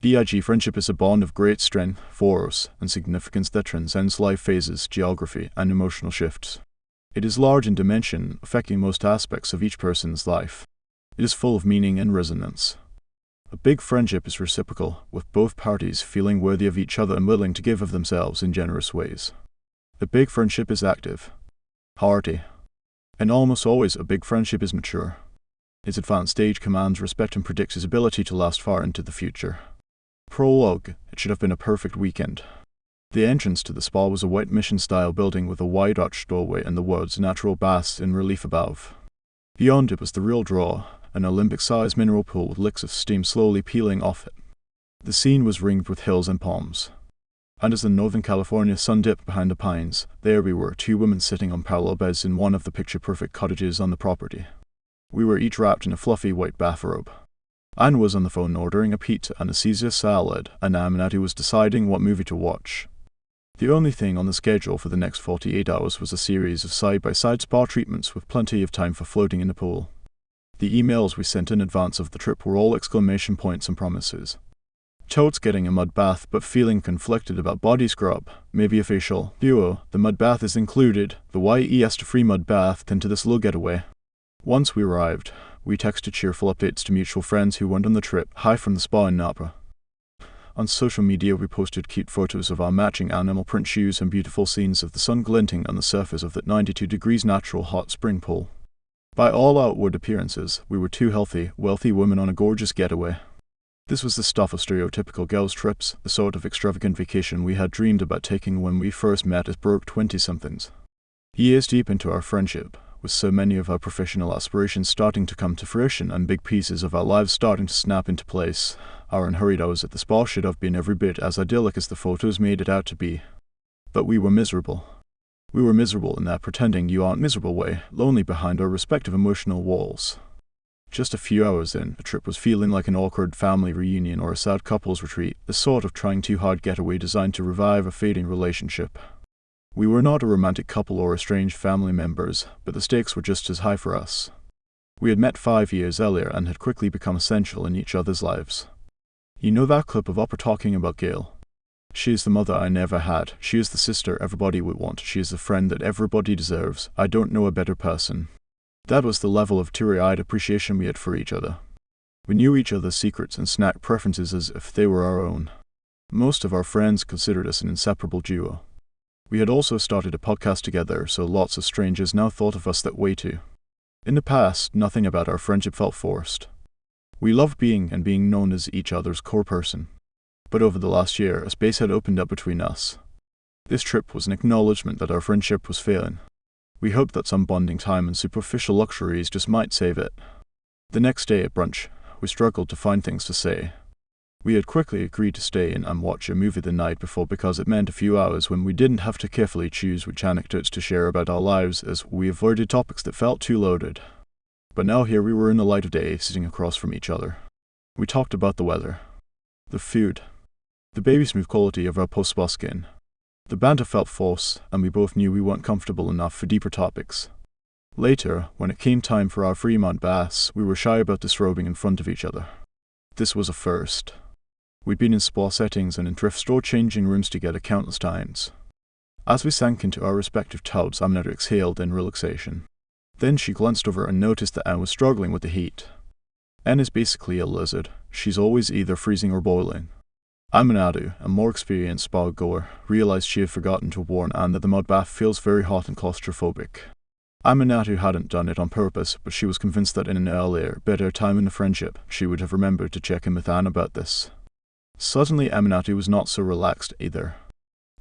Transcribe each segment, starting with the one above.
BIG friendship is a bond of great strength, force, and significance that transcends life phases, geography, and emotional shifts. It is large in dimension, affecting most aspects of each person's life. It is full of meaning and resonance. A big friendship is reciprocal, with both parties feeling worthy of each other and willing to give of themselves in generous ways. A big friendship is active, hearty, and almost always a big friendship is mature. Its advanced stage commands respect and predicts its ability to last far into the future. Prologue: it should have been a perfect weekend. The entrance to the spa was a white mission-style building with a wide arched doorway and the words "natural baths" in relief above. Beyond it was the real draw, an Olympic-sized mineral pool with licks of steam slowly peeling off it. The scene was ringed with hills and palms. And as the Northern California sun dipped behind the pines, there we were, two women sitting on parallel beds in one of the picture-perfect cottages on the property. We were each wrapped in a fluffy white bathrobe. Anne was on the phone ordering a pizza and a Caesar salad, and Aminatou was deciding what movie to watch. The only thing on the schedule for the next 48 hours was a series of side-by-side spa treatments with plenty of time for floating in the pool. The emails we sent in advance of the trip were all exclamation points and promises. Totes getting a mud bath but feeling conflicted about body scrub, maybe a facial. Duo, the mud bath is included, the YES to free mud bath into this little getaway. Once we arrived, we texted cheerful updates to mutual friends who went on the trip, hi from the spa in Napa. On social media we posted cute photos of our matching animal print shoes and beautiful scenes of the sun glinting on the surface of that 92 degrees natural hot spring pool. By all outward appearances, we were two healthy, wealthy women on a gorgeous getaway. This was the stuff of stereotypical girls' trips, the sort of extravagant vacation we had dreamed about taking when we first met as broke 20-somethings. Years deep into our friendship, with so many of our professional aspirations starting to come to fruition and big pieces of our lives starting to snap into place, our unhurried hours at the spa should have been every bit as idyllic as the photos made it out to be. But we were miserable. We were miserable in that pretending you aren't miserable way, lonely behind our respective emotional walls. Just a few hours in, the trip was feeling like an awkward family reunion or a sad couples retreat, the sort of trying too hard getaway designed to revive a fading relationship. We were not a romantic couple or estranged family members, but the stakes were just as high for us. We had met 5 years earlier and had quickly become essential in each other's lives. You know that clip of Oprah talking about Gail? She is the mother I never had. She is the sister everybody would want. She is the friend that everybody deserves. I don't know a better person. That was the level of teary-eyed appreciation we had for each other. We knew each other's secrets and snack preferences as if they were our own. Most of our friends considered us an inseparable duo. We had also started a podcast together, so lots of strangers now thought of us that way too. In the past, nothing about our friendship felt forced. We loved being and being known as each other's core person. But over the last year, a space had opened up between us. This trip was an acknowledgement that our friendship was failing. We hoped that some bonding time and superficial luxuries just might save it. The next day at brunch, we struggled to find things to say. We had quickly agreed to stay in and watch a movie the night before because it meant a few hours when we didn't have to carefully choose which anecdotes to share about our lives, as we avoided topics that felt too loaded. But now here we were in the light of day, sitting across from each other. We talked about the weather, the food, the baby-smooth quality of our post-spa skin. The banter felt forced, and we both knew we weren't comfortable enough for deeper topics. Later, when it came time for our free mud baths, we were shy about disrobing in front of each other. This was a first. We'd been in spa settings and in thrift store changing rooms together countless times. As we sank into our respective tubs, Aminatou exhaled in relaxation. Then she glanced over and noticed that Anne was struggling with the heat. Anne is basically a lizard. She's always either freezing or boiling. Aminatou, a more experienced spa-goer, realized she had forgotten to warn Anne that the mud bath feels very hot and claustrophobic. Aminatou hadn't done it on purpose, but she was convinced that in an earlier, better time in the friendship, she would have remembered to check in with Anne about this. Suddenly, Aminatou was not so relaxed either.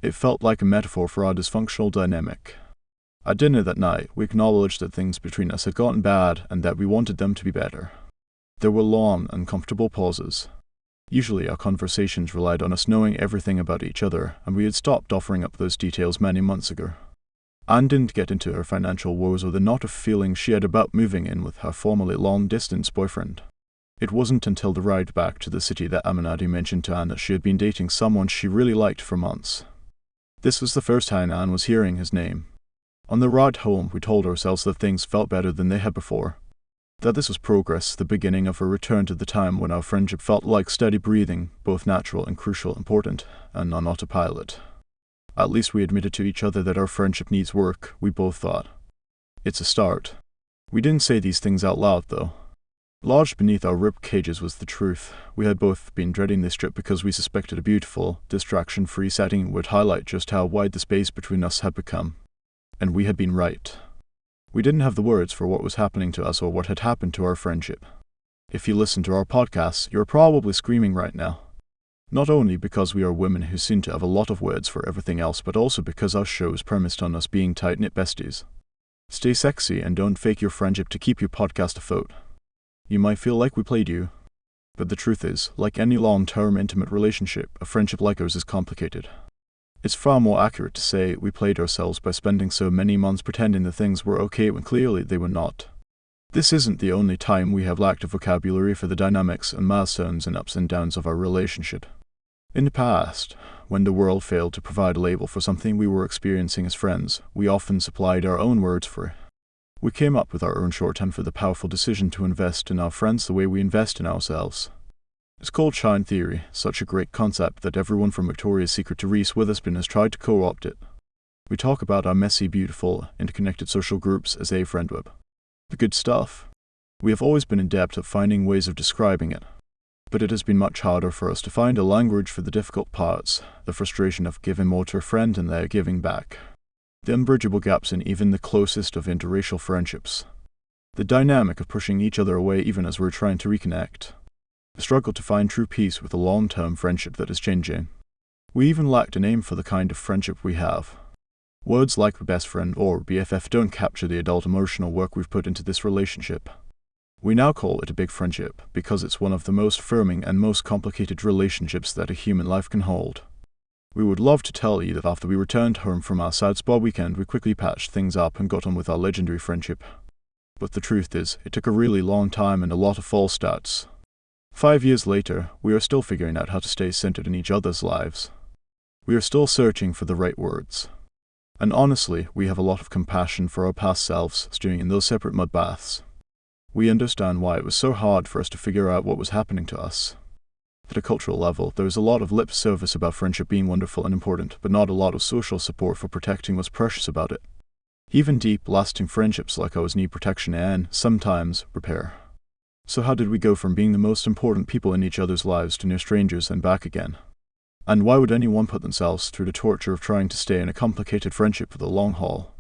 It felt like a metaphor for our dysfunctional dynamic. At dinner that night, we acknowledged that things between us had gotten bad and that we wanted them to be better. There were long, uncomfortable pauses. Usually our conversations relied on us knowing everything about each other, and we had stopped offering up those details many months ago. Anne didn't get into her financial woes or the knot of feelings she had about moving in with her formerly long-distance boyfriend. It wasn't until the ride back to the city that Aminatou mentioned to Anne that she had been dating someone she really liked for months. This was the first time Anne was hearing his name. On the ride home, we told ourselves that things felt better than they had before. That this was progress, the beginning of a return to the time when our friendship felt like steady breathing, both natural and crucial, important, and on autopilot. At least we admitted to each other that our friendship needs work, we both thought. It's a start. We didn't say these things out loud, though. Lodged beneath our rib cages was the truth. We had both been dreading this trip because we suspected a beautiful, distraction-free setting would highlight just how wide the space between us had become. And we had been right. We didn't have the words for what was happening to us or what had happened to our friendship. If you listen to our podcasts, you're probably screaming right now. Not only because we are women who seem to have a lot of words for everything else, but also because our show is premised on us being tight-knit besties. Stay sexy and don't fake your friendship to keep your podcast afloat. You might feel like we played you, but the truth is, like any long-term intimate relationship, a friendship like ours is complicated. It's far more accurate to say we played ourselves by spending so many months pretending that things were okay when clearly they were not. This isn't the only time we have lacked a vocabulary for the dynamics and milestones and ups and downs of our relationship. In the past, when the world failed to provide a label for something we were experiencing as friends, we often supplied our own words for it. We came up with our own shorthand for the powerful decision to invest in our friends the way we invest in ourselves. It's called shine theory, such a great concept that everyone from Victoria's Secret to Reese Witherspoon has tried to co-opt it. We talk about our messy, beautiful, interconnected social groups as a friend web. The good stuff. We have always been adept at finding ways of describing it. But it has been much harder for us to find a language for the difficult parts, the frustration of giving more to a friend and their giving back. The unbridgeable gaps in even the closest of interracial friendships. The dynamic of pushing each other away even as we're trying to reconnect. The struggle to find true peace with a long-term friendship that is changing. We even lacked a name for the kind of friendship we have. Words like best friend or BFF don't capture the adult emotional work we've put into this relationship. We now call it a big friendship because it's one of the most affirming and most complicated relationships that a human life can hold. We would love to tell you that after we returned home from our South Spa weekend, we quickly patched things up and got on with our legendary friendship. But the truth is, it took a really long time and a lot of false starts. 5 years later, we are still figuring out how to stay centered in each other's lives. We are still searching for the right words. And honestly, we have a lot of compassion for our past selves stewing in those separate mud baths. We understand why it was so hard for us to figure out what was happening to us. At a cultural level, there is a lot of lip service about friendship being wonderful and important, but not a lot of social support for protecting what's precious about it. Even deep, lasting friendships like ours need protection and, sometimes, repair. So how did we go from being the most important people in each other's lives to near strangers and back again? And why would anyone put themselves through the torture of trying to stay in a complicated friendship for the long haul?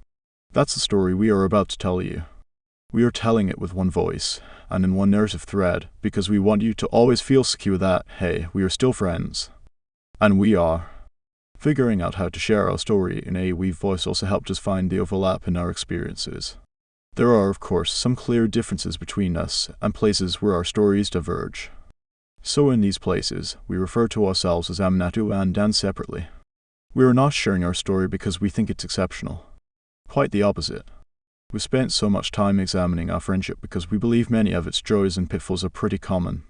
That's the story we are about to tell you. We are telling it with one voice, and in one narrative thread, because we want you to always feel secure that, hey, we are still friends. And we are. Figuring out how to share our story in a weave voice also helped us find the overlap in our experiences. There are, of course, some clear differences between us, and places where our stories diverge. So in these places, we refer to ourselves as Aminatou and Dan separately. We are not sharing our story because we think it's exceptional. Quite the opposite. We've spent so much time examining our friendship because we believe many of its joys and pitfalls are pretty common.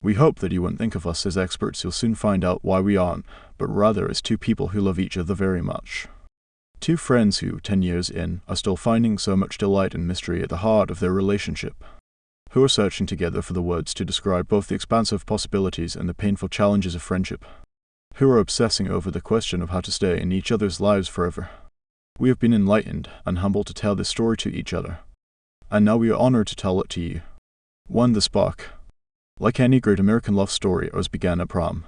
We hope that you won't think of us as experts. You'll soon find out why we aren't, but rather as two people who love each other very much. Two friends who, 10 years in, are still finding so much delight and mystery at the heart of their relationship. Who are searching together for the words to describe both the expansive possibilities and the painful challenges of friendship. Who are obsessing over the question of how to stay in each other's lives forever. We have been enlightened and humbled to tell this story to each other. And now we are honored to tell it to you. 1. The Spark. Like any great American love story, ours began at prom.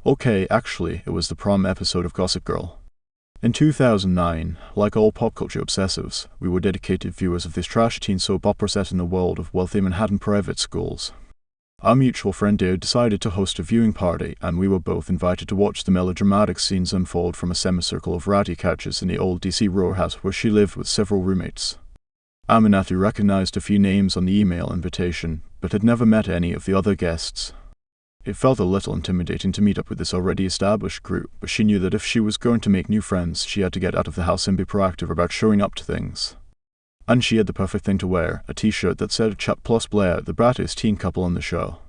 Okay, actually, it was the prom episode of Gossip Girl. In 2009, like all pop culture obsessives, we were dedicated viewers of this trash teen soap opera set in the world of wealthy Manhattan private schools. Our mutual friend Dave decided to host a viewing party, and we were both invited to watch the melodramatic scenes unfold from a semicircle of ratty couches in the old DC row house where she lived with several roommates. Aminatou recognized a few names on the email invitation, but had never met any of the other guests. It felt a little intimidating to meet up with this already established group, but she knew that if she was going to make new friends, she had to get out of the house and be proactive about showing up to things. And she had the perfect thing to wear, a t-shirt that said Chuck plus Blair, the brightest teen couple on the show.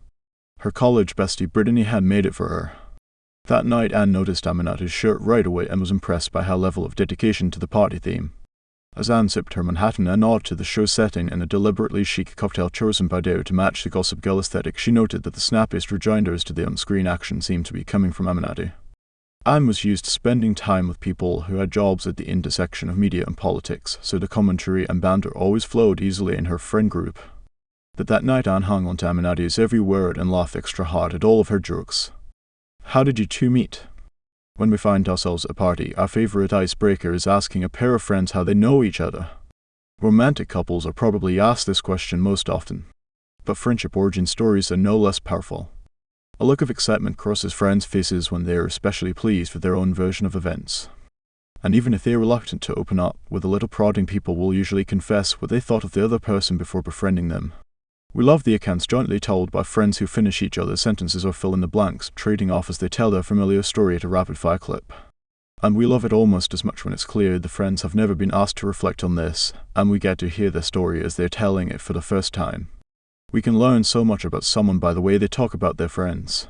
Her college bestie Brittany had made it for her. That night Anne noticed Aminatou's shirt right away and was impressed by her level of dedication to the party theme. As Anne sipped her Manhattan and nodded to the show setting and a deliberately chic cocktail chosen by Deo to match the Gossip Girl aesthetic, she noted that the snappiest rejoinders to the on-screen action seemed to be coming from Aminatou. Anne was used to spending time with people who had jobs at the intersection of media and politics, so the commentary and banter always flowed easily in her friend group. But that night Anne hung on to Aminatou's every word and laughed extra hard at all of her jokes. "How did you two meet?" When we find ourselves at a party, our favorite icebreaker is asking a pair of friends how they know each other. Romantic couples are probably asked this question most often, but friendship origin stories are no less powerful. A look of excitement crosses friends' faces when they are especially pleased with their own version of events. And even if they are reluctant to open up, with a little prodding, people will usually confess what they thought of the other person before befriending them. We love the accounts jointly told by friends who finish each other's sentences or fill in the blanks, trading off as they tell their familiar story at a rapid-fire clip. And we love it almost as much when it's clear the friends have never been asked to reflect on this, and we get to hear their story as they're telling it for the first time. We can learn so much about someone by the way they talk about their friends.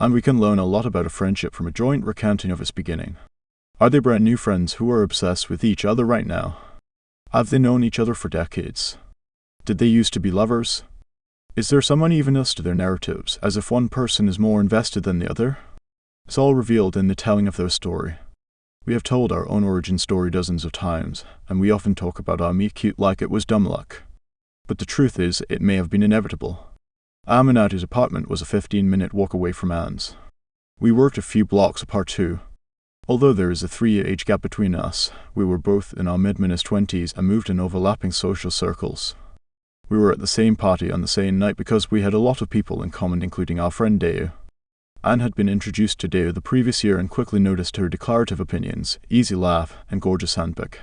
And we can learn a lot about a friendship from a joint recounting of its beginning. Are they brand new friends who are obsessed with each other right now? Have they known each other for decades? Did they used to be lovers? Is there some unevenness to their narratives, as if one person is more invested than the other? It's all revealed in the telling of their story. We have told our own origin story dozens of times, and we often talk about our meet cute like it was dumb luck. But the truth is, it may have been inevitable. Aminatou's apartment was a 15-minute walk away from Anne's. We worked a few blocks apart too. Although there is a 3-year age gap between us, we were both in our mid-20s and moved in overlapping social circles. We were at the same party on the same night because we had a lot of people in common, including our friend Deo. Anne had been introduced to Deo the previous year and quickly noticed her declarative opinions, easy laugh, and gorgeous handbag.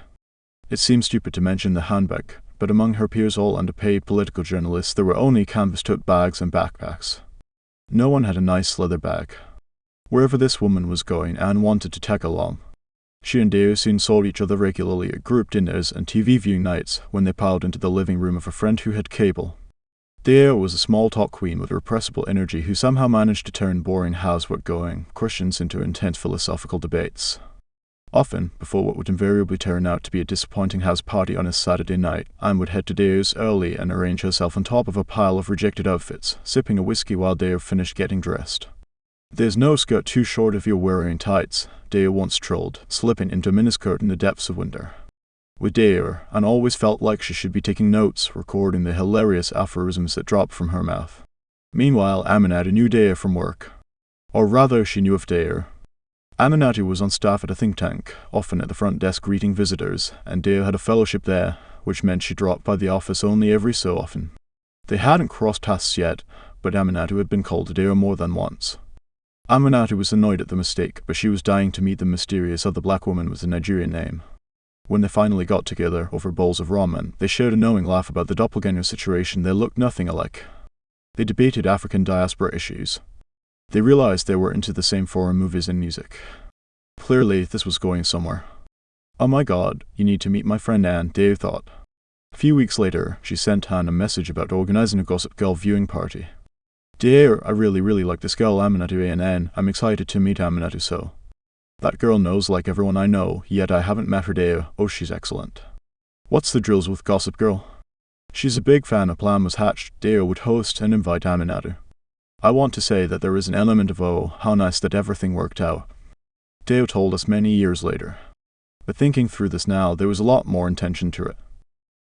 It seems stupid to mention the handbag, but among her peers, all underpaid political journalists, there were only canvas tote bags and backpacks. No one had a nice leather bag. Wherever this woman was going, Anne wanted to tag along. She and Deo soon saw each other regularly at group dinners and TV viewing nights when they piled into the living room of a friend who had cable. Deo was a small-talk queen with irrepressible energy who somehow managed to turn boring how's-work-going questions into intense philosophical debates. Often, before what would invariably turn out to be a disappointing house party on a Saturday night, Anne would head to Deo's early and arrange herself on top of a pile of rejected outfits, sipping a whiskey while Deo finished getting dressed. "There's no skirt too short if you're wearing tights," Deo once trolled, slipping into a miniskirt in the depths of winter. With Deo, Anne always felt like she should be taking notes, recording the hilarious aphorisms that dropped from her mouth. Meanwhile, Aminatou knew Deo from work. Or rather, she knew of Deo. Aminatou was on staff at a think tank, often at the front desk greeting visitors, and Deo had a fellowship there, which meant she dropped by the office only every so often. They hadn't crossed paths yet, but Aminatou had been called to Deo more than once. Aminatou was annoyed at the mistake, but she was dying to meet the mysterious other black woman with a Nigerian name. When they finally got together over bowls of ramen, they shared a knowing laugh about the doppelganger situation. They looked nothing alike. They debated African diaspora issues. They realized they were into the same foreign movies and music. Clearly, this was going somewhere. "Oh my god, you need to meet my friend Anne," Deo thought. A few weeks later, she sent Anne a message about organizing a Gossip Girl viewing party. "Dear, I really like this girl Aminatou Ann. I'm excited to meet Aminatou Sow. That girl knows like everyone I know, yet I haven't met her Deo. Oh, she's excellent. What's the drills with Gossip Girl?" She's a big fan. A plan was hatched. Deo would host and invite Aminatou. "I want to say that there is an element of oh, how nice that everything worked out," Deo told us many years later. But thinking through this now, there was a lot more intention to it.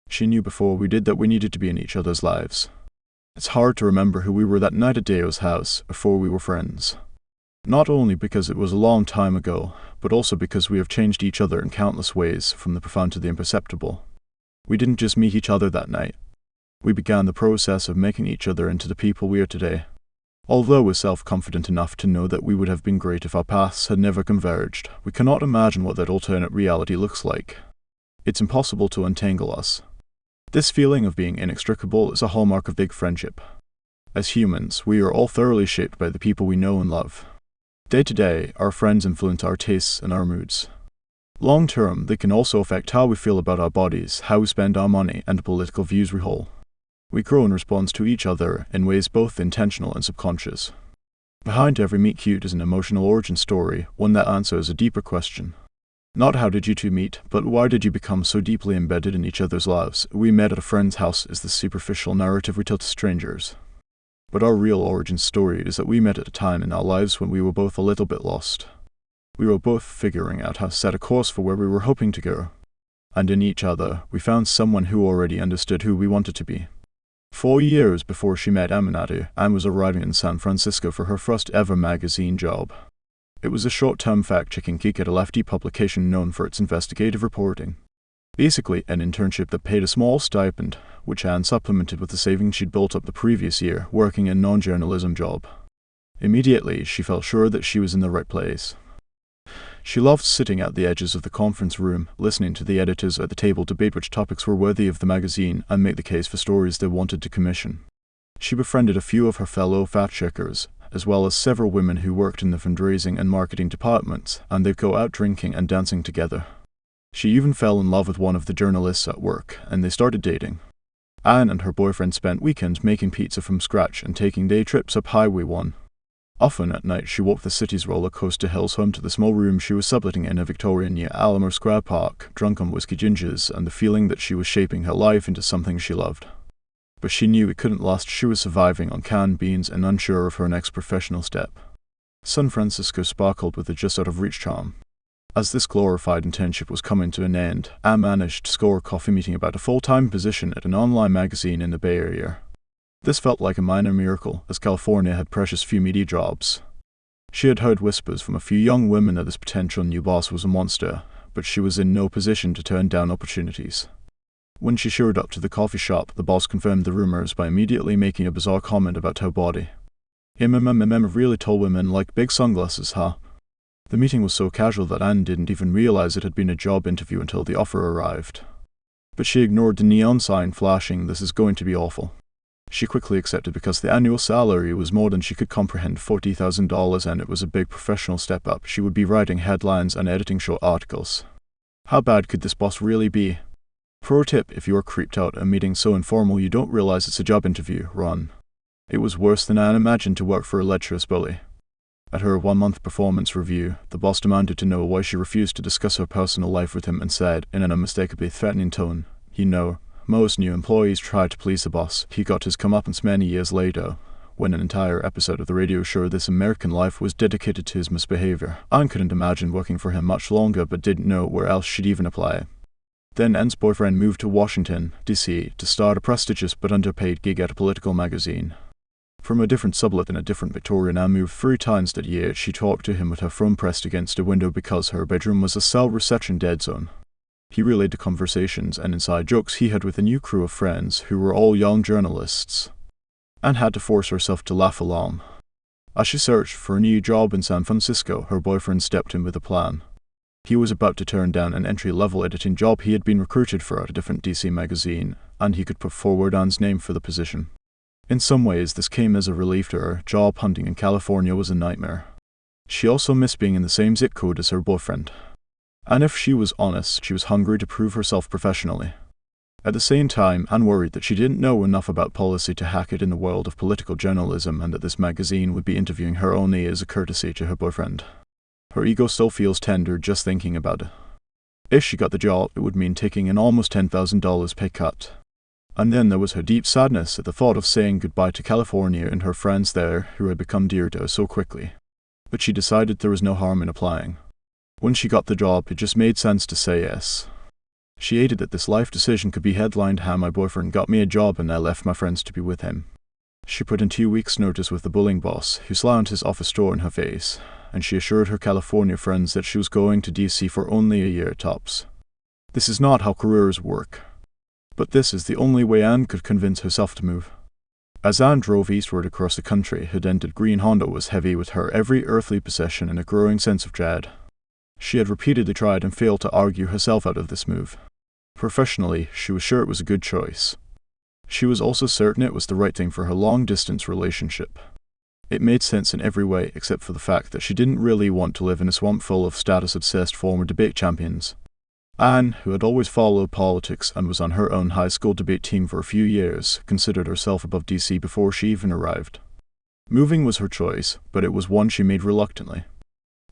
She knew before we did that we needed to be in each other's lives. It's hard to remember who we were that night at Deo's house, before we were friends. Not only because it was a long time ago, but also because we have changed each other in countless ways, from the profound to the imperceptible. We didn't just meet each other that night. We began the process of making each other into the people we are today. Although we're self-confident enough to know that we would have been great if our paths had never converged, we cannot imagine what that alternate reality looks like. It's impossible to untangle us. This feeling of being inextricable is a hallmark of big friendship. As humans, we are all thoroughly shaped by the people we know and love. Day to day, our friends influence our tastes and our moods. Long term, they can also affect how we feel about our bodies, how we spend our money, and the political views we hold. We grow in response to each other in ways both intentional and subconscious. Behind every meet cute is an emotional origin story, one that answers a deeper question. Not how did you two meet, but why did you become so deeply embedded in each other's lives? We met at a friend's house is the superficial narrative we tell to strangers. But our real origin story is that we met at a time in our lives when we were both a little bit lost. We were both figuring out how to set a course for where we were hoping to go. And in each other, we found someone who already understood who we wanted to be. 4 years before she met Aminatou, Anne was arriving in San Francisco for her first ever magazine job. It was a short-term fact-checking gig at a lefty publication known for its investigative reporting. Basically, an internship that paid a small stipend, which Anne supplemented with the savings she'd built up the previous year working a non-journalism job. Immediately, she felt sure that she was in the right place. She loved sitting at the edges of the conference room, listening to the editors at the table debate which topics were worthy of the magazine and make the case for stories they wanted to commission. She befriended a few of her fellow fact-checkers, as well as several women who worked in the fundraising and marketing departments, and they'd go out drinking and dancing together. She even fell in love with one of the journalists at work, and they started dating. Anne and her boyfriend spent weekends making pizza from scratch and taking day trips up Highway 1. Often at night she walked the city's roller coaster hills home to the small room she was subletting in a Victorian near Alamo Square Park, drunk on whiskey gingers and the feeling that she was shaping her life into something she loved. But she knew it couldn't last. She was surviving on canned beans and unsure of her next professional step. San Francisco sparkled with a just-out-of-reach charm. As this glorified internship was coming to an end, Anne managed to score a coffee meeting about a full-time position at an online magazine in the Bay Area. This felt like a minor miracle, as California had precious few media jobs. She had heard whispers from a few young women that this potential new boss was a monster, but she was in no position to turn down opportunities. When she showed up to the coffee shop, the boss confirmed the rumors by immediately making a bizarre comment about her body. Really tall women like big sunglasses, huh? The meeting was so casual that Anne didn't even realize it had been a job interview until the offer arrived. But she ignored the neon sign flashing, "This is going to be awful." She quickly accepted because the annual salary was more than she could comprehend, $40,000, and it was a big professional step up. She would be writing headlines and editing short articles. How bad could this boss really be? Pro tip: if you are creeped out at a meeting so informal you don't realize it's a job interview, run. It was worse than Anne imagined to work for a lecherous bully. At her 1-month performance review, the boss demanded to know why she refused to discuss her personal life with him and said, in an unmistakably threatening tone, "You know, most new employees try to please the boss. He got his comeuppance many years later, when an entire episode of the radio show This American Life was dedicated to his misbehavior. Anne couldn't imagine working for him much longer, but didn't know where else she'd even apply. Then Anne's boyfriend moved to Washington, D.C., to start a prestigious but underpaid gig at a political magazine. From a different sublet in a different Victorian, Anne moved 3 times that year. She talked to him with her phone pressed against a window because her bedroom was a cell reception dead zone. He relayed the conversations and inside jokes he had with a new crew of friends who were all young journalists. Anne had to force herself to laugh along. As she searched for a new job in San Francisco, her boyfriend stepped in with a plan. He was about to turn down an entry-level editing job he had been recruited for at a different DC magazine, and he could put forward Anne's name for the position. In some ways, this came as a relief to her. Job hunting in California was a nightmare. She also missed being in the same zip code as her boyfriend. And if she was honest, she was hungry to prove herself professionally. At the same time, Anne worried that she didn't know enough about policy to hack it in the world of political journalism, and that this magazine would be interviewing her only as a courtesy to her boyfriend. Her ego still feels tender just thinking about it. If she got the job, it would mean taking an almost $10,000 pay cut. And then there was her deep sadness at the thought of saying goodbye to California and her friends there who had become dear to her so quickly. But she decided there was no harm in applying. When she got the job, it just made sense to say yes. She aided that this life decision could be headlined how my boyfriend got me a job and I left my friends to be with him. She put in 2 weeks' notice with the bullying boss, who slammed his office door in her face, and she assured her California friends that she was going to DC for only a year tops. This is not how careers work. But this is the only way Anne could convince herself to move. As Anne drove eastward across the country, her dented green Honda was heavy with her every earthly possession and a growing sense of dread. She had repeatedly tried and failed to argue herself out of this move. Professionally, she was sure it was a good choice. She was also certain it was the right thing for her long-distance relationship. It made sense in every way except for the fact that she didn't really want to live in a swamp full of status-obsessed former debate champions. Anne, who had always followed politics and was on her own high school debate team for a few years, considered herself above DC before she even arrived. Moving was her choice, but it was one she made reluctantly.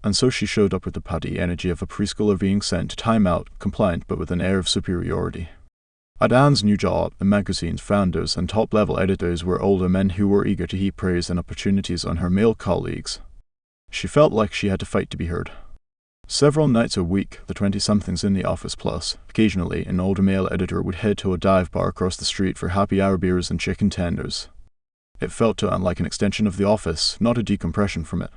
And so she showed up with the putty energy of a preschooler being sent to time out, compliant but with an air of superiority. At Anne's new job, the magazine's founders and top-level editors were older men who were eager to heap praise and opportunities on her male colleagues. She felt like she had to fight to be heard. Several nights a week, the 20-somethings in the office plus, occasionally an older male editor would head to a dive bar across the street for happy hour beers and chicken tenders. It felt to Anne like an extension of the office, not a decompression from it.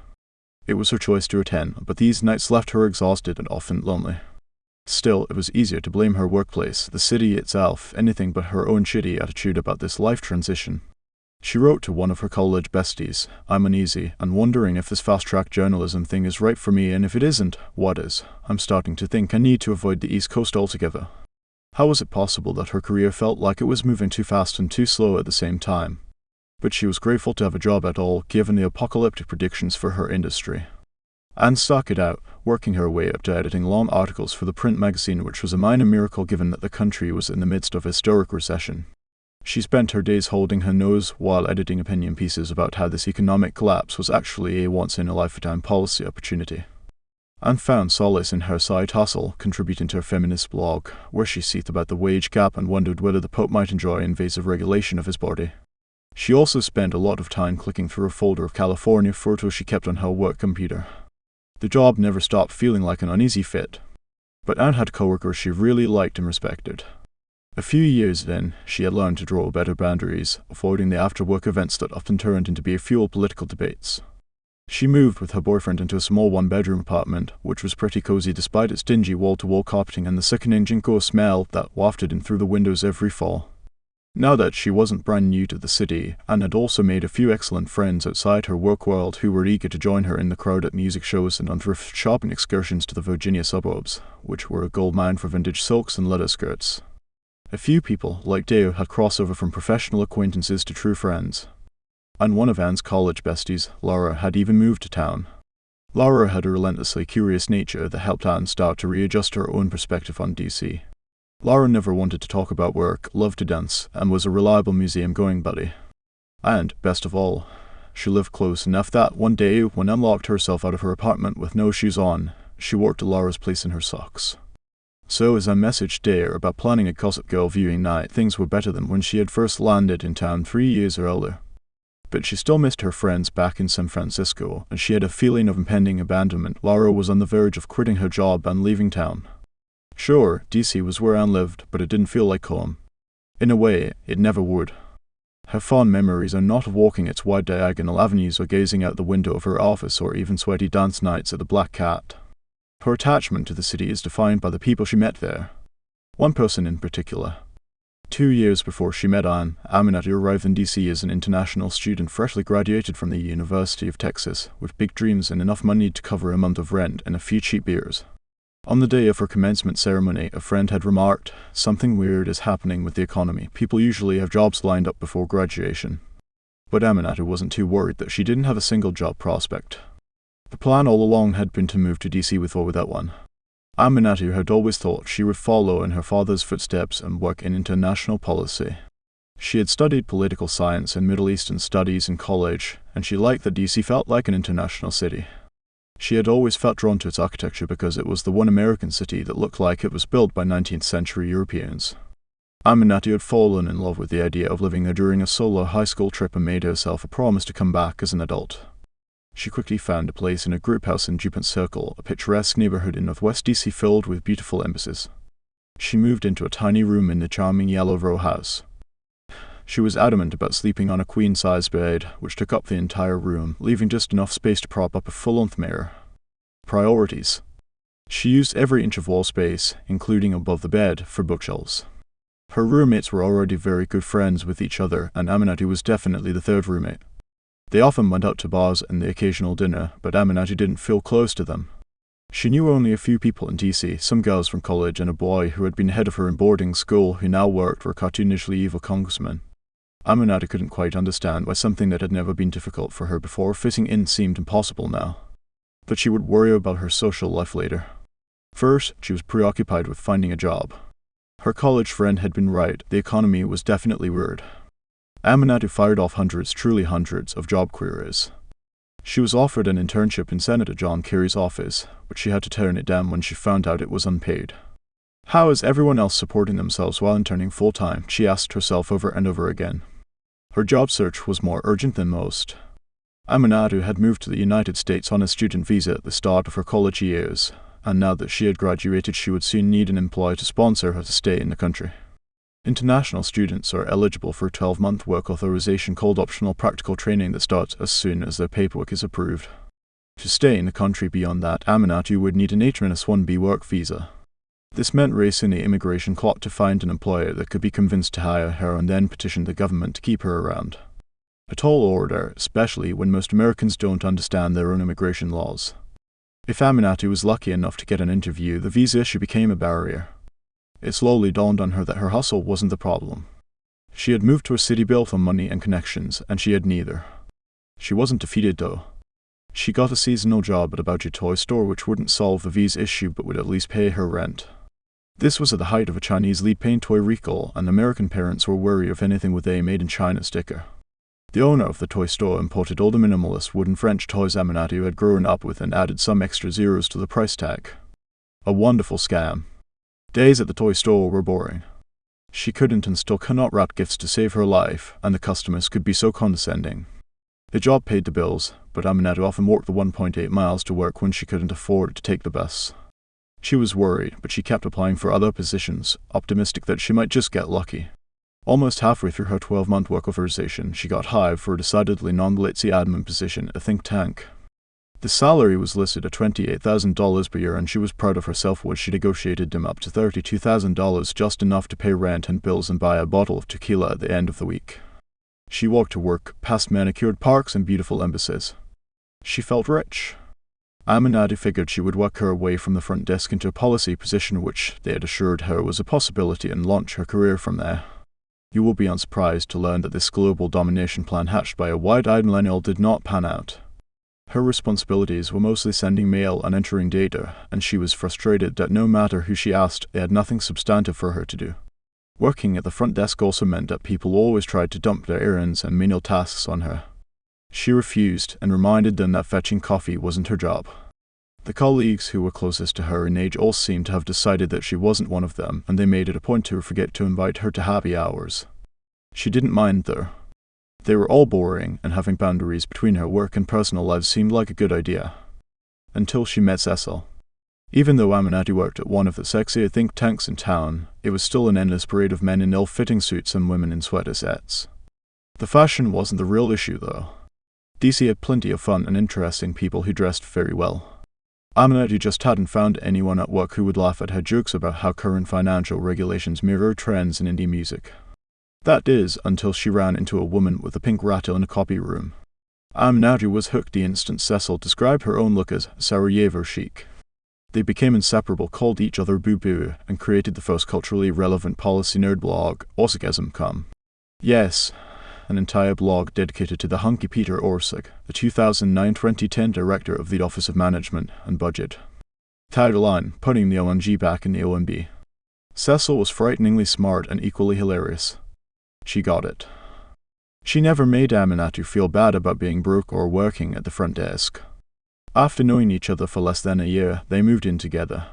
It was her choice to attend, but these nights left her exhausted and often lonely. Still, it was easier to blame her workplace, the city itself, anything but her own shitty attitude about this life transition. She wrote to one of her college besties, "I'm uneasy, and wondering if this fast-track journalism thing is right for me, and if it isn't, what is? I'm starting to think I need to avoid the East Coast altogether." How was it possible that her career felt like it was moving too fast and too slow at the same time? But she was grateful to have a job at all, given the apocalyptic predictions for her industry. Anne stuck it out, working her way up to editing long articles for the print magazine, which was a minor miracle given that the country was in the midst of a historic recession. She spent her days holding her nose while editing opinion pieces about how this economic collapse was actually a once-in-a-lifetime policy opportunity. Anne found solace in her side hustle, contributing to her feminist blog, where she seethed about the wage gap and wondered whether the Pope might enjoy invasive regulation of his body. She also spent a lot of time clicking through a folder of California photos she kept on her work computer. The job never stopped feeling like an uneasy fit. But Anne had coworkers she really liked and respected. A few years in, she had learned to draw better boundaries, avoiding the after-work events that often turned into beer-fueled political debates. She moved with her boyfriend into a small one-bedroom apartment, which was pretty cozy despite its dingy wall-to-wall carpeting and the sickening Jinko smell that wafted in through the windows every fall. Now that she wasn't brand new to the city, Anne had also made a few excellent friends outside her work world who were eager to join her in the crowd at music shows and on thrift shopping excursions to the Virginia suburbs, which were a goldmine for vintage silks and leather skirts. A few people, like Deo, had crossover from professional acquaintances to true friends. And one of Anne's college besties, Laura, had even moved to town. Laura had a relentlessly curious nature that helped Anne start to readjust her own perspective on DC. Laura never wanted to talk about work, loved to dance, and was a reliable museum-going buddy. And, best of all, she lived close enough that one day, when Anne locked herself out of her apartment with no shoes on, she walked to Laura's place in her socks. So as I messaged Dare about planning a Gossip Girl viewing night, things were better than when she had first landed in town 3 years earlier. But she still missed her friends back in San Francisco, and she had a feeling of impending abandonment. Laura was on the verge of quitting her job and leaving town. Sure, DC was where Anne lived, but it didn't feel like home. In a way, it never would. Her fond memories are not of walking its wide diagonal avenues or gazing out the window of her office or even sweaty dance nights at the Black Cat. Her attachment to the city is defined by the people she met there. One person in particular. 2 years before she met Anne, Aminatou arrived in DC as an international student freshly graduated from the University of Texas, with big dreams and enough money to cover a month of rent and a few cheap beers. On the day of her commencement ceremony, a friend had remarked, "Something weird is happening with the economy. People usually have jobs lined up before graduation." But Aminatou wasn't too worried that she didn't have a single job prospect. The plan all along had been to move to DC with or without one. Aminatou had always thought she would follow in her father's footsteps and work in international policy. She had studied political science and Middle Eastern studies in college, and she liked that DC felt like an international city. She had always felt drawn to its architecture because it was the one American city that looked like it was built by 19th century Europeans. Aminatou had fallen in love with the idea of living there during a solo high school trip and made herself a promise to come back as an adult. She quickly found a place in a group house in Dupont Circle, a picturesque neighborhood in northwest DC filled with beautiful embassies. She moved into a tiny room in the charming yellow row house. She was adamant about sleeping on a queen-size bed, which took up the entire room, leaving just enough space to prop up a full-length mirror. Priorities. She used every inch of wall space, including above the bed, for bookshelves. Her roommates were already very good friends with each other, and Aminatou was definitely the third roommate. They often went out to bars and the occasional dinner, but Aminatou didn't feel close to them. She knew only a few people in DC, some girls from college and a boy who had been ahead of her in boarding school who now worked for a cartoonishly evil congressman. Aminatou couldn't quite understand why something that had never been difficult for her before fitting in seemed impossible now. But she would worry about her social life later. First, she was preoccupied with finding a job. Her college friend had been right, the economy was definitely weird. Aminatou fired off hundreds, truly hundreds, of job queries. She was offered an internship in Senator John Kerry's office, but she had to turn it down when she found out it was unpaid. How is everyone else supporting themselves while interning full-time? She asked herself over and over again. Her job search was more urgent than most. Aminatou had moved to the United States on a student visa at the start of her college years, and now that she had graduated, she would soon need an employer to sponsor her to stay in the country. International students are eligible for a 12-month work authorization called optional practical training that starts as soon as their paperwork is approved. To stay in the country beyond that, Aminatou would need an H-1B work visa. This meant racing the immigration clock to find an employer that could be convinced to hire her and then petition the government to keep her around. A tall order, especially when most Americans don't understand their own immigration laws. If Aminatou was lucky enough to get an interview, the visa issue became a barrier. It slowly dawned on her that her hustle wasn't the problem. She had moved to a city built on money and connections, and she had neither. She wasn't defeated though. She got a seasonal job at a budget toy store which wouldn't solve the visa issue but would at least pay her rent. This was at the height of a Chinese lead paint toy recall, and American parents were wary of anything with a Made in China sticker. The owner of the toy store imported all the minimalist wooden French toys Aminatou had grown up with and added some extra zeros to the price tag. A wonderful scam. Days at the toy store were boring. She couldn't and still cannot wrap gifts to save her life, and the customers could be so condescending. The job paid the bills, but Aminatou often walked the 1.8 miles to work when she couldn't afford to take the bus. She was worried, but she kept applying for other positions, optimistic that she might just get lucky. Almost halfway through her 12-month work authorization, she got hired for a decidedly non-glitzy admin position at a think tank. The salary was listed at $28,000 per year, and she was proud of herself when she negotiated them up to $32,000, just enough to pay rent and bills and buy a bottle of tequila at the end of the week. She walked to work, past manicured parks and beautiful embassies. She felt rich. Aminatou figured she would work her way from the front desk into a policy position which they had assured her was a possibility and launch her career from there. You will be unsurprised to learn that this global domination plan hatched by a wide-eyed millennial did not pan out. Her responsibilities were mostly sending mail and entering data, and she was frustrated that no matter who she asked, they had nothing substantive for her to do. Working at the front desk also meant that people always tried to dump their errands and menial tasks on her. She refused and reminded them that fetching coffee wasn't her job. The colleagues who were closest to her in age all seemed to have decided that she wasn't one of them, and they made it a point to forget to invite her to happy hours. She didn't mind though. They were all boring, and having boundaries between her work and personal lives seemed like a good idea. Until she met Cecil. Even though Aminatou worked at one of the sexier think tanks in town, it was still an endless parade of men in ill-fitting suits and women in sweater sets. The fashion wasn't the real issue though. DC had plenty of fun and interesting people who dressed very well. Aminatou just hadn't found anyone at work who would laugh at her jokes about how current financial regulations mirror trends in indie music. That is, until she ran into a woman with a pink rattle in a copy room. Aminatou was hooked the instant Cecil described her own look as Sarajevo chic. They became inseparable, called each other boo-boo, and created the first culturally relevant policy nerd blog, Orsigasm.com. Yes, an entire blog dedicated to the hunky Peter Orsig, the 2009-2010 director of the Office of Management and Budget. Tagline, putting the ONG back in the OMB. Cecil was frighteningly smart and equally hilarious. She got it. She never made Aminatou feel bad about being broke or working at the front desk. After knowing each other for less than a year, they moved in together.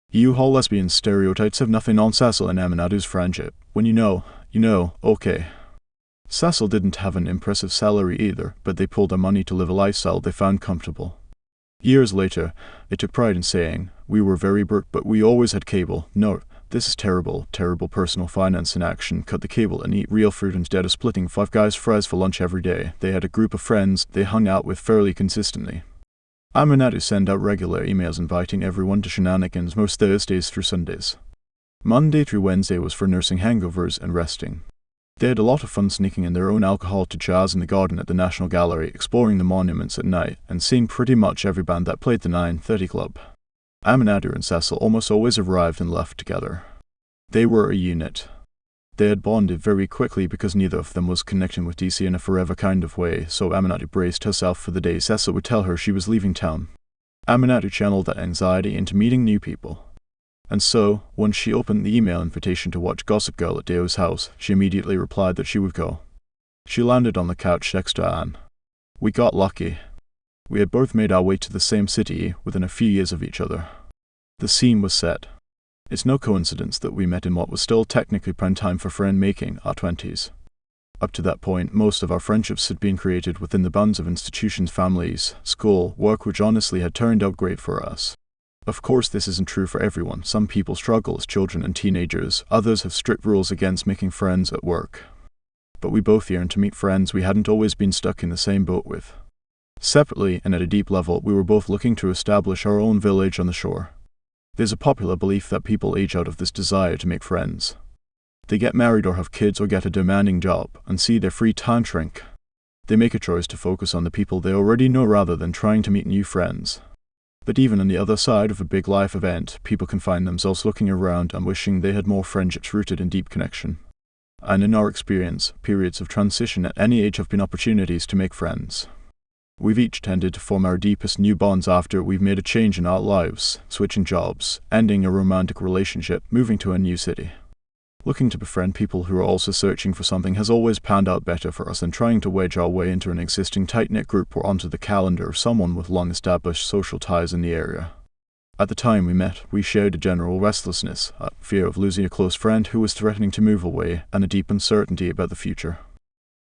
U-Haul lesbian stereotypes have nothing on Cecil and Aminatou's friendship. When you know, okay. Cecil didn't have an impressive salary either, but they pulled their money to live a lifestyle they found comfortable. Years later, they took pride in saying, "We were very broke, but we always had cable. No, this is terrible personal finance in action. Cut the cable and eat real fruit instead of splitting Five Guys fries for lunch every day." They had a group of friends they hung out with fairly consistently. Aminatou sent out regular emails inviting everyone to shenanigans most Thursdays through Sundays. Monday through Wednesday was for nursing hangovers and resting. They had a lot of fun sneaking in their own alcohol to jazz in the garden at the National Gallery, exploring the monuments at night, and seeing pretty much every band that played the 9:30 Club. Aminatou and Cecil almost always arrived and left together. They were a unit. They had bonded very quickly because neither of them was connecting with DC in a forever kind of way, so Aminatou braced herself for the day Cecil would tell her she was leaving town. Aminatou channeled that anxiety into meeting new people. And so, when she opened the email invitation to watch Gossip Girl at Deo's house, she immediately replied that she would go. She landed on the couch next to Anne. "We got lucky." We had both made our way to the same city within a few years of each other. The scene was set. It's no coincidence that we met in what was still technically prime time for friend-making, our 20s. Up to that point, most of our friendships had been created within the bounds of institutions, families, school, work, which honestly had turned out great for us. Of course, this isn't true for everyone. Some people struggle as children and teenagers, others have strict rules against making friends at work. But we both yearned to meet friends we hadn't always been stuck in the same boat with. Separately, and at a deep level, we were both looking to establish our own village on the shore. There's a popular belief that people age out of this desire to make friends. They get married or have kids or get a demanding job, and see their free time shrink. They make a choice to focus on the people they already know rather than trying to meet new friends. But even on the other side of a big life event, people can find themselves looking around and wishing they had more friendships rooted in deep connection. And in our experience, periods of transition at any age have been opportunities to make friends. We've each tended to form our deepest new bonds after we've made a change in our lives, switching jobs, ending a romantic relationship, moving to a new city. Looking to befriend people who are also searching for something has always panned out better for us than trying to wedge our way into an existing tight-knit group or onto the calendar of someone with long-established social ties in the area. At the time we met, we shared a general restlessness, a fear of losing a close friend who was threatening to move away, and a deep uncertainty about the future.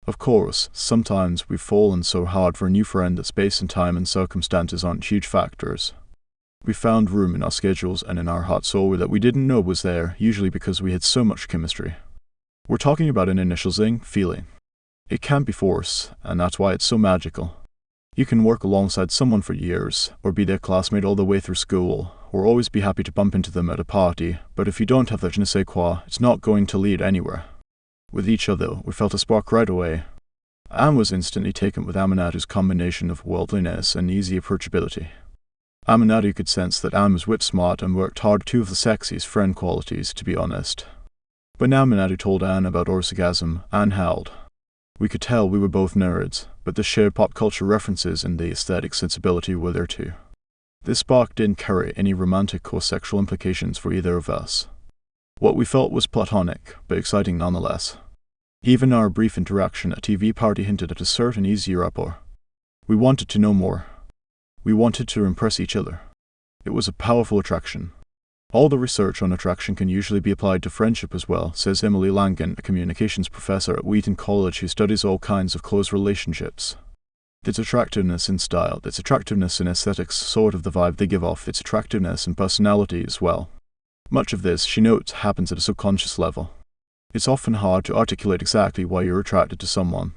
Of course, sometimes we've fallen so hard for a new friend that space and time and circumstances aren't huge factors. We found room in our schedules and in our heart soul that we didn't know was there, usually because we had so much chemistry. We're talking about an initial zing feeling. It can't be forced, and that's why it's so magical. You can work alongside someone for years, or be their classmate all the way through school, or always be happy to bump into them at a party, but if you don't have that je ne sais quoi, it's not going to lead anywhere. With each other, we felt a spark right away. Anne was instantly taken with Aminatou's combination of worldliness and easy approachability. Aminatou could sense that Anne was whip-smart and worked hard, two of the sexiest friend qualities, to be honest. When Aminatou told Anne about orgasm, Anne howled. We could tell we were both nerds, but the shared pop culture references and the aesthetic sensibility were there too. This spark didn't carry any romantic or sexual implications for either of us. What we felt was platonic, but exciting nonetheless. Even our brief interaction at a TV party hinted at a certain easier rapport. We wanted to know more. We wanted to impress each other. It was a powerful attraction. All the research on attraction can usually be applied to friendship as well, says Emily Langan, a communications professor at Wheaton College who studies all kinds of close relationships. There's attractiveness in style, there's attractiveness in aesthetics, sort of the vibe they give off, there's attractiveness in personality as well. Much of this, she notes, happens at a subconscious level. It's often hard to articulate exactly why you're attracted to someone.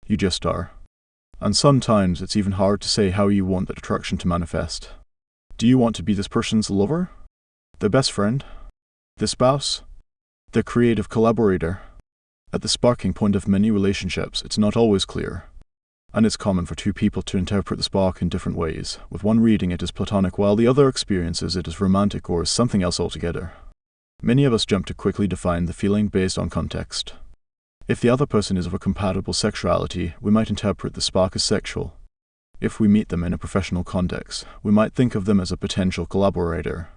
You just are. And sometimes it's even hard to say how you want that attraction to manifest. Do you want to be this person's lover? Their best friend? Their spouse? Their creative collaborator? At the sparking point of many relationships, it's not always clear. And it's common for two people to interpret the spark in different ways, with one reading it as platonic while the other experiences it as romantic or as something else altogether. Many of us jump to quickly define the feeling based on context. If the other person is of a compatible sexuality, we might interpret the spark as sexual. If we meet them in a professional context, we might think of them as a potential collaborator.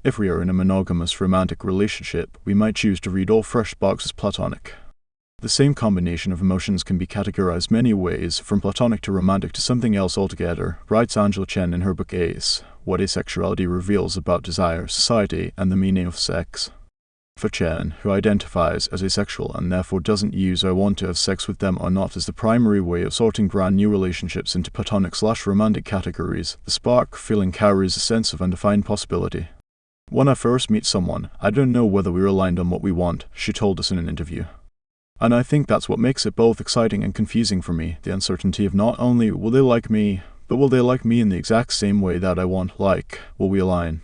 If we are in a monogamous romantic relationship, we might choose to read all fresh sparks as platonic. The same combination of emotions can be categorized many ways, from platonic to romantic to something else altogether, writes Angela Chen in her book Ace, What Asexuality Reveals About Desire, Society, and the Meaning of Sex. For Chen, who identifies as asexual and therefore doesn't use or want to have sex with them or not as the primary way of sorting brand new relationships into platonic/romantic categories, the spark feeling carries a sense of undefined possibility. When I first meet someone, I don't know whether we're aligned on what we want, she told us in an interview. And I think that's what makes it both exciting and confusing for me, the uncertainty of not only will they like me, but will they like me in the exact same way that I want, will we align?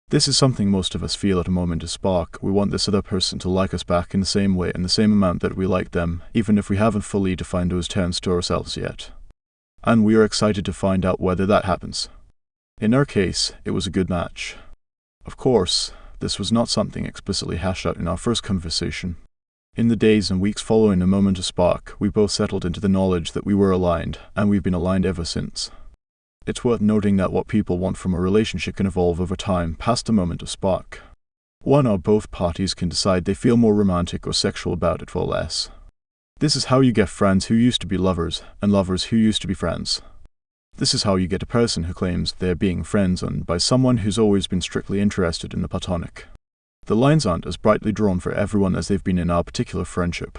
This is something most of us feel at a moment of spark. We want this other person to like us back in the same way and the same amount that we like them, even if we haven't fully defined those terms to ourselves yet. And we are excited to find out whether that happens. In our case, it was a good match. Of course, this was not something explicitly hashed out in our first conversation. In the days and weeks following the moment of spark, we both settled into the knowledge that we were aligned, and we've been aligned ever since. It's worth noting that what people want from a relationship can evolve over time past the moment of spark. One or both parties can decide they feel more romantic or sexual about it or less. This is how you get friends who used to be lovers, and lovers who used to be friends. This is how you get a person who claims they're being friend-zoned by someone who's always been strictly interested in the platonic. The lines aren't as brightly drawn for everyone as they've been in our particular friendship.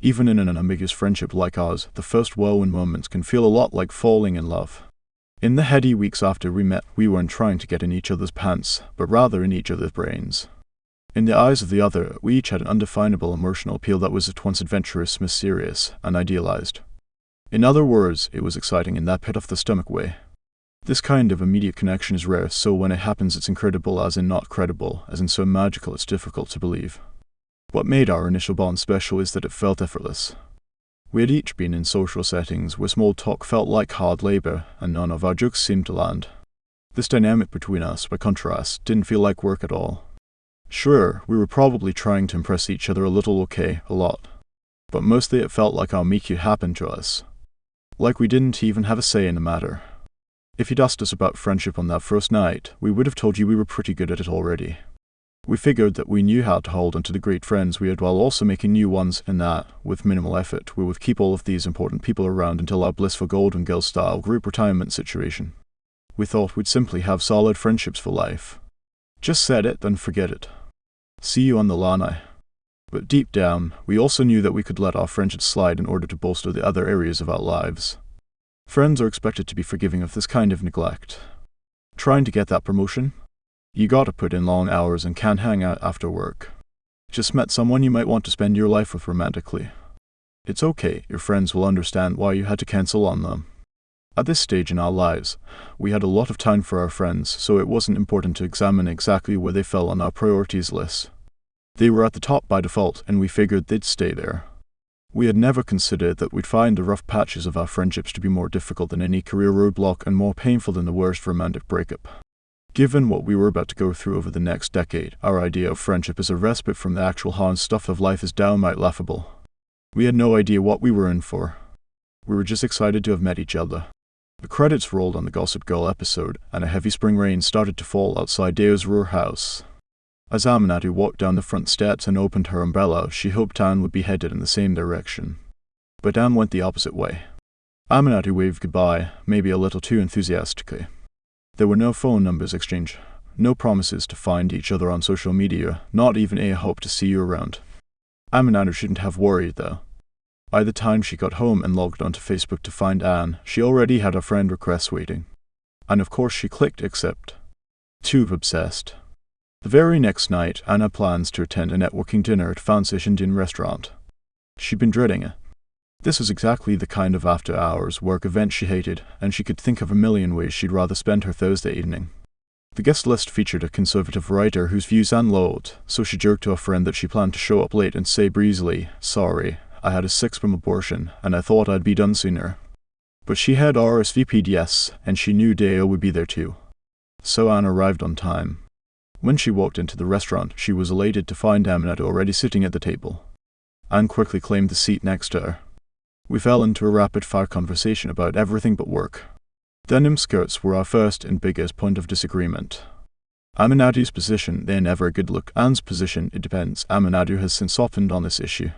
Even in an ambiguous friendship like ours, the first whirlwind moments can feel a lot like falling in love. In the heady weeks after we met, we weren't trying to get in each other's pants, but rather in each other's brains. In the eyes of the other, we each had an undefinable emotional appeal that was at once adventurous, mysterious, and idealized. In other words, it was exciting in that pit-of-the-stomach way. This kind of immediate connection is rare, so when it happens it's incredible as in not credible, as in so magical it's difficult to believe. What made our initial bond special is that it felt effortless. We had each been in social settings where small talk felt like hard labor, and none of our jokes seemed to land. This dynamic between us, by contrast, didn't feel like work at all. Sure, we were probably trying to impress each other a little, a lot. But mostly it felt like our meet-cute happened to us. Like we didn't even have a say in the matter. If you'd asked us about friendship on that first night, we would have told you we were pretty good at it already. We figured that we knew how to hold onto the great friends we had while also making new ones, and that, with minimal effort, we would keep all of these important people around until our blissful Golden Girls-style group retirement situation. We thought we'd simply have solid friendships for life. Just set it, then forget it. See you on the Lanai. But deep down, we also knew that we could let our friendships slide in order to bolster the other areas of our lives. Friends are expected to be forgiving of this kind of neglect. Trying to get that promotion? You gotta put in long hours and can't hang out after work. Just met someone you might want to spend your life with romantically. It's okay, your friends will understand why you had to cancel on them. At this stage in our lives, we had a lot of time for our friends, so it wasn't important to examine exactly where they fell on our priorities list. They were at the top by default, and we figured they'd stay there. We had never considered that we'd find the rough patches of our friendships to be more difficult than any career roadblock and more painful than the worst romantic breakup. Given what we were about to go through over the next decade, our idea of friendship as a respite from the actual hard stuff of life is downright laughable. We had no idea what we were in for. We were just excited to have met each other. The credits rolled on the Gossip Girl episode, and a heavy spring rain started to fall outside Deo's rear house. As Aminatou walked down the front steps and opened her umbrella, she hoped Anne would be headed in the same direction. But Anne went the opposite way. Aminatou waved goodbye, maybe a little too enthusiastically. There were no phone numbers exchanged, no promises to find each other on social media, not even a hope to see you around. Aminatou shouldn't have worried, though. By the time she got home and logged onto Facebook to find Anne, she already had a friend request waiting. And of course she clicked accept. Too obsessed. The very next night, Anne had plans to attend a networking dinner at fancy Indian restaurant. She'd been dreading it. This was exactly the kind of after-hours work event she hated, and she could think of a million ways she'd rather spend her Thursday evening. The guest list featured a conservative writer whose views Anne loathed, so she joked to a friend that she planned to show up late and say breezily, "Sorry, I had a 6 from abortion, and I thought I'd be done sooner." But she had RSVP'd yes, and she knew Deo would be there too. So Anne arrived on time. When she walked into the restaurant, she was elated to find Aminatou already sitting at the table. Anne quickly claimed the seat next to her. We fell into a rapid-fire conversation about everything but work. Denim skirts were our first and biggest point of disagreement. Aminatou's position, they're never a good look. Anne's position, it depends. Aminatou has since softened on this issue.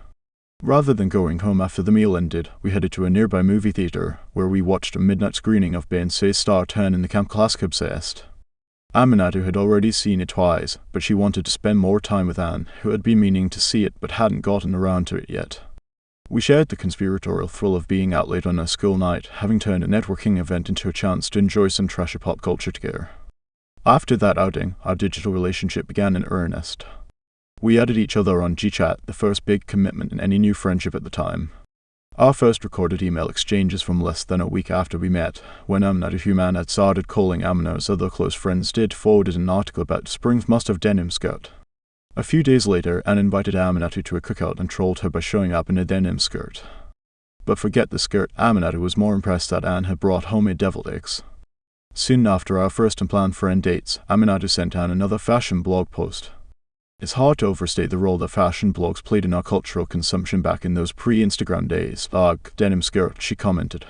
Rather than going home after the meal ended, we headed to a nearby movie theater, where we watched a midnight screening of Beyoncé's Star Turn in the Camp Classic Obsessed. Aminatou had already seen it twice, but she wanted to spend more time with Anne, who had been meaning to see it but hadn't gotten around to it yet. We shared the conspiratorial thrill of being out late on a school night, having turned a networking event into a chance to enjoy some trashy pop culture together. After that outing, our digital relationship began in earnest. We added each other on GChat, the first big commitment in any new friendship at the time. Our first recorded email exchanges from less than a week after we met, when Aminatou Human had started calling Aminatou's other close friends did forwarded an article about Spring's must-have denim skirt. A few days later, Anne invited Aminatou to a cookout and trolled her by showing up in a denim skirt. But forget the skirt, Aminatou was more impressed that Anne had brought homemade deviled eggs. Soon after our first unplanned friend dates, Aminatou sent Anne another fashion blog post. It's hard to overstate the role that fashion blogs played in our cultural consumption back in those pre-Instagram days. Ugh, denim skirt, she commented.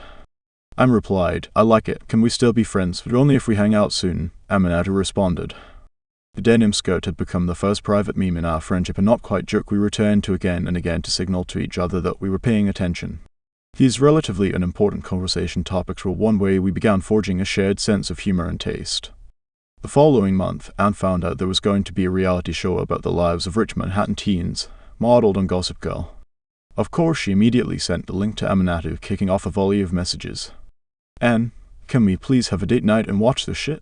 Anne replied, "I like it. Can we still be friends? But only if we hang out soon." Aminatou responded. The denim skirt had become the first private meme in our friendship, and not quite joke we returned to again and again to signal to each other that we were paying attention. These relatively unimportant conversation topics were one way we began forging a shared sense of humor and taste. The following month, Anne found out there was going to be a reality show about the lives of rich Manhattan teens, modeled on Gossip Girl. Of course, she immediately sent the link to Aminatou, kicking off a volley of messages. Anne, can we please have a date night and watch this shit?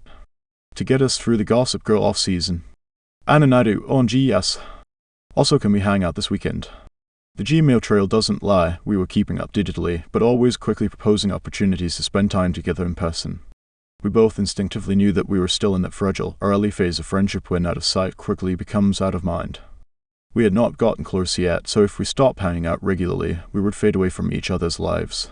To get us through the Gossip Girl off-season. Aminatou, OMG yes. Also, can we hang out this weekend? The Gmail trail doesn't lie, we were keeping up digitally, but always quickly proposing opportunities to spend time together in person. We both instinctively knew that we were still in that fragile, early phase of friendship when out of sight quickly becomes out of mind. We had not gotten close yet, so if we stopped hanging out regularly, we would fade away from each other's lives.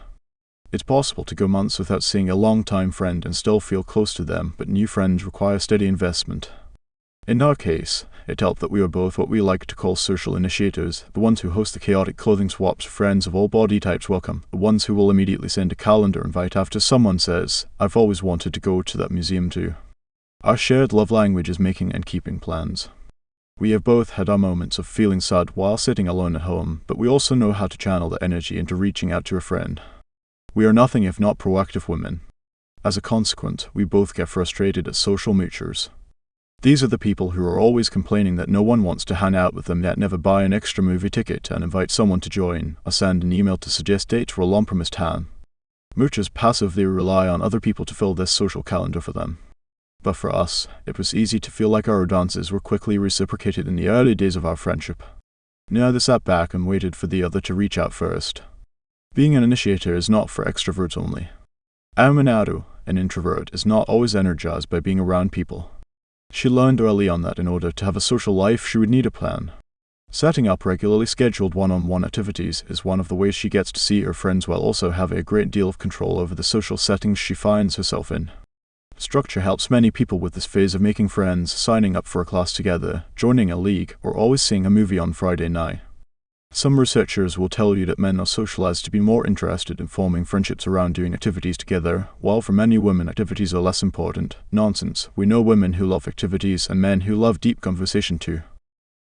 It's possible to go months without seeing a long-time friend and still feel close to them, but new friends require steady investment. In our case, it helped that we were both what we like to call social initiators, the ones who host the chaotic clothing swaps friends of all body types welcome, the ones who will immediately send a calendar invite after someone says, "I've always wanted to go to that museum too." Our shared love language is making and keeping plans. We have both had our moments of feeling sad while sitting alone at home, but we also know how to channel the energy into reaching out to a friend. We are nothing if not proactive women. As a consequence, we both get frustrated at social moochers. These are the people who are always complaining that no one wants to hang out with them yet never buy an extra movie ticket and invite someone to join, or send an email to suggest dates for a long-promised time. Moochers passively rely on other people to fill this social calendar for them. But for us, it was easy to feel like our advances were quickly reciprocated in the early days of our friendship. Neither sat back and waited for the other to reach out first. Being an initiator is not for extroverts only. Aminatou, an introvert, is not always energized by being around people. She learned early on that in order to have a social life, she would need a plan. Setting up regularly scheduled one-on-one activities is one of the ways she gets to see her friends while also having a great deal of control over the social settings she finds herself in. Structure helps many people with this phase of making friends, signing up for a class together, joining a league, or always seeing a movie on Friday night. Some researchers will tell you that men are socialized to be more interested in forming friendships around doing activities together, while for many women activities are less important. Nonsense. We know women who love activities and men who love deep conversation too.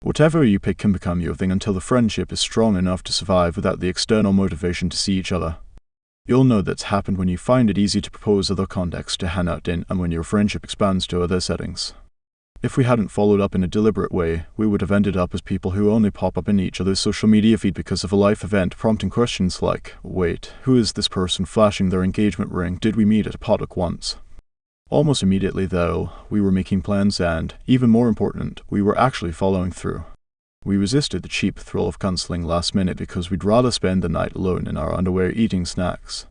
Whatever you pick can become your thing until the friendship is strong enough to survive without the external motivation to see each other. You'll know that's happened when you find it easy to propose other contexts to hang out in and when your friendship expands to other settings. If we hadn't followed up in a deliberate way, we would have ended up as people who only pop up in each other's social media feed because of a life event, prompting questions like, wait, who is this person flashing their engagement ring? Did we meet at a potluck once? Almost immediately, though, we were making plans and, even more important, we were actually following through. We resisted the cheap thrill of cancelling last minute because we'd rather spend the night alone in our underwear eating snacks.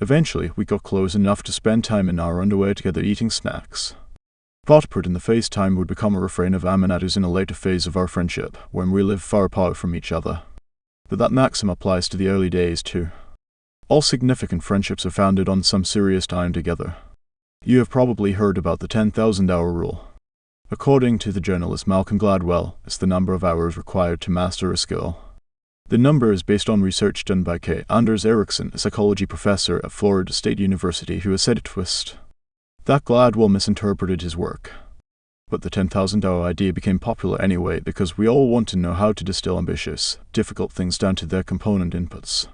Eventually, we got close enough to spend time in our underwear together eating snacks. Thought put in the FaceTime would become a refrain of Aminatou's in a later phase of our friendship, when we lived far apart from each other. But that maxim applies to the early days too. All significant friendships are founded on some serious time together. You have probably heard about the 10,000-hour rule. According to the journalist Malcolm Gladwell, it's the number of hours required to master a skill. The number is based on research done by K. Anders Ericsson, a psychology professor at Florida State University, who has said it twist. That Gladwell misinterpreted his work. But the 10,000-hour idea became popular anyway because we all want to know how to distill ambitious, difficult things down to their component inputs.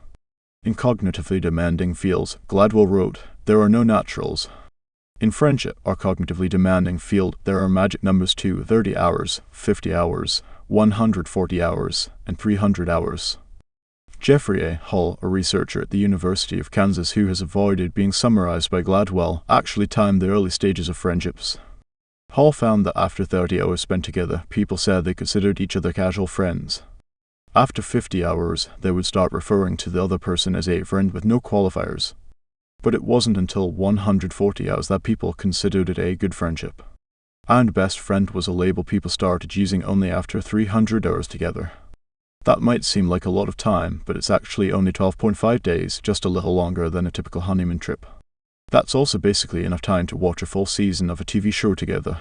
In cognitively demanding fields, Gladwell wrote, there are no naturals. In friendship, our cognitively demanding field, there are magic numbers too: 30 hours, 50 hours, 140 hours, and 300 hours. Jeffrey A. Hull, a researcher at the University of Kansas who has avoided being summarized by Gladwell, actually timed the early stages of friendships. Hull found that after 30 hours spent together, people said they considered each other casual friends. After 50 hours, they would start referring to the other person as a friend with no qualifiers. But it wasn't until 140 hours that people considered it a good friendship. And best friend was a label people started using only after 300 hours together. That might seem like a lot of time, but it's actually only 12.5 days, just a little longer than a typical honeymoon trip. That's also basically enough time to watch a full season of a TV show together.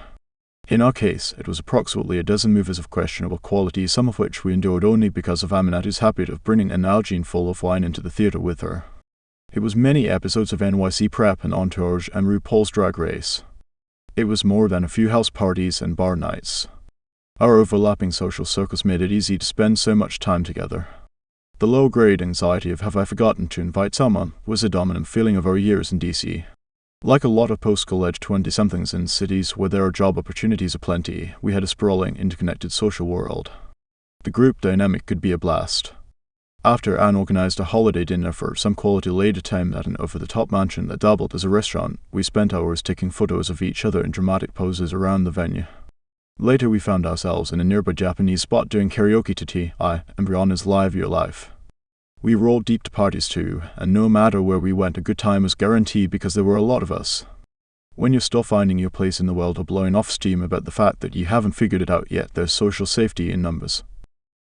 In our case, it was approximately a dozen movies of questionable quality, some of which we endured only because of Aminatou's habit of bringing an Nalgene full of wine into the theater with her. It was many episodes of NYC Prep and Entourage and RuPaul's Drag Race. It was more than a few house parties and bar nights. Our overlapping social circles made it easy to spend so much time together. The low-grade anxiety of have I forgotten to invite someone was a dominant feeling of our years in DC. Like a lot of post-college 20-somethings in cities where there are job opportunities aplenty, we had a sprawling, interconnected social world. The group dynamic could be a blast. After Anne organized a holiday dinner for some quality lady time at an over-the-top mansion that doubled as a restaurant, we spent hours taking photos of each other in dramatic poses around the venue. Later we found ourselves in a nearby Japanese spot doing karaoke to tea, and Brianna's Live Your Life. We rolled deep to parties too, and no matter where we went, a good time was guaranteed because there were a lot of us. When you're still finding your place in the world or blowing off steam about the fact that you haven't figured it out yet, there's social safety in numbers.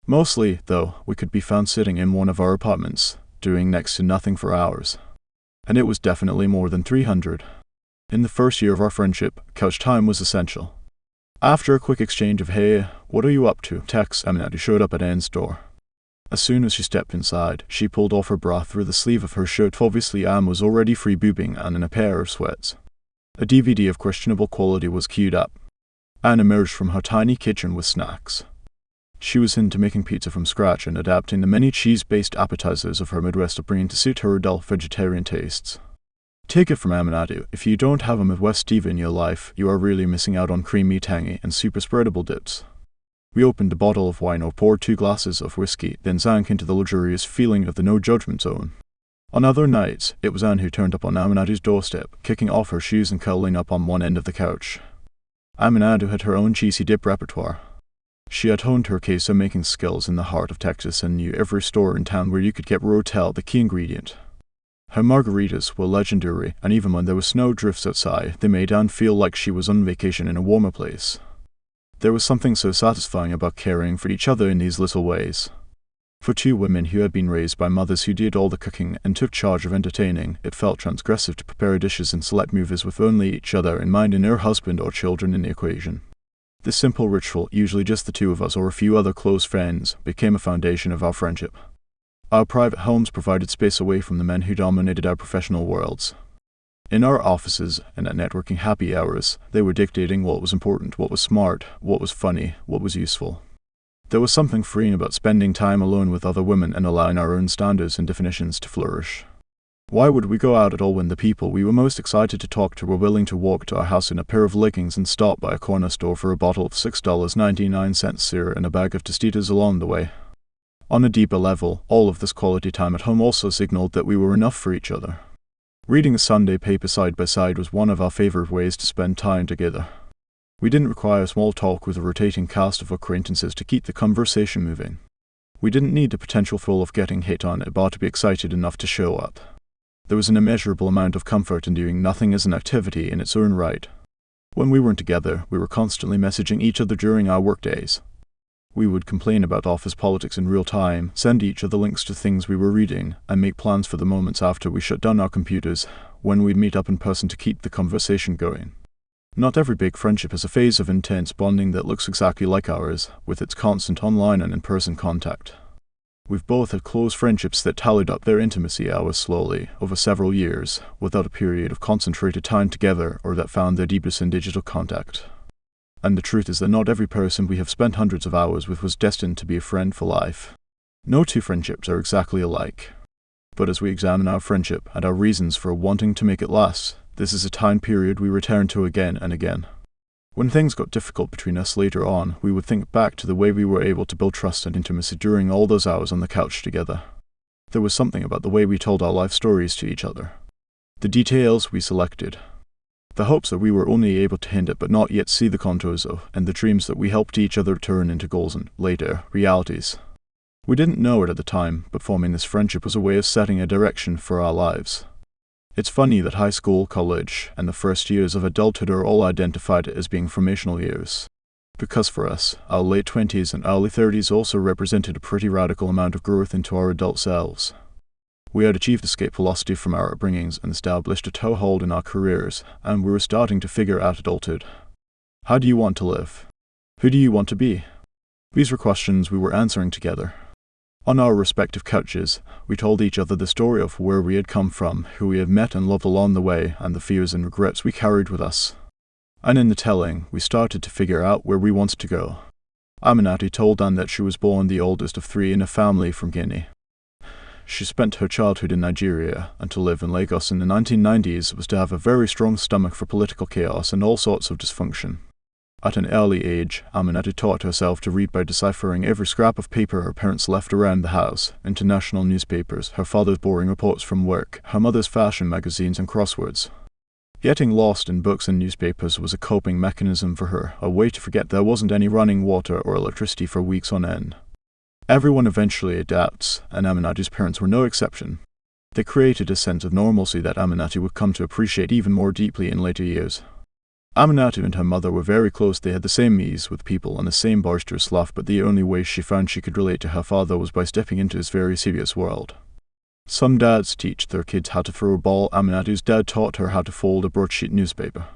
Mostly, though, we could be found sitting in one of our apartments, doing next to nothing for hours. And it was definitely more than 300. In the first year of our friendship, couch time was essential. After a quick exchange of "Hey, what are you up to?" texts, Aminatou showed up at Anne's door. As soon as she stepped inside, she pulled off her bra through the sleeve of her shirt. Obviously, Anne was already free boobing and in a pair of sweats. A DVD of questionable quality was queued up. Anne emerged from her tiny kitchen with snacks. She was into making pizza from scratch and adapting the many cheese-based appetizers of her Midwest upbringing to suit her adult vegetarian tastes. Take it from Aminatou, if you don't have a Midwest diva in your life, you are really missing out on creamy, tangy, and super spreadable dips. We opened a bottle of wine or poured 2 glasses of whiskey, then sank into the luxurious feeling of the no-judgment zone. On other nights, it was Anne who turned up on Aminatou's doorstep, kicking off her shoes and curling up on one end of the couch. Aminatou had her own cheesy dip repertoire. She had honed her queso-making skills in the heart of Texas and knew every store in town where you could get rotel, the key ingredient. Her margaritas were legendary, and even when there were snow drifts outside, they made Anne feel like she was on vacation in a warmer place. There was something so satisfying about caring for each other in these little ways. For 2 women who had been raised by mothers who did all the cooking and took charge of entertaining, it felt transgressive to prepare dishes and select movies with only each other in mind and her husband or children in the equation. This simple ritual, usually just the 2 of us or a few other close friends, became a foundation of our friendship. Our private homes provided space away from the men who dominated our professional worlds. In our offices and at networking happy hours, they were dictating what was important, what was smart, what was funny, what was useful. There was something freeing about spending time alone with other women and allowing our own standards and definitions to flourish. Why would we go out at all when the people we were most excited to talk to were willing to walk to our house in a pair of leggings and stop by a corner store for a bottle of $6.99 syrup and a bag of Tostitos along the way? On a deeper level, all of this quality time at home also signaled that we were enough for each other. Reading a Sunday paper side by side was one of our favorite ways to spend time together. We didn't require small talk with a rotating cast of acquaintances to keep the conversation moving. We didn't need the potential thrill of getting hit on but to be excited enough to show up. There was an immeasurable amount of comfort in doing nothing as an activity in its own right. When we weren't together, we were constantly messaging each other during our workdays. We would complain about office politics in real time, send each other links to things we were reading, and make plans for the moments after we shut down our computers, when we'd meet up in person to keep the conversation going. Not every big friendship has a phase of intense bonding that looks exactly like ours, with its constant online and in-person contact. We've both had close friendships that tallied up their intimacy hours slowly, over several years, without a period of concentrated time together or that found their deepest in digital contact. And the truth is that not every person we have spent hundreds of hours with was destined to be a friend for life. No 2 friendships are exactly alike. But as we examine our friendship and our reasons for wanting to make it last, this is a time period we return to again and again. When things got difficult between us later on, we would think back to the way we were able to build trust and intimacy during all those hours on the couch together. There was something about the way we told our life stories to each other. The details we selected. The hopes that we were only able to hint at but not yet see the contours of, and the dreams that we helped each other turn into goals and, later, realities. We didn't know it at the time, but forming this friendship was a way of setting a direction for our lives. It's funny that high school, college, and the first years of adulthood are all identified as being formational years. Because for us, our late 20s and early 30s also represented a pretty radical amount of growth into our adult selves. We had achieved escape velocity from our upbringings and established a toehold in our careers, and we were starting to figure out adulthood. How do you want to live? Who do you want to be? These were questions we were answering together. On our respective couches, we told each other the story of where we had come from, who we had met and loved along the way, and the fears and regrets we carried with us. And in the telling, we started to figure out where we wanted to go. Aminatou told Anne that she was born the oldest of 3 in a family from Guinea. she spent her childhood in Nigeria, and to live in Lagos in the 1990s was to have a very strong stomach for political chaos and all sorts of dysfunction. At an early age, Aminatou taught herself to read by deciphering every scrap of paper her parents left around the house, international newspapers, her father's boring reports from work, her mother's fashion magazines and crosswords. Getting lost in books and newspapers was a coping mechanism for her, a way to forget there wasn't any running water or electricity for weeks on end. Everyone eventually adapts, and Aminatou's parents were no exception. They created a sense of normalcy that Aminatou would come to appreciate even more deeply in later years. Aminatou and her mother were very close. They had the same ease with people and the same boisterous laugh, but the only way she found she could relate to her father was by stepping into his very serious world. Some dads teach their kids how to throw a ball. Aminatou's dad taught her how to fold a broadsheet newspaper.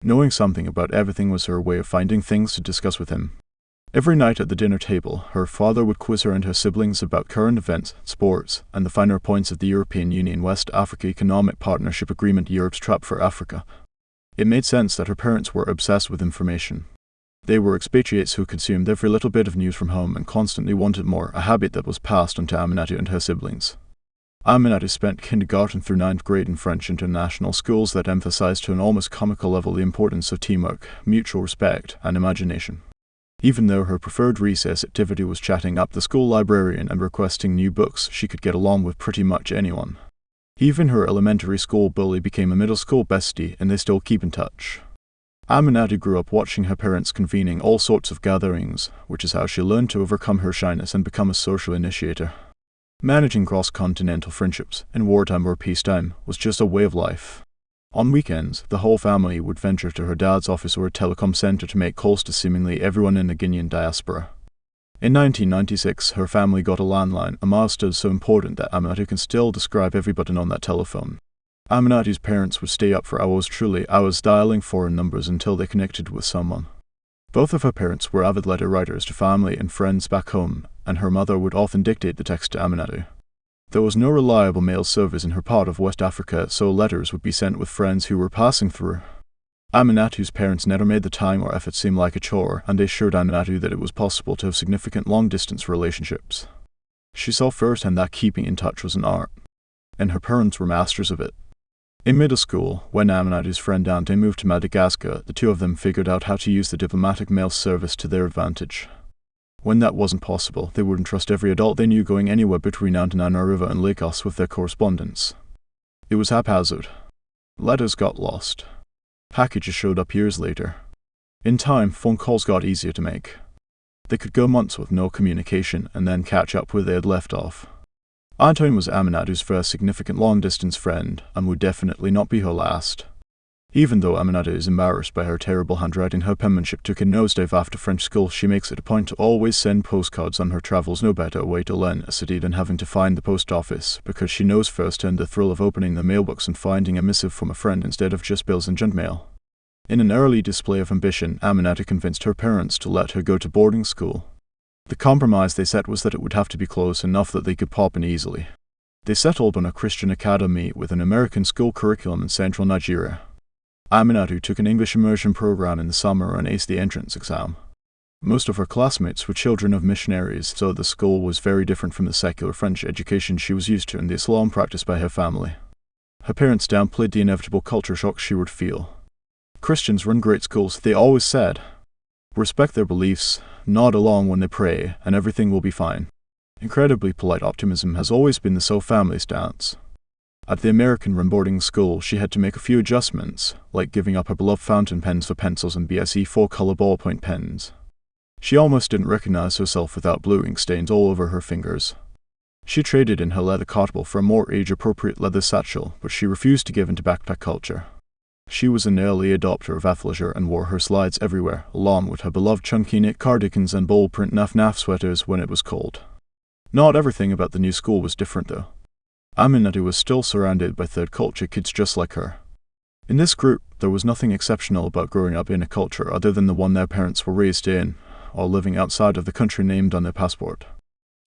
Knowing something about everything was her way of finding things to discuss with him. Every night at the dinner table, her father would quiz her and her siblings about current events, sports, and the finer points of the European Union-West Africa Economic Partnership Agreement, Europe's Trap for Africa. It made sense that her parents were obsessed with information. They were expatriates who consumed every little bit of news from home and constantly wanted more, a habit that was passed on to Aminatou and her siblings. Aminatou spent kindergarten through 9th grade in French international schools that emphasized to an almost comical level the importance of teamwork, mutual respect, and imagination. Even though her preferred recess activity was chatting up the school librarian and requesting new books, she could get along with pretty much anyone. Even her elementary school bully became a middle school bestie, and they still keep in touch. Aminatou grew up watching her parents convening all sorts of gatherings, which is how she learned to overcome her shyness and become a social initiator. Managing cross-continental friendships, in wartime or peacetime, was just a way of life. On weekends, the whole family would venture to her dad's office or a telecom center to make calls to seemingly everyone in the Guinean diaspora. In 1996, her family got a landline, a milestone so important that Aminatou can still describe every button on that telephone. Aminatou's parents would stay up for hours dialing foreign numbers until they connected with someone. Both of her parents were avid letter writers to family and friends back home, and her mother would often dictate the text to Aminatou. There was no reliable mail service in her part of West Africa, so letters would be sent with friends who were passing through. Aminatou's parents never made the time or effort seem like a chore, and they assured Aminatou that it was possible to have significant long-distance relationships. She saw firsthand that keeping in touch was an art, and her parents were masters of it. In middle school, when Aminatou's friend Dante moved to Madagascar, the two of them figured out how to use the diplomatic mail service to their advantage. When that wasn't possible, they wouldn't trust every adult they knew going anywhere between Antananarivo and Lagos with their correspondence. It was haphazard. Letters got lost. Packages showed up years later. In time, phone calls got easier to make. They could go months with no communication and then catch up where they had left off. Antoine was Aminatou's first significant long-distance friend, and would definitely not be her last. Even though Aminatou is embarrassed by her terrible handwriting, her penmanship took a nosedive after French school. She makes it a point to always send postcards on her travels. No better way to learn a city than having to find the post office, because she knows firsthand the thrill of opening the mailbox and finding a missive from a friend instead of just bills and junk mail. In an early display of ambition, Aminatou convinced her parents to let her go to boarding school. The compromise they set was that it would have to be close enough that they could pop in easily. They settled on a Christian academy with an American school curriculum in central Nigeria. Aminatou took an English immersion program in the summer and aced the entrance exam. Most of her classmates were children of missionaries, so the school was very different from the secular French education she was used to and the Islam practiced by her family. Her parents downplayed the inevitable culture shock she would feel. Christians run great schools, they always said. Respect their beliefs, nod along when they pray, and everything will be fine. Incredibly polite optimism has always been the Sow family stance. At the American-run boarding school, she had to make a few adjustments, like giving up her beloved fountain pens for pencils and BSE 4-color ballpoint pens. She almost didn't recognize herself without blue ink stains all over her fingers. She traded in her leather cartable for a more age-appropriate leather satchel, but she refused to give into backpack culture. She was an early adopter of athleisure and wore her slides everywhere, along with her beloved chunky knit cardigans and bold print naf-naf sweaters when it was cold. Not everything about the new school was different, though. Aminatou was still surrounded by third culture kids just like her. In this group, there was nothing exceptional about growing up in a culture other than the one their parents were raised in, or living outside of the country named on their passport.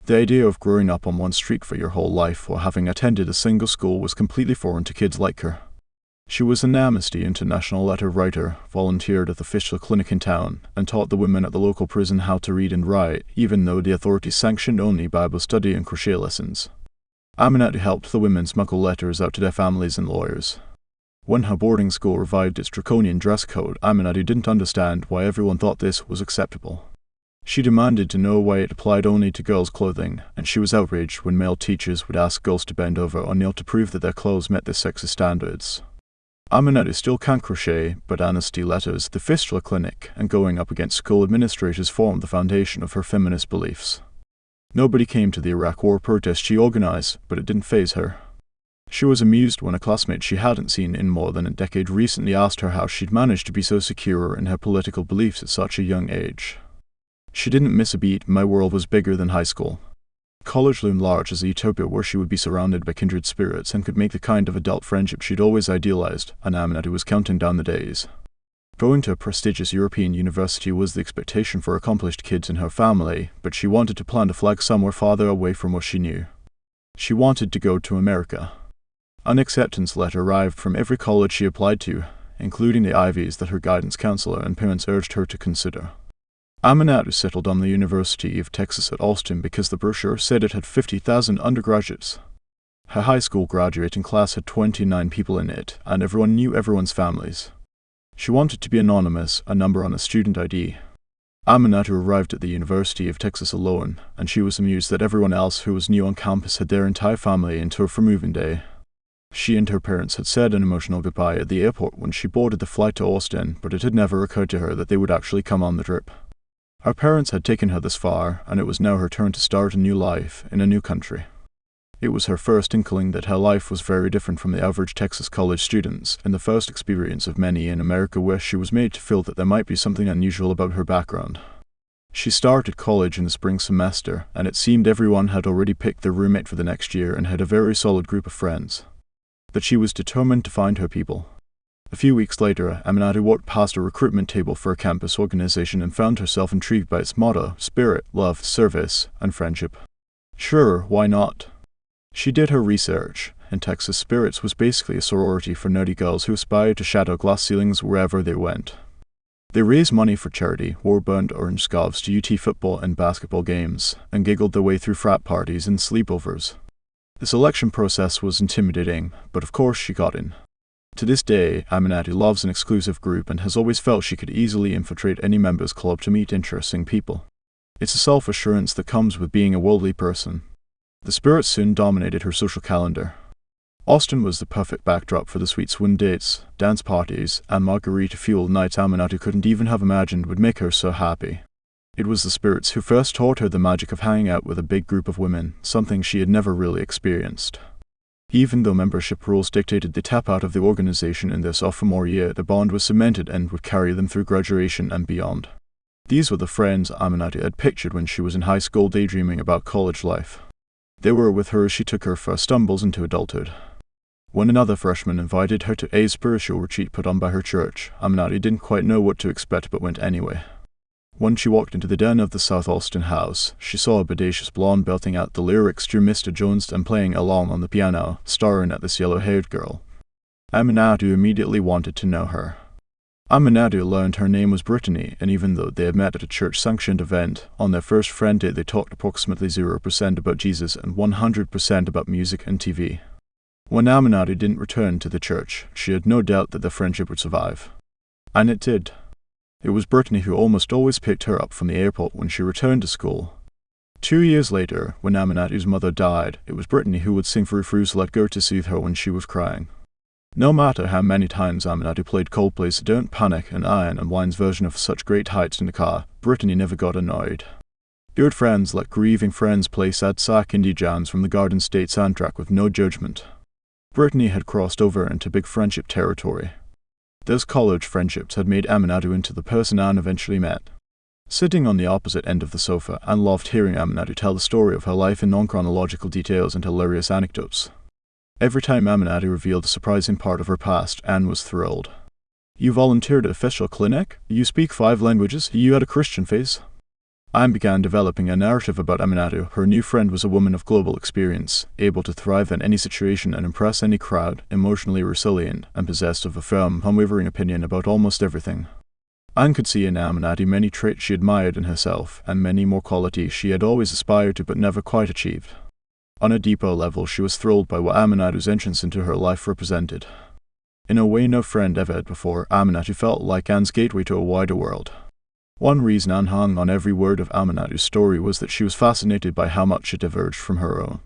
The idea of growing up on one street for your whole life or having attended a single school was completely foreign to kids like her. She was an Amnesty International letter writer, volunteered at the fistula clinic in town, and taught the women at the local prison how to read and write, even though the authorities sanctioned only Bible study and crochet lessons. Aminatou helped the women smuggle letters out to their families and lawyers. When her boarding school revived its draconian dress code, Aminatou didn't understand why everyone thought this was acceptable. She demanded to know why it applied only to girls' clothing, and she was outraged when male teachers would ask girls to bend over or kneel to prove that their clothes met their sexist standards. Aminatou still can't crochet, but Anne's letters, the fistula clinic, and going up against school administrators formed the foundation of her feminist beliefs. Nobody came to the Iraq War protest she organized, but it didn't faze her. She was amused when a classmate she hadn't seen in more than a decade recently asked her how she'd managed to be so secure in her political beliefs at such a young age. She didn't miss a beat. My world was bigger than high school. College loomed large as a utopia where she would be surrounded by kindred spirits and could make the kind of adult friendship she'd always idealized, and Aminatou was counting down the days. Going to a prestigious European university was the expectation for accomplished kids in her family, but she wanted to plant a flag somewhere farther away from what she knew. She wanted to go to America. An acceptance letter arrived from every college she applied to, including the Ivies that her guidance counselor and parents urged her to consider. Aminatou settled on the University of Texas at Austin because the brochure said it had 50,000 undergraduates. Her high school graduating class had 29 people in it, and everyone knew everyone's families. She wanted to be anonymous, a number on a student ID. Aminatou arrived at the University of Texas alone, and she was amused that everyone else who was new on campus had their entire family in tow for moving day. She and her parents had said an emotional goodbye at the airport when she boarded the flight to Austin, but it had never occurred to her that they would actually come on the trip. Her parents had taken her this far, and it was now her turn to start a new life in a new country. It was her first inkling that her life was very different from the average Texas college student's, and the first experience of many in America where she was made to feel that there might be something unusual about her background. She started college in the spring semester, and it seemed everyone had already picked their roommate for the next year and had a very solid group of friends. But she was determined to find her people. A few weeks later, Aminatou walked past a recruitment table for a campus organization and found herself intrigued by its motto: spirit, love, service, and friendship. Sure, why not? She did her research. In Texas, Spirits was basically a sorority for nerdy girls who aspired to shadow glass ceilings wherever they went. They raised money for charity, wore burnt orange scarves to UT football and basketball games, and giggled their way through frat parties and sleepovers. The selection process was intimidating, but of course she got in. To this day, Aminatou loves an exclusive group and has always felt she could easily infiltrate any members club to meet interesting people. It's a self-assurance that comes with being a worldly person. The Spirits soon dominated her social calendar. Austin was the perfect backdrop for the sweet swim dates, dance parties, and margarita-fueled nights Aminatou couldn't even have imagined would make her so happy. It was the Spirits who first taught her the magic of hanging out with a big group of women, something she had never really experienced. Even though membership rules dictated they tap out of the organization in their sophomore year, the bond was cemented and would carry them through graduation and beyond. These were the friends Aminatou had pictured when she was in high school daydreaming about college life. They were with her as she took her first stumbles into adulthood. When another freshman invited her to a spiritual retreat put on by her church, Aminatou didn't quite know what to expect but went anyway. When she walked into the den of the South Austin house, she saw a bodacious blonde belting out the lyrics to Mr. Jones and playing along on the piano, staring at this yellow-haired girl. Aminatou immediately wanted to know her. Aminatou learned her name was Brittany, and even though they had met at a church-sanctioned event, on their first friend date they talked approximately 0% about Jesus and 100% about music and TV. When Aminatou didn't return to the church, she had no doubt that their friendship would survive. And it did. It was Brittany who almost always picked her up from the airport when she returned to school. 2 years later, when Aminatou's mother died, it was Brittany who would sing Frou-Frou's Let Go to soothe her when she was crying. No matter how many times Aminatou played Coldplay's Don't Panic and Iron and Wine's version of Such Great Heights in the car, Brittany never got annoyed. Good friends let grieving friends play sad sack indie jams from the Garden State soundtrack with no judgment. Brittany had crossed over into big friendship territory. Those college friendships had made Aminatou into the person Anne eventually met. Sitting on the opposite end of the sofa, Anne loved hearing Aminatou tell the story of her life in non-chronological details and hilarious anecdotes. Every time Aminatou revealed a surprising part of her past, Anne was thrilled. You volunteered at a official clinic? You speak 5 languages? You had a Christian face? Anne began developing a narrative about Aminatou. Her new friend was a woman of global experience, able to thrive in any situation and impress any crowd, emotionally resilient, and possessed of a firm, unwavering opinion about almost everything. Anne could see in Aminatou many traits she admired in herself, and many more qualities she had always aspired to but never quite achieved. On a deeper level, she was thrilled by what Aminatou's entrance into her life represented. In a way no friend ever had before, Aminatou felt like Anne's gateway to a wider world. One reason Anne hung on every word of Aminatou's story was that she was fascinated by how much it diverged from her own.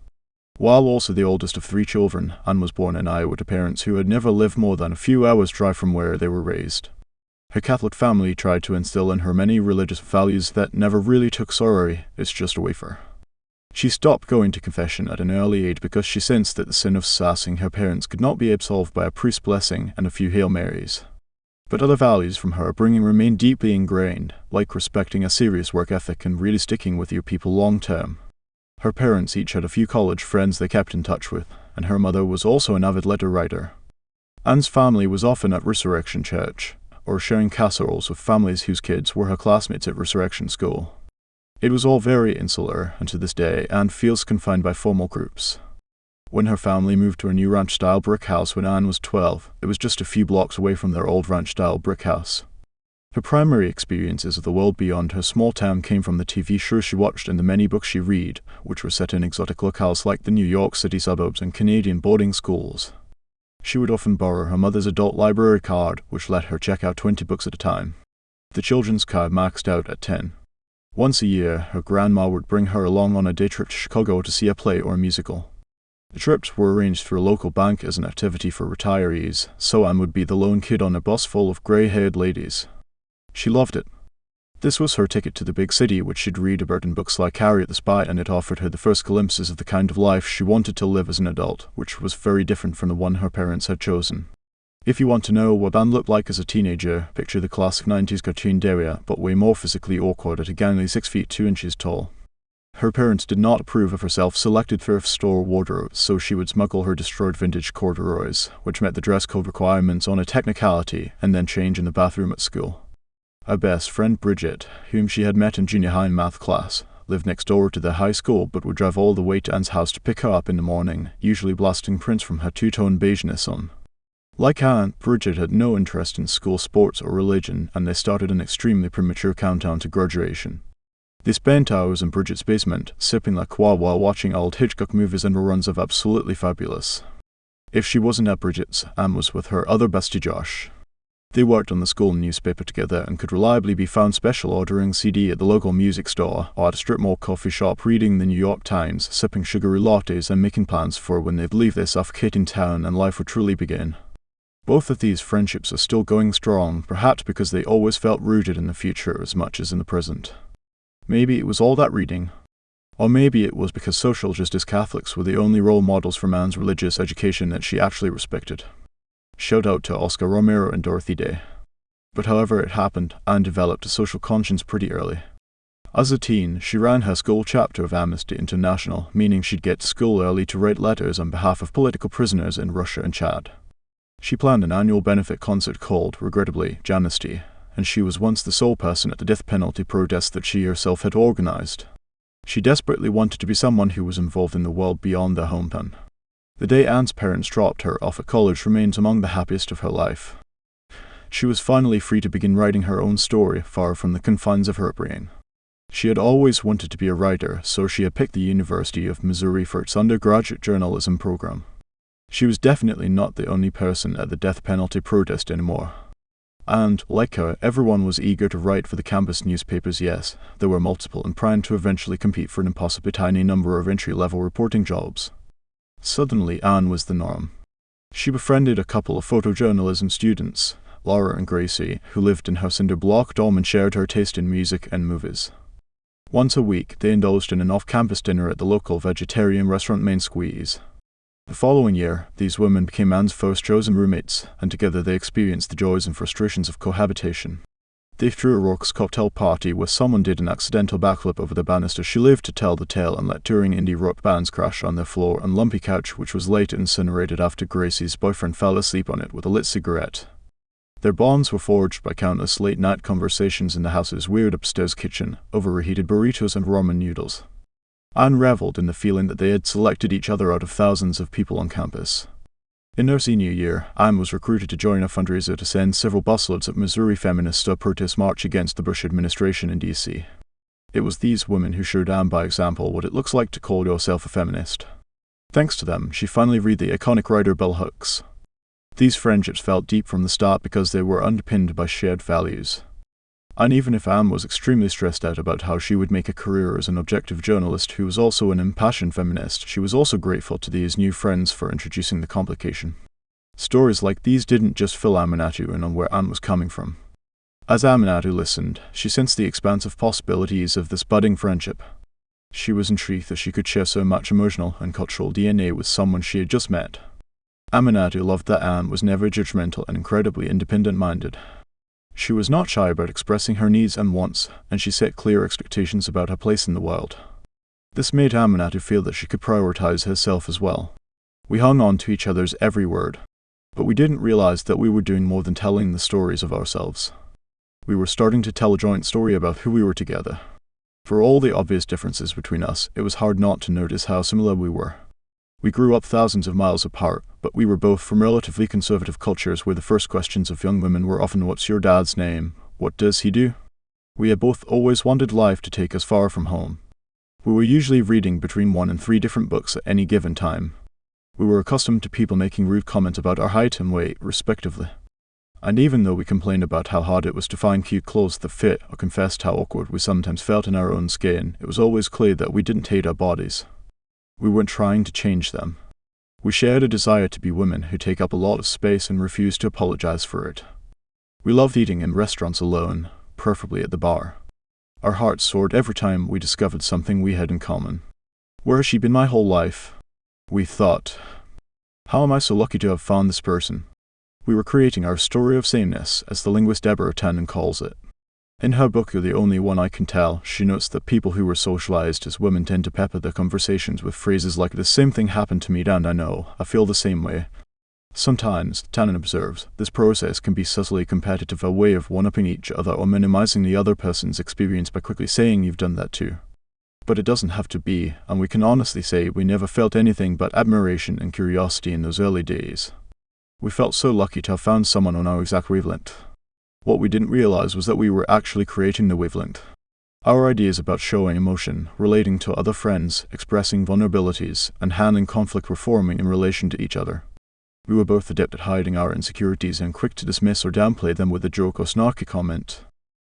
While also the oldest of 3 children, Anne was born in Iowa to parents who had never lived more than a few hours' drive from where they were raised. Her Catholic family tried to instill in her many religious values that never really took sorry, it's just a wafer. She stopped going to confession at an early age because she sensed that the sin of sassing her parents could not be absolved by a priest's blessing and a few Hail Marys. But other values from her upbringing remained deeply ingrained, like respecting a serious work ethic and really sticking with your people long term. Her parents each had a few college friends they kept in touch with, and her mother was also an avid letter writer. Anne's family was often at Resurrection Church, or sharing casseroles with families whose kids were her classmates at Resurrection School. It was all very insular, and to this day, Anne feels confined by formal groups. When her family moved to a new ranch-style brick house when Anne was 12, it was just a few blocks away from their old ranch-style brick house. Her primary experiences of the world beyond her small town came from the TV shows she watched and the many books she read, which were set in exotic locales like the New York City suburbs and Canadian boarding schools. She would often borrow her mother's adult library card, which let her check out 20 books at a time. The children's card maxed out at 10. Once a year, her grandma would bring her along on a day trip to Chicago to see a play or a musical. The trips were arranged through a local bank as an activity for retirees, so Anne would be the lone kid on a bus full of grey-haired ladies. She loved it. This was her ticket to the big city, which she'd read about in books like Harriet the Spy, and it offered her the first glimpses of the kind of life she wanted to live as an adult, which was very different from the one her parents had chosen. If you want to know what Anne looked like as a teenager, picture the classic 90s cartoon Daria, but way more physically awkward at a gangly 6 feet 2 inches tall. Her parents did not approve of her self-selected thrift store wardrobe, so she would smuggle her destroyed vintage corduroys, which met the dress code requirements on a technicality, and then change in the bathroom at school. Her best friend Bridget, whom she had met in junior high math class, lived next door to the high school but would drive all the way to Anne's house to pick her up in the morning, usually blasting Prince from her two-tone beige Nissan. Like Anne, Bridget had no interest in school sports or religion, and they started an extremely premature countdown to graduation. They spent hours in Bridget's basement, sipping La Croix while watching old Hitchcock movies and reruns of Absolutely Fabulous. If she wasn't at Bridget's, Anne was with her other bestie Josh. They worked on the school newspaper together and could reliably be found special ordering CD at the local music store or at a strip mall coffee shop reading the New York Times, sipping sugary lattes and making plans for when they'd leave their suffocating town and life would truly begin. Both of these friendships are still going strong, perhaps because they always felt rooted in the future as much as in the present. Maybe it was all that reading. Or maybe it was because social justice Catholics were the only role models for Anne's religious education that she actually respected. Shout out to Oscar Romero and Dorothy Day. But however it happened, Anne developed a social conscience pretty early. As a teen, she ran her school chapter of Amnesty International, meaning she'd get to school early to write letters on behalf of political prisoners in Russia and Chad. She planned an annual benefit concert called, regrettably, Jamnesty, and she was once the sole person at the death penalty protest that she herself had organized. She desperately wanted to be someone who was involved in the world beyond their hometown. The day Anne's parents dropped her off at college remains among the happiest of her life. She was finally free to begin writing her own story, far from the confines of her brain. She had always wanted to be a writer, so she had picked the University of Missouri for its undergraduate journalism program. She was definitely not the only person at the death penalty protest anymore. And, like her, everyone was eager to write for the campus newspapers. Yes, there were multiple and primed to eventually compete for an impossibly tiny number of entry-level reporting jobs. Suddenly, Anne was the norm. She befriended a couple of photojournalism students, Laura and Gracie, who lived in her cinder block dorm and shared her taste in music and movies. Once a week, they indulged in an off-campus dinner at the local vegetarian restaurant Main Squeeze. The following year, these women became Anne's first chosen roommates, and together they experienced the joys and frustrations of cohabitation. They threw a raucous cocktail party where someone did an accidental backflip over the banister. She lived to tell the tale and let touring indie rock bands crash on their floor and lumpy couch, which was later incinerated after Gracie's boyfriend fell asleep on it with a lit cigarette. Their bonds were forged by countless late-night conversations in the house's weird upstairs kitchen, over reheated burritos and ramen noodles. Anne reveled in the feeling that they had selected each other out of thousands of people on campus. In her senior year, Anne was recruited to join a fundraiser to send several busloads of Missouri feminists to a protest march against the Bush administration in D.C. It was these women who showed Anne by example what it looks like to call yourself a feminist. Thanks to them, she finally read the iconic writer bell hooks. These friendships felt deep from the start because they were underpinned by shared values. And even if Anne was extremely stressed out about how she would make a career as an objective journalist who was also an impassioned feminist, she was also grateful to these new friends for introducing the complication. Stories like these didn't just fill Aminatou in on where Anne was coming from. As Aminatou listened, she sensed the expansive possibilities of this budding friendship. She was intrigued that she could share so much emotional and cultural DNA with someone she had just met. Aminatou loved that Anne was never judgmental and incredibly independent-minded. She was not shy about expressing her needs and wants, and she set clear expectations about her place in the world. This made Aminatou feel that she could prioritize herself as well. We hung on to each other's every word, but we didn't realize that we were doing more than telling the stories of ourselves. We were starting to tell a joint story about who we were together. For all the obvious differences between us, it was hard not to notice how similar we were. We grew up thousands of miles apart, but we were both from relatively conservative cultures where the first questions of young women were often, "What's your dad's name? What does he do?" We had both always wanted life to take us far from home. We were usually reading between 1 and 3 different books at any given time. We were accustomed to people making rude comments about our height and weight, respectively. And even though we complained about how hard it was to find cute clothes that fit, or confessed how awkward we sometimes felt in our own skin, it was always clear that we didn't hate our bodies. We weren't trying to change them. We shared a desire to be women who take up a lot of space and refuse to apologize for it. We loved eating in restaurants alone, preferably at the bar. Our hearts soared every time we discovered something we had in common. Where has she been my whole life? We thought. How am I so lucky to have found this person? We were creating our story of sameness, as the linguist Deborah Tannen calls it. In her book You're the Only One I Can Tell, she notes that people who were socialized as women tend to pepper their conversations with phrases like, "The same thing happened to me and I know, I feel the same way." Sometimes, Tannen observes, this process can be subtly competitive, a way of one-upping each other or minimizing the other person's experience by quickly saying you've done that too. But it doesn't have to be, and we can honestly say we never felt anything but admiration and curiosity in those early days. We felt so lucky to have found someone on our exact wavelength. What we didn't realize was that we were actually creating the wavelength. Our ideas about showing emotion, relating to other friends, expressing vulnerabilities, and handling conflict were forming in relation to each other. We were both adept at hiding our insecurities and quick to dismiss or downplay them with a joke or snarky comment.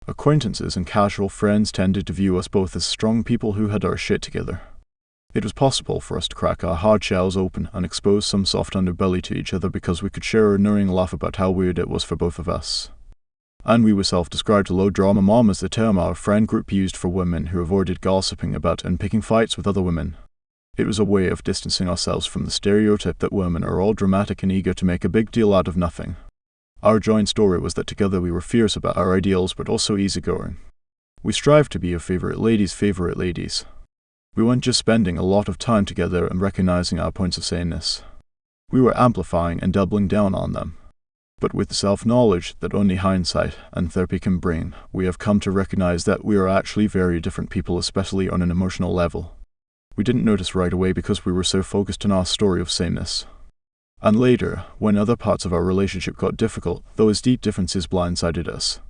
Acquaintances and casual friends tended to view us both as strong people who had our shit together. It was possible for us to crack our hard shells open and expose some soft underbelly to each other because we could share a knowing laugh about how weird it was for both of us. And we were self-described low-drama mom as the term our friend group used for women who avoided gossiping about and picking fights with other women. It was a way of distancing ourselves from the stereotype that women are all dramatic and eager to make a big deal out of nothing. Our joint story was that together we were fierce about our ideals but also easygoing. We strived to be your favorite ladies. We weren't just spending a lot of time together and recognizing our points of sameness. We were amplifying and doubling down on them. But with the self-knowledge that only hindsight and therapy can bring, we have come to recognize that we are actually very different people, especially on an emotional level. We didn't notice right away because we were so focused on our story of sameness. And later, when other parts of our relationship got difficult, those deep differences blindsided us.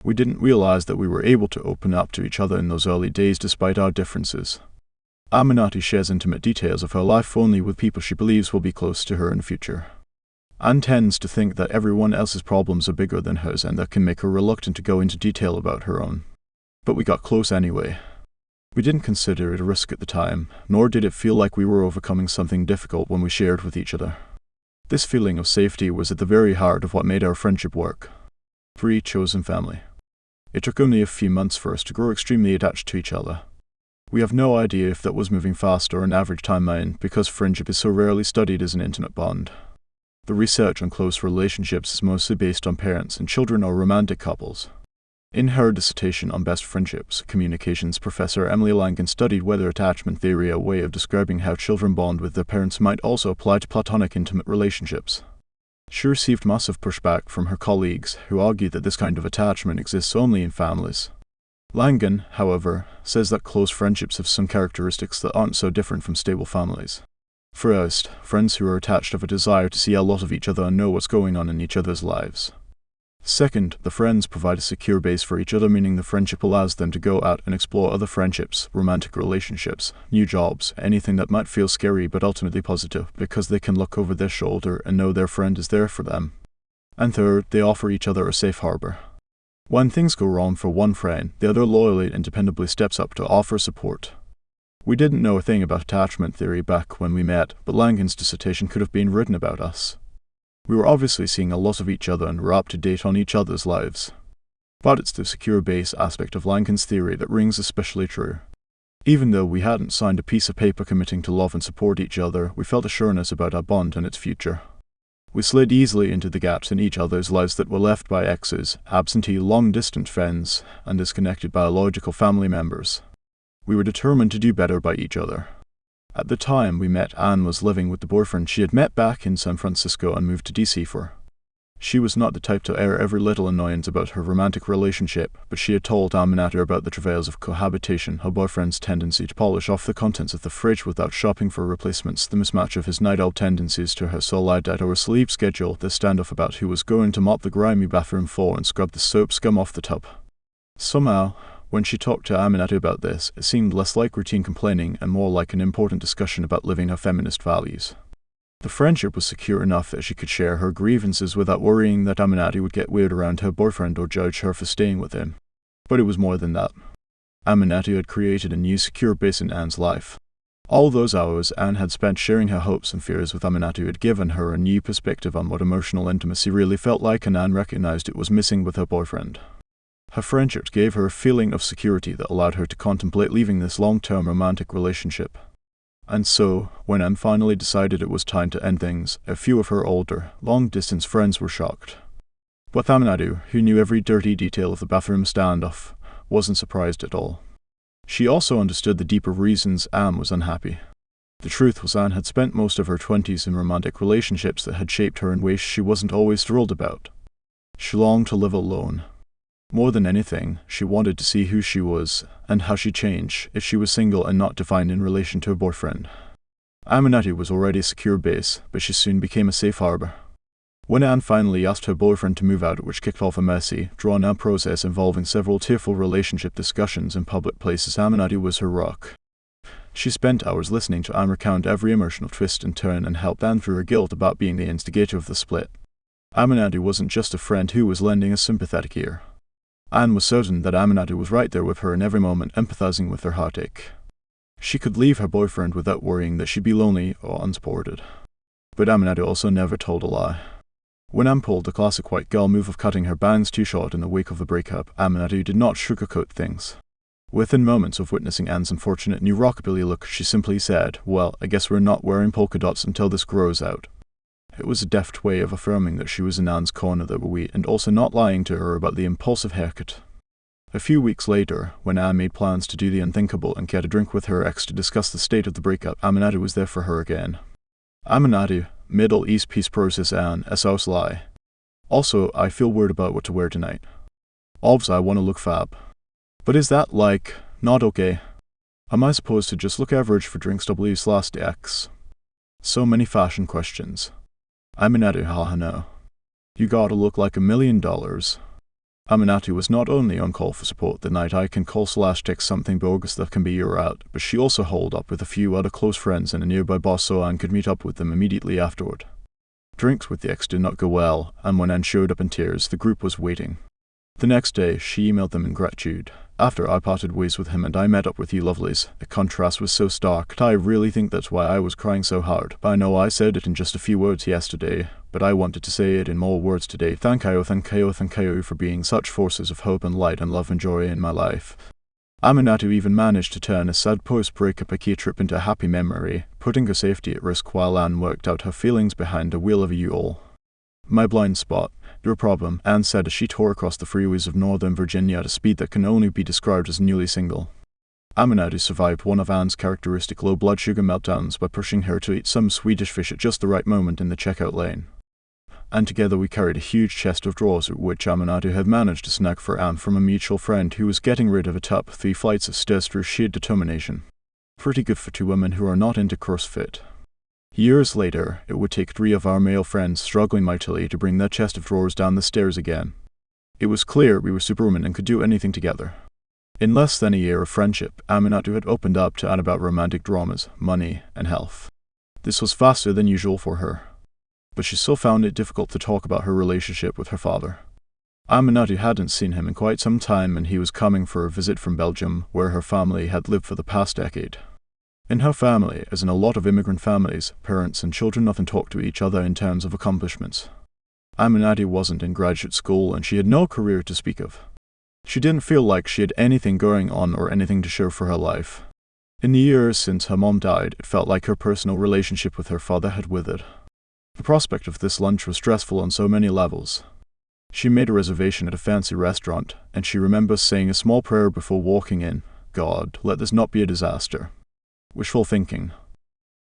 We didn't realize that we were able to open up to each other in those early days despite our differences. Aminatou shares intimate details of her life only with people she believes will be close to her in the future. Anne tends to think that everyone else's problems are bigger than hers, and that can make her reluctant to go into detail about her own. But we got close anyway. We didn't consider it a risk at the time, nor did it feel like we were overcoming something difficult when we shared with each other. This feeling of safety was at the very heart of what made our friendship work. 3 chosen family. It took only a few months for us to grow extremely attached to each other. We have no idea if that was moving fast or an average timeline, because friendship is so rarely studied as an intimate bond. The research on close relationships is mostly based on parents and children or romantic couples. In her dissertation on best friendships, communications professor Emily Langan studied whether attachment theory, a way of describing how children bond with their parents, might also apply to platonic intimate relationships. She received massive pushback from her colleagues, who argued that this kind of attachment exists only in families. Langan, however, says that close friendships have some characteristics that aren't so different from stable families. First, friends who are attached have a desire to see a lot of each other and know what's going on in each other's lives. Second, the friends provide a secure base for each other, meaning the friendship allows them to go out and explore other friendships, romantic relationships, new jobs, anything that might feel scary but ultimately positive, because they can look over their shoulder and know their friend is there for them. And third, they offer each other a safe harbor. When things go wrong for one friend, the other loyally and dependably steps up to offer support. We didn't know a thing about attachment theory back when we met, but Langan's dissertation could have been written about us. We were obviously seeing a lot of each other and were up to date on each other's lives. But it's the secure base aspect of Langan's theory that rings especially true. Even though we hadn't signed a piece of paper committing to love and support each other, we felt a sureness about our bond and its future. We slid easily into the gaps in each other's lives that were left by exes, absentee long-distance friends, and disconnected biological family members. We were determined to do better by each other. At the time we met, Anne was living with the boyfriend she had met back in San Francisco and moved to DC for. She was not the type to air every little annoyance about her romantic relationship, but she had told Aminatou about the travails of cohabitation, her boyfriend's tendency to polish off the contents of the fridge without shopping for replacements, the mismatch of his night owl tendencies to her solid diet or sleep schedule, the standoff about who was going to mop the grimy bathroom floor and scrub the soap scum off the tub. Somehow, when she talked to Aminatou about this, it seemed less like routine complaining and more like an important discussion about living her feminist values. The friendship was secure enough that she could share her grievances without worrying that Aminatou would get weird around her boyfriend or judge her for staying with him. But it was more than that. Aminatou had created a new secure base in Anne's life. All those hours Anne had spent sharing her hopes and fears with Aminatou had given her a new perspective on what emotional intimacy really felt like, and Anne recognized it was missing with her boyfriend. Her friendships gave her a feeling of security that allowed her to contemplate leaving this long-term romantic relationship. And so, when Anne finally decided it was time to end things, a few of her older, long-distance friends were shocked. But Aminatou, who knew every dirty detail of the bathroom standoff, wasn't surprised at all. She also understood the deeper reasons Anne was unhappy. The truth was Anne had spent most of her 20s in romantic relationships that had shaped her in ways she wasn't always thrilled about. She longed to live alone. More than anything, she wanted to see who she was, and how she'd change if she was single and not defined in relation to a boyfriend. Aminatou was already a secure base, but she soon became a safe harbor. When Anne finally asked her boyfriend to move out, which kicked off a messy, drawn-out process involving several tearful relationship discussions in public places, Aminatou was her rock. She spent hours listening to Anne recount every emotional twist and turn and helped Anne through her guilt about being the instigator of the split. Aminatou wasn't just a friend who was lending a sympathetic ear. Anne was certain that Aminatou was right there with her in every moment, empathizing with her heartache. She could leave her boyfriend without worrying that she'd be lonely or unsupported. But Aminatou also never told a lie. When Anne pulled the classic white girl move of cutting her bangs too short in the wake of a breakup, Aminatou did not sugarcoat things. Within moments of witnessing Anne's unfortunate new rockabilly look, she simply said, "Well, I guess we're not wearing polka dots until this grows out." It was a deft way of affirming that she was in Anne's corner that were we, and also not lying to her about the impulsive haircut. A few weeks later, when Anne made plans to do the unthinkable and get a drink with her ex to discuss the state of the breakup, Aminatou was there for her again. Aminatou, Middle East Peace Process Anne, SOS lie. Also, I feel weird about what to wear tonight. Obvs, I want to look fab. But is that, not okay? Am I supposed to just look average for drinks W/X? So many fashion questions. Aminatou, haha no. You gotta look like $1 million. Aminatou was not only on call for support the night I can call/text something bogus that can be your out, but she also holed up with a few other close friends and a nearby boss so Anne could meet up with them immediately afterward. Drinks with the ex did not go well, and when Anne showed up in tears, the group was waiting. The next day, she emailed them in gratitude. After I parted ways with him and I met up with you lovelies, the contrast was so stark that I really think that's why I was crying so hard. But I know I said it in just a few words yesterday, but I wanted to say it in more words today. Thank you for being such forces of hope and light and love and joy in my life. Aminatou even managed to turn a sad post-breakup IKEA trip into a happy memory, putting her safety at risk while Anne worked out her feelings behind the wheel of a U-Haul. My blind spot. Your problem, Anne said as she tore across the freeways of Northern Virginia at a speed that can only be described as newly single. Aminatou survived one of Anne's characteristic low blood sugar meltdowns by pushing her to eat some Swedish fish at just the right moment in the checkout lane. And together we carried a huge chest of drawers which Aminatou had managed to snag for Anne from a mutual friend who was getting rid of a top 3 flights of stairs through sheer determination. Pretty good for 2 women who are not into CrossFit. Years later, it would take 3 of our male friends struggling mightily to bring that chest of drawers down the stairs again. It was clear we were superwomen and could do anything together. In less than a year of friendship, Aminatou had opened up to Anne about romantic dramas, money, and health. This was faster than usual for her, but she still found it difficult to talk about her relationship with her father. Aminatou hadn't seen him in quite some time, and he was coming for a visit from Belgium, where her family had lived for the past decade. In her family, as in a lot of immigrant families, parents and children often talk to each other in terms of accomplishments. Aminatou wasn't in graduate school, and she had no career to speak of. She didn't feel like she had anything going on or anything to show for her life. In the years since her mom died, it felt like her personal relationship with her father had withered. The prospect of this lunch was stressful on so many levels. She made a reservation at a fancy restaurant, and she remembers saying a small prayer before walking in. God, let this not be a disaster. Wishful thinking.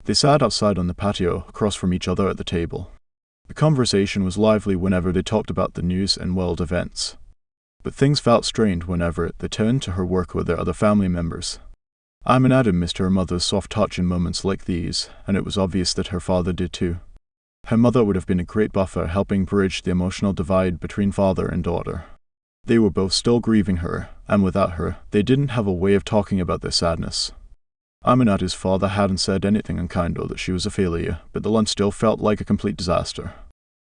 They sat outside on the patio, across from each other at the table. The conversation was lively whenever they talked about the news and world events. But things felt strained whenever they turned to her work with their other family members. Aminatou missed her mother's soft touch in moments like these, and it was obvious that her father did too. Her mother would have been a great buffer, helping bridge the emotional divide between father and daughter. They were both still grieving her, and without her, they didn't have a way of talking about their sadness. Aminatou's father hadn't said anything unkind or that she was a failure, but the lunch still felt like a complete disaster.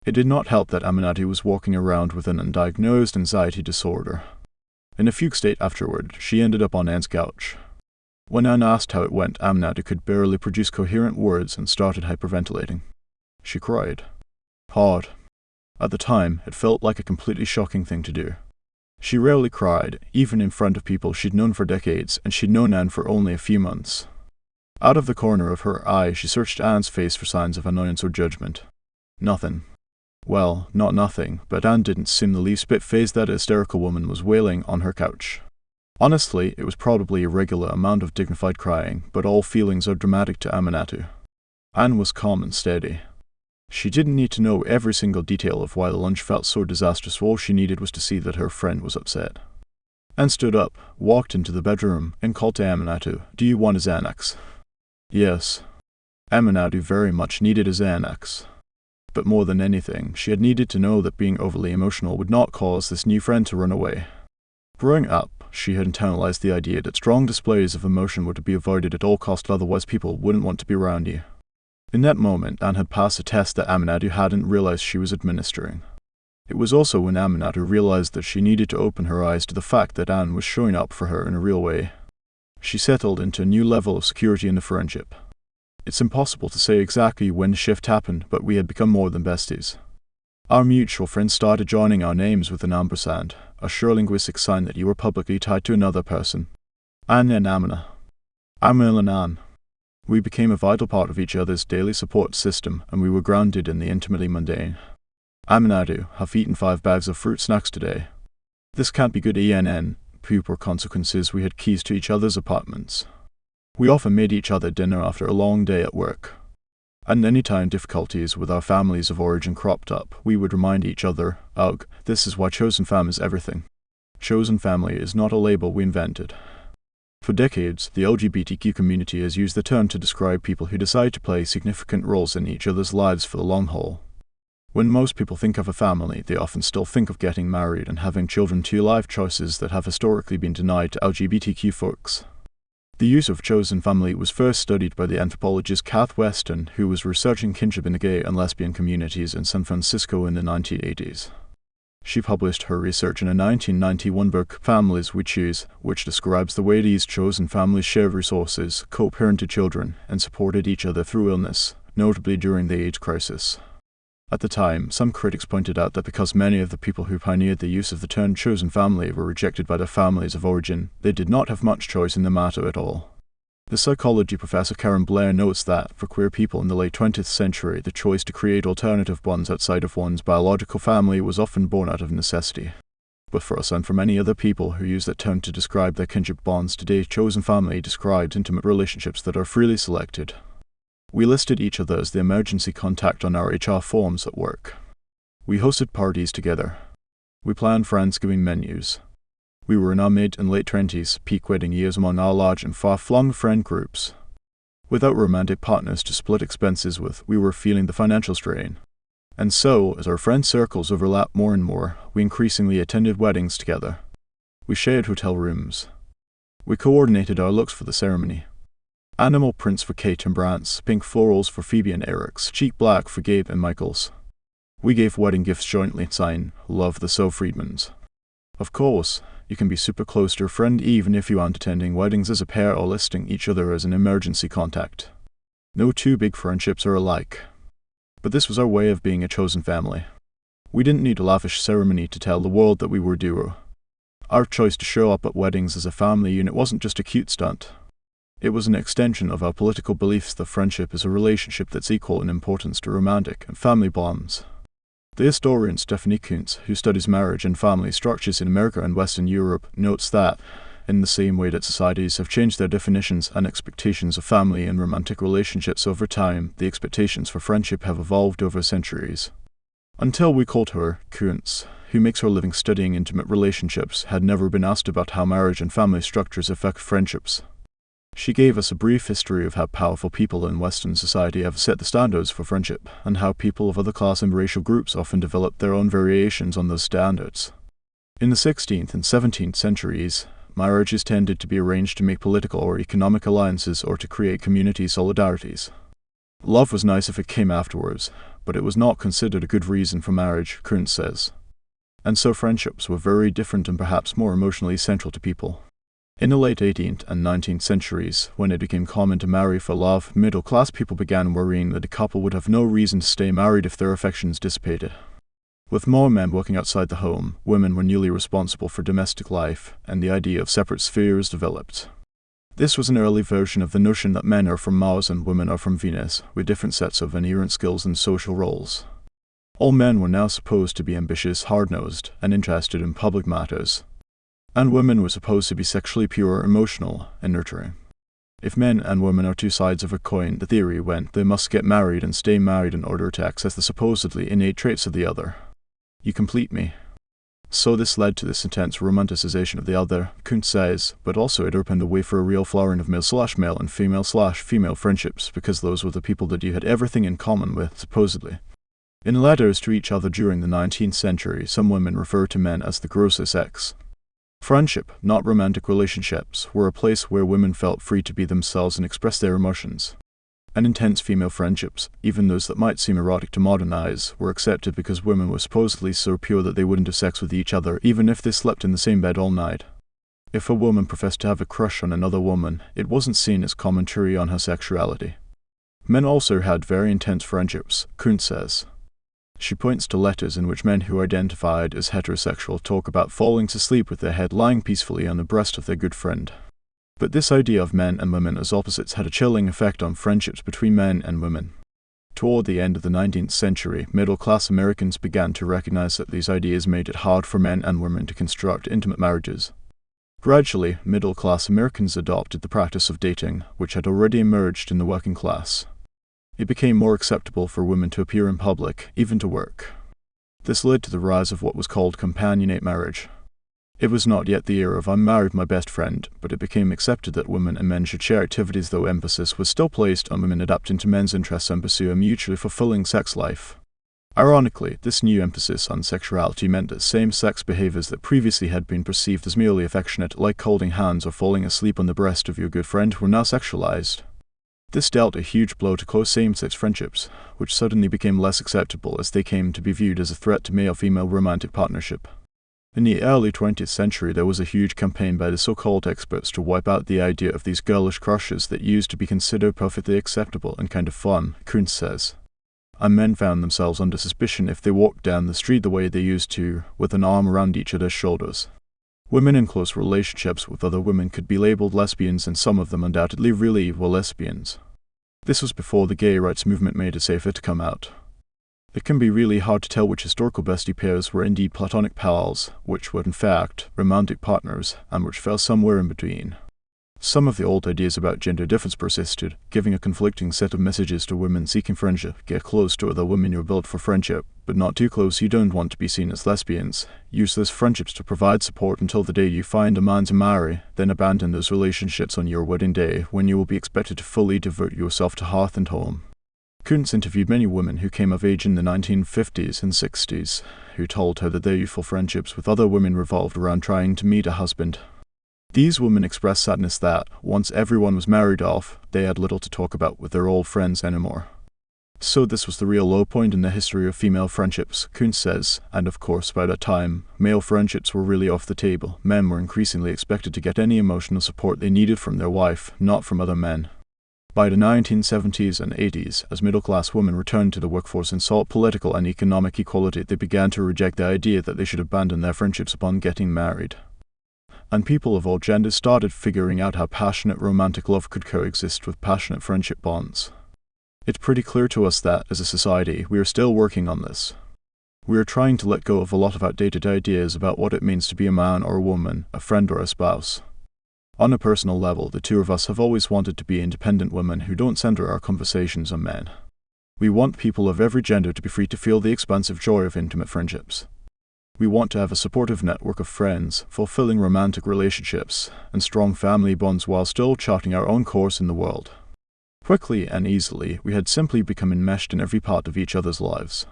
It did not help that Aminatou was walking around with an undiagnosed anxiety disorder. In a fugue state afterward, she ended up on Anne's couch. When Anne asked how it went, Aminatou could barely produce coherent words and started hyperventilating. She cried. Hard. At the time, it felt like a completely shocking thing to do. She rarely cried, even in front of people she'd known for decades, and she'd known Anne for only a few months. Out of the corner of her eye, she searched Anne's face for signs of annoyance or judgment. Nothing. Well, not nothing, but Anne didn't seem the least bit fazed that a hysterical woman was wailing on her couch. Honestly, it was probably a regular amount of dignified crying, but all feelings are dramatic to Aminatou. Anne was calm and steady. She didn't need to know every single detail of why the lunch felt so disastrous. All she needed was to see that her friend was upset. Anne stood up, walked into the bedroom, and called to Aminatou, "Do you want a Xanax?" Yes. Aminatou very much needed a Xanax. But more than anything, she had needed to know that being overly emotional would not cause this new friend to run away. Growing up, she had internalized the idea that strong displays of emotion were to be avoided at all costs, otherwise people wouldn't want to be around you. In that moment, Anne had passed a test that Aminatou hadn't realized she was administering. It was also when Aminatou realized that she needed to open her eyes to the fact that Anne was showing up for her in a real way. She settled into a new level of security in the friendship. It's impossible to say exactly when the shift happened, but we had become more than besties. Our mutual friends started joining our names with an ampersand, a sure linguistic sign that you were publicly tied to another person. Anne and Amina. Amil and Anne. We became a vital part of each other's daily support system, and we were grounded in the intimately mundane. Aminatou, have eaten 5 bags of fruit snacks today. This can't be good ENN. Pooper consequences. We had keys to each other's apartments. We often made each other dinner after a long day at work. And any time difficulties with our families of origin cropped up, we would remind each other, ugh, this is why chosen fam is everything. Chosen family is not a label we invented. For decades, the LGBTQ community has used the term to describe people who decide to play significant roles in each other's lives for the long haul. When most people think of a family, they often still think of getting married and having children, 2 life choices that have historically been denied to LGBTQ folks. The use of chosen family was first studied by the anthropologist Kath Weston, who was researching kinship in the gay and lesbian communities in San Francisco in the 1980s. She published her research in a 1991 book, Families We Choose, which describes the way these chosen families shared resources, co-parented children, and supported each other through illness, notably during the AIDS crisis. At the time, some critics pointed out that because many of the people who pioneered the use of the term chosen family were rejected by their families of origin, they did not have much choice in the matter at all. The psychology professor Karen Blair notes that, for queer people in the late 20th century, the choice to create alternative bonds outside of one's biological family was often born out of necessity. But for us and for many other people who use that term to describe their kinship bonds today, chosen family describes intimate relationships that are freely selected. We listed each other as the emergency contact on our HR forms at work. We hosted parties together. We planned Friendsgiving menus. We were in our mid and late 20s, peak wedding years among our large and far-flung friend groups. Without romantic partners to split expenses with, we were feeling the financial strain. And so, as our friend circles overlapped more and more, we increasingly attended weddings together. We shared hotel rooms. We coordinated our looks for the ceremony. Animal prints for Kate and Brant's, pink florals for Phoebe and Eric's, cheek black for Gabe and Michael's. We gave wedding gifts jointly, sign, Love the Sow Friedmans. Of course, you can be super close to your friend even if you aren't attending weddings as a pair or listing each other as an emergency contact. No two big friendships are alike. But this was our way of being a chosen family. We didn't need a lavish ceremony to tell the world that we were a duo. Our choice to show up at weddings as a family unit wasn't just a cute stunt. It was an extension of our political beliefs that friendship is a relationship that's equal in importance to romantic and family bonds. The historian Stephanie Kuntz, who studies marriage and family structures in America and Western Europe, notes that, in the same way that societies have changed their definitions and expectations of family and romantic relationships over time, the expectations for friendship have evolved over centuries. Until we called her, Kuntz, who makes her living studying intimate relationships, had never been asked about how marriage and family structures affect friendships. She gave us a brief history of how powerful people in Western society have set the standards for friendship, and how people of other class and racial groups often develop their own variations on those standards. In the 16th and 17th centuries, marriages tended to be arranged to make political or economic alliances or to create community solidarities. Love was nice if it came afterwards, but it was not considered a good reason for marriage, Kuntz says. And so friendships were very different and perhaps more emotionally central to people. In the late 18th and 19th centuries, when it became common to marry for love, middle-class people began worrying that a couple would have no reason to stay married if their affections dissipated. With more men working outside the home, women were newly responsible for domestic life, and the idea of separate spheres developed. This was an early version of the notion that men are from Mars and women are from Venus, with different sets of inherent skills and social roles. All men were now supposed to be ambitious, hard-nosed, and interested in public matters. And women were supposed to be sexually pure, emotional, and nurturing. If men and women are two sides of a coin, the theory went they must get married and stay married in order to access the supposedly innate traits of the other. You complete me. So this led to this intense romanticization of the other, Kuntz says, but also it opened the way for a real flowering of male-slash-male and female-slash-female friendships, because those were the people that you had everything in common with, supposedly. In letters to each other during the 19th century, some women referred to men as the grosser sex. Friendship, not romantic relationships, were a place where women felt free to be themselves and express their emotions. And intense female friendships, even those that might seem erotic to modern eyes, were accepted because women were supposedly so pure that they wouldn't have sex with each other even if they slept in the same bed all night. If a woman professed to have a crush on another woman, it wasn't seen as commentary on her sexuality. Men also had very intense friendships, Kuntz says. She points to letters in which men who identified as heterosexual talk about falling to sleep with their head lying peacefully on the breast of their good friend. But this idea of men and women as opposites had a chilling effect on friendships between men and women. Toward the end of the 19th century, middle-class Americans began to recognize that these ideas made it hard for men and women to construct intimate marriages. Gradually, middle-class Americans adopted the practice of dating, which had already emerged in the working class. It became more acceptable for women to appear in public, even to work. This led to the rise of what was called companionate marriage. It was not yet the era of "I married my best friend," but it became accepted that women and men should share activities, though emphasis was still placed on women adapting to men's interests and pursue a mutually fulfilling sex life. Ironically, this new emphasis on sexuality meant that same-sex behaviors that previously had been perceived as merely affectionate, like holding hands or falling asleep on the breast of your good friend, were now sexualized. This dealt a huge blow to close same-sex friendships, which suddenly became less acceptable as they came to be viewed as a threat to male-female romantic partnership. In the early 20th century, there was a huge campaign by the so-called experts to wipe out the idea of these girlish crushes that used to be considered perfectly acceptable and kind of fun, Kuntz says. And men found themselves under suspicion if they walked down the street the way they used to, with an arm around each other's shoulders. Women in close relationships with other women could be labeled lesbians, and some of them undoubtedly really were lesbians. This was before the gay rights movement made it safer to come out. It can be really hard to tell which historical bestie pairs were indeed platonic pals, which were in fact romantic partners, and which fell somewhere in between. Some of the old ideas about gender difference persisted, giving a conflicting set of messages to women seeking friendship. Get close to other women you're built for friendship, but not too close you don't want to be seen as lesbians. Use those friendships to provide support until the day you find a man to marry, then abandon those relationships on your wedding day, when you will be expected to fully devote yourself to hearth and home. Kuntz interviewed many women who came of age in the 1950s and 60s, who told her that their youthful friendships with other women revolved around trying to meet a husband. These women expressed sadness that, once everyone was married off, they had little to talk about with their old friends anymore. So this was the real low point in the history of female friendships, Kuntz says, and of course by that time, male friendships were really off the table. Men were increasingly expected to get any emotional support they needed from their wife, not from other men. By the 1970s and 80s, as middle-class women returned to the workforce and sought political and economic equality, they began to reject the idea that they should abandon their friendships upon getting married. And people of all genders started figuring out how passionate romantic love could coexist with passionate friendship bonds. It's pretty clear to us that, as a society, we are still working on this. We are trying to let go of a lot of outdated ideas about what it means to be a man or a woman, a friend or a spouse. On a personal level, the two of us have always wanted to be independent women who don't center our conversations on men. We want people of every gender to be free to feel the expansive joy of intimate friendships. We want to have a supportive network of friends, fulfilling romantic relationships, and strong family bonds while still charting our own course in the world. Quickly and easily, we had simply become enmeshed in every part of each other's lives.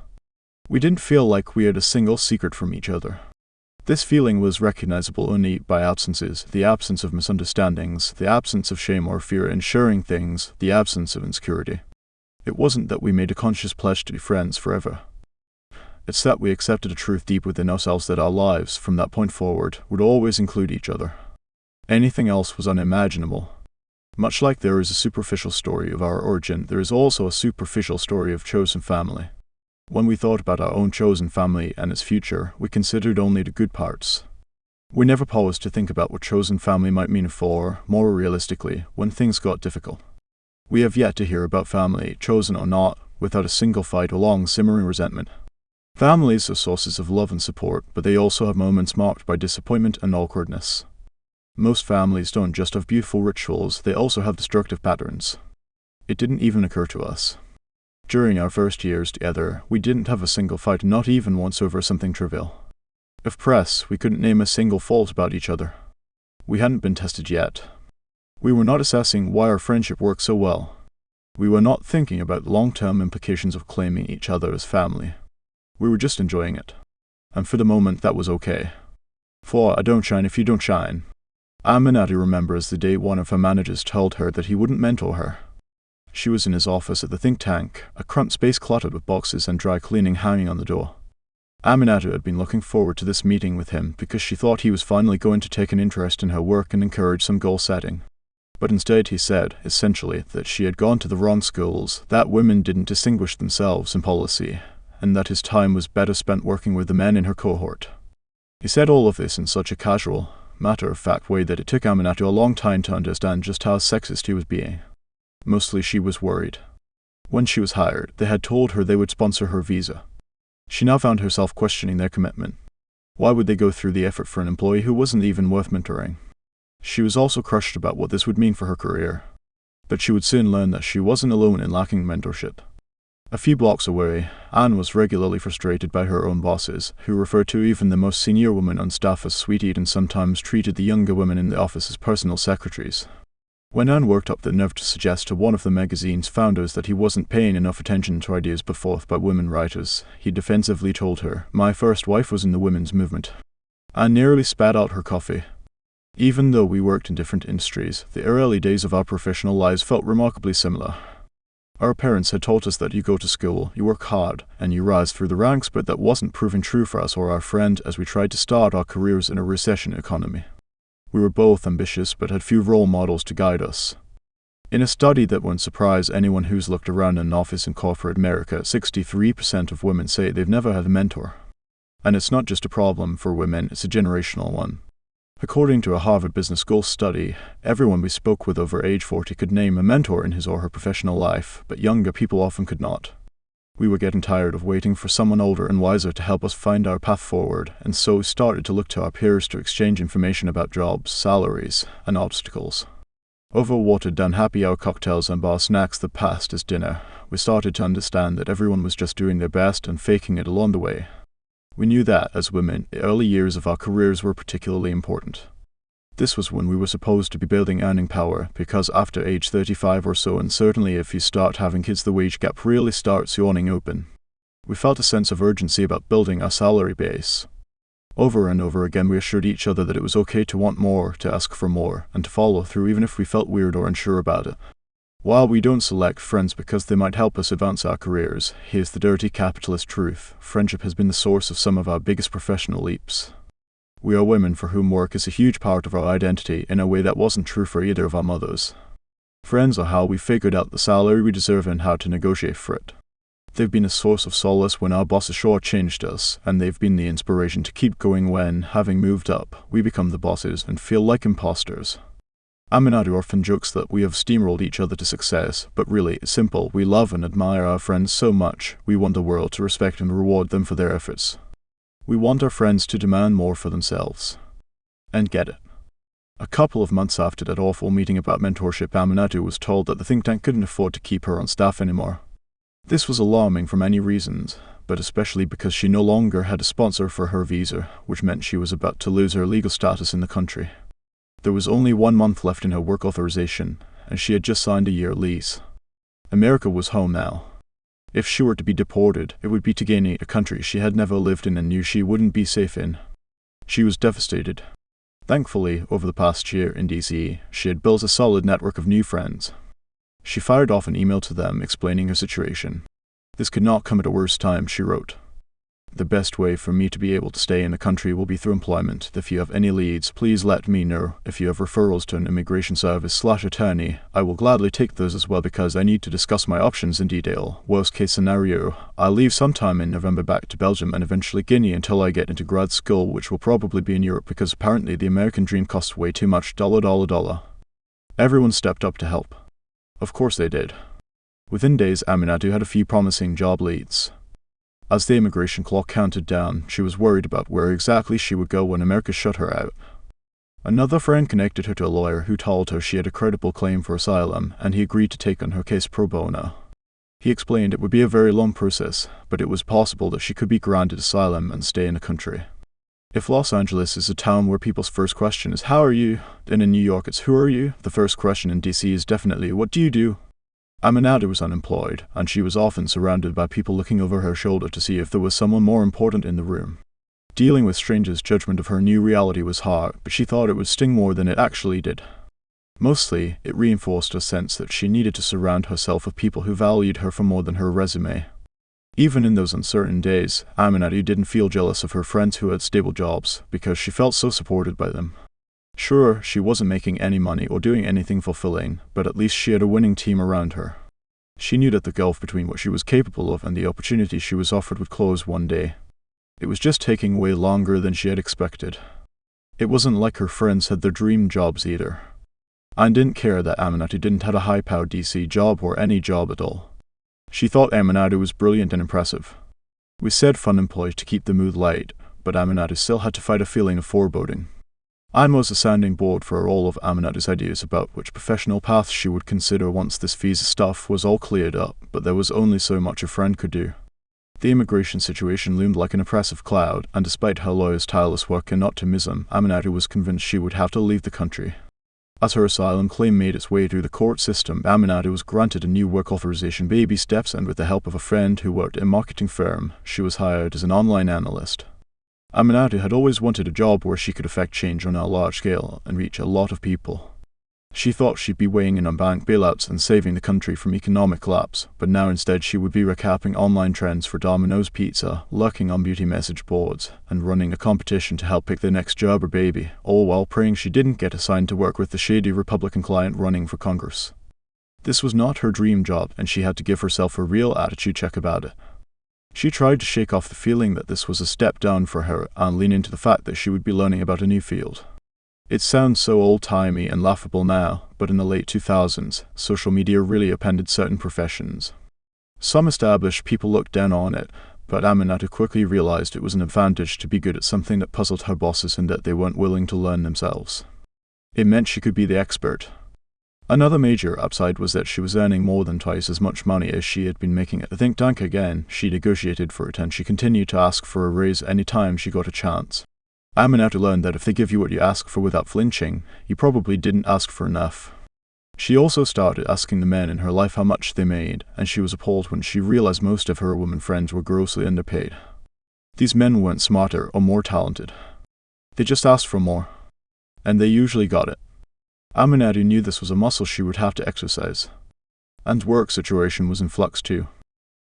We didn't feel like we had a single secret from each other. This feeling was recognizable only by absences, the absence of misunderstandings, the absence of shame or fear in sharing things, the absence of insecurity. It wasn't that we made a conscious pledge to be friends forever. It's that we accepted a truth deep within ourselves that our lives, from that point forward, would always include each other. Anything else was unimaginable. Much like there is a superficial story of our origin, there is also a superficial story of chosen family. When we thought about our own chosen family and its future, we considered only the good parts. We never paused to think about what chosen family might mean for, more realistically, when things got difficult. We have yet to hear about family, chosen or not, without a single fight or long simmering resentment. Families are sources of love and support, but they also have moments marked by disappointment and awkwardness. Most families don't just have beautiful rituals, they also have destructive patterns. It didn't even occur to us. During our first years together, we didn't have a single fight, not even once over something trivial. If pressed, we couldn't name a single fault about each other. We hadn't been tested yet. We were not assessing why our friendship worked so well. We were not thinking about the long-term implications of claiming each other as family. We were just enjoying it. And for the moment, that was okay. For I don't shine if you don't shine. Aminatou remembers the day one of her managers told her that he wouldn't mentor her. She was in his office at the think tank, a cramped space cluttered with boxes and dry cleaning hanging on the door. Aminatou had been looking forward to this meeting with him because she thought he was finally going to take an interest in her work and encourage some goal setting. But instead he said, essentially, that she had gone to the wrong schools, that women didn't distinguish themselves in policy, and that his time was better spent working with the men in her cohort. He said all of this in such a casual, matter-of-fact way that it took Aminatou a long time to understand just how sexist he was being. Mostly she was worried. When she was hired, they had told her they would sponsor her visa. She now found herself questioning their commitment. Why would they go through the effort for an employee who wasn't even worth mentoring? She was also crushed about what this would mean for her career. But she would soon learn that she wasn't alone in lacking mentorship. A few blocks away, Anne was regularly frustrated by her own bosses, who referred to even the most senior women on staff as sweeties and sometimes treated the younger women in the office as personal secretaries. When Anne worked up the nerve to suggest to one of the magazine's founders that he wasn't paying enough attention to ideas put forth by women writers, he defensively told her, "My first wife was in the women's movement." Anne nearly spat out her coffee. Even though we worked in different industries, the early days of our professional lives felt remarkably similar. Our parents had taught us that you go to school, you work hard, and you rise through the ranks, but that wasn't proving true for us or our friend as we tried to start our careers in a recession economy. We were both ambitious but had few role models to guide us. In a study that won't surprise anyone who's looked around an office in corporate America, 63% of women say they've never had a mentor. And it's not just a problem for women, it's a generational one. According to a Harvard Business School study, everyone we spoke with over age 40 could name a mentor in his or her professional life, but younger people often could not. We were getting tired of waiting for someone older and wiser to help us find our path forward, and so we started to look to our peers to exchange information about jobs, salaries, and obstacles. Over watered-down happy hour cocktails and bar snacks that passed as dinner, we started to understand that everyone was just doing their best and faking it along the way. We knew that, as women, the early years of our careers were particularly important. This was when we were supposed to be building earning power, because after age 35 or so, and certainly if you start having kids, the wage gap really starts yawning open. We felt a sense of urgency about building our salary base. Over and over again we assured each other that it was okay to want more, to ask for more, and to follow through even if we felt weird or unsure about it. While we don't select friends because they might help us advance our careers, here's the dirty capitalist truth: friendship has been the source of some of our biggest professional leaps. We are women for whom work is a huge part of our identity in a way that wasn't true for either of our mothers. Friends are how we figured out the salary we deserve and how to negotiate for it. They've been a source of solace when our bosses shortchanged us, and they've been the inspiration to keep going when, having moved up, we become the bosses and feel like imposters. Aminatou often jokes that we have steamrolled each other to success, but really, it's simple. We love and admire our friends so much, we want the world to respect and reward them for their efforts. We want our friends to demand more for themselves. And get it. A couple of months after that awful meeting about mentorship, Aminatou was told that the think tank couldn't afford to keep her on staff anymore. This was alarming for many reasons, but especially because she no longer had a sponsor for her visa, which meant she was about to lose her legal status in the country. There was only 1 month left in her work authorization, and she had just signed a year lease. America was home now. If she were to be deported, it would be to Guinea, a country she had never lived in and knew she wouldn't be safe in. She was devastated. Thankfully, over the past year in DC, she had built a solid network of new friends. She fired off an email to them explaining her situation. "This could not come at a worse time," she wrote. "The best way for me to be able to stay in the country will be through employment. If you have any leads, please let me know. If you have referrals to an immigration service/attorney, I will gladly take those as well because I need to discuss my options in detail. Worst case scenario, I'll leave sometime in November back to Belgium and eventually Guinea until I get into grad school, which will probably be in Europe because apparently the American dream costs way too much. $. Everyone stepped up to help. Of course they did. Within days, Aminatou had a few promising job leads. As the immigration clock counted down, she was worried about where exactly she would go when America shut her out. Another friend connected her to a lawyer who told her she had a credible claim for asylum, and he agreed to take on her case pro bono. He explained it would be a very long process, but it was possible that she could be granted asylum and stay in the country. If Los Angeles is a town where people's first question is, "How are you?" then in New York it's, "Who are you?" The first question in DC is definitely, "What do you do?" Aminatou was unemployed, and she was often surrounded by people looking over her shoulder to see if there was someone more important in the room. Dealing with strangers' judgment of her new reality was hard, but she thought it would sting more than it actually did. Mostly, it reinforced her sense that she needed to surround herself with people who valued her for more than her resume. Even in those uncertain days, Aminatou didn't feel jealous of her friends who had stable jobs, because she felt so supported by them. Sure, she wasn't making any money or doing anything fulfilling, but at least she had a winning team around her. She knew that the gulf between what she was capable of and the opportunity she was offered would close one day. It was just taking way longer than she had expected. It wasn't like her friends had their dream jobs either. Anne didn't care that Aminatou didn't have a high-powered DC job or any job at all. She thought Aminatou was brilliant and impressive. We said fun employee to keep the mood light, but Aminatou still had to fight a feeling of foreboding. Anne was a sounding board for all of Aminatou's ideas about which professional paths she would consider once this visa stuff was all cleared up, but there was only so much a friend could do. The immigration situation loomed like an oppressive cloud, and despite her lawyer's tireless work and optimism, Aminatou was convinced she would have to leave the country. As her asylum claim made its way through the court system, Aminatou was granted a new work authorization baby steps, and with the help of a friend who worked in a marketing firm, she was hired as an online analyst. Aminatou had always wanted a job where she could affect change on a large scale and reach a lot of people. She thought she'd be weighing in on bank bailouts and saving the country from economic collapse, but now instead she would be recapping online trends for Domino's Pizza, lurking on beauty message boards, and running a competition to help pick the next job or baby, all while praying she didn't get assigned to work with the shady Republican client running for Congress. This was not her dream job, and she had to give herself a real attitude check about it. She tried to shake off the feeling that this was a step down for her and lean into the fact that she would be learning about a new field. It sounds so old-timey and laughable now, but in the late 2000s, social media really upended certain professions. Some established people looked down on it, but Aminatou quickly realized it was an advantage to be good at something that puzzled her bosses and that they weren't willing to learn themselves. It meant she could be the expert. Another major upside was that she was earning more than twice as much money as she had been making at the think tank again. She negotiated for it and she continued to ask for a raise any time she got a chance. Aminatou learned that if they give you what you ask for without flinching, you probably didn't ask for enough. She also started asking the men in her life how much they made, and she was appalled when she realized most of her women friends were grossly underpaid. These men weren't smarter or more talented. They just asked for more, and they usually got it. Aminatou knew this was a muscle she would have to exercise. Anne's work situation was in flux too.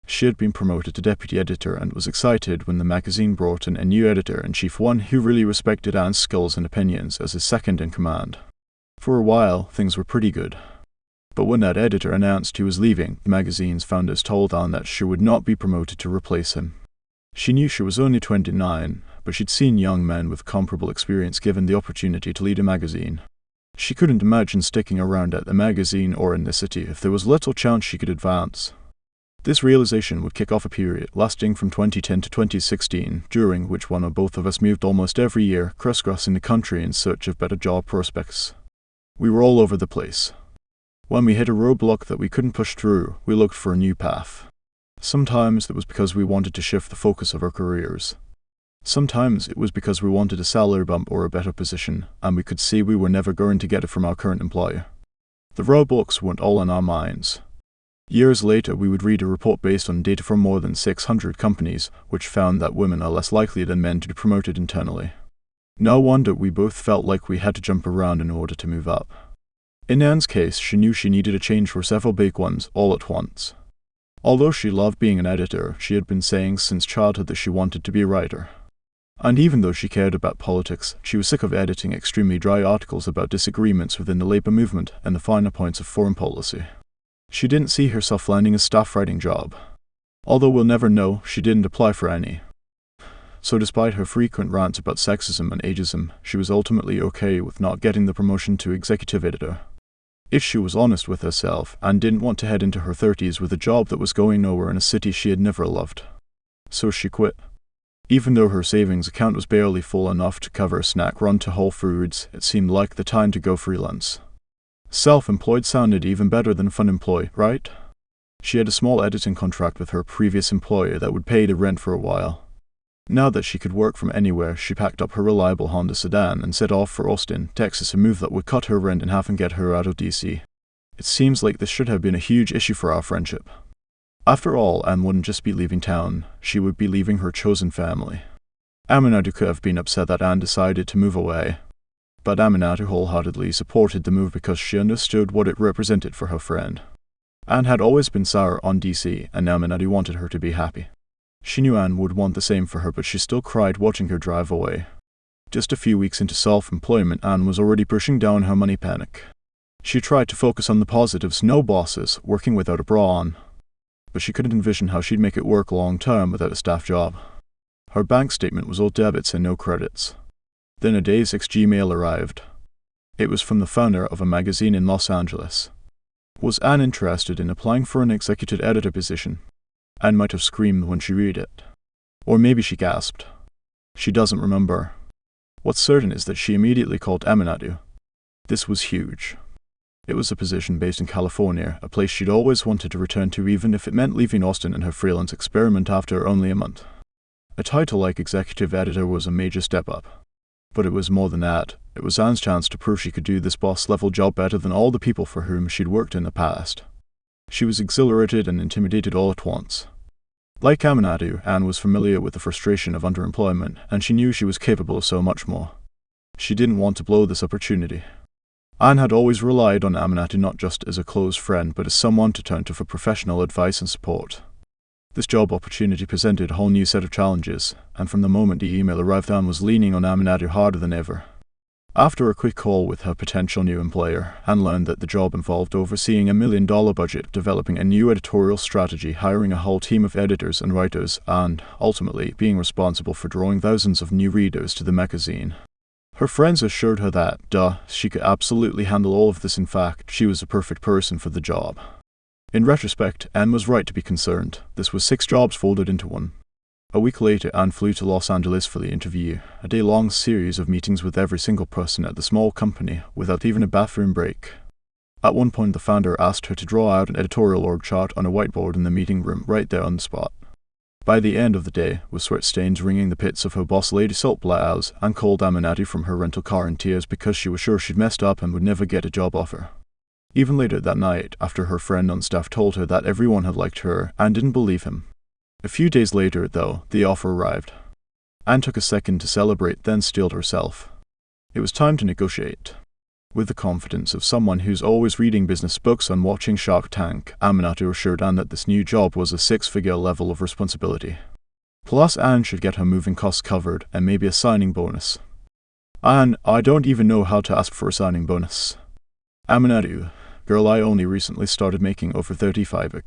She had been promoted to deputy editor and was excited when the magazine brought in a new editor-in-chief, one who really respected Anne's skills and opinions as his second in command. For a while, things were pretty good. But when that editor announced he was leaving, the magazine's founders told Anne that she would not be promoted to replace him. She knew she was only 29, but she'd seen young men with comparable experience given the opportunity to lead a magazine. She couldn't imagine sticking around at the magazine or in the city if there was little chance she could advance. This realization would kick off a period lasting from 2010 to 2016, during which one or both of us moved almost every year, crisscrossing the country in search of better job prospects. We were all over the place. When we hit a roadblock that we couldn't push through, we looked for a new path. Sometimes it was because we wanted to shift the focus of our careers. Sometimes it was because we wanted a salary bump or a better position, and we could see we were never going to get it from our current employer. The roadblocks weren't all in our minds. Years later, we would read a report based on data from more than 600 companies, which found that women are less likely than men to be promoted internally. No wonder we both felt like we had to jump around in order to move up. In Anne's case, she knew she needed a change for several big ones, all at once. Although she loved being an editor, she had been saying since childhood that she wanted to be a writer. And even though she cared about politics, she was sick of editing extremely dry articles about disagreements within the labour movement and the finer points of foreign policy. She didn't see herself landing a staff writing job. Although we'll never know, she didn't apply for any. So despite her frequent rants about sexism and ageism, she was ultimately okay with not getting the promotion to executive editor. If she was honest with herself, Anne didn't want to head into her 30s with a job that was going nowhere in a city she had never loved. So she quit. Even though her savings account was barely full enough to cover a snack run to Whole Foods, it seemed like the time to go freelance. Self-employed sounded even better than fun-employed, right? She had a small editing contract with her previous employer that would pay the rent for a while. Now that she could work from anywhere, she packed up her reliable Honda sedan and set off for Austin, Texas, a move that would cut her rent in half and get her out of DC. It seems like this should have been a huge issue for our friendship. After all, Anne wouldn't just be leaving town, she would be leaving her chosen family. Aminatou could have been upset that Anne decided to move away, but Aminatou wholeheartedly supported the move because she understood what it represented for her friend. Anne had always been sour on DC, and Aminatou wanted her to be happy. She knew Anne would want the same for her, but she still cried watching her drive away. Just a few weeks into self-employment, Anne was already pushing down her money panic. She tried to focus on the positives: no bosses, working without a bra on. But she couldn't envision how she'd make it work long-term without a staff job. Her bank statement was all debits and no credits. Then a Day 6 Gmail arrived. It was from the founder of a magazine in Los Angeles. Was Anne interested in applying for an executive editor position? Anne might have screamed when she read it. Or maybe she gasped. She doesn't remember. What's certain is that she immediately called Aminatou. This was huge. It was a position based in California, a place she'd always wanted to return to, even if it meant leaving Austin and her freelance experiment after only a month. A title like executive editor was a major step up. But it was more than that. It was Anne's chance to prove she could do this boss-level job better than all the people for whom she'd worked in the past. She was exhilarated and intimidated all at once. Like Aminatou, Anne was familiar with the frustration of underemployment, and she knew she was capable of so much more. She didn't want to blow this opportunity. Anne had always relied on Aminatou not just as a close friend, but as someone to turn to for professional advice and support. This job opportunity presented a whole new set of challenges, and from the moment the email arrived, Anne was leaning on Aminatou harder than ever. After a quick call with her potential new employer, Anne learned that the job involved overseeing $1 million budget, developing a new editorial strategy, hiring a whole team of editors and writers, and, ultimately, being responsible for drawing thousands of new readers to the magazine. Her friends assured her that, she could absolutely handle all of this. In fact, she was the perfect person for the job. In retrospect, Anne was right to be concerned. This was 6 jobs folded into one. A week later, Anne flew to Los Angeles for the interview, a day-long series of meetings with every single person at the small company, without even a bathroom break. At one point, the founder asked her to draw out an editorial org chart on a whiteboard in the meeting room right there on the spot. By the end of the day, with sweat stains ringing the pits of her boss lady salt blouse, Anne called Aminatou from her rental car in tears because she was sure she'd messed up and would never get a job offer. Even later that night, after her friend on staff told her that everyone had liked her, Anne didn't believe him. A few days later, though, the offer arrived. Anne took a second to celebrate, then steeled herself. It was time to negotiate. With the confidence of someone who's always reading business books and watching Shark Tank, Aminatou assured Anne that this new job was a 6-figure level of responsibility. Plus, Anne should get her moving costs covered and maybe a signing bonus. Anne, I don't even know how to ask for a signing bonus. Aminatou, girl, I only recently started making over 35.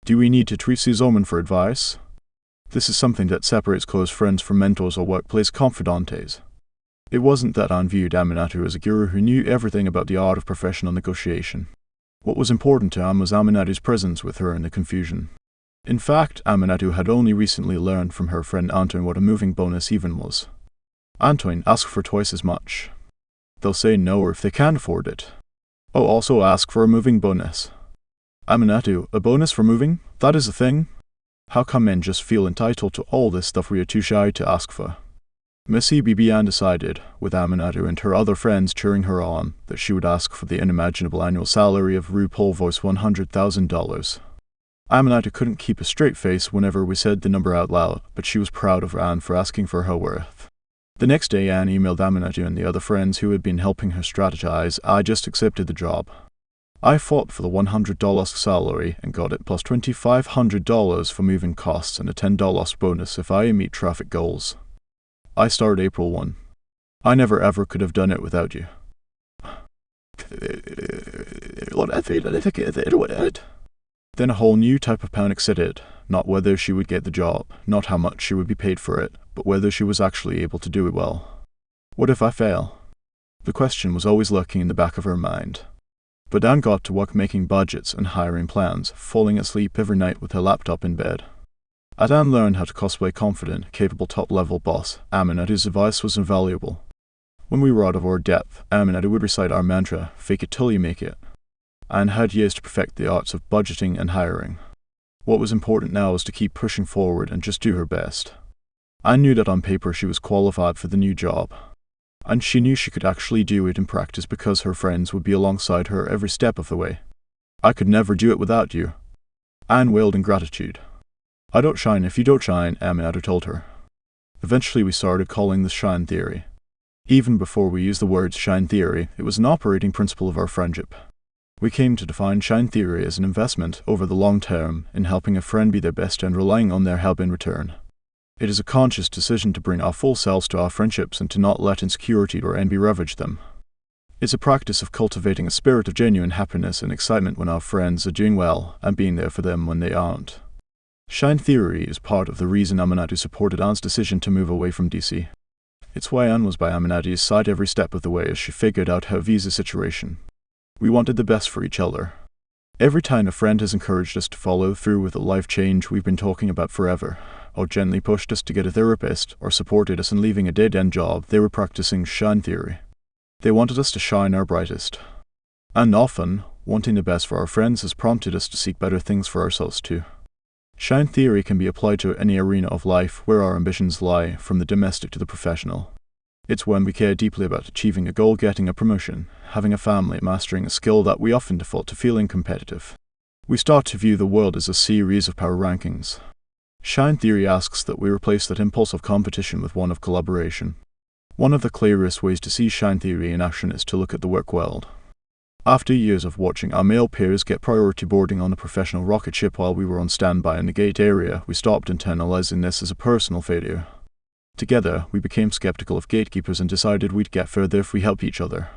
Do we need to treat Suzoman for advice? This is something that separates close friends from mentors or workplace confidantes. It wasn't that Anne viewed Aminatou as a guru who knew everything about the art of professional negotiation. What was important to Anne was Aminatou's presence with her in the confusion. In fact, Aminatou had only recently learned from her friend Antoine what a moving bonus even was. Antoine, ask for twice as much. They'll say no if they can't afford it. Oh, also ask for a moving bonus. Aminatou, a bonus for moving? That is a thing? How come men just feel entitled to all this stuff we are too shy to ask for? Missy Bibian decided, with Aminatou and her other friends cheering her on, that she would ask for the unimaginable annual salary of RuPaul Voice $100,000. Aminatou couldn't keep a straight face whenever we said the number out loud, but she was proud of Anne for asking for her worth. The next day, Anne emailed Aminatou and the other friends who had been helping her strategize, I just accepted the job. I fought for the $100 salary and got it plus $2,500 for moving costs and a $10 bonus if I meet traffic goals. I started April 1. I never ever could have done it without you. Then a whole new type of panic set in, not whether she would get the job, not how much she would be paid for it, but whether she was actually able to do it well. What if I fail? The question was always lurking in the back of her mind. But Anne got to work making budgets and hiring plans, falling asleep every night with her laptop in bed. As Anne learned how to cosplay confident, capable top-level boss, Aminatou's advice was invaluable. When we were out of our depth, Aminatou would recite our mantra, fake it till you make it. Anne had years to perfect the arts of budgeting and hiring. What was important now was to keep pushing forward and just do her best. Anne knew that on paper she was qualified for the new job. And she knew she could actually do it in practice because her friends would be alongside her every step of the way. I could never do it without you. Anne wailed in gratitude. I don't shine if you don't shine, Aminatou told her. Eventually we started calling this shine theory. Even before we used the words shine theory, it was an operating principle of our friendship. We came to define shine theory as an investment over the long term in helping a friend be their best and relying on their help in return. It is a conscious decision to bring our full selves to our friendships and to not let insecurity or envy ravage them. It's a practice of cultivating a spirit of genuine happiness and excitement when our friends are doing well and being there for them when they aren't. Shine theory is part of the reason Aminatou supported Anne's decision to move away from DC. It's why Anne was by Aminatou's side every step of the way as she figured out her visa situation. We wanted the best for each other. Every time a friend has encouraged us to follow through with a life change we've been talking about forever, or gently pushed us to get a therapist, or supported us in leaving a dead-end job, they were practicing shine theory. They wanted us to shine our brightest. And often, wanting the best for our friends has prompted us to seek better things for ourselves too. Shine theory can be applied to any arena of life where our ambitions lie, from the domestic to the professional. It's when we care deeply about achieving a goal, getting a promotion, having a family, mastering a skill that we often default to feeling competitive. We start to view the world as a series of power rankings. Shine theory asks that we replace that impulse of competition with one of collaboration. One of the clearest ways to see shine theory in action is to look at the work world. After years of watching our male peers get priority boarding on a professional rocket ship while we were on standby in the gate area, we stopped internalizing this as a personal failure. Together, we became skeptical of gatekeepers and decided we'd get further if we help each other.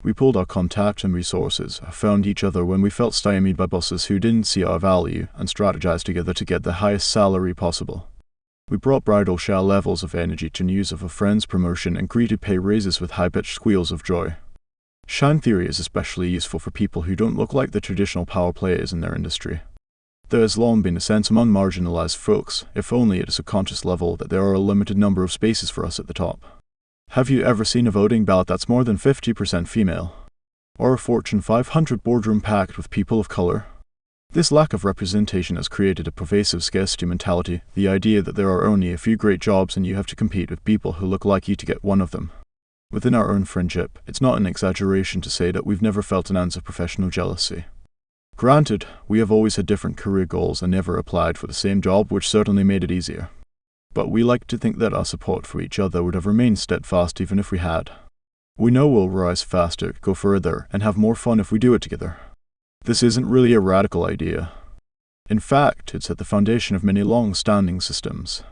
We pulled our contact and resources, found each other when we felt stymied by bosses who didn't see our value, and strategized together to get the highest salary possible. We brought bridal shower levels of energy to news of a friend's promotion and greeted pay raises with high-pitched squeals of joy. Shine theory is especially useful for people who don't look like the traditional power players in their industry. There has long been a sense among marginalized folks, if only at a subconscious level, that there are a limited number of spaces for us at the top. Have you ever seen a voting ballot that's more than 50% female? Or a Fortune 500 boardroom packed with people of color? This lack of representation has created a pervasive scarcity mentality, the idea that there are only a few great jobs and you have to compete with people who look like you to get one of them. Within our own friendship, it's not an exaggeration to say that we've never felt an ounce of professional jealousy. Granted, we have always had different career goals and never applied for the same job, which certainly made it easier. But we like to think that our support for each other would have remained steadfast even if we had. We know we'll rise faster, go further, and have more fun if we do it together. This isn't really a radical idea. In fact, it's at the foundation of many long-standing systems.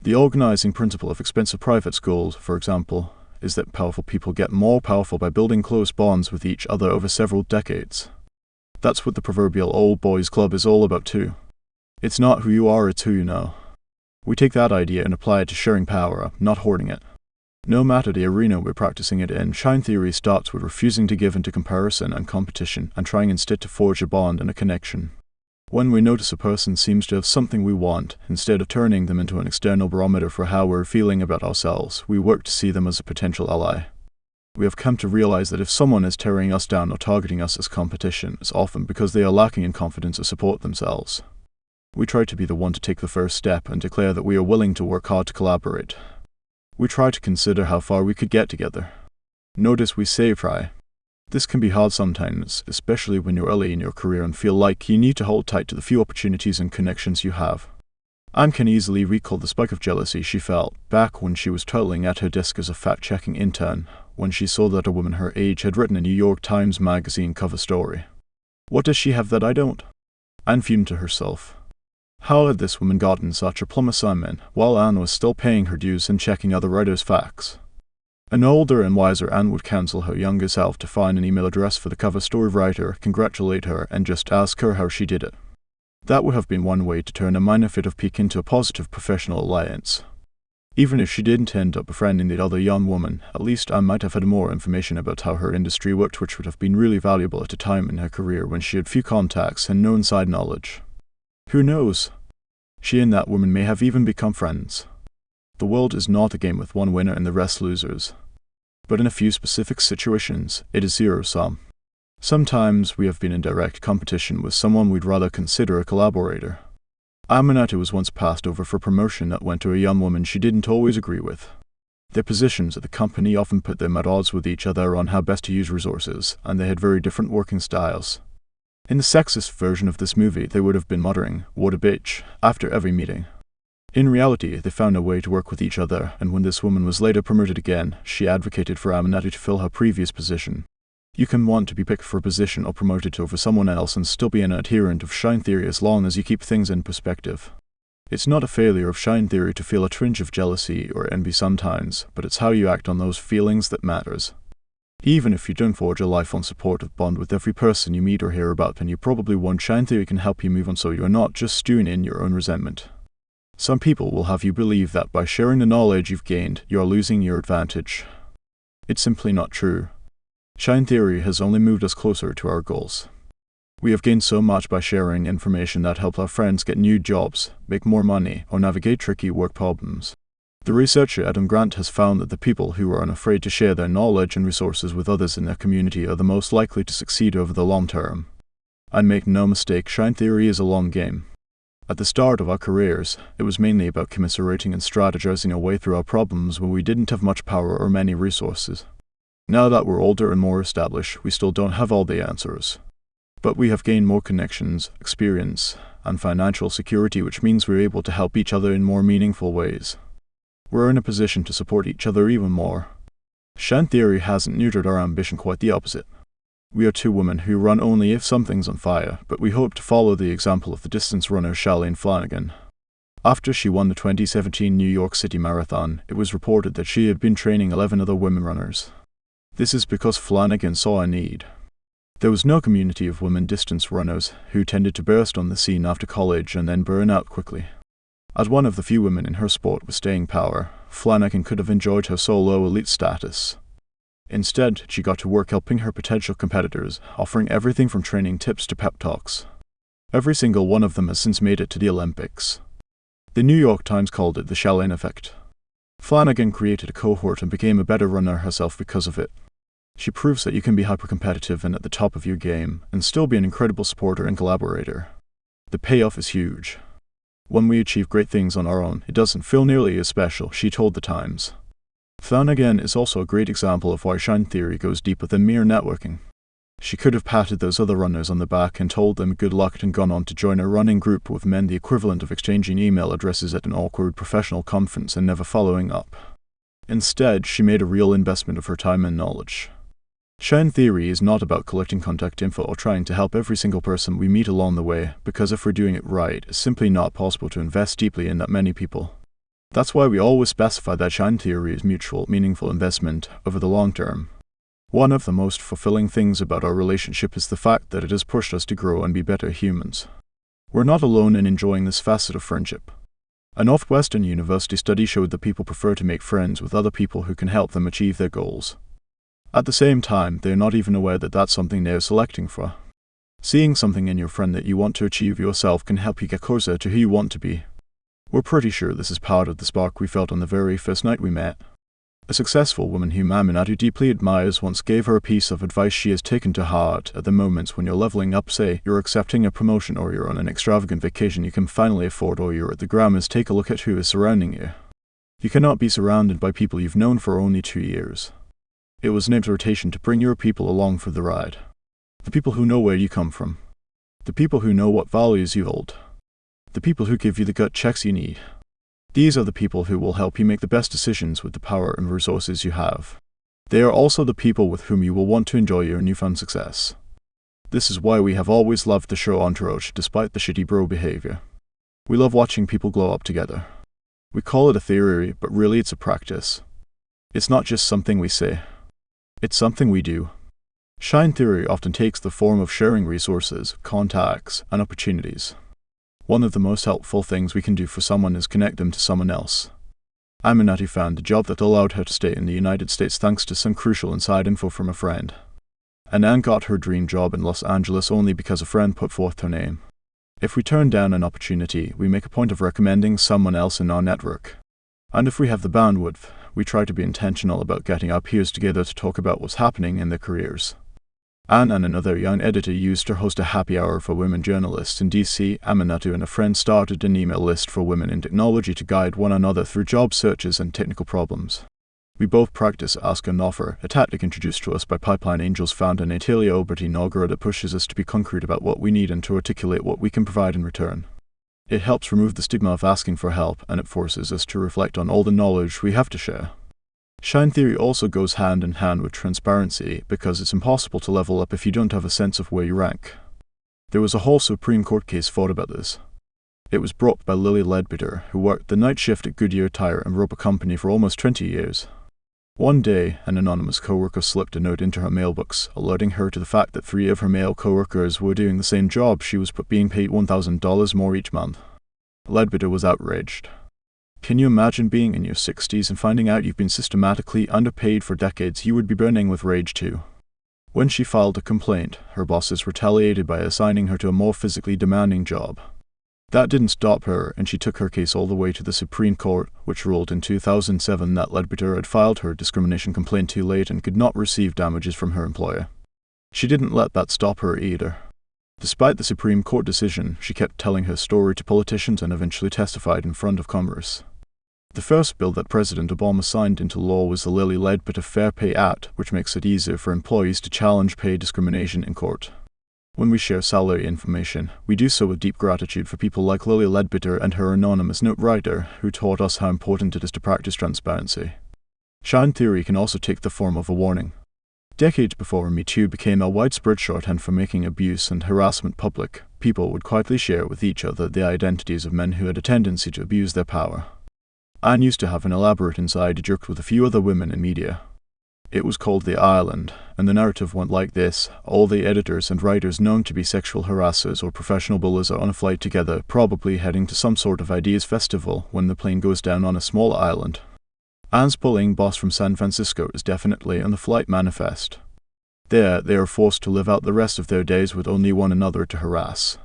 The organizing principle of expensive private schools, for example, is that powerful people get more powerful by building close bonds with each other over several decades. That's what the proverbial old boys club is all about too. It's not who you are, it's who you know. We take that idea and apply it to sharing power, not hoarding it. No matter the arena we're practicing it in, shine theory starts with refusing to give into comparison and competition and trying instead to forge a bond and a connection. When we notice a person seems to have something we want, instead of turning them into an external barometer for how we're feeling about ourselves, we work to see them as a potential ally. We have come to realize that if someone is tearing us down or targeting us as competition, it's often because they are lacking in confidence to support themselves. We try to be the one to take the first step and declare that we are willing to work hard to collaborate. We try to consider how far we could get together. Notice we say try. This can be hard sometimes, especially when you're early in your career and feel like you need to hold tight to the few opportunities and connections you have. Anne can easily recall the spike of jealousy she felt back when she was toiling at her desk as a fact-checking intern, when she saw that a woman her age had written a New York Times magazine cover story. What does she have that I don't? Anne fumed to herself. How had this woman gotten such a plum assignment while Anne was still paying her dues and checking other writers' facts? An older and wiser Anne would counsel her younger self to find an email address for the cover story writer, congratulate her, and just ask her how she did it. That would have been one way to turn a minor fit of pique into a positive professional alliance. Even if she didn't end up befriending the other young woman, at least Anne might have had more information about how her industry worked, which would have been really valuable at a time in her career when she had few contacts and no inside knowledge. Who knows? She and that woman may have even become friends. The world is not a game with one winner and the rest losers. But in a few specific situations, it is zero-sum. Sometimes we have been in direct competition with someone we'd rather consider a collaborator. Aminatou was once passed over for promotion that went to a young woman she didn't always agree with. Their positions at the company often put them at odds with each other on how best to use resources, and they had very different working styles. In the sexist version of this movie, they would have been muttering, "What a bitch," after every meeting. In reality, they found a way to work with each other, and when this woman was later promoted again, she advocated for Aminatou to fill her previous position. You can want to be picked for a position or promoted over someone else and still be an adherent of shine theory as long as you keep things in perspective. It's not a failure of shine theory to feel a twinge of jealousy or envy sometimes, but it's how you act on those feelings that matters. Even if you don't forge a lifelong supportive bond with every person you meet or hear about, then you probably won't. Shine theory can help you move on so you're not just stewing in your own resentment. Some people will have you believe that by sharing the knowledge you've gained, you are losing your advantage. It's simply not true. Shine theory has only moved us closer to our goals. We have gained so much by sharing information that helps our friends get new jobs, make more money, or navigate tricky work problems. The researcher Adam Grant has found that the people who are unafraid to share their knowledge and resources with others in their community are the most likely to succeed over the long term. And make no mistake, shine theory is a long game. At the start of our careers, it was mainly about commiserating and strategizing our way through our problems when we didn't have much power or many resources. Now that we're older and more established, we still don't have all the answers. But we have gained more connections, experience, and financial security, which means we're able to help each other in more meaningful ways. We're in a position to support each other even more. Shine theory hasn't neutered our ambition, quite the opposite. We are two women who run only if something's on fire, but we hope to follow the example of the distance runner Charlene Flanagan. After she won the 2017 New York City Marathon, it was reported that she had been training 11 other women runners. This is because Flanagan saw a need. There was no community of women distance runners who tended to burst on the scene after college and then burn out quickly. As one of the few women in her sport with staying power, Flanagan could have enjoyed her solo elite status. Instead, she got to work helping her potential competitors, offering everything from training tips to pep talks. Every single one of them has since made it to the Olympics. The New York Times called it the Charlene effect. Flanagan created a cohort and became a better runner herself because of it. She proves that you can be hyper-competitive and at the top of your game, and still be an incredible supporter and collaborator. The payoff is huge. When we achieve great things on our own, it doesn't feel nearly as special, she told The Times. Flanagan is also a great example of why Shine Theory goes deeper than mere networking. She could have patted those other runners on the back and told them good luck and gone on to join a running group with men, the equivalent of exchanging email addresses at an awkward professional conference and never following up. Instead, she made a real investment of her time and knowledge. Shine Theory is not about collecting contact info or trying to help every single person we meet along the way, because if we're doing it right, it's simply not possible to invest deeply in that many people. That's why we always specify that Shine Theory is mutual, meaningful investment over the long term. One of the most fulfilling things about our relationship is the fact that it has pushed us to grow and be better humans. We're not alone in enjoying this facet of friendship. A Northwestern University study showed that people prefer to make friends with other people who can help them achieve their goals. At the same time, they are not even aware that that's something they are selecting for. Seeing something in your friend that you want to achieve yourself can help you get closer to who you want to be. We're pretty sure this is part of the spark we felt on the very first night we met. A successful woman whom Aminatou deeply admires once gave her a piece of advice she has taken to heart at the moments when you're leveling up. Say you're accepting a promotion, or you're on an extravagant vacation you can finally afford, or you're at the Grammys. Take a look at who is surrounding you. You cannot be surrounded by people you've known for only 2 years. It was an exhortation to bring your people along for the ride. The people who know where you come from. The people who know what values you hold. The people who give you the gut checks you need. These are the people who will help you make the best decisions with the power and resources you have. They are also the people with whom you will want to enjoy your newfound success. This is why we have always loved the show Entourage, despite the shitty bro behavior. We love watching people glow up together. We call it a theory, but really it's a practice. It's not just something we say. It's something we do. Shine Theory often takes the form of sharing resources, contacts, and opportunities. One of the most helpful things we can do for someone is connect them to someone else. Aminatou found a job that allowed her to stay in the United States thanks to some crucial inside info from a friend. And Anne got her dream job in Los Angeles only because a friend put forth her name. If we turn down an opportunity, we make a point of recommending someone else in our network. And if we have the bandwidth, we try to be intentional about getting our peers together to talk about what's happening in their careers. Anne and another young editor used to host a happy hour for women journalists in DC. Aminatou and a friend started an email list for women in technology to guide one another through job searches and technical problems. We both practice Ask and Offer, a tactic introduced to us by Pipeline Angels founder Natalia Alberti-Noguera that pushes us to be concrete about what we need and to articulate what we can provide in return. It helps remove the stigma of asking for help, and it forces us to reflect on all the knowledge we have to share. Shine Theory also goes hand in hand with transparency, because it's impossible to level up if you don't have a sense of where you rank. There was a whole Supreme Court case fought about this. It was brought by Lily Ledbetter, who worked the night shift at Goodyear Tire and Rubber Company for almost 20 years. One day, an anonymous coworker slipped a note into her mailbox, alerting her to the fact that 3 of her male coworkers were doing the same job. She was being paid $1,000 more each month. Ledbetter was outraged. Can you imagine being in your 60s and finding out you've been systematically underpaid for decades? You would be burning with rage too. When she filed a complaint, her bosses retaliated by assigning her to a more physically demanding job. That didn't stop her, and she took her case all the way to the Supreme Court, which ruled in 2007 that Ledbetter had filed her discrimination complaint too late and could not receive damages from her employer. She didn't let that stop her either. Despite the Supreme Court decision, she kept telling her story to politicians and eventually testified in front of Congress. The first bill that President Obama signed into law was the Lily Ledbetter Fair Pay Act, which makes it easier for employees to challenge pay discrimination in court. When we share salary information, we do so with deep gratitude for people like Lily Ledbetter and her anonymous note writer, who taught us how important it is to practice transparency. Shine Theory can also take the form of a warning. Decades before Me Too became a widespread shorthand for making abuse and harassment public, people would quietly share with each other the identities of men who had a tendency to abuse their power. Anne used to have an elaborate inside joke with a few other women in media. It was called The Island, and the narrative went like this: all the editors and writers known to be sexual harassers or professional bullies are on a flight together, probably heading to some sort of ideas festival when the plane goes down on a small island. Anne's bullying boss from San Francisco is definitely on the flight manifest. There, they are forced to live out the rest of their days with only one another to harass.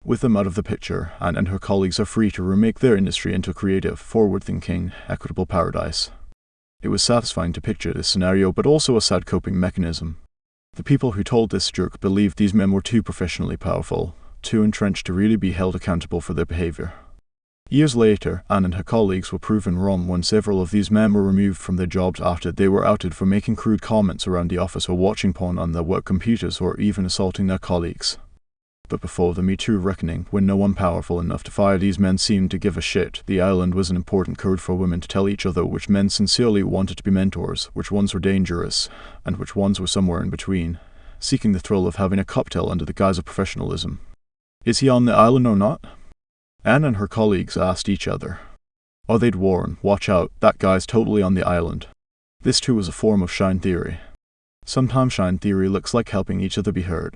With them out of the picture, Anne and her colleagues are free to remake their industry into a creative, forward-thinking, equitable paradise. It was satisfying to picture this scenario, but also a sad coping mechanism. The people who told this jerk believed these men were too professionally powerful, too entrenched to really be held accountable for their behavior. Years later, Anne and her colleagues were proven wrong when several of these men were removed from their jobs after they were outed for making crude comments around the office or watching porn on their work computers or even assaulting their colleagues. But before the Me Too reckoning, when no one powerful enough to fire these men seemed to give a shit, the island was an important code for women to tell each other which men sincerely wanted to be mentors, which ones were dangerous, and which ones were somewhere in between, seeking the thrill of having a cocktail under the guise of professionalism. Is he on the island or not? Anne and her colleagues asked each other. Or they'd warn, watch out, that guy's totally on the island. This too was a form of shine theory. Sometimes shine theory looks like helping each other be heard.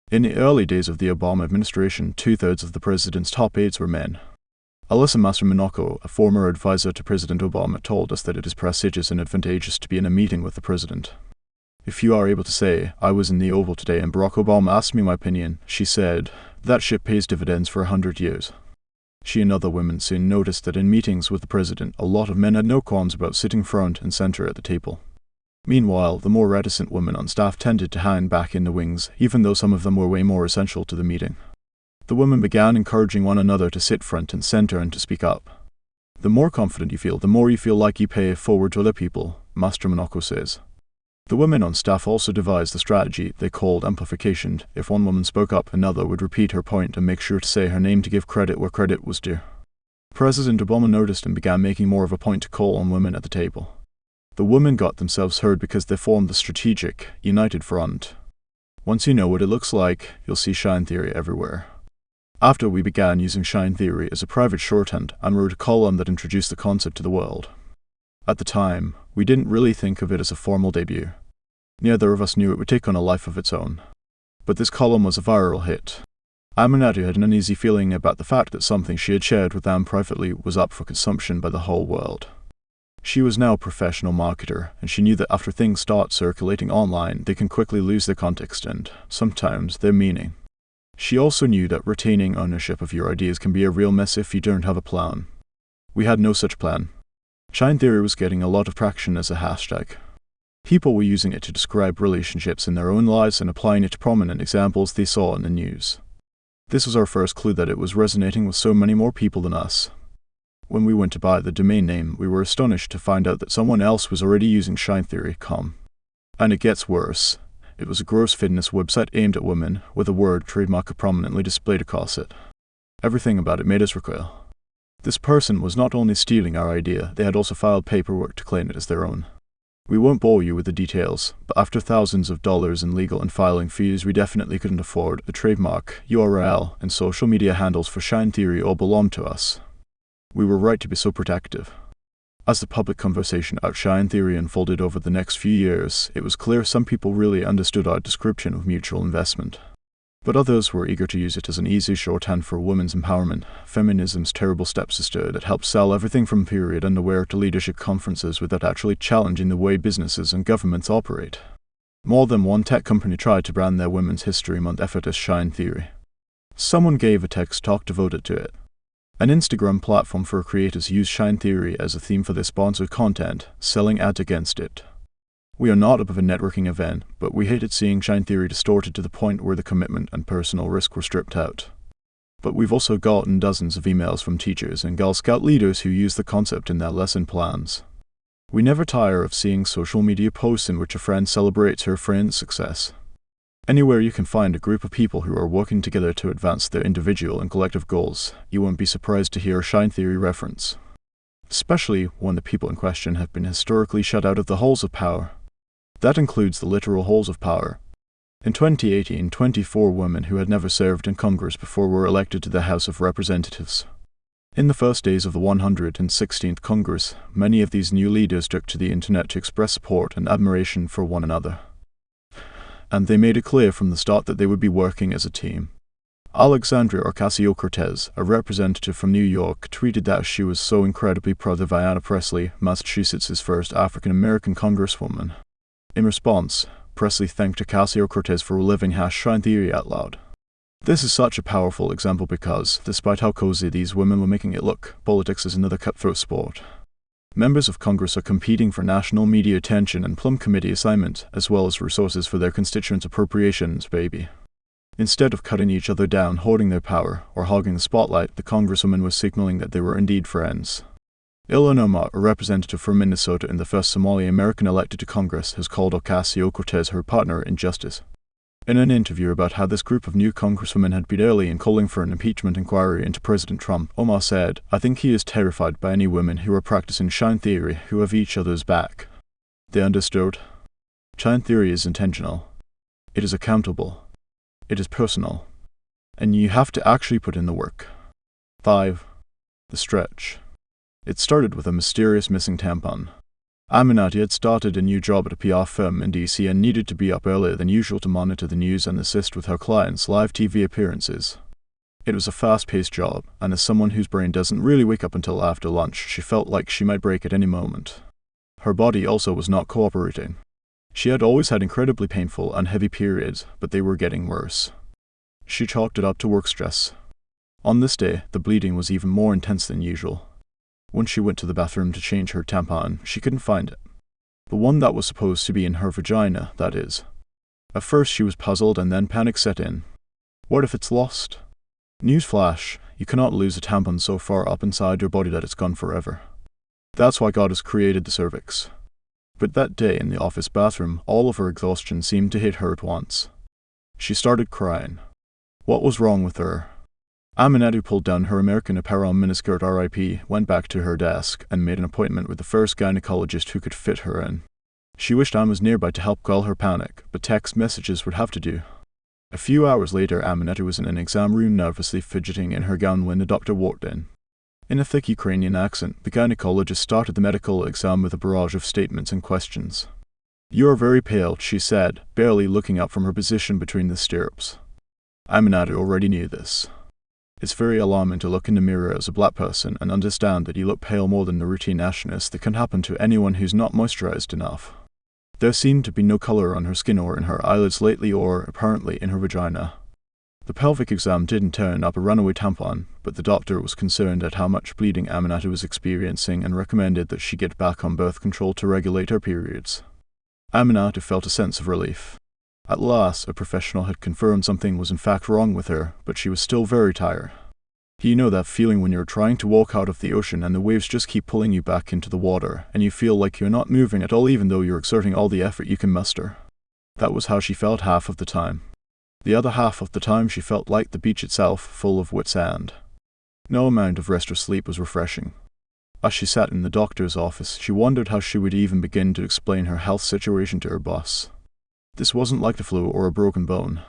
In the early days of the Obama administration, 2/3 of the president's top aides were men. Alyssa Mastromonaco, a former advisor to President Obama, told us that it is prestigious and advantageous to be in a meeting with the president. If you are able to say, I was in the Oval today and Barack Obama asked me my opinion, she said, that shit pays dividends for 100 years. She and other women soon noticed that in meetings with the president, a lot of men had no qualms about sitting front and center at the table. Meanwhile, the more reticent women on staff tended to hang back in the wings, even though some of them were way more essential to the meeting. The women began encouraging one another to sit front and center and to speak up. The more confident you feel, the more you feel like you pay it forward to other people, Mastromonaco says. The women on staff also devised a strategy they called amplification. If one woman spoke up, another would repeat her point and make sure to say her name to give credit where credit was due. President Obama noticed and began making more of a point to call on women at the table. The women got themselves heard because they formed the strategic, united front. Once you know what it looks like, you'll see shine theory everywhere. After we began using shine theory as a private shorthand, Anne wrote a column that introduced the concept to the world. At the time, we didn't really think of it as a formal debut. Neither of us knew it would take on a life of its own. But this column was a viral hit. Aminatou had an uneasy feeling about the fact that something she had shared with Anne privately was up for consumption by the whole world. She was now a professional marketer, and she knew that after things start circulating online, they can quickly lose their context and, sometimes, their meaning. She also knew that retaining ownership of your ideas can be a real mess if you don't have a plan. We had no such plan. Shine theory was getting a lot of traction as a hashtag. People were using it to describe relationships in their own lives and applying it to prominent examples they saw in the news. This was our first clue that it was resonating with so many more people than us. When we went to buy the domain name, we were astonished to find out that someone else was already using shinetheory.com. And it gets worse. It was a gross fitness website aimed at women, with a word trademark prominently displayed across it. Everything about it made us recoil. This person was not only stealing our idea, they had also filed paperwork to claim it as their own. We won't bore you with the details, but after thousands of dollars in legal and filing fees, we definitely couldn't afford the trademark, URL, and social media handles for Shine Theory all belonged to us. We were right to be so protective. As the public conversation about Shine Theory unfolded over the next few years, it was clear some people really understood our description of mutual investment. But others were eager to use it as an easy shorthand for women's empowerment, feminism's terrible stepsister that helped sell everything from period underwear to leadership conferences without actually challenging the way businesses and governments operate. More than one tech company tried to brand their Women's History Month effort as Shine Theory. Someone gave a text talk devoted to it. An Instagram platform for creators used Shine Theory as a theme for their sponsored content, selling ads against it. We are not above a networking event, but we hated seeing Shine Theory distorted to the point where the commitment and personal risk were stripped out. But we've also gotten dozens of emails from teachers and Girl Scout leaders who use the concept in their lesson plans. We never tire of seeing social media posts in which a friend celebrates her friend's success. Anywhere you can find a group of people who are working together to advance their individual and collective goals, you won't be surprised to hear a Shine Theory reference. Especially when the people in question have been historically shut out of the halls of power. That includes the literal halls of power. In 2018, 24 women who had never served in Congress before were elected to the House of Representatives. In the first days of the 116th Congress, many of these new leaders took to the internet to express support and admiration for one another. And they made it clear from the start that they would be working as a team. Alexandria Ocasio-Cortez, a representative from New York, tweeted that she was so incredibly proud of Ayanna Pressley, Massachusetts' first African-American congresswoman. In response, Pressley thanked Ocasio-Cortez for reliving Shine Theory out loud. This is such a powerful example because, despite how cozy these women were making it look, politics is another cutthroat sport. Members of Congress are competing for national media attention and plum committee assignment, as well as resources for their constituents' appropriations, baby. Instead of cutting each other down, hoarding their power, or hogging the spotlight, the congresswoman was signaling that they were indeed friends. Ilhan Omar, a representative from Minnesota and the first Somali American elected to Congress, has called Ocasio-Cortez her partner in justice. In an interview about how this group of new congresswomen had been early in calling for an impeachment inquiry into President Trump, Omar said, "I think he is terrified by any women who are practicing shine theory who have each other's back." They understood. Shine theory is intentional. It is accountable. It is personal. And you have to actually put in the work. 5. The stretch. It started with a mysterious missing tampon. Aminatou had started a new job at a PR firm in DC and needed to be up earlier than usual to monitor the news and assist with her clients' live TV appearances. It was a fast-paced job, and as someone whose brain doesn't really wake up until after lunch, she felt like she might break at any moment. Her body also was not cooperating. She had always had incredibly painful and heavy periods, but they were getting worse. She chalked it up to work stress. On this day, the bleeding was even more intense than usual. When she went to the bathroom to change her tampon, she couldn't find it. The one that was supposed to be in her vagina, that is. At first she was puzzled and then panic set in. What if it's lost? Newsflash, you cannot lose a tampon so far up inside your body that it's gone forever. That's why God has created the cervix. But that day in the office bathroom, all of her exhaustion seemed to hit her at once. She started crying. What was wrong with her? Aminatou pulled down her American Apparel miniskirt RIP, went back to her desk, and made an appointment with the first gynecologist who could fit her in. She wished Anne was nearby to help quell her panic, but text messages would have to do. A few hours later, Aminatou was in an exam room nervously fidgeting in her gown when the doctor walked in. In a thick Ukrainian accent, the gynecologist started the medical exam with a barrage of statements and questions. "You are very pale," she said, barely looking up from her position between the stirrups. Aminatou already knew this. It's very alarming to look in the mirror as a black person and understand that you look pale more than the routine ashiness that can happen to anyone who's not moisturized enough. There seemed to be no color on her skin or in her eyelids lately or, apparently, in her vagina. The pelvic exam didn't turn up a runaway tampon, but the doctor was concerned at how much bleeding Aminatou was experiencing and recommended that she get back on birth control to regulate her periods. Aminatou felt a sense of relief. At last, a professional had confirmed something was in fact wrong with her, but she was still very tired. You know that feeling when you're trying to walk out of the ocean and the waves just keep pulling you back into the water, and you feel like you're not moving at all even though you're exerting all the effort you can muster. That was how she felt half of the time. The other half of the time she felt like the beach itself, full of wet sand. No amount of rest or sleep was refreshing. As she sat in the doctor's office, she wondered how she would even begin to explain her health situation to her boss. This wasn't like the flu or a broken bone.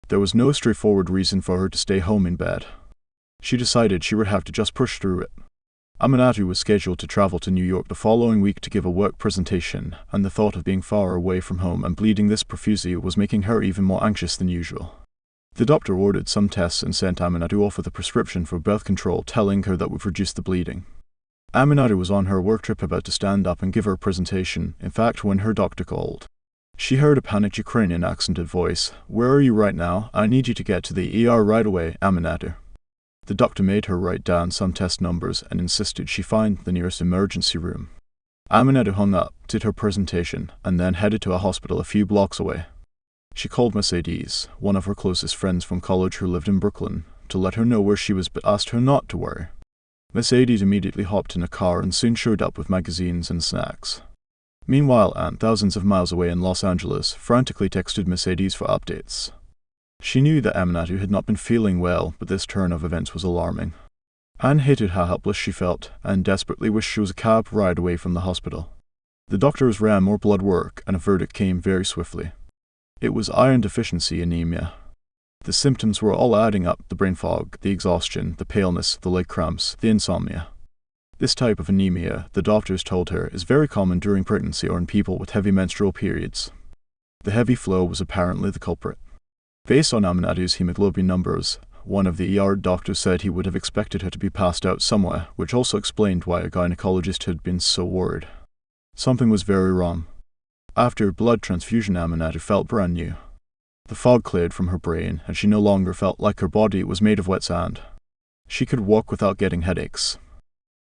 There was no straightforward reason for her to stay home in bed. She decided she would have to just push through it. Aminatou was scheduled to travel to New York the following week to give a work presentation, and the thought of being far away from home and bleeding this profusely was making her even more anxious than usual. The doctor ordered some tests and sent Aminatou off with a prescription for birth control, telling her that would reduce the bleeding. Aminatou was on her work trip about to stand up and give her a presentation, in fact when her doctor called. She heard a panicked Ukrainian accented voice. "Where are you right now? I need you to get to the ER right away, Aminatou." The doctor made her write down some test numbers and insisted she find the nearest emergency room. Aminatou hung up, did her presentation, and then headed to a hospital a few blocks away. She called Mercedes, one of her closest friends from college who lived in Brooklyn, to let her know where she was but asked her not to worry. Mercedes immediately hopped in a car and soon showed up with magazines and snacks. Meanwhile, Anne, thousands of miles away in Los Angeles, frantically texted Mercedes for updates. She knew that Aminatou had not been feeling well, but this turn of events was alarming. Anne hated how helpless she felt, and desperately wished she was a cab ride away from the hospital. The doctors ran more blood work, and a verdict came very swiftly. It was iron deficiency anemia. The symptoms were all adding up: the brain fog, the exhaustion, the paleness, the leg cramps, the insomnia. This type of anemia, the doctors told her, is very common during pregnancy or in people with heavy menstrual periods. The heavy flow was apparently the culprit. Based on Aminatou's hemoglobin numbers, one of the ER doctors said he would have expected her to be passed out somewhere, which also explained why a gynecologist had been so worried. Something was very wrong. After a blood transfusion, Aminatou felt brand new. The fog cleared from her brain, and she no longer felt like her body was made of wet sand. She could walk without getting headaches.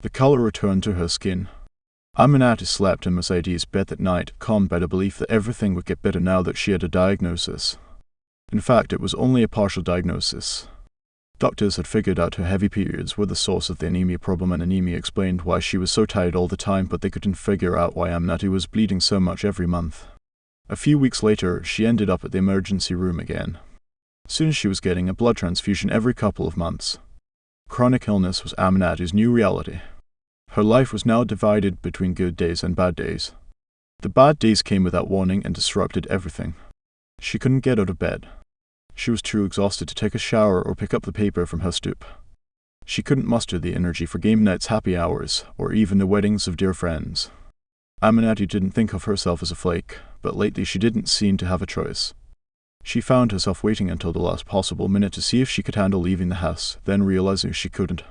The color returned to her skin. Aminatou slept in Mercedes' bed that night, calmed by the belief that everything would get better now that she had a diagnosis. In fact, it was only a partial diagnosis. Doctors had figured out her heavy periods were the source of the anemia problem, and anemia explained why she was so tired all the time, but they couldn't figure out why Aminatou was bleeding so much every month. A few weeks later, she ended up at the emergency room again. Soon she was getting a blood transfusion every couple of months. Chronic illness was Aminatou's new reality. Her life was now divided between good days and bad days. The bad days came without warning and disrupted everything. She couldn't get out of bed. She was too exhausted to take a shower or pick up the paper from her stoop. She couldn't muster the energy for game nights, happy hours, or even the weddings of dear friends. Aminatou didn't think of herself as a flake, but lately she didn't seem to have a choice. She found herself waiting until the last possible minute to see if she could handle leaving the house, then realizing she couldn't.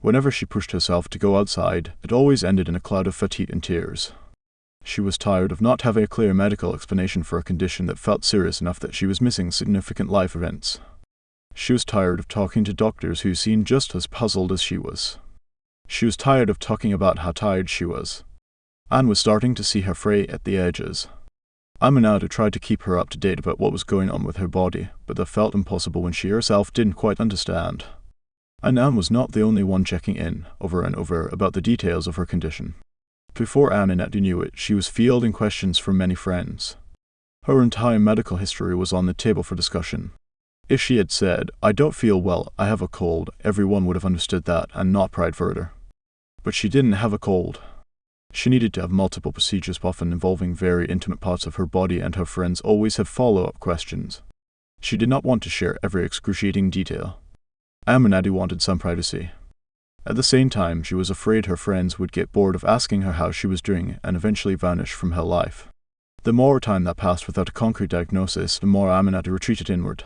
Whenever she pushed herself to go outside, it always ended in a cloud of fatigue and tears. She was tired of not having a clear medical explanation for a condition that felt serious enough that she was missing significant life events. She was tired of talking to doctors who seemed just as puzzled as she was. She was tired of talking about how tired she was. Anne was starting to see her fray at the edges. Aminatou tried to keep her up to date about what was going on with her body, but that felt impossible when she herself didn't quite understand. And Anne was not the only one checking in, over and over, about the details of her condition. Before Aminatou knew it, she was fielding questions from many friends. Her entire medical history was on the table for discussion. If she had said, "I don't feel well, I have a cold," everyone would have understood that and not pried further. But she didn't have a cold. She needed to have multiple procedures, often involving very intimate parts of her body, and her friends always had follow-up questions. She did not want to share every excruciating detail. Aminatou wanted some privacy. At the same time, she was afraid her friends would get bored of asking her how she was doing and eventually vanish from her life. The more time that passed without a concrete diagnosis, the more Aminatou retreated inward.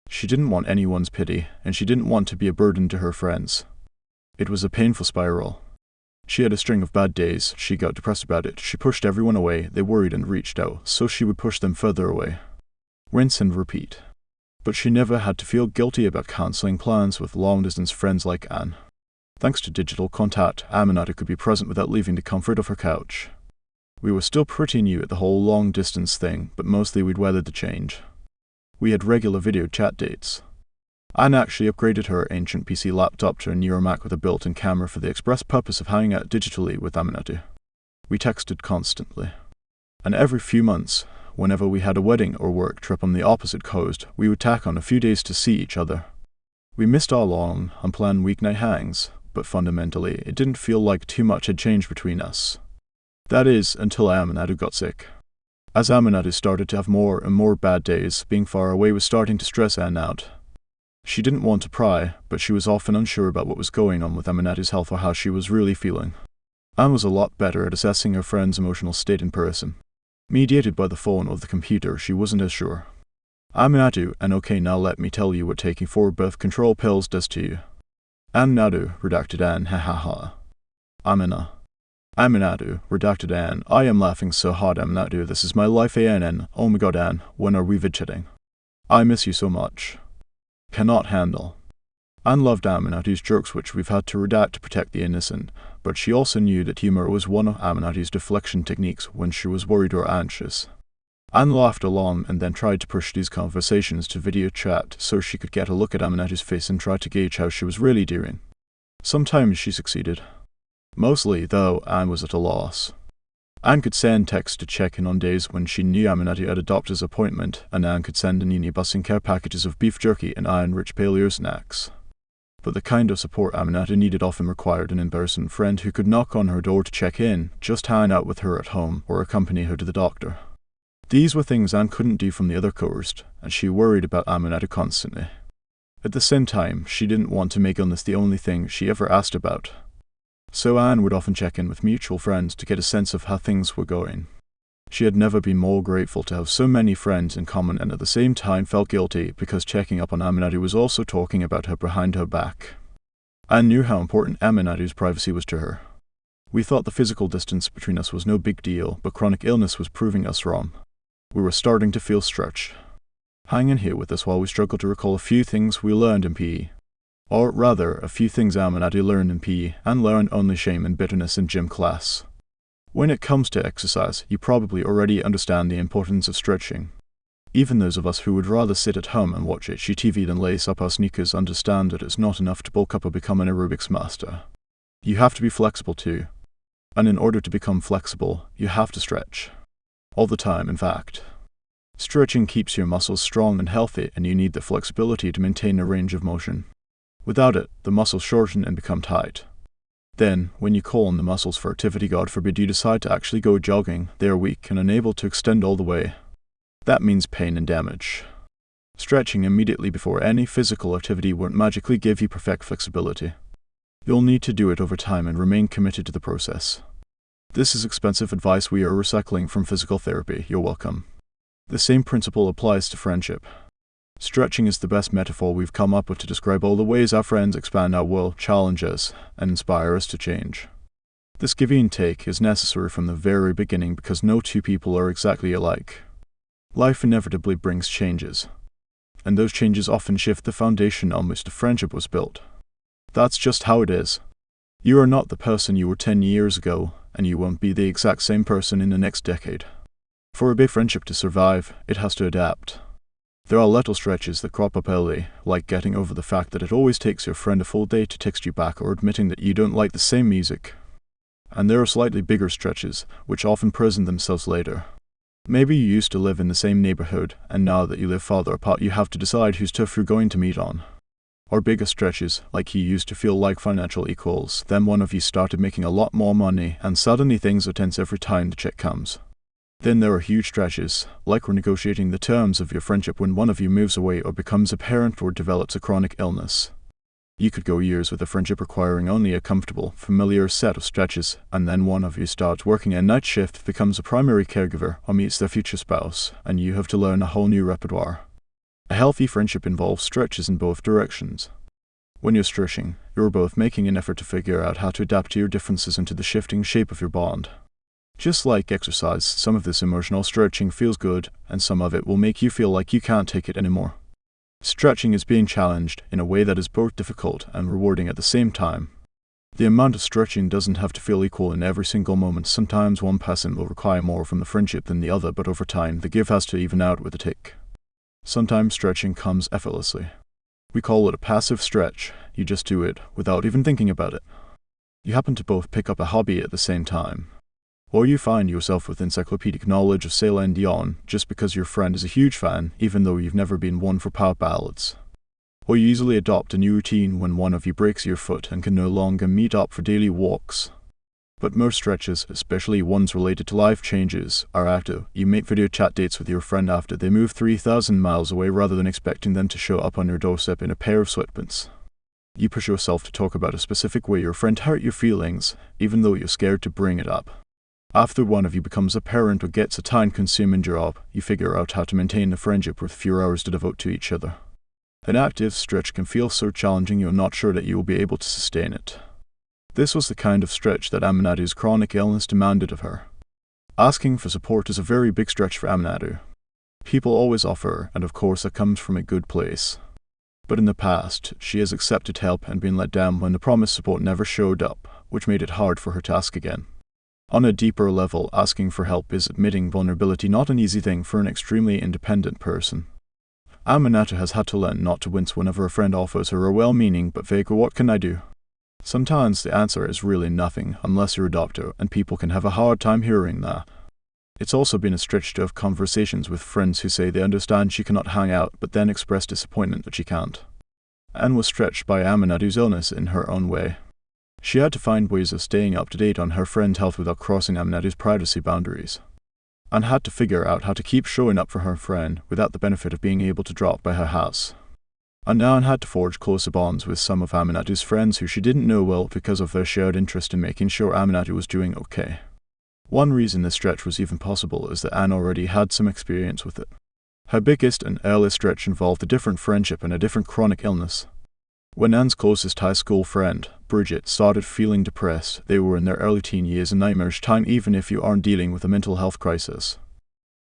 She didn't want anyone's pity, and she didn't want to be a burden to her friends. It was a painful spiral. She had a string of bad days, she got depressed about it, she pushed everyone away, they worried and reached out, so she would push them further away. Rinse and repeat. But she never had to feel guilty about cancelling plans with long-distance friends like Anne. Thanks to digital contact, Aminatou could be present without leaving the comfort of her couch. We were still pretty new at the whole long-distance thing, but mostly we'd weathered the change. We had regular video chat dates. Anne actually upgraded her ancient PC laptop to a newer Mac with a built-in camera for the express purpose of hanging out digitally with Aminatou. We texted constantly. And every few months, whenever we had a wedding or work trip on the opposite coast, we would tack on a few days to see each other. We missed our long, unplanned weeknight hangs, but fundamentally, it didn't feel like too much had changed between us. That is, until Aminatou got sick. As Aminatou started to have more and more bad days, being far away was starting to stress Anne out. She didn't want to pry, but she was often unsure about what was going on with Aminatou's health or how she was really feeling. Anne was a lot better at assessing her friend's emotional state in person. Mediated by the phone or the computer, she wasn't as sure. Aminatou, and okay, now let me tell you what taking 4 birth control pills does to you. Aminatou, redacted Anne, ha ha ha. Aminatou, redacted Anne, I am laughing so hard, Aminatou, this is my life, ANN. Oh my god, Anne, when are we vid-chatting? I miss you so much. Cannot handle. Anne loved Aminatou's jokes, which we've had to redact to protect the innocent, but she also knew that humor was one of Aminatou's deflection techniques when she was worried or anxious. Anne laughed along and then tried to push these conversations to video chat so she could get a look at Aminatou's face and try to gauge how she was really doing. Sometimes she succeeded. Mostly, though, Anne was at a loss. Anne could send texts to check in on days when she knew Aminatou had a doctor's appointment, and Anne could send Anini busing care packages of beef jerky and iron-rich paleo snacks. But the kind of support Aminatou needed often required an in-person friend who could knock on her door to check in, just hang out with her at home, or accompany her to the doctor. These were things Anne couldn't do from the other coast, and she worried about Aminatou constantly. At the same time, she didn't want to make illness the only thing she ever asked about. So Anne would often check in with mutual friends to get a sense of how things were going. She had never been more grateful to have so many friends in common, and at the same time felt guilty because checking up on Aminatou was also talking about her behind her back. Anne knew how important Aminatou's privacy was to her. We thought the physical distance between us was no big deal, but chronic illness was proving us wrong. We were starting to feel stretched. Hang in here with us while we struggle to recall a few things we learned in PE. Or rather, a few things Aminatou learned in PE and learned only shame and bitterness in gym class. When it comes to exercise, you probably already understand the importance of stretching. Even those of us who would rather sit at home and watch HGTV than lace up our sneakers understand that it's not enough to bulk up or become an aerobics master. You have to be flexible too. And in order to become flexible, you have to stretch. All the time, in fact. Stretching keeps your muscles strong and healthy, and you need the flexibility to maintain a range of motion. Without it, the muscles shorten and become tight. Then, when you call on the muscles for activity, God forbid you decide to actually go jogging, they are weak and unable to extend all the way. That means pain and damage. Stretching immediately before any physical activity won't magically give you perfect flexibility. You'll need to do it over time and remain committed to the process. This is expensive advice we are recycling from physical therapy. You're welcome. The same principle applies to friendship. Stretching is the best metaphor we've come up with to describe all the ways our friends expand our world, challenge us, and inspire us to change. This give and take is necessary from the very beginning because no two people are exactly alike. Life inevitably brings changes, and those changes often shift the foundation on which the friendship was built. That's just how it is. You are not the person you were 10 years ago, and you won't be the exact same person in the next decade. For a big friendship to survive, it has to adapt. There are little stretches that crop up early, like getting over the fact that it always takes your friend a full day to text you back or admitting that you don't like the same music. And there are slightly bigger stretches, which often present themselves later. Maybe you used to live in the same neighborhood, and now that you live farther apart you have to decide whose turf you're going to meet on. Or bigger stretches, like you used to feel like financial equals, then one of you started making a lot more money, and suddenly things are tense every time the check comes. Then there are huge stretches, like renegotiating the terms of your friendship when one of you moves away or becomes a parent or develops a chronic illness. You could go years with a friendship requiring only a comfortable, familiar set of stretches, and then one of you starts working a night shift, becomes a primary caregiver, or meets their future spouse, and you have to learn a whole new repertoire. A healthy friendship involves stretches in both directions. When you're stretching, you're both making an effort to figure out how to adapt to your differences into the shifting shape of your bond. Just like exercise, some of this emotional stretching feels good, and some of it will make you feel like you can't take it anymore. Stretching is being challenged in a way that is both difficult and rewarding at the same time. The amount of stretching doesn't have to feel equal in every single moment. Sometimes one person will require more from the friendship than the other, but over time, the give has to even out with the take. Sometimes stretching comes effortlessly. We call it a passive stretch. You just do it without even thinking about it. You happen to both pick up a hobby at the same time. Or you find yourself with encyclopedic knowledge of Celine Dion just because your friend is a huge fan, even though you've never been one for power ballads. Or you easily adopt a new routine when one of you breaks your foot and can no longer meet up for daily walks. But most stretches, especially ones related to life changes, are active. You make video chat dates with your friend after they move 3,000 miles away rather than expecting them to show up on your doorstep in a pair of sweatpants. You push yourself to talk about a specific way your friend hurt your feelings, even though you're scared to bring it up. After one of you becomes a parent or gets a time-consuming job, you figure out how to maintain a friendship with fewer hours to devote to each other. An active stretch can feel so challenging you're not sure that you will be able to sustain it. This was the kind of stretch that Aminatou's chronic illness demanded of her. Asking for support is a very big stretch for Aminatou. People always offer, and of course that comes from a good place. But in the past, she has accepted help and been let down when the promised support never showed up, which made it hard for her to ask again. On a deeper level, asking for help is admitting vulnerability, not an easy thing for an extremely independent person. Aminatou has had to learn not to wince whenever a friend offers her a well-meaning but vague "what can I do?" Sometimes the answer is really nothing unless you're a doctor, and people can have a hard time hearing that. It's also been a stretch to have conversations with friends who say they understand she cannot hang out but then express disappointment that she can't. Anne was stretched by Aminatou's illness in her own way. She had to find ways of staying up to date on her friend's health without crossing Aminatou's privacy boundaries, and had to figure out how to keep showing up for her friend without the benefit of being able to drop by her house. And Anne had to forge closer bonds with some of Aminatou's friends who she didn't know well because of their shared interest in making sure Aminatou was doing okay. One reason this stretch was even possible is that Anne already had some experience with it. Her biggest and earliest stretch involved a different friendship and a different chronic illness. When Anne's closest high school friend, Bridget, started feeling depressed, they were in their early teen years, a nightmarish time even if you aren't dealing with a mental health crisis.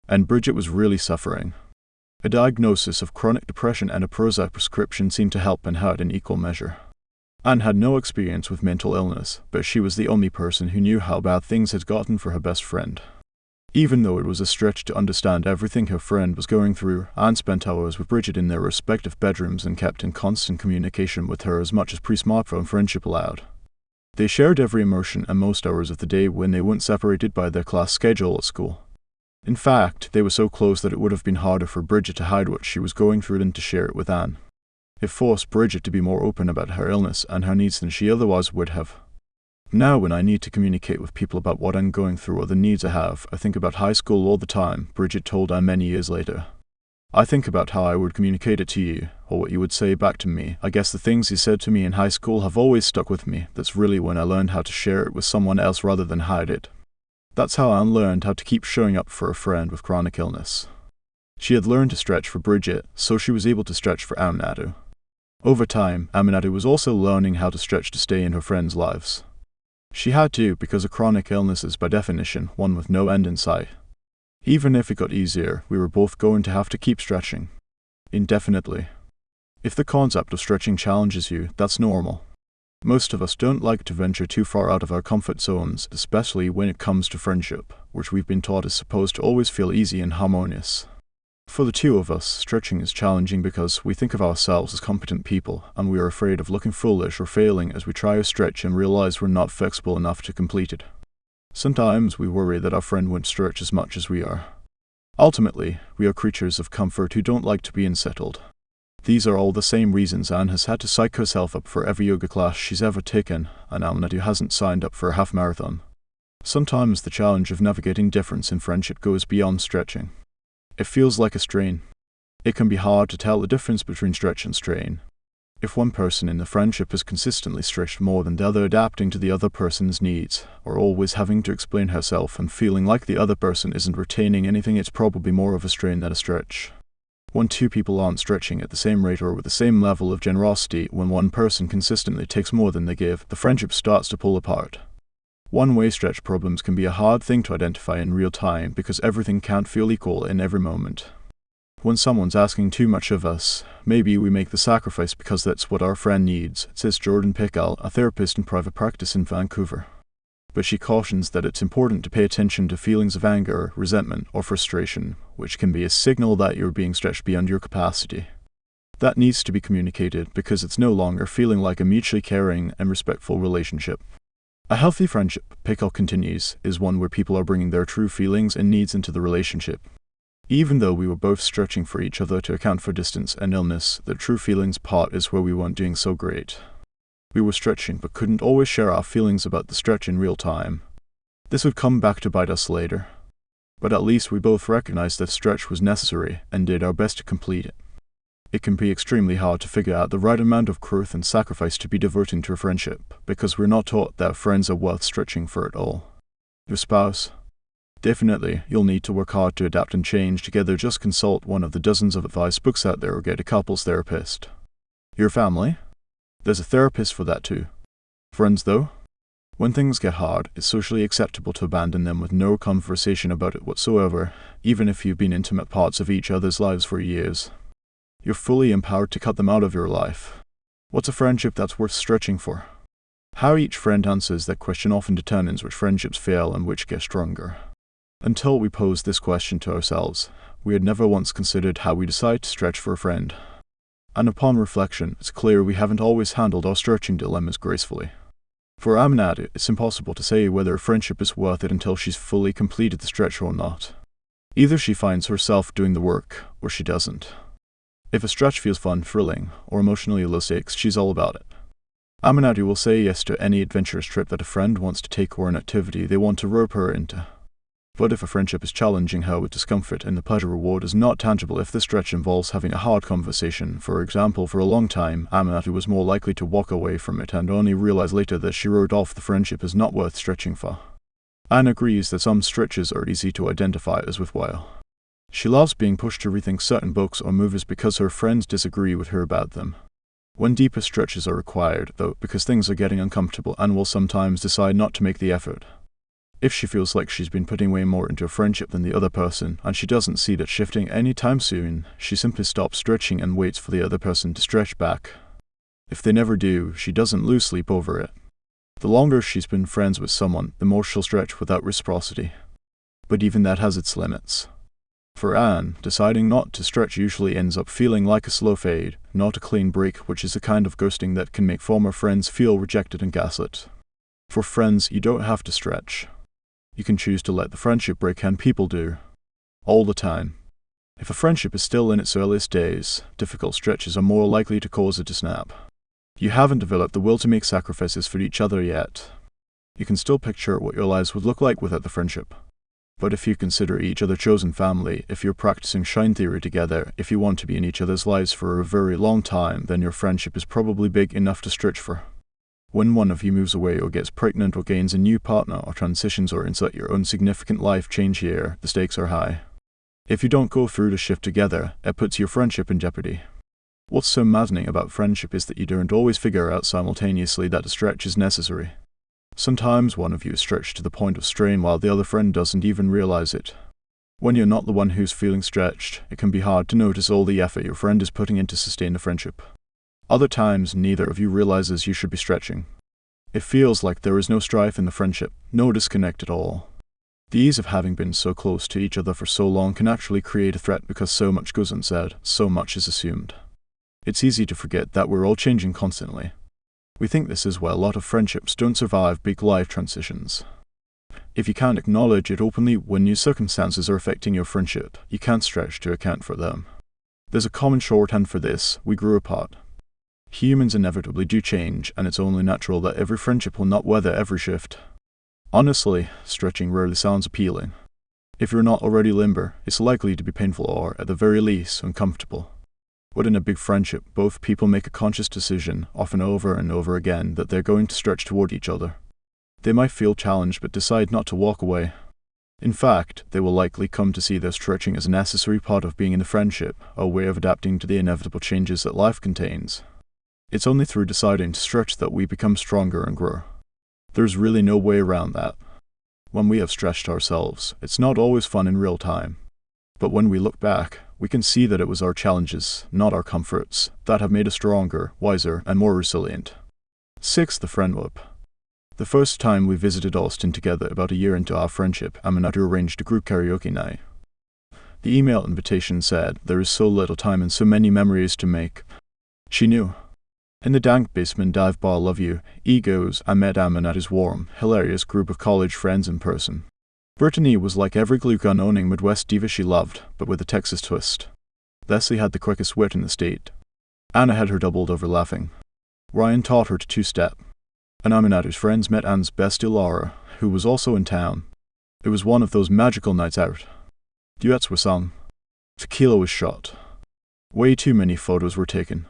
And Bridget was really suffering. A diagnosis of chronic depression and a Prozac prescription seemed to help and hurt in equal measure. Anne had no experience with mental illness, but she was the only person who knew how bad things had gotten for her best friend. Even though it was a stretch to understand everything her friend was going through, Anne spent hours with Bridget in their respective bedrooms and kept in constant communication with her as much as pre-smartphone friendship allowed. They shared every emotion and most hours of the day when they weren't separated by their class schedule at school. In fact, they were so close that it would have been harder for Bridget to hide what she was going through than to share it with Anne. It forced Bridget to be more open about her illness and her needs than she otherwise would have. Now when I need to communicate with people about what I'm going through or the needs I have, I think about high school all the time, Bridget told Anne many years later. I think about how I would communicate it to you, or what you would say back to me. I guess the things you said to me in high school have always stuck with me. That's really when I learned how to share it with someone else rather than hide it. That's how Anne learned how to keep showing up for a friend with chronic illness. She had learned to stretch for Bridget, so she was able to stretch for Aminatou. Over time, Aminatou was also learning how to stretch to stay in her friends' lives. She had to, because a chronic illness is by definition one with no end in sight. Even if it got easier, we were both going to have to keep stretching. Indefinitely. If the concept of stretching challenges you, that's normal. Most of us don't like to venture too far out of our comfort zones, especially when it comes to friendship, which we've been taught is supposed to always feel easy and harmonious. For the two of us, stretching is challenging because we think of ourselves as competent people, and we are afraid of looking foolish or failing as we try to stretch and realize we're not flexible enough to complete it. Sometimes we worry that our friend won't stretch as much as we are. Ultimately, we are creatures of comfort who don't like to be unsettled. These are all the same reasons Anne has had to psych herself up for every yoga class she's ever taken, and Aminatou hasn't signed up for a half marathon. Sometimes the challenge of navigating difference in friendship goes beyond stretching. It feels like a strain. It can be hard to tell the difference between stretch and strain. If one person in the friendship is consistently stretched more than the other, adapting to the other person's needs, or always having to explain herself and feeling like the other person isn't retaining anything, it's probably more of a strain than a stretch. When two people aren't stretching at the same rate or with the same level of generosity, when one person consistently takes more than they give, the friendship starts to pull apart. One-way stretch problems can be a hard thing to identify in real time because everything can't feel equal in every moment. When someone's asking too much of us, maybe we make the sacrifice because that's what our friend needs, says Jordan Pickell, a therapist in private practice in Vancouver. But she cautions that it's important to pay attention to feelings of anger, resentment, or frustration, which can be a signal that you're being stretched beyond your capacity. That needs to be communicated because it's no longer feeling like a mutually caring and respectful relationship. A healthy friendship, Pickell continues, is one where people are bringing their true feelings and needs into the relationship. Even though we were both stretching for each other to account for distance and illness, the true feelings part is where we weren't doing so great. We were stretching but couldn't always share our feelings about the stretch in real time. This would come back to bite us later. But at least we both recognized that stretch was necessary and did our best to complete it. It can be extremely hard to figure out the right amount of growth and sacrifice to be devoted to a friendship, because we're not taught that friends are worth stretching for it all. Your spouse? Definitely, you'll need to work hard to adapt and change together. Just consult one of the dozens of advice books out there or get a couples therapist. Your family? There's a therapist for that too. Friends though? When things get hard, it's socially acceptable to abandon them with no conversation about it whatsoever, even if you've been intimate parts of each other's lives for years. You're fully empowered to cut them out of your life. What's a friendship that's worth stretching for? How each friend answers that question often determines which friendships fail and which get stronger. Until we posed this question to ourselves, we had never once considered how we decide to stretch for a friend. And upon reflection, it's clear we haven't always handled our stretching dilemmas gracefully. For Aminatou, it's impossible to say whether a friendship is worth it until she's fully completed the stretch or not. Either she finds herself doing the work, or she doesn't. If a stretch feels fun, thrilling, or emotionally low stakes, she's all about it. Aminatou will say yes to any adventurous trip that a friend wants to take or an activity they want to rope her into. But if a friendship is challenging her with discomfort and the pleasure reward is not tangible, if the stretch involves having a hard conversation, for example, for a long time, Aminatou was more likely to walk away from it and only realize later that she wrote off the friendship as not worth stretching for. Anne agrees that some stretches are easy to identify as worthwhile. She loves being pushed to rethink certain books or movies because her friends disagree with her about them. When deeper stretches are required, though, because things are getting uncomfortable, Anne will sometimes decide not to make the effort. If she feels like she's been putting way more into a friendship than the other person, and she doesn't see that shifting any time soon, she simply stops stretching and waits for the other person to stretch back. If they never do, she doesn't lose sleep over it. The longer she's been friends with someone, the more she'll stretch without reciprocity. But even that has its limits. For Anne, deciding not to stretch usually ends up feeling like a slow fade, not a clean break, which is the kind of ghosting that can make former friends feel rejected and gaslit. For friends, you don't have to stretch. You can choose to let the friendship break, and people do. All the time. If a friendship is still in its earliest days, difficult stretches are more likely to cause it to snap. You haven't developed the will to make sacrifices for each other yet. You can still picture what your lives would look like without the friendship. But if you consider each other chosen family, if you're practicing shine theory together, if you want to be in each other's lives for a very long time, then your friendship is probably big enough to stretch for. When one of you moves away or gets pregnant or gains a new partner or transitions or insert your own significant life change here, the stakes are high. If you don't go through the shift together, it puts your friendship in jeopardy. What's so maddening about friendship is that you don't always figure out simultaneously that a stretch is necessary. Sometimes one of you is stretched to the point of strain while the other friend doesn't even realize it. When you're not the one who's feeling stretched, it can be hard to notice all the effort your friend is putting in to sustain the friendship. Other times, neither of you realizes you should be stretching. It feels like there is no strife in the friendship, no disconnect at all. The ease of having been so close to each other for so long can actually create a threat because so much goes unsaid, so much is assumed. It's easy to forget that we're all changing constantly. We think this is why a lot of friendships don't survive big life transitions. If you can't acknowledge it openly when new circumstances are affecting your friendship, you can't stretch to account for them. There's a common shorthand for this: we grew apart. Humans inevitably do change, and it's only natural that every friendship will not weather every shift. Honestly, stretching rarely sounds appealing. If you're not already limber, it's likely to be painful or, at the very least, uncomfortable. But in a big friendship, both people make a conscious decision, often over and over again, that they're going to stretch toward each other. They might feel challenged but decide not to walk away. In fact, they will likely come to see their stretching as a necessary part of being in the friendship, a way of adapting to the inevitable changes that life contains. It's only through deciding to stretch that we become stronger and grow. There's really no way around that. When we have stretched ourselves, it's not always fun in real time. But when we look back, we can see that it was our challenges, not our comforts, that have made us stronger, wiser, and more resilient. 6. The Friend Whoop. The first time we visited Austin together about a year into our friendship, Aminatou arranged a group karaoke night. The email invitation said, "There is so little time and so many memories to make." She knew. In the dank basement dive bar Love You, Egos, I met Aminatou's warm, hilarious group of college friends in person. Brittany was like every glue gun-owning Midwest diva she loved, but with a Texas twist. Leslie had the quickest wit in the state. Anna had her doubled over laughing. Ryan taught her to two-step. And Aminatou's friends met Anne's bestie Laura, who was also in town. It was one of those magical nights out. Duets were sung. Tequila was shot. Way too many photos were taken.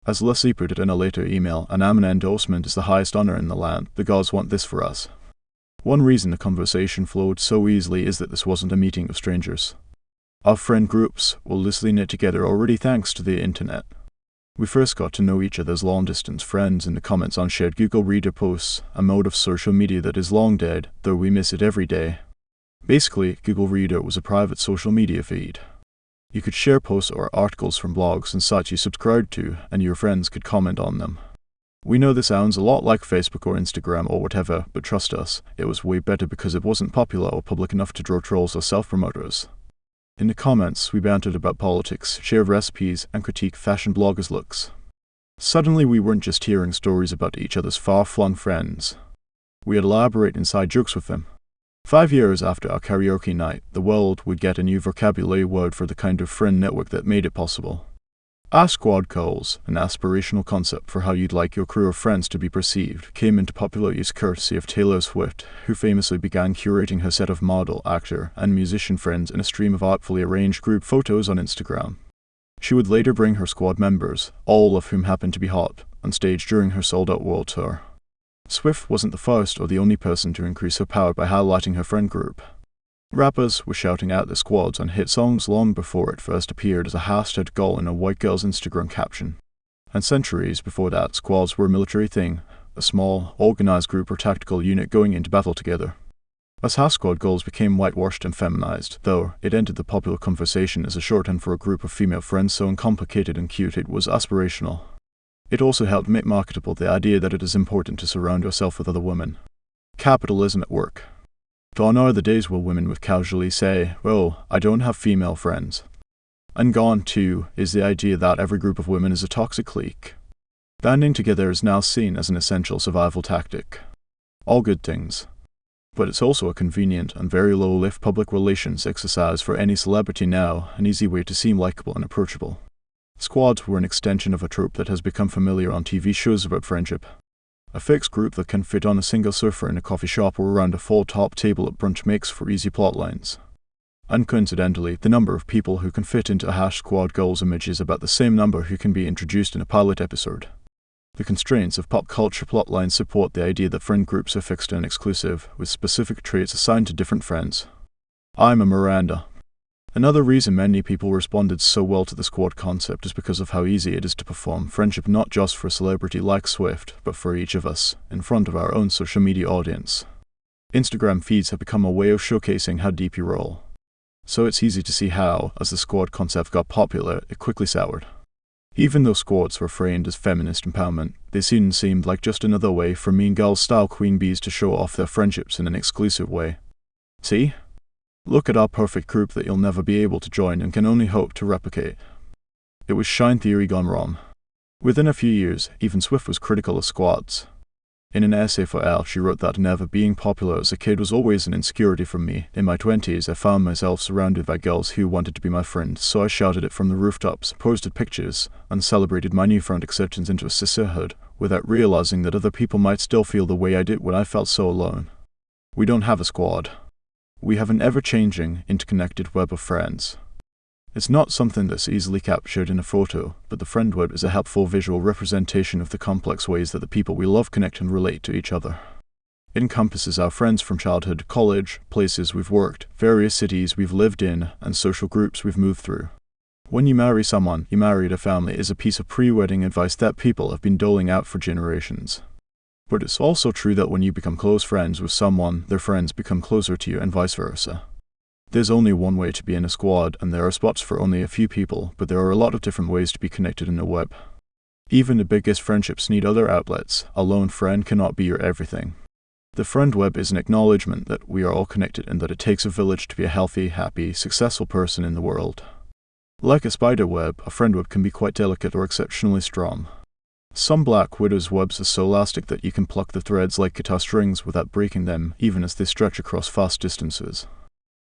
As Leslie put it in a later email, an Amina endorsement is the highest honor in the land. The gods want this for us. One reason the conversation flowed so easily is that this wasn't a meeting of strangers. Our friend groups were loosely knit together already thanks to the internet. We first got to know each other's long-distance friends in the comments on shared Google Reader posts, a mode of social media that is long dead, though we miss it every day. Basically, Google Reader was a private social media feed. You could share posts or articles from blogs and sites you subscribed to, and your friends could comment on them. We know this sounds a lot like Facebook or Instagram or whatever, but trust us, it was way better because it wasn't popular or public enough to draw trolls or self-promoters. In the comments, we bantered about politics, shared recipes, and critiqued fashion bloggers' looks. Suddenly we weren't just hearing stories about each other's far-flung friends. We had elaborate inside jokes with them. 5 years after our karaoke night, the world would get a new vocabulary word for the kind of friend network that made it possible. Our squad goals, an aspirational concept for how you'd like your crew of friends to be perceived, came into popular use courtesy of Taylor Swift, who famously began curating her set of model, actor, and musician friends in a stream of artfully arranged group photos on Instagram. She would later bring her squad members, all of whom happened to be hot, on stage during her sold-out world tour. Swift wasn't the first or the only person to increase her power by highlighting her friend group. Rappers were shouting out their squads on hit songs long before it first appeared as a hashtag goal in a white girl's Instagram caption. And centuries before that, squads were a military thing, a small, organized group or tactical unit going into battle together. As house squad goals became whitewashed and feminized, though, it entered the popular conversation as a shorthand for a group of female friends so uncomplicated and cute it was aspirational. It also helped make marketable the idea that it is important to surround yourself with other women. Capitalism at work. Gone are the days where women would casually say, "Oh, I don't have female friends." And gone, too, is the idea that every group of women is a toxic clique. Banding together is now seen as an essential survival tactic. All good things. But it's also a convenient and very low-lift public relations exercise for any celebrity now, an easy way to seem likable and approachable. Squads were an extension of a trope that has become familiar on TV shows about friendship. A fixed group that can fit on a single sofa in a coffee shop or around a full-top table at brunch makes for easy plotlines. Uncoincidentally, the number of people who can fit into a hash squad goals image is about the same number who can be introduced in a pilot episode. The constraints of pop culture plotlines support the idea that friend groups are fixed and exclusive, with specific traits assigned to different friends. I'm a Miranda. Another reason many people responded so well to the squad concept is because of how easy it is to perform friendship not just for a celebrity like Swift, but for each of us, in front of our own social media audience. Instagram feeds have become a way of showcasing how deep you roll. So it's easy to see how, as the squad concept got popular, it quickly soured. Even though squads were framed as feminist empowerment, they soon seemed like just another way for mean girls-style queen bees to show off their friendships in an exclusive way. See? Look at our perfect group that you'll never be able to join and can only hope to replicate. It was Shine theory gone wrong. Within a few years, even Swift was critical of squads. In an essay for Elle, she wrote that never being popular as a kid was always an insecurity for me. In my 20s, I found myself surrounded by girls who wanted to be my friend, so I shouted it from the rooftops, posted pictures, and celebrated my newfound acceptance into a sisterhood, without realizing that other people might still feel the way I did when I felt so alone. We don't have a squad. We have an ever-changing, interconnected web of friends. It's not something that's easily captured in a photo, but the friend web is a helpful visual representation of the complex ways that the people we love connect and relate to each other. It encompasses our friends from childhood, college, places we've worked, various cities we've lived in, and social groups we've moved through. When you marry someone, you married a family is a piece of pre-wedding advice that people have been doling out for generations. But it's also true that when you become close friends with someone, their friends become closer to you and vice versa. There's only one way to be in a squad, and there are spots for only a few people, but there are a lot of different ways to be connected in a web. Even the biggest friendships need other outlets. A lone friend cannot be your everything. The friend web is an acknowledgement that we are all connected and that it takes a village to be a healthy, happy, successful person in the world. Like a spider web, a friend web can be quite delicate or exceptionally strong. Some black widow's webs are so elastic that you can pluck the threads like guitar strings without breaking them, even as they stretch across vast distances.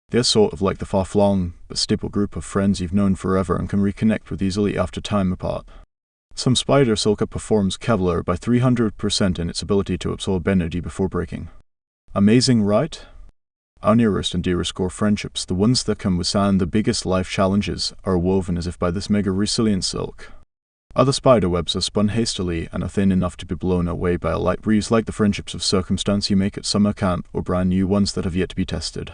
They're sort of like the far-flung, but stable group of friends you've known forever and can reconnect with easily after time apart. Some spider silk performs Kevlar by 300% in its ability to absorb energy before breaking. Amazing, right? Our nearest and dearest core friendships, the ones that can withstand the biggest life challenges, are woven as if by this mega resilient silk. Other spider webs are spun hastily and are thin enough to be blown away by a light breeze, like the friendships of circumstance you make at summer camp or brand new ones that have yet to be tested.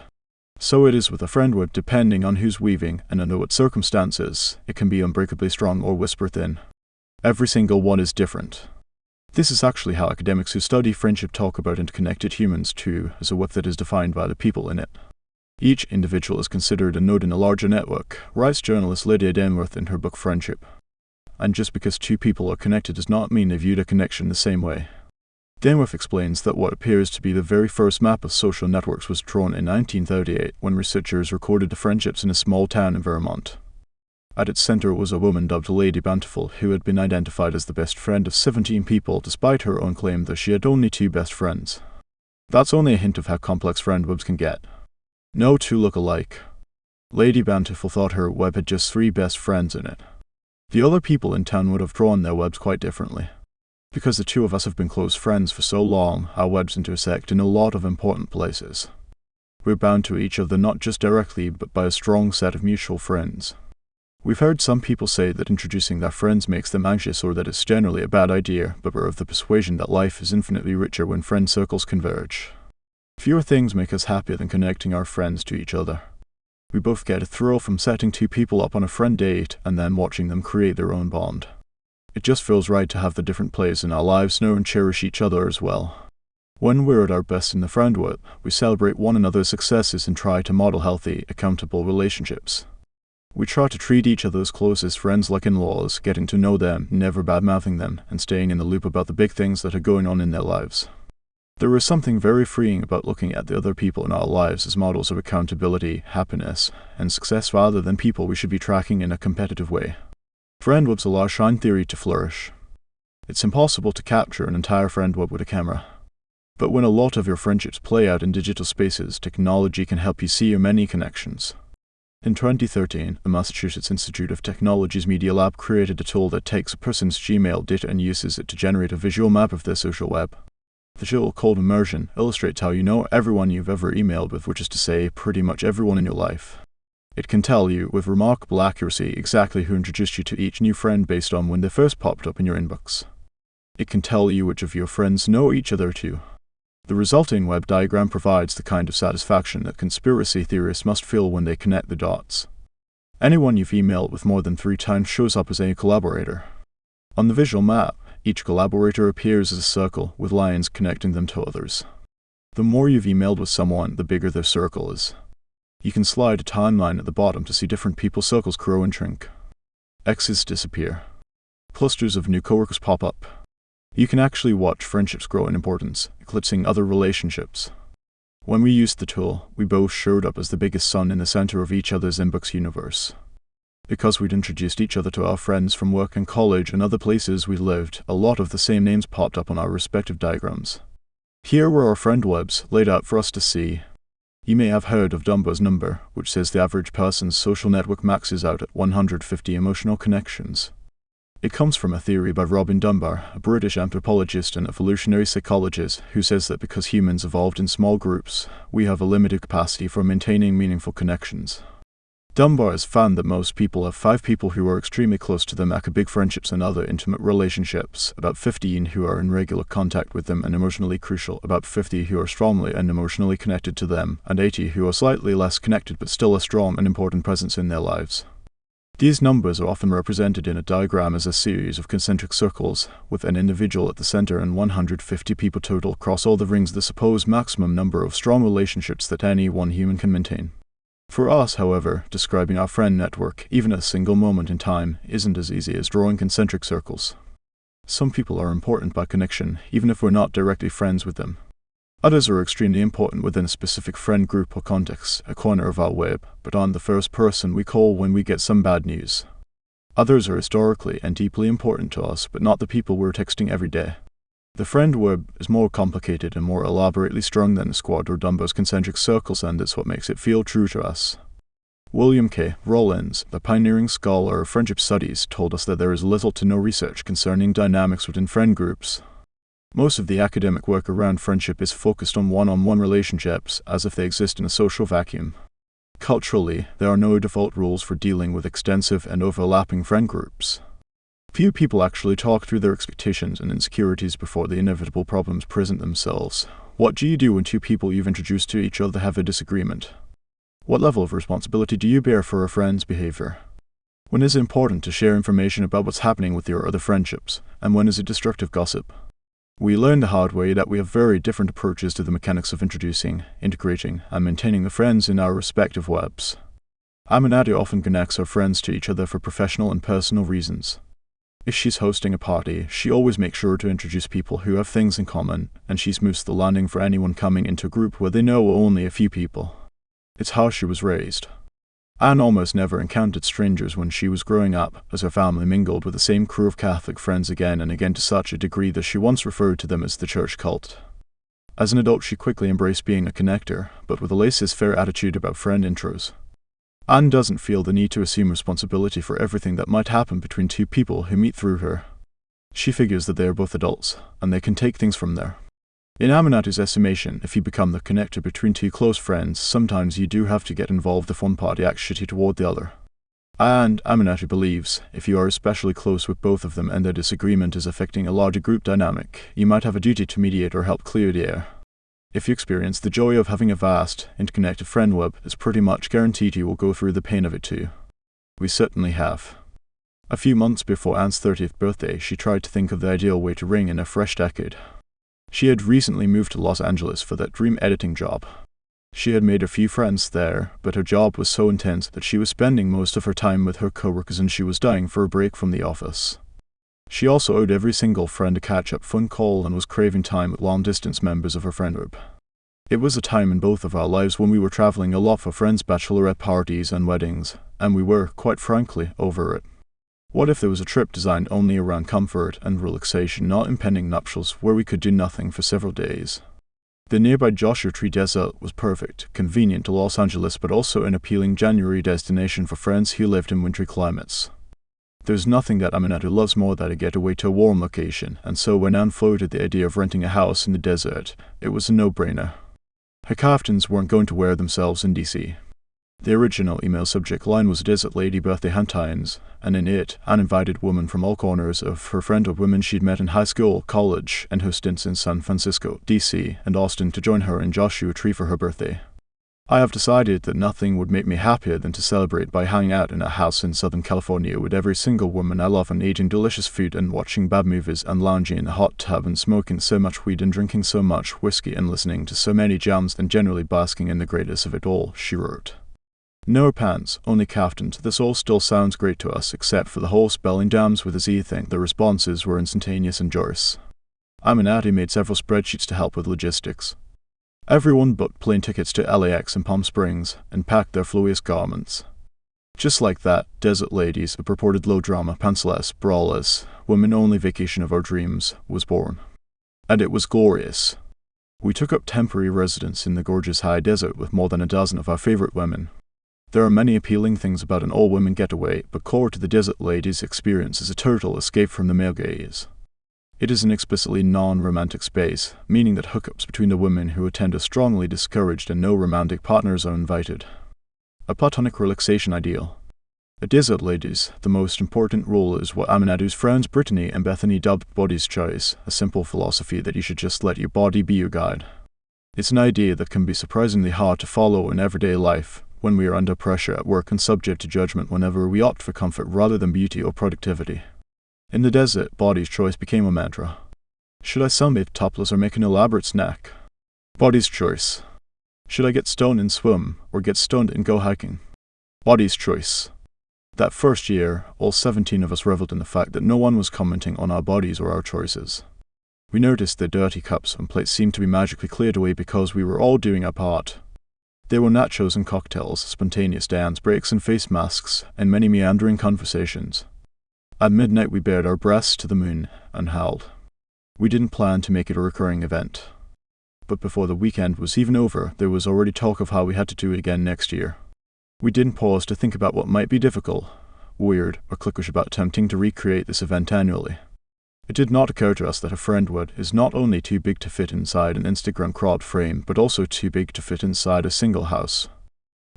So it is with a friend web, depending on who's weaving and under what circumstances, it can be unbreakably strong or whisper thin. Every single one is different. This is actually how academics who study friendship talk about interconnected humans too, as a web that is defined by the people in it. Each individual is considered a node in a larger network, writes journalist Lydia Denworth in her book Friendship. And just because two people are connected does not mean they viewed a connection the same way. Denworth explains that what appears to be the very first map of social networks was drawn in 1938 when researchers recorded the friendships in a small town in Vermont. At its center was a woman dubbed Lady Bountiful, who had been identified as the best friend of 17 people despite her own claim that she had only 2 best friends. That's only a hint of how complex friend webs can get. No two look alike. Lady Bountiful thought her web had just 3 best friends in it. The other people in town would have drawn their webs quite differently. Because the two of us have been close friends for so long, our webs intersect in a lot of important places. We're bound to each other not just directly, but by a strong set of mutual friends. We've heard some people say that introducing their friends makes them anxious or that it's generally a bad idea, but we're of the persuasion that life is infinitely richer when friend circles converge. Fewer things make us happier than connecting our friends to each other. We both get a thrill from setting 2 people up on a friend date and then watching them create their own bond. It just feels right to have the different players in our lives know and cherish each other as well. When we're at our best in the friend web, we celebrate one another's successes and try to model healthy, accountable relationships. We try to treat each other as close as friends like in-laws, getting to know them, never bad-mouthing them, and staying in the loop about the big things that are going on in their lives. There is something very freeing about looking at the other people in our lives as models of accountability, happiness, and success rather than people we should be tracking in a competitive way. Friend webs allow shine theory to flourish. It's impossible to capture an entire friend web with a camera. But when a lot of your friendships play out in digital spaces, technology can help you see your many connections. In 2013, the Massachusetts Institute of Technology's Media Lab created a tool that takes a person's Gmail data and uses it to generate a visual map of their social web. The tool, called Immersion, illustrates how you know everyone you've ever emailed with, which is to say, pretty much everyone in your life. It can tell you, with remarkable accuracy, exactly who introduced you to each new friend based on when they first popped up in your inbox. It can tell you which of your friends know each other too. The resulting web diagram provides the kind of satisfaction that conspiracy theorists must feel when they connect the dots. Anyone you've emailed with more than 3 times shows up as a collaborator. On the visual map, each collaborator appears as a circle with lines connecting them to others. The more you've emailed with someone, the bigger their circle is. You can slide a timeline at the bottom to see different people's circles grow and shrink. X's disappear. Clusters of new coworkers pop up. You can actually watch friendships grow in importance, eclipsing other relationships. When we used the tool, we both showed up as the biggest sun in the center of each other's inbox universe. Because we'd introduced each other to our friends from work and college and other places we lived, a lot of the same names popped up on our respective diagrams. Here were our friend webs, laid out for us to see. You may have heard of Dunbar's number, which says the average person's social network maxes out at 150 emotional connections. It comes from a theory by Robin Dunbar, a British anthropologist and evolutionary psychologist, who says that because humans evolved in small groups, we have a limited capacity for maintaining meaningful connections. Dunbar has found that most people have 5 people who are extremely close to them, aka big friendships and other intimate relationships, about 15 who are in regular contact with them and emotionally crucial, about 50 who are strongly and emotionally connected to them, and 80 who are slightly less connected but still a strong and important presence in their lives. These numbers are often represented in a diagram as a series of concentric circles, with an individual at the center and 150 people total across all the rings, the supposed maximum number of strong relationships that any one human can maintain. For us, however, describing our friend network, even at a single moment in time, isn't as easy as drawing concentric circles. Some people are important by connection, even if we're not directly friends with them. Others are extremely important within a specific friend group or context, a corner of our web, but aren't the first person we call when we get some bad news. Others are historically and deeply important to us, but not the people we're texting every day. The friend web is more complicated and more elaborately strung than the squad or Dunbar's concentric circles, and it's what makes it feel true to us. William K. Rollins, the pioneering scholar of friendship studies, told us that there is little to no research concerning dynamics within friend groups. Most of the academic work around friendship is focused on one-on-one relationships, as if they exist in a social vacuum. Culturally, there are no default rules for dealing with extensive and overlapping friend groups. Few people actually talk through their expectations and insecurities before the inevitable problems present themselves. What do you do when 2 people you've introduced to each other have a disagreement? What level of responsibility do you bear for a friend's behavior? When is it important to share information about what's happening with your other friendships, and when is it destructive gossip? We learned the hard way that we have very different approaches to the mechanics of introducing, integrating, and maintaining the friends in our respective webs. Aminatou often connects her friends to each other for professional and personal reasons. If she's hosting a party, she always makes sure to introduce people who have things in common, and she smooths the landing for anyone coming into a group where they know only a few people. It's how she was raised. Anne almost never encountered strangers when she was growing up, as her family mingled with the same crew of Catholic friends again and again to such a degree that she once referred to them as the church cult. As an adult, she quickly embraced being a connector, but with a laissez-faire attitude about friend intros. Anne doesn't feel the need to assume responsibility for everything that might happen between 2 people who meet through her. She figures that they are both adults, and they can take things from there. In Aminatou's estimation, if you become the connector between 2 close friends, sometimes you do have to get involved if one party acts shitty toward the other. And Aminatou believes, if you are especially close with both of them and their disagreement is affecting a larger group dynamic, you might have a duty to mediate or help clear the air. If you experience the joy of having a vast, interconnected friend web, it's pretty much guaranteed you will go through the pain of it too. We certainly have. A few months before Anne's 30th birthday, she tried to think of the ideal way to ring in a fresh decade. She had recently moved to Los Angeles for that dream editing job. She had made a few friends there, but her job was so intense that she was spending most of her time with her coworkers and she was dying for a break from the office. She also owed every single friend a catch-up phone call and was craving time with long-distance members of her friend group. It was a time in both of our lives when we were traveling a lot for friends' bachelorette parties and weddings, and we were, quite frankly, over it. What if there was a trip designed only around comfort and relaxation, not impending nuptials, where we could do nothing for several days? The nearby Joshua Tree Desert was perfect, convenient to Los Angeles, but also an appealing January destination for friends who lived in wintry climates. There's nothing that Aminatou loves more than a getaway to a warm location, and so when Anne floated the idea of renting a house in the desert, it was a no-brainer. Her kaftans weren't going to wear themselves in DC. The original email subject line was Desert Lady Birthday Hantines, and in it, Anne invited women from all corners of her friend of women she'd met in high school, college, and her stints in San Francisco, DC, and Austin to join her in Joshua Tree for her birthday. I have decided that nothing would make me happier than to celebrate by hanging out in a house in Southern California with every single woman I love and eating delicious food and watching bad movies and lounging in a hot tub and smoking so much weed and drinking so much whiskey and listening to so many jams and generally basking in the greatness of it all, she wrote. No pants, only kaftans. This all still sounds great to us, except for the whole spelling jams with his e-thing. The responses were instantaneous and joyous. Aminatou made several spreadsheets to help with logistics. Everyone booked plane tickets to LAX and Palm Springs and packed their flowiest garments. Just like that, Desert Ladies, a purported low-drama, pantsless, braless, women-only vacation of our dreams, was born. And it was glorious. We took up temporary residence in the gorgeous high desert with more than a dozen of our favorite women. There are many appealing things about an all-women getaway, but core to the Desert Ladies' experience is a total escape from the male gaze. It is an explicitly non-romantic space, meaning that hookups between the women who attend are strongly discouraged and no romantic partners are invited. A platonic relaxation ideal. At Desert Ladies, the most important rule is what Aminatou's friends Brittany and Bethany dubbed body's choice, a simple philosophy that you should just let your body be your guide. It's an idea that can be surprisingly hard to follow in everyday life, when we are under pressure at work and subject to judgment whenever we opt for comfort rather than beauty or productivity. In the desert, body's choice became a mantra. Should I sunbathe topless or make an elaborate snack? Body's choice. Should I get stoned and swim, or get stoned and go hiking? Body's choice. That first year, all 17 of us reveled in the fact that no one was commenting on our bodies or our choices. We noticed that dirty cups and plates seemed to be magically cleared away because we were all doing our part. There were nachos and cocktails, spontaneous dance breaks and face masks, and many meandering conversations. At midnight we bared our breasts to the moon and howled. We didn't plan to make it a recurring event. But before the weekend was even over, there was already talk of how we had to do it again next year. We didn't pause to think about what might be difficult, weird, or cliquish about attempting to recreate this event annually. It did not occur to us that a friend wood is not only too big to fit inside an Instagram cropped frame, but also too big to fit inside a single house.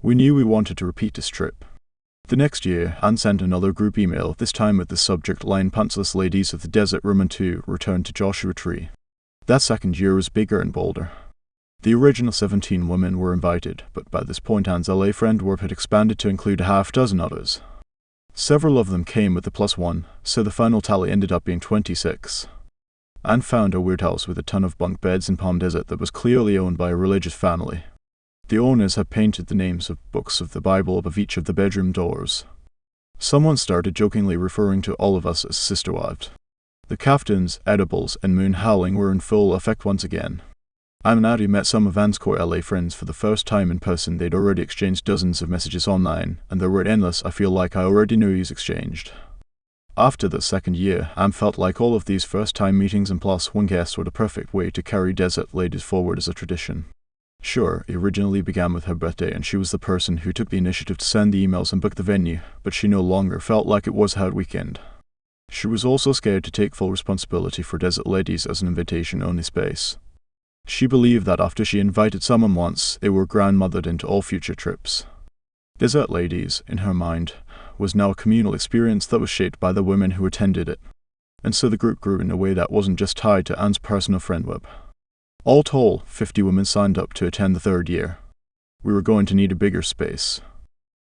We knew we wanted to repeat this trip. The next year, Anne sent another group email, this time with the subject line Pantsless Ladies of the Desert Room 2 returned to Joshua Tree. That second year was bigger and bolder. The original 17 women were invited, but by this point Anne's LA friend Verb had expanded to include a half-dozen others. Several of them came with the +1, so the final tally ended up being 26. Anne found a weird house with a ton of bunk beds in Palm Desert that was clearly owned by a religious family. The owners had painted the names of books of the Bible above each of the bedroom doors. Someone started jokingly referring to all of us as sister-wives. The kaftans, edibles, and moon howling were in full effect once again. Aminatou met some of Anne's core LA friends for the first time in person. They'd already exchanged dozens of messages online, and they were endless. I feel like I already knew he's exchanged. After the second year, Anne felt like all of these first-time meetings and plus one guest were the perfect way to carry Desert Ladies forward as a tradition. Sure, it originally began with her birthday, and she was the person who took the initiative to send the emails and book the venue, but she no longer felt like it was her weekend. She was also scared to take full responsibility for Desert Ladies as an invitation-only space. She believed that after she invited someone once, they were grandmothered into all future trips. Desert Ladies, in her mind, was now a communal experience that was shaped by the women who attended it, and so the group grew in a way that wasn't just tied to Anne's personal friend web. All told, 50 women signed up to attend the third year. We were going to need a bigger space.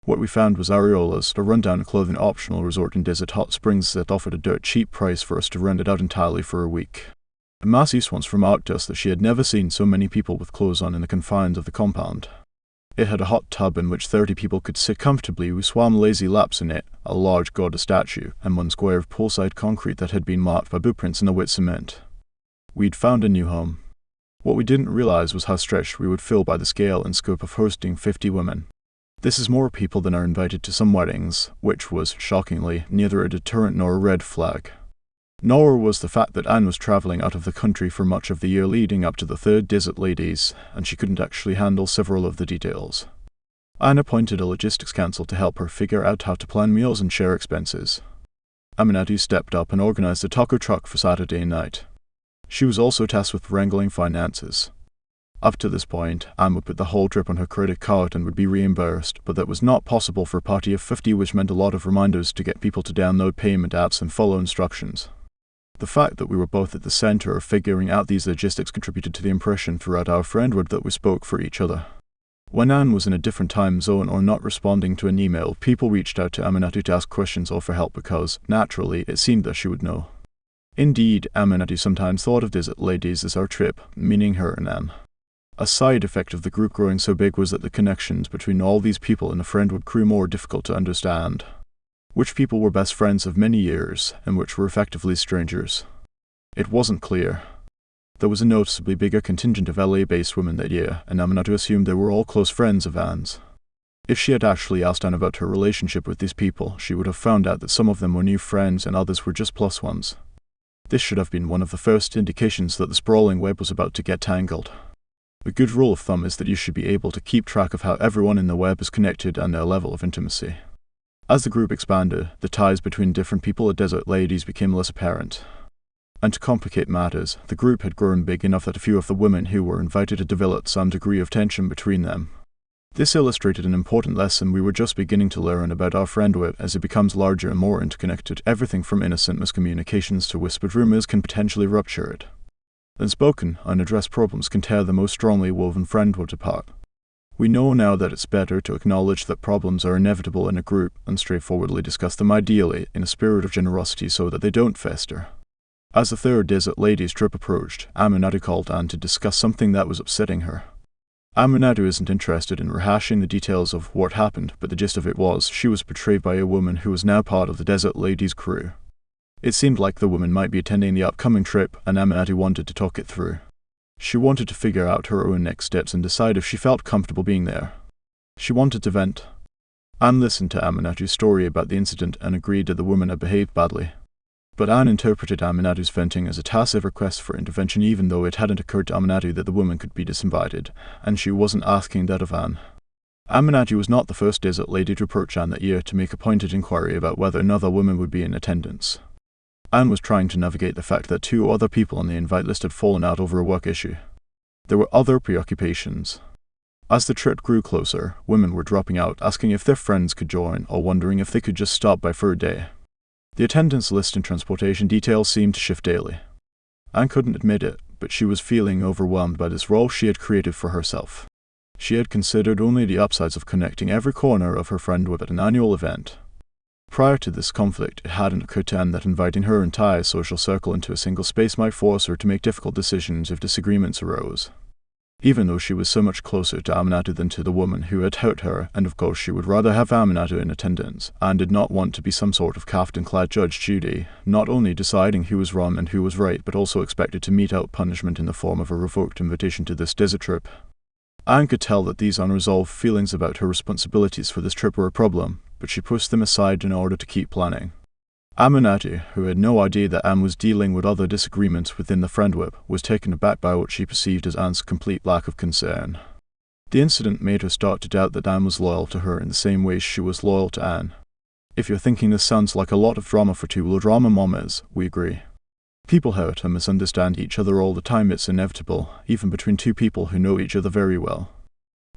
What we found was Areola's, a rundown clothing optional resort in Desert Hot Springs that offered a dirt cheap price for us to rent it out entirely for a week. Massey's once remarked to us that she had never seen so many people with clothes on in the confines of the compound. It had a hot tub in which 30 people could sit comfortably who swam lazy laps in it, a large goddess statue, and one square of poolside concrete that had been marked by blueprints in the wet cement. We'd found a new home. What we didn't realize was how stretched we would feel by the scale and scope of hosting 50 women. This is more people than are invited to some weddings, which was, shockingly, neither a deterrent nor a red flag. Nor was the fact that Anne was travelling out of the country for much of the year leading up to the third Desert Ladies, and she couldn't actually handle several of the details. Anne appointed a logistics council to help her figure out how to plan meals and share expenses. Aminatou stepped up and organised a taco truck for Saturday night. She was also tasked with wrangling finances. Up to this point, Anne would put the whole trip on her credit card and would be reimbursed, but that was not possible for a party of 50, which meant a lot of reminders to get people to download payment apps and follow instructions. The fact that we were both at the centre of figuring out these logistics contributed to the impression throughout our friendhood that we spoke for each other. When Anne was in a different time zone or not responding to an email, people reached out to Aminatou to ask questions or for help because, naturally, it seemed that she would know. Indeed, Aminatou sometimes thought of Desert Ladies as our trip, meaning her and Anne. A side effect of the group growing so big was that the connections between all these people in the friendhood grew more difficult to understand. Which people were best friends of many years, and which were effectively strangers. It wasn't clear. There was a noticeably bigger contingent of LA-based women that year, and Aminatou assumed they were all close friends of Anne's. If she had actually asked Anne about her relationship with these people, she would have found out that some of them were new friends and others were just plus ones. This should have been one of the first indications that the sprawling web was about to get tangled. A good rule of thumb is that you should be able to keep track of how everyone in the web is connected and their level of intimacy. As the group expanded, the ties between different people at Desert Ladies became less apparent. And to complicate matters, the group had grown big enough that a few of the women who were invited had developed some degree of tension between them. This illustrated an important lesson we were just beginning to learn about our friendship. As it becomes larger and more interconnected, everything from innocent miscommunications to whispered rumors can potentially rupture it. Unspoken, unaddressed problems can tear the most strongly woven friendship apart. We know now that it's better to acknowledge that problems are inevitable in a group and straightforwardly discuss them, ideally in a spirit of generosity so that they don't fester. As the third Desert Ladies trip approached, Aminatou called Anne to discuss something that was upsetting her. Aminatou isn't interested in rehashing the details of what happened, but the gist of it was she was betrayed by a woman who was now part of the Desert Ladies crew. It seemed like the woman might be attending the upcoming trip, and Aminatou wanted to talk it through. She wanted to figure out her own next steps and decide if she felt comfortable being there. She wanted to vent. Anne listened to Aminatou's story about the incident and agreed that the woman had behaved badly. But Anne interpreted Aminatou's venting as a tacit request for intervention, even though it hadn't occurred to Aminatou that the woman could be disinvited, and she wasn't asking that of Anne. Aminatou was not the first Desert Lady to approach Anne that year to make a pointed inquiry about whether another woman would be in attendance. Anne was trying to navigate the fact that 2 other people on the invite list had fallen out over a work issue. There were other preoccupations. As the trip grew closer, women were dropping out, asking if their friends could join or wondering if they could just stop by for a day. The attendance list and transportation details seemed to shift daily. Anne couldn't admit it, but she was feeling overwhelmed by this role she had created for herself. She had considered only the upsides of connecting every corner of her friendship at an annual event. Prior to this conflict, it hadn't occurred to Anne that inviting her entire social circle into a single space might force her to make difficult decisions if disagreements arose. Even though she was so much closer to Aminatou than to the woman who had hurt her, and of course she would rather have Aminatou in attendance, Anne did not want to be some sort of kaftan-clad Judge Judy, not only deciding who was wrong and who was right, but also expected to mete out punishment in the form of a revoked invitation to this desert trip. Anne could tell that these unresolved feelings about her responsibilities for this trip were a problem, but she pushed them aside in order to keep planning. Aminatou, who had no idea that Anne was dealing with other disagreements within the friendship, was taken aback by what she perceived as Anne's complete lack of concern. The incident made her start to doubt that Anne was loyal to her in the same way she was loyal to Anne. If you're thinking this sounds like a lot of drama for 2 drama mamas, we agree. People hurt and misunderstand each other all the time. It's inevitable, even between 2 people who know each other very well.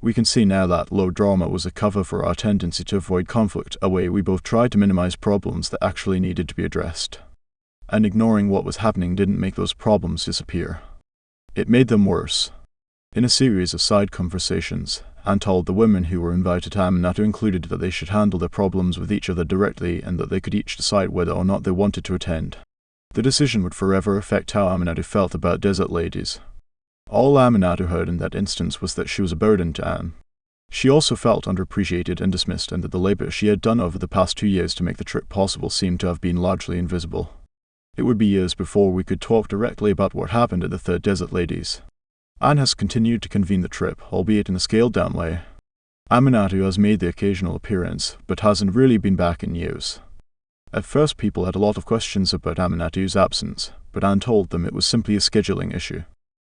We can see now that low drama was a cover for our tendency to avoid conflict, a way we both tried to minimize problems that actually needed to be addressed. And ignoring what was happening didn't make those problems disappear. It made them worse. In a series of side conversations, Anne told the women who were invited to Aminatou included that they should handle their problems with each other directly and that they could each decide whether or not they wanted to attend. The decision would forever affect how Aminatou felt about Desert Ladies. All Aminatou heard in that instance was that she was a burden to Anne. She also felt underappreciated and dismissed, and that the labor she had done over the past 2 years to make the trip possible seemed to have been largely invisible. It would be years before we could talk directly about what happened at the Third Desert Ladies. Anne has continued to convene the trip, albeit in a scaled-down way. Aminatou has made the occasional appearance, but hasn't really been back in years. At first people had a lot of questions about Aminatou's absence, but Anne told them it was simply a scheduling issue.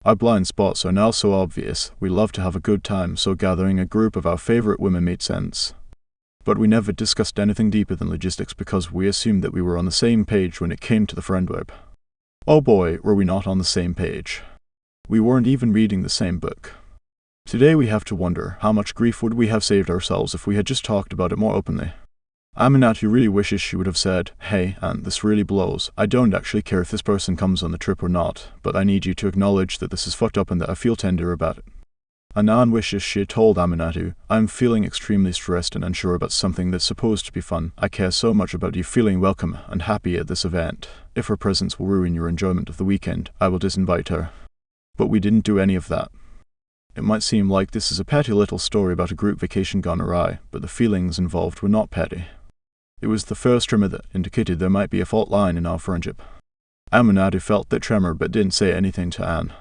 Our blind spots are now so obvious, we love to have a good time, so gathering a group of our favorite women made sense. But we never discussed anything deeper than logistics because we assumed that we were on the same page when it came to the friend web. Oh boy, were we not on the same page. We weren't even reading the same book. Today we have to wonder, how much grief would we have saved ourselves if we had just talked about it more openly? Aminatou really wishes she would have said, "Hey, Anne, this really blows. I don't actually care if this person comes on the trip or not, but I need you to acknowledge that this is fucked up and that I feel tender about it." And Anne wishes she had told Aminatou, "I'm feeling extremely stressed and unsure about something that's supposed to be fun. I care so much about you feeling welcome and happy at this event. If her presence will ruin your enjoyment of the weekend, I will disinvite her." But we didn't do any of that. It might seem like this is a petty little story about a group vacation gone awry, but the feelings involved were not petty. It was the first tremor that indicated there might be a fault line in our friendship. Aminatou felt that tremor but didn't say anything to Anne.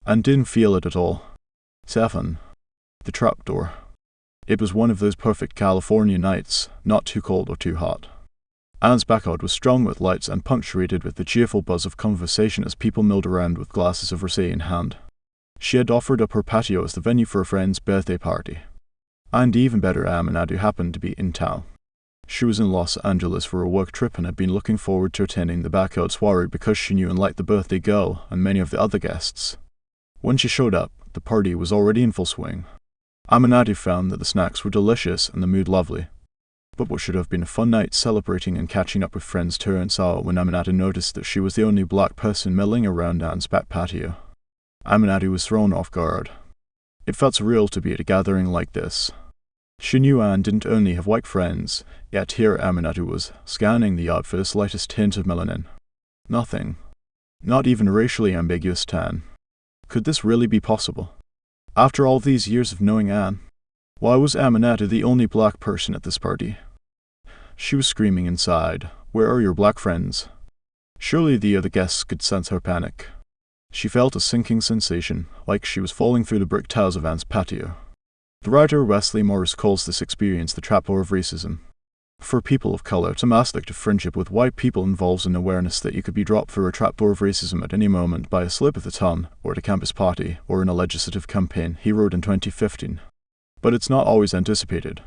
Anne didn't feel it at all. 7. The Trapdoor. It was one of those perfect California nights, not too cold or too hot. Anne's backyard was strung with lights and punctuated with the cheerful buzz of conversation as people milled around with glasses of rosé in hand. She had offered up her patio as the venue for a friend's birthday party. And even better, Aminatou happened to be in town. She was in Los Angeles for a work trip and had been looking forward to attending the backyard soiree because she knew and liked the birthday girl and many of the other guests. When she showed up, the party was already in full swing. Aminatou found that the snacks were delicious and the mood lovely. But what should have been a fun night celebrating and catching up with friends turned sour when Aminatou noticed that she was the only black person milling around Anne's back patio. Aminatou was thrown off guard. It felt surreal to be at a gathering like this. She knew Anne didn't only have white friends, yet here Aminatou was, scanning the yard for the slightest hint of melanin. Nothing. Not even a racially ambiguous tan. Could this really be possible? After all these years of knowing Anne, why was Aminatou the only black person at this party? She was screaming inside, "Where are your black friends?" Surely the other guests could sense her panic. She felt a sinking sensation, like she was falling through the brick tiles of Anne's patio. The writer Wesley Morris calls this experience the trapdoor of racism. For people of color, some aspect of friendship with white people involves an awareness that you could be dropped through a trapdoor of racism at any moment by a slip of the tongue, or at a campus party, or in a legislative campaign, he wrote in 2015. But it's not always anticipated.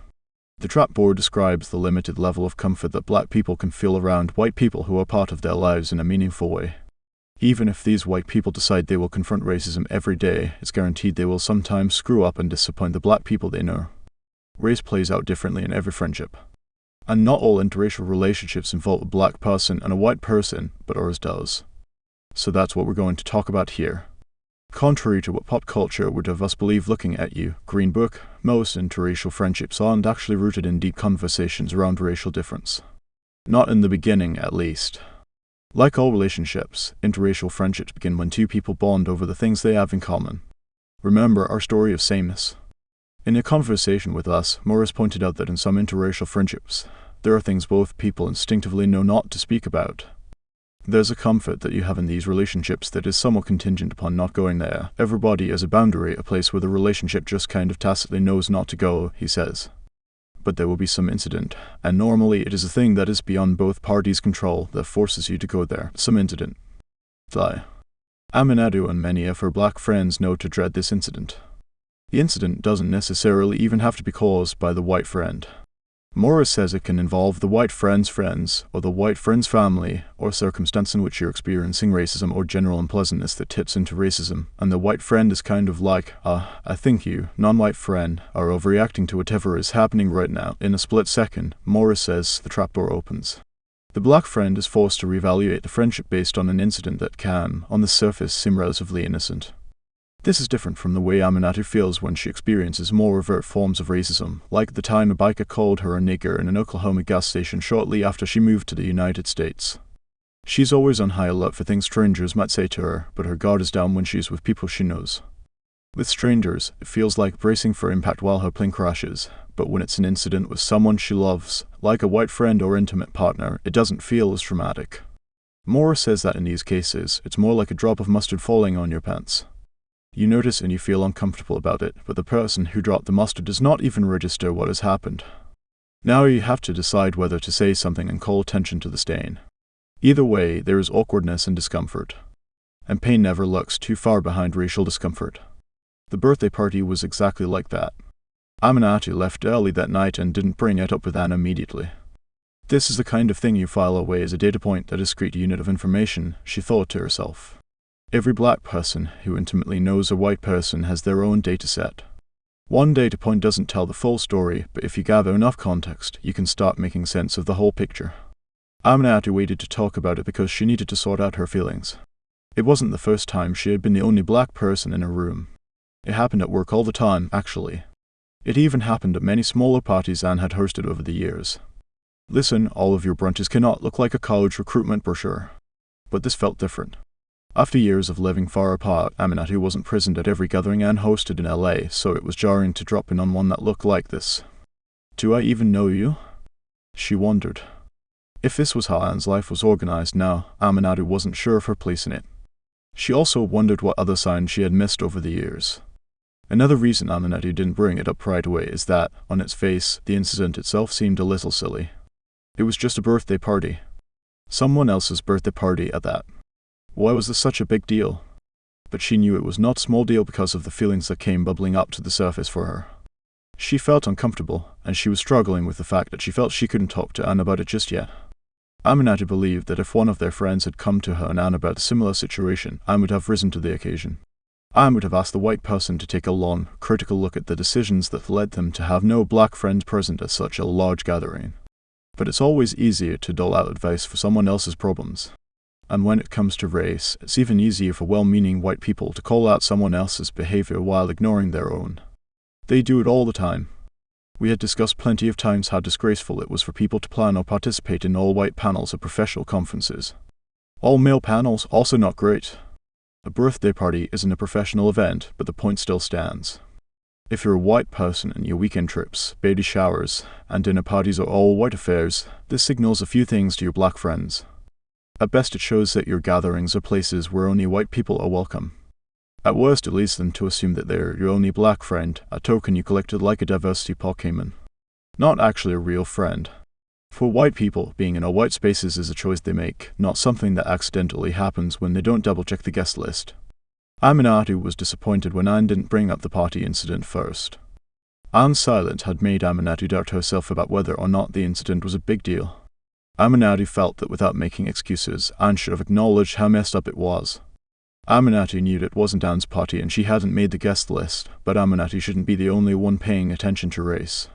The trapdoor describes the limited level of comfort that black people can feel around white people who are part of their lives in a meaningful way. Even if these white people decide they will confront racism every day, it's guaranteed they will sometimes screw up and disappoint the black people they know. Race plays out differently in every friendship. And not all interracial relationships involve a black person and a white person, but ours does. So that's what we're going to talk about here. Contrary to what pop culture would have us believe looking at you, Green Book, most interracial friendships aren't actually rooted in deep conversations around racial difference. Not in the beginning, at least. Like all relationships, interracial friendships begin when two people bond over the things they have in common. Remember our story of sameness. In a conversation with us, Morris pointed out that in some interracial friendships, there are things both people instinctively know not to speak about. There's a comfort that you have in these relationships that is somewhat contingent upon not going there. Everybody is a boundary, a place where the relationship just kind of tacitly knows not to go, he says. But there will be some incident, and normally it is a thing that is beyond both parties' control that forces you to go there. Some incident. Aminatou and many of her black friends know to dread this incident. The incident doesn't necessarily even have to be caused by the white friend. Morris says it can involve the white friend's friends, or the white friend's family, or circumstance in which you're experiencing racism or general unpleasantness that tips into racism, and the white friend is kind of like, I think you, non-white friend, are overreacting to whatever is happening right now. In a split second, Morris says the trapdoor opens. The black friend is forced to reevaluate the friendship based on an incident that can, on the surface, seem relatively innocent. This is different from the way Aminatou feels when she experiences more overt forms of racism, like the time a biker called her a nigger in an Oklahoma gas station shortly after she moved to the United States. She's always on high alert for things strangers might say to her, but her guard is down when she's with people she knows. With strangers, it feels like bracing for impact while her plane crashes, but when it's an incident with someone she loves, like a white friend or intimate partner, it doesn't feel as traumatic. Moore says that in these cases, it's more like a drop of mustard falling on your pants. You notice and you feel uncomfortable about it, but the person who dropped the mustard does not even register what has happened. Now you have to decide whether to say something and call attention to the stain. Either way, there is awkwardness and discomfort. And pain never lurks too far behind racial discomfort. The birthday party was exactly like that. Aminatou left early that night and didn't bring it up with Anna immediately. This is the kind of thing you file away as a data point, a discrete unit of information, she thought to herself. Every black person who intimately knows a white person has their own data set. One data point doesn't tell the full story, but if you gather enough context, you can start making sense of the whole picture. Aminatou waited to talk about it because she needed to sort out her feelings. It wasn't the first time she had been the only black person in a room. It happened at work all the time, actually. It even happened at many smaller parties Anne had hosted over the years. Listen, all of your brunches cannot look like a college recruitment brochure. But this felt different. After years of living far apart, Aminatou wasn't present at every gathering Anne hosted in LA, so it was jarring to drop in on one that looked like this. Do I even know you? She wondered. If this was how Anne's life was organized now, Aminatou wasn't sure of her place in it. She also wondered what other signs she had missed over the years. Another reason Aminatou didn't bring it up right away is that, on its face, the incident itself seemed a little silly. It was just a birthday party. Someone else's birthday party at that. Why was this such a big deal? But she knew it was not a small deal because of the feelings that came bubbling up to the surface for her. She felt uncomfortable, and she was struggling with the fact that she felt she couldn't talk to Anne about it just yet. Aminatou believed that if one of their friends had come to her and Anne about a similar situation, Anne would have risen to the occasion. Anne would have asked the white person to take a long, critical look at the decisions that led them to have no black friend present at such a large gathering. But it's always easier to dole out advice for someone else's problems. And when it comes to race, it's even easier for well-meaning white people to call out someone else's behavior while ignoring their own. They do it all the time. We had discussed plenty of times how disgraceful it was for people to plan or participate in all-white panels at professional conferences. All-male panels, also not great. A birthday party isn't a professional event, but the point still stands. If you're a white person and your weekend trips, baby showers, and dinner parties are all white affairs, this signals a few things to your black friends. At best, it shows that your gatherings are places where only white people are welcome. At worst, it leads them to assume that they're your only black friend, a token you collected like a diversity Pokemon. Not actually a real friend. For white people, being in all white spaces is a choice they make, not something that accidentally happens when they don't double-check the guest list. Aminatou was disappointed when Anne didn't bring up the party incident first. Anne's silence had made Aminatou doubt herself about whether or not the incident was a big deal. Aminatou felt that without making excuses, Anne should have acknowledged how messed up it was. Aminatou knew it wasn't Anne's party and she hadn't made the guest list, but Aminatou shouldn't be the only one paying attention to race.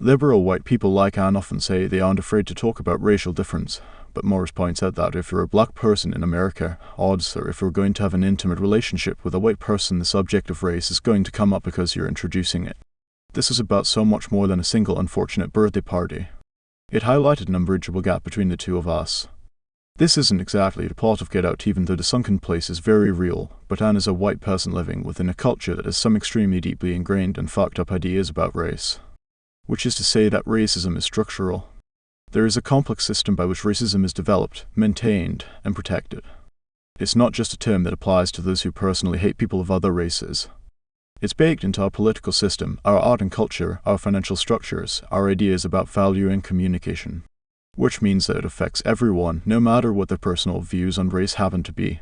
Liberal white people like Anne often say they aren't afraid to talk about racial difference, but Morris points out that if you're a black person in America, odds are if you're going to have an intimate relationship with a white person, the subject of race is going to come up because you're introducing it. This is about so much more than a single unfortunate birthday party. It highlighted an unbridgeable gap between the two of us. This isn't exactly the plot of Get Out, even though the sunken place is very real, but Anne is a white person living within a culture that has some extremely deeply ingrained and fucked up ideas about race. Which is to say that racism is structural. There is a complex system by which racism is developed, maintained, and protected. It's not just a term that applies to those who personally hate people of other races. It's baked into our political system, our art and culture, our financial structures, our ideas about value and communication. Which means that it affects everyone, no matter what their personal views on race happen to be.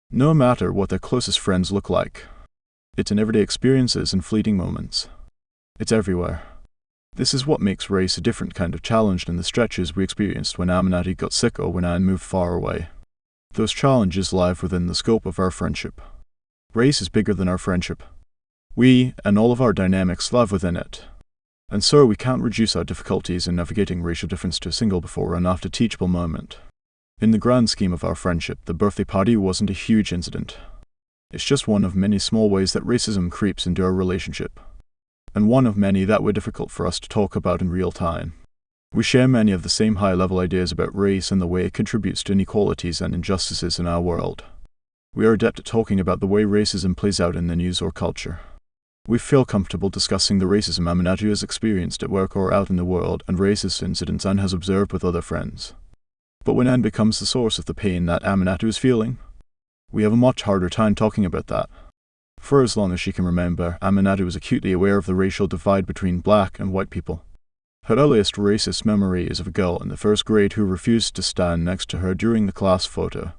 No matter what their closest friends look like. It's in everyday experiences and fleeting moments. It's everywhere. This is what makes race a different kind of challenge than the stretches we experienced when Aminatou got sick or when Anne moved far away. Those challenges lie within the scope of our friendship. Race is bigger than our friendship. We, and all of our dynamics, live within it. And so we can't reduce our difficulties in navigating racial difference to a single before and after teachable moment. In the grand scheme of our friendship, the birthday party wasn't a huge incident. It's just one of many small ways that racism creeps into our relationship. And one of many that were difficult for us to talk about in real time. We share many of the same high-level ideas about race and the way it contributes to inequalities and injustices in our world. We are adept at talking about the way racism plays out in the news or culture. We feel comfortable discussing the racism Aminatou has experienced at work or out in the world and racist incidents Anne has observed with other friends. But when Anne becomes the source of the pain that Aminatou is feeling, we have a much harder time talking about that. For as long as she can remember, Aminatou was acutely aware of the racial divide between black and white people. Her earliest racist memory is of a girl in the first grade who refused to stand next to her during the class photo.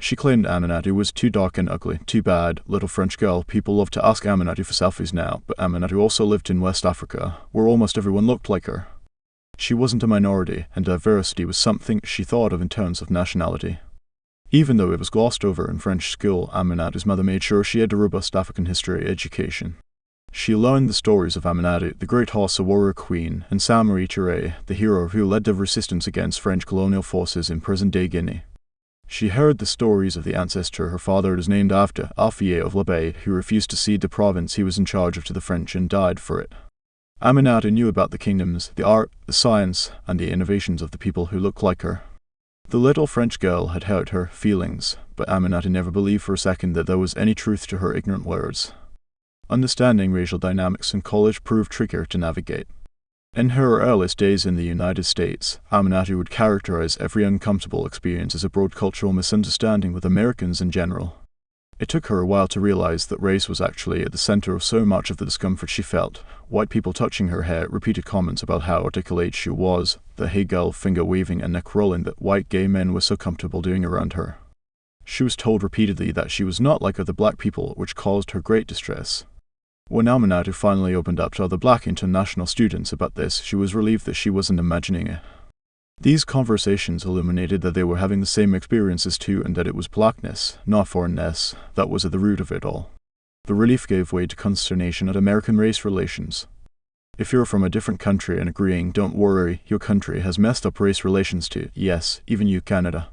She claimed Aminatou was too dark and ugly, too bad, little French girl. People love to ask Aminatou for selfies now, but Aminatou also lived in West Africa, where almost everyone looked like her. She wasn't a minority, and diversity was something she thought of in terms of nationality. Even though it was glossed over in French school, Aminatou's mother made sure she had a robust African history education. She learned the stories of Aminatou, the great Hausa warrior queen, and Samori Touré, the hero who led the resistance against French colonial forces in present-day Guinea. She heard the stories of the ancestor her father was named after, Alfier of Labay, who refused to cede the province he was in charge of to the French and died for it. Aminatou knew about the kingdoms, the art, the science, and the innovations of the people who looked like her. The little French girl had hurt her feelings, but Aminatou never believed for a second that there was any truth to her ignorant words. Understanding racial dynamics in college proved trickier to navigate. In her earliest days in the United States, Aminatou would characterize every uncomfortable experience as a broad cultural misunderstanding with Americans in general. It took her a while to realize that race was actually at the center of so much of the discomfort she felt. White people touching her hair, repeated comments about how articulate she was, the hey girl finger-waving and neck-rolling that white gay men were so comfortable doing around her. She was told repeatedly that she was not like other black people, which caused her great distress. When Aminatou finally opened up to other black international students about this, she was relieved that she wasn't imagining it. These conversations illuminated that they were having the same experiences too, and that it was blackness, not foreignness, that was at the root of it all. The relief gave way to consternation at American race relations. If you're from a different country and agreeing, don't worry, your country has messed up race relations too. Yes, even you, Canada.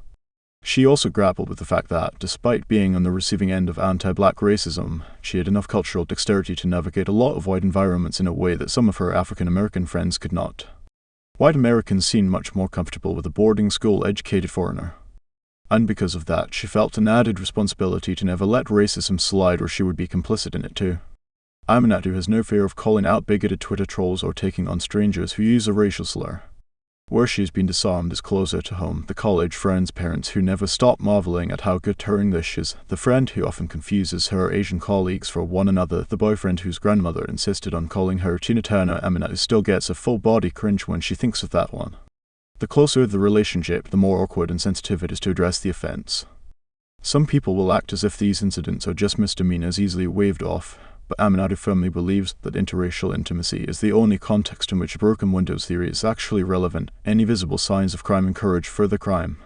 She also grappled with the fact that, despite being on the receiving end of anti-black racism, she had enough cultural dexterity to navigate a lot of white environments in a way that some of her African-American friends could not. White Americans seemed much more comfortable with a boarding school-educated foreigner. And because of that, she felt an added responsibility to never let racism slide or she would be complicit in it too. Aminatou has no fear of calling out bigoted Twitter trolls or taking on strangers who use a racial slur. Where she has been disarmed is closer to home, the college friends' parents who never stop marveling at how good her English is, the friend who often confuses her Asian colleagues for one another, the boyfriend whose grandmother insisted on calling her Tina Turner. Aminatou still gets a full-body cringe when she thinks of that one. The closer the relationship, the more awkward and sensitive it is to address the offense. Some people will act as if these incidents are just misdemeanors easily waved off, but Aminatou firmly believes that interracial intimacy is the only context in which broken windows theory is actually relevant. Any visible signs of crime encourage further crime.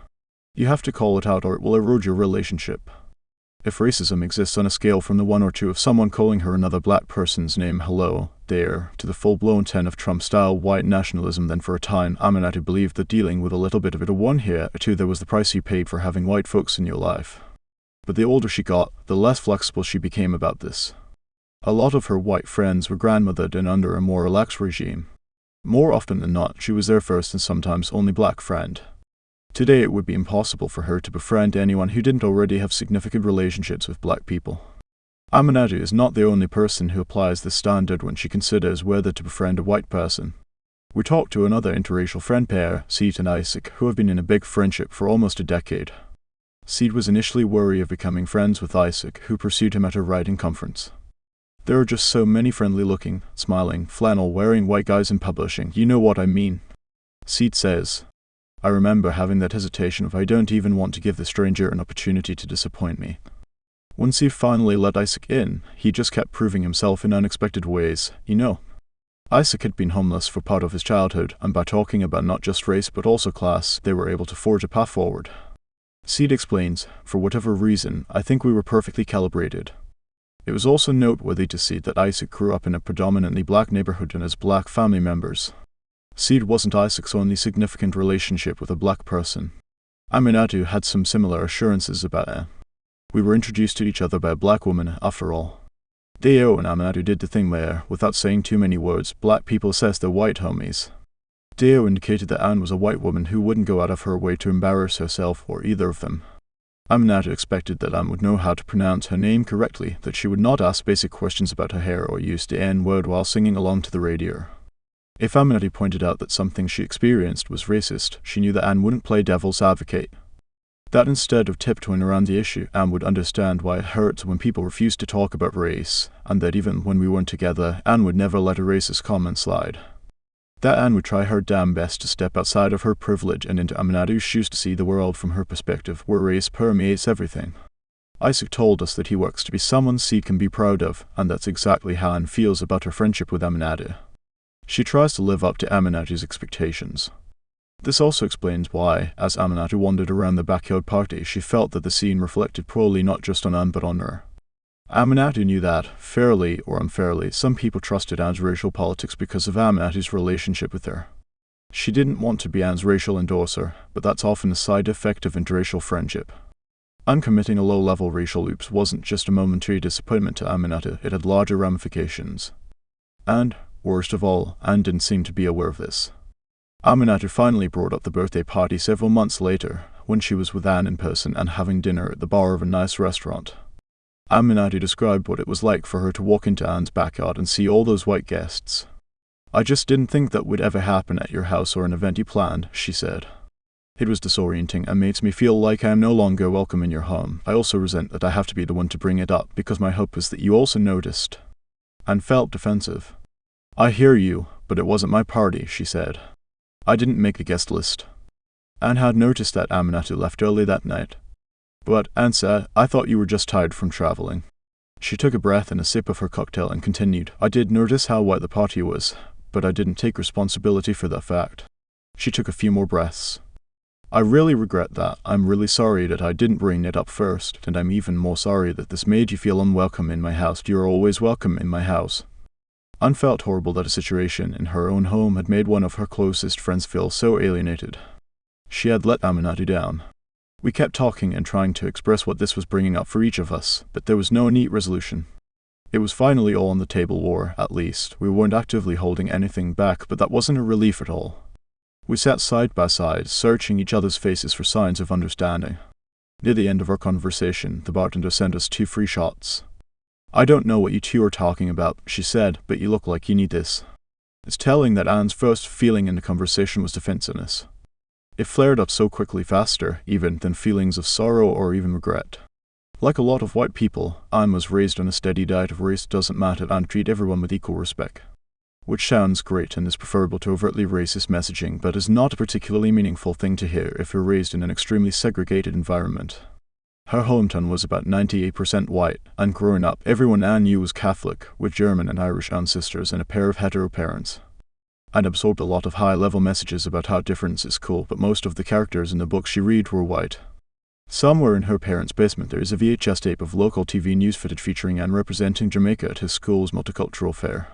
You have to call it out or it will erode your relationship. If racism exists on a scale from the 1 or 2 of someone calling her another black person's name hello, there, to the full-blown 10 of Trump-style white nationalism, then for a time Aminatou believed that dealing with a little bit of it a 1 here, a 2 there was the price you paid for having white folks in your life. But the older she got, the less flexible she became about this. A lot of her white friends were grandmothered in under a more relaxed regime. More often than not, she was their first and sometimes only black friend. Today it would be impossible for her to befriend anyone who didn't already have significant relationships with black people. Aminatou is not the only person who applies this standard when she considers whether to befriend a white person. We talked to another interracial friend pair, Seed and Isaac, who have been in a big friendship for almost a decade. Seed was initially wary of becoming friends with Isaac, who pursued him at a writing conference. There are just so many friendly-looking, smiling, flannel-wearing white guys in publishing, you know what I mean. Seed says, I remember having that hesitation of I don't even want to give the stranger an opportunity to disappoint me. Once he finally let Isaac in, he just kept proving himself in unexpected ways, you know. Isaac had been homeless for part of his childhood, and by talking about not just race but also class, they were able to forge a path forward. Seed explains, for whatever reason, I think we were perfectly calibrated. It was also noteworthy to see that Isaac grew up in a predominantly black neighborhood and has black family members. Seed wasn't Isaac's only significant relationship with a black person. Aminatou had some similar assurances about it. We were introduced to each other by a black woman, after all. Deo and Aminatou did the thing where, without saying too many words, black people says they're white homies. Deo indicated that Anne was a white woman who wouldn't go out of her way to embarrass herself or either of them. Aminatou expected that Anne would know how to pronounce her name correctly, that she would not ask basic questions about her hair or use the N-word while singing along to the radio. If Aminatou pointed out that something she experienced was racist, she knew that Anne wouldn't play devil's advocate. That instead of tiptoeing around the issue, Anne would understand why it hurts when people refuse to talk about race, and that even when we weren't together, Anne would never let a racist comment slide. That Anne would try her damn best to step outside of her privilege and into Aminatou's shoes to see the world from her perspective, where race permeates everything. Isaac told us that he works to be someone she can be proud of, and that's exactly how Anne feels about her friendship with Aminatou. She tries to live up to Aminatou's expectations. This also explains why, as Aminatou wandered around the backyard party, she felt that the scene reflected poorly not just on Anne but on her. Aminatou knew that, fairly or unfairly, some people trusted Anne's racial politics because of Aminatou's relationship with her. She didn't want to be Anne's racial endorser, but that's often a side effect of interracial friendship. Anne committing a low-level racial oops wasn't just a momentary disappointment to Aminatou, it had larger ramifications. And, worst of all, Anne didn't seem to be aware of this. Aminatou finally brought up the birthday party several months later, when she was with Anne in person and having dinner at the bar of a nice restaurant. Aminatou described what it was like for her to walk into Anne's backyard and see all those white guests. "I just didn't think that would ever happen at your house or an event you planned," she said. "It was disorienting and makes me feel like I am no longer welcome in your home. I also resent that I have to be the one to bring it up, because my hope was that you also noticed." Anne felt defensive. "I hear you, but it wasn't my party," she said. "I didn't make the guest list." Anne had noticed that Aminatou left early that night. "But," Anne said, "I thought you were just tired from traveling." She took a breath and a sip of her cocktail and continued, "I did notice how white the party was, but I didn't take responsibility for that fact." She took a few more breaths. "I really regret that. I'm really sorry that I didn't bring it up first, and I'm even more sorry that this made you feel unwelcome in my house. You're always welcome in my house." Anne felt horrible that a situation in her own home had made one of her closest friends feel so alienated. She had let Aminatou down. We kept talking and trying to express what this was bringing up for each of us, but there was no neat resolution. It was finally all on the table, or, at least, we weren't actively holding anything back, but that wasn't a relief at all. We sat side by side, searching each other's faces for signs of understanding. Near the end of our conversation, the bartender sent us 2 free shots. "I don't know what you two are talking about," she said, "but you look like you need this." It's telling that Anne's first feeling in the conversation was defensiveness. It flared up so quickly, faster, even, than feelings of sorrow or even regret. Like a lot of white people, Anne was raised on a steady diet of race doesn't matter and treat everyone with equal respect. Which sounds great and is preferable to overtly racist messaging, but is not a particularly meaningful thing to hear if you're raised in an extremely segregated environment. Her hometown was about 98% white, and growing up, everyone Anne knew was Catholic, with German and Irish ancestors and a pair of hetero parents. Anne absorbed a lot of high-level messages about how difference is cool, but most of the characters in the books she read were white. Somewhere in her parents' basement there is a VHS tape of local TV news footage featuring Anne representing Jamaica at his school's multicultural fair.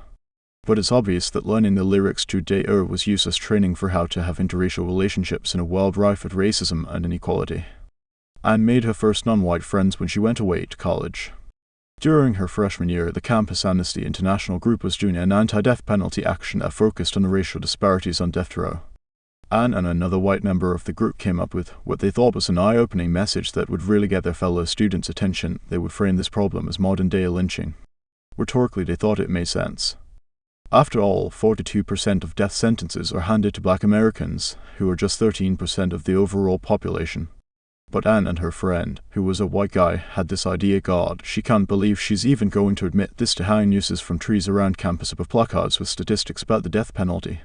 But it's obvious that learning the lyrics to Day was used as training for how to have interracial relationships in a world rife with racism and inequality. Anne made her first non-white friends when she went away to college. During her freshman year, the Campus Amnesty International group was doing an anti-death penalty action that focused on the racial disparities on death row. Anne and another white member of the group came up with what they thought was an eye-opening message that would really get their fellow students' attention. They would frame this problem as modern-day lynching. Rhetorically, they thought it made sense. After all, 42% of death sentences are handed to Black Americans, who are just 13% of the overall population. But Anne and her friend, who was a white guy, had this idea: God, she can't believe she's even going to admit this, to hang nooses from trees around campus above placards with statistics about the death penalty.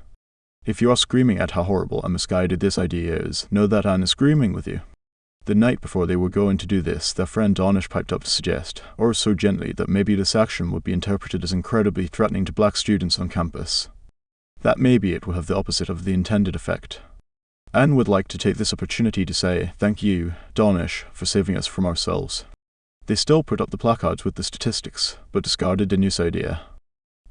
If you are screaming at how horrible and misguided this idea is, know that Anne is screaming with you. The night before they were going to do this, their friend Donish piped up to suggest, or so gently, that maybe this action would be interpreted as incredibly threatening to black students on campus. That maybe it would have the opposite of the intended effect. Anne would like to take this opportunity to say, "Thank you, Donish, for saving us from ourselves." They still put up the placards with the statistics, but discarded the news idea.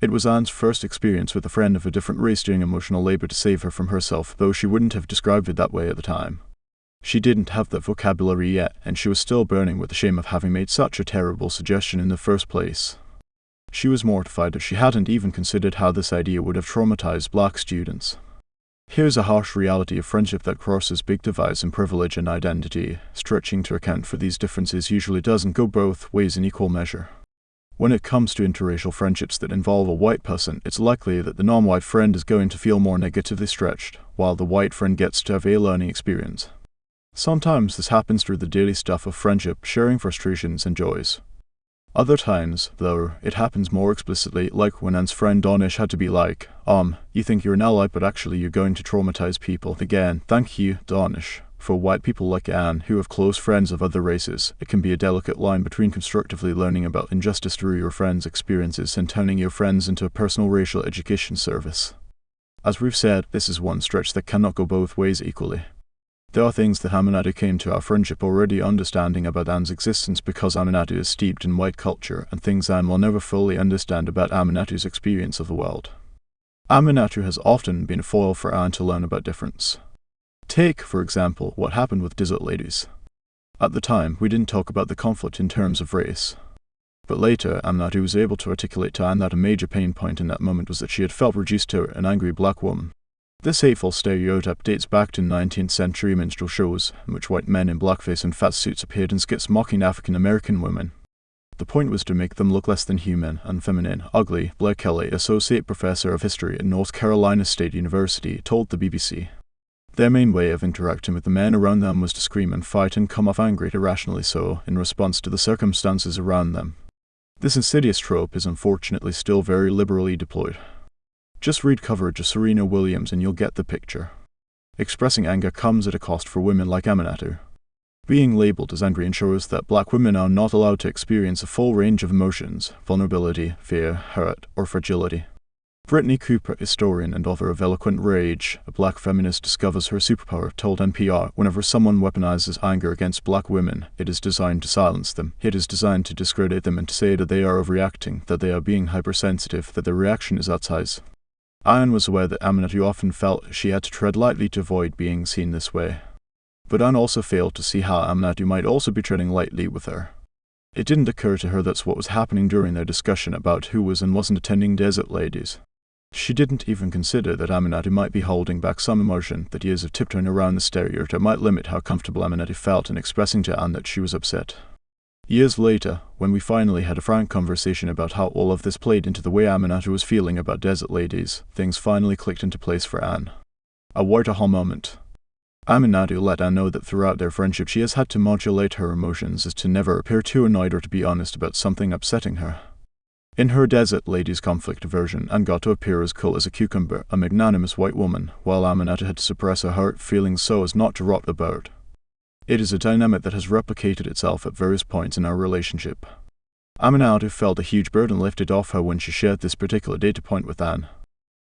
It was Anne's first experience with a friend of a different race doing emotional labor to save her from herself, though she wouldn't have described it that way at the time. She didn't have that vocabulary yet, and she was still burning with the shame of having made such a terrible suggestion in the first place. She was mortified that she hadn't even considered how this idea would have traumatized black students. Here's a harsh reality of friendship that crosses big divides in privilege and identity. Stretching to account for these differences usually doesn't go both ways in equal measure. When it comes to interracial friendships that involve a white person, it's likely that the non-white friend is going to feel more negatively stretched, while the white friend gets to have a learning experience. Sometimes this happens through the daily stuff of friendship, sharing frustrations and joys. Other times, though, it happens more explicitly, like when Anne's friend Donish had to be like, you think you're an ally, but actually you're going to traumatize people. Again, thank you, Donish. For white people like Anne, who have close friends of other races, it can be a delicate line between constructively learning about injustice through your friends' experiences and turning your friends into a personal racial education service. As we've said, this is one stretch that cannot go both ways equally. There are things that Aminatou came to our friendship already understanding about Anne's existence because Aminatou is steeped in white culture, and things Anne will never fully understand about Aminatou's experience of the world. Aminatou has often been a foil for Anne to learn about difference. Take, for example, what happened with Desert Ladies. At the time, we didn't talk about the conflict in terms of race. But later, Aminatou was able to articulate to Anne that a major pain point in that moment was that she had felt reduced to an angry black woman. This hateful stereotype dates back to 19th century minstrel shows, in which white men in blackface and fat suits appeared in skits mocking African American women. The point was to make them look less than human and feminine. Ugly, Blair Kelly, associate professor of history at North Carolina State University, told the BBC. Their main way of interacting with the men around them was to scream and fight and come off angry, irrationally so, in response to the circumstances around them. This insidious trope is unfortunately still very liberally deployed. Just read coverage of Serena Williams and you'll get the picture. Expressing anger comes at a cost for women like Aminatou. Being labelled as angry ensures that black women are not allowed to experience a full range of emotions: vulnerability, fear, hurt, or fragility. Brittany Cooper, historian and author of Eloquent Rage, a black feminist, discovers her superpower, told NPR, whenever someone weaponizes anger against black women, it is designed to silence them. It is designed to discredit them and to say that they are overreacting, that they are being hypersensitive, that their reaction is outsized. Anne was aware that Aminatou often felt she had to tread lightly to avoid being seen this way. But Anne also failed to see how Aminatou might also be treading lightly with her. It didn't occur to her that's what was happening during their discussion about who was and wasn't attending Desert Ladies. She didn't even consider that Aminatou might be holding back some emotion, that years of tiptoeing around the stereotype might limit how comfortable Aminatou felt in expressing to Anne that she was upset. Years later, when we finally had a frank conversation about how all of this played into the way Aminatou was feeling about Desert Ladies, things finally clicked into place for Anne. A white aha moment. Aminatou let Anne know that throughout their friendship she has had to modulate her emotions as to never appear too annoyed or to be honest about something upsetting her. In her Desert Ladies conflict version, Anne got to appear as cool as a cucumber, a magnanimous white woman, while Aminatou had to suppress her hurt feelings so as not to rock the boat. It is a dynamic that has replicated itself at various points in our relationship. Aminatou felt a huge burden lifted off her when she shared this particular data point with Anne.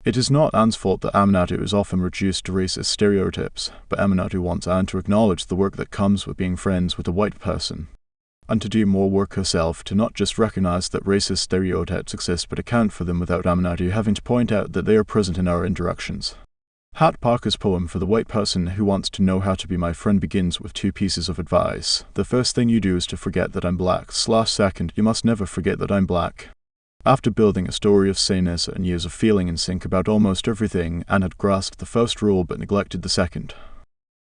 It is not Anne's fault that Aminatou is often reduced to racist stereotypes, but Aminatou wants Anne to acknowledge the work that comes with being friends with a white person, and to do more work herself to not just recognize that racist stereotypes exist but account for them without Aminatou having to point out that they are present in our interactions. Hat Parker's poem for the white person who wants to know how to be my friend begins with two pieces of advice. The first thing you do is to forget that I'm black. Second, you must never forget that I'm black. After building a story of sameness and years of feeling in sync about almost everything, Anne had grasped the first rule but neglected the second.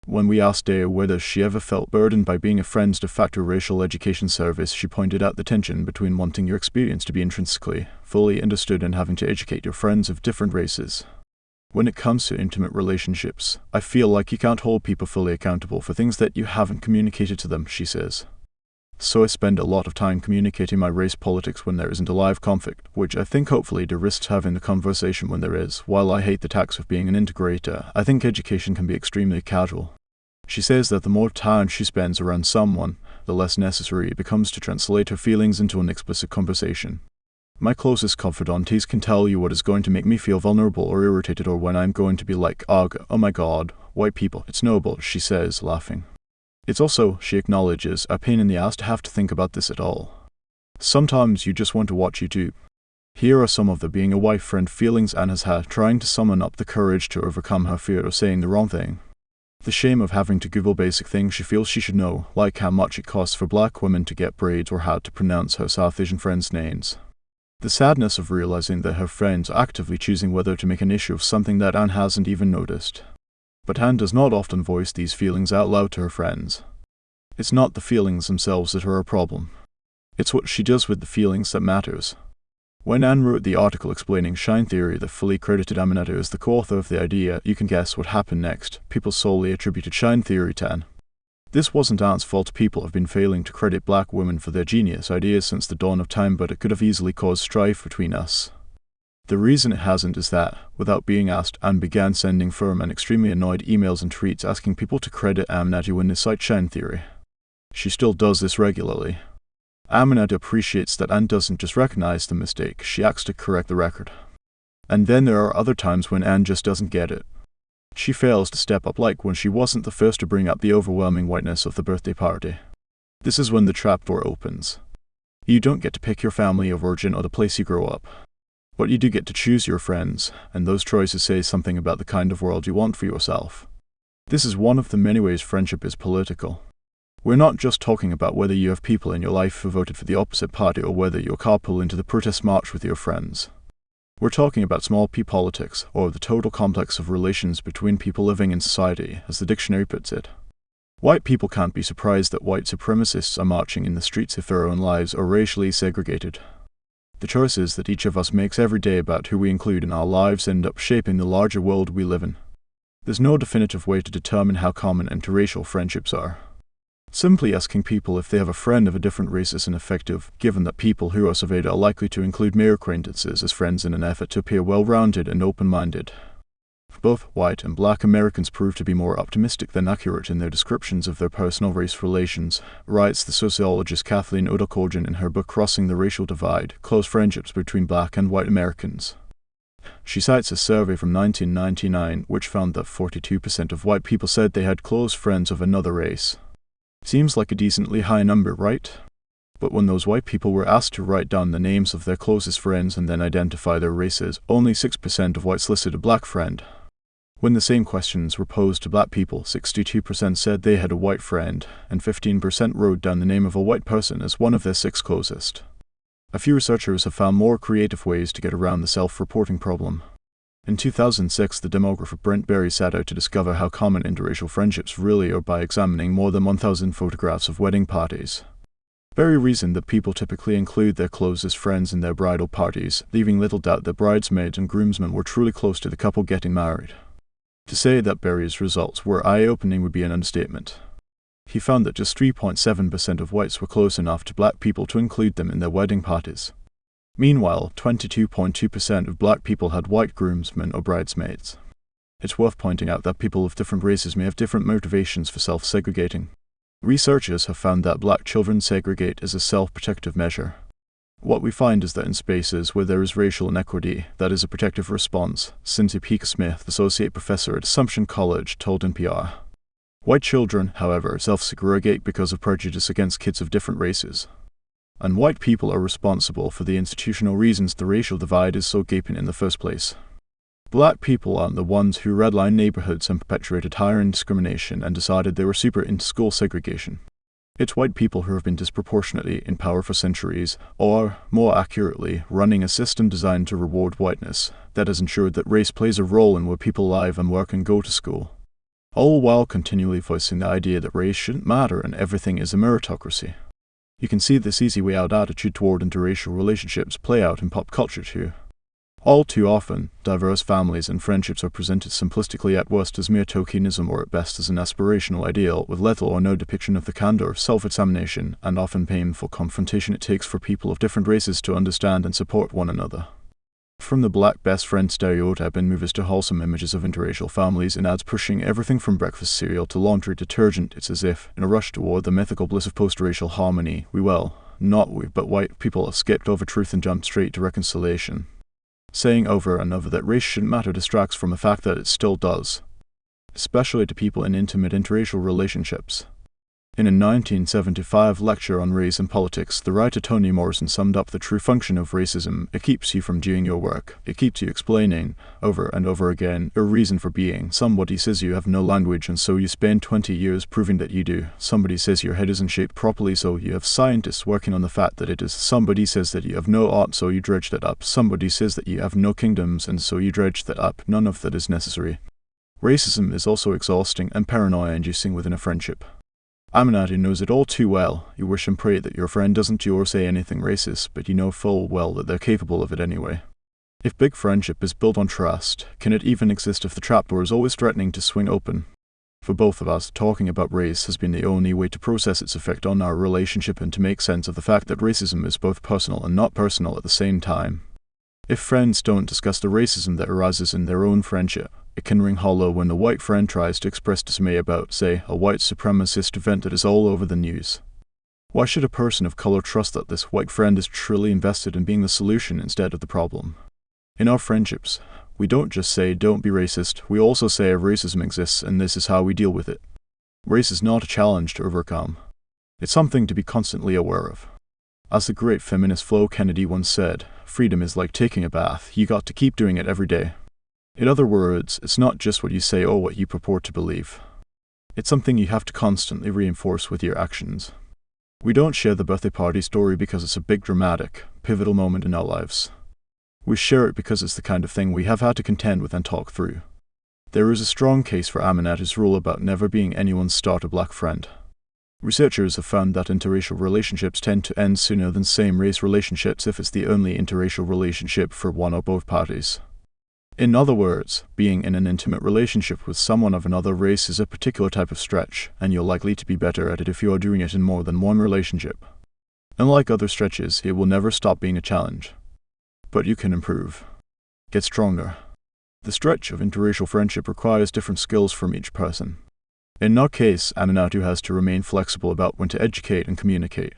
When we asked Dea whether she ever felt burdened by being a friend's de facto racial education service, she pointed out the tension between wanting your experience to be intrinsically, fully understood and having to educate your friends of different races. When it comes to intimate relationships, I feel like you can't hold people fully accountable for things that you haven't communicated to them, she says. So I spend a lot of time communicating my race politics when there isn't a live conflict, which I think hopefully de-risks having the conversation when there is. While I hate the tax of being an integrator, I think education can be extremely casual. She says that the more time she spends around someone, the less necessary it becomes to translate her feelings into an explicit conversation. My closest confidantes can tell you what is going to make me feel vulnerable or irritated, or when I'm going to be like, ugh, oh my god, white people, it's noble, she says, laughing. It's also, she acknowledges, a pain in the ass to have to think about this at all. Sometimes you just want to watch YouTube. Here are some of the being a white friend feelings Anne has had trying to summon up the courage to overcome her fear of saying the wrong thing. The shame of having to Google basic things she feels she should know, like how much it costs for black women to get braids or how to pronounce her South Asian friends' names. The sadness of realizing that her friends are actively choosing whether to make an issue of something that Anne hasn't even noticed. But Anne does not often voice these feelings out loud to her friends. It's not the feelings themselves that are a problem. It's what she does with the feelings that matters. When Anne wrote the article explaining shine theory that fully credited Aminatou as the co-author of the idea, you can guess what happened next. People solely attributed shine theory to Anne. This wasn't Anne's fault. People have been failing to credit black women for their genius ideas since the dawn of time, but it could have easily caused strife between us. The reason it hasn't is that, without being asked, Anne began sending firm and extremely annoyed emails and tweets asking people to credit Aminatou in the site shine theory. She still does this regularly. Aminatou appreciates that Anne doesn't just recognize the mistake, she acts to correct the record. And then there are other times when Anne just doesn't get it. She fails to step up, like when she wasn't the first to bring up the overwhelming whiteness of the birthday party. This is when the trapdoor opens. You don't get to pick your family of origin or the place you grow up. But you do get to choose your friends, and those choices say something about the kind of world you want for yourself. This is one of the many ways friendship is political. We're not just talking about whether you have people in your life who voted for the opposite party or whether you'll carpool into the protest march with your friends. We're talking about small p politics, or the total complex of relations between people living in society, as the dictionary puts it. White people can't be surprised that white supremacists are marching in the streets if their own lives are racially segregated. The choices that each of us makes every day about who we include in our lives end up shaping the larger world we live in. There's no definitive way to determine how common interracial friendships are. Simply asking people if they have a friend of a different race is ineffective, given that people who are surveyed are likely to include mere acquaintances as friends in an effort to appear well-rounded and open-minded. Both white and black Americans prove to be more optimistic than accurate in their descriptions of their personal race relations, writes the sociologist Kathleen Odokorjian in her book Crossing the Racial Divide: Close Friendships Between Black and White Americans. She cites a survey from 1999 which found that 42% of white people said they had close friends of another race. Seems like a decently high number, right? But when those white people were asked to write down the names of their closest friends and then identify their races, only 6% of whites listed a black friend. When the same questions were posed to black people, 62% said they had a white friend, and 15% wrote down the name of a white person as one of their 6 closest. A few researchers have found more creative ways to get around the self-reporting problem. In 2006, the demographer Brent Berry set out to discover how common interracial friendships really are by examining more than 1,000 photographs of wedding parties. Berry reasoned that people typically include their closest friends in their bridal parties, leaving little doubt that bridesmaids and groomsmen were truly close to the couple getting married. To say that Berry's results were eye-opening would be an understatement. He found that just 3.7% of whites were close enough to black people to include them in their wedding parties. Meanwhile, 22.2% of black people had white groomsmen or bridesmaids. It's worth pointing out that people of different races may have different motivations for self-segregating. Researchers have found that black children segregate as a self-protective measure. What we find is that in spaces where there is racial inequity, that is a protective response, Cynthia Peika-Smith, associate professor at Assumption College, told NPR. White children, however, self-segregate because of prejudice against kids of different races. And white people are responsible for the institutional reasons the racial divide is so gaping in the first place. Black people aren't the ones who redlined neighborhoods and perpetuated hiring discrimination and decided they were super into school segregation. It's white people who have been disproportionately in power for centuries, or, more accurately, running a system designed to reward whiteness that has ensured that race plays a role in where people live and work and go to school. All while continually voicing the idea that race shouldn't matter and everything is a meritocracy. You can see this easy way out attitude toward interracial relationships play out in pop culture too. All too often, diverse families and friendships are presented simplistically at worst as mere tokenism or at best as an aspirational ideal with little or no depiction of the candor, self-examination, and often painful confrontation it takes for people of different races to understand and support one another. From the black best friend stereotype in movies to wholesome images of interracial families in ads pushing everything from breakfast cereal to laundry detergent, it's as if, in a rush toward the mythical bliss of post-racial harmony, not we, but white people have skipped over truth and jumped straight to reconciliation. Saying over and over that race shouldn't matter distracts from the fact that it still does, especially to people in intimate interracial relationships. In a 1975 lecture on race and politics, the writer Toni Morrison summed up the true function of racism. It keeps you from doing your work. It keeps you explaining, over and over again, a reason for being. Somebody says you have no language, and so you spend 20 years proving that you do. Somebody says your head isn't shaped properly, so you have scientists working on the fact that it is. Somebody says that you have no art, so you dredge that up. Somebody says that you have no kingdoms, and so you dredge that up. None of that is necessary. Racism is also exhausting and paranoia-inducing within a friendship. Aminatou knows it all too well. You wish and pray that your friend doesn't do or say anything racist, but you know full well that they're capable of it anyway. If big friendship is built on trust, can it even exist if the trapdoor is always threatening to swing open? For both of us, talking about race has been the only way to process its effect on our relationship and to make sense of the fact that racism is both personal and not personal at the same time. If friends don't discuss the racism that arises in their own friendship, it can ring hollow when the white friend tries to express dismay about, say, a white supremacist event that is all over the news. Why should a person of color trust that this white friend is truly invested in being the solution instead of the problem? In our friendships, we don't just say, don't be racist, we also say racism exists and this is how we deal with it. Race is not a challenge to overcome. It's something to be constantly aware of. As the great feminist Flo Kennedy once said, freedom is like taking a bath, you got to keep doing it every day. In other words, it's not just what you say or what you purport to believe. It's something you have to constantly reinforce with your actions. We don't share the birthday party story because it's a big dramatic, pivotal moment in our lives. We share it because it's the kind of thing we have had to contend with and talk through. There is a strong case for Aminatou's rule about never being anyone's starter black friend. Researchers have found that interracial relationships tend to end sooner than same-race relationships if it's the only interracial relationship for one or both parties. In other words, being in an intimate relationship with someone of another race is a particular type of stretch, and you're likely to be better at it if you are doing it in more than one relationship. Unlike other stretches, it will never stop being a challenge. But you can improve. Get stronger. The stretch of interracial friendship requires different skills from each person. In our case, Aminatou has to remain flexible about when to educate and communicate.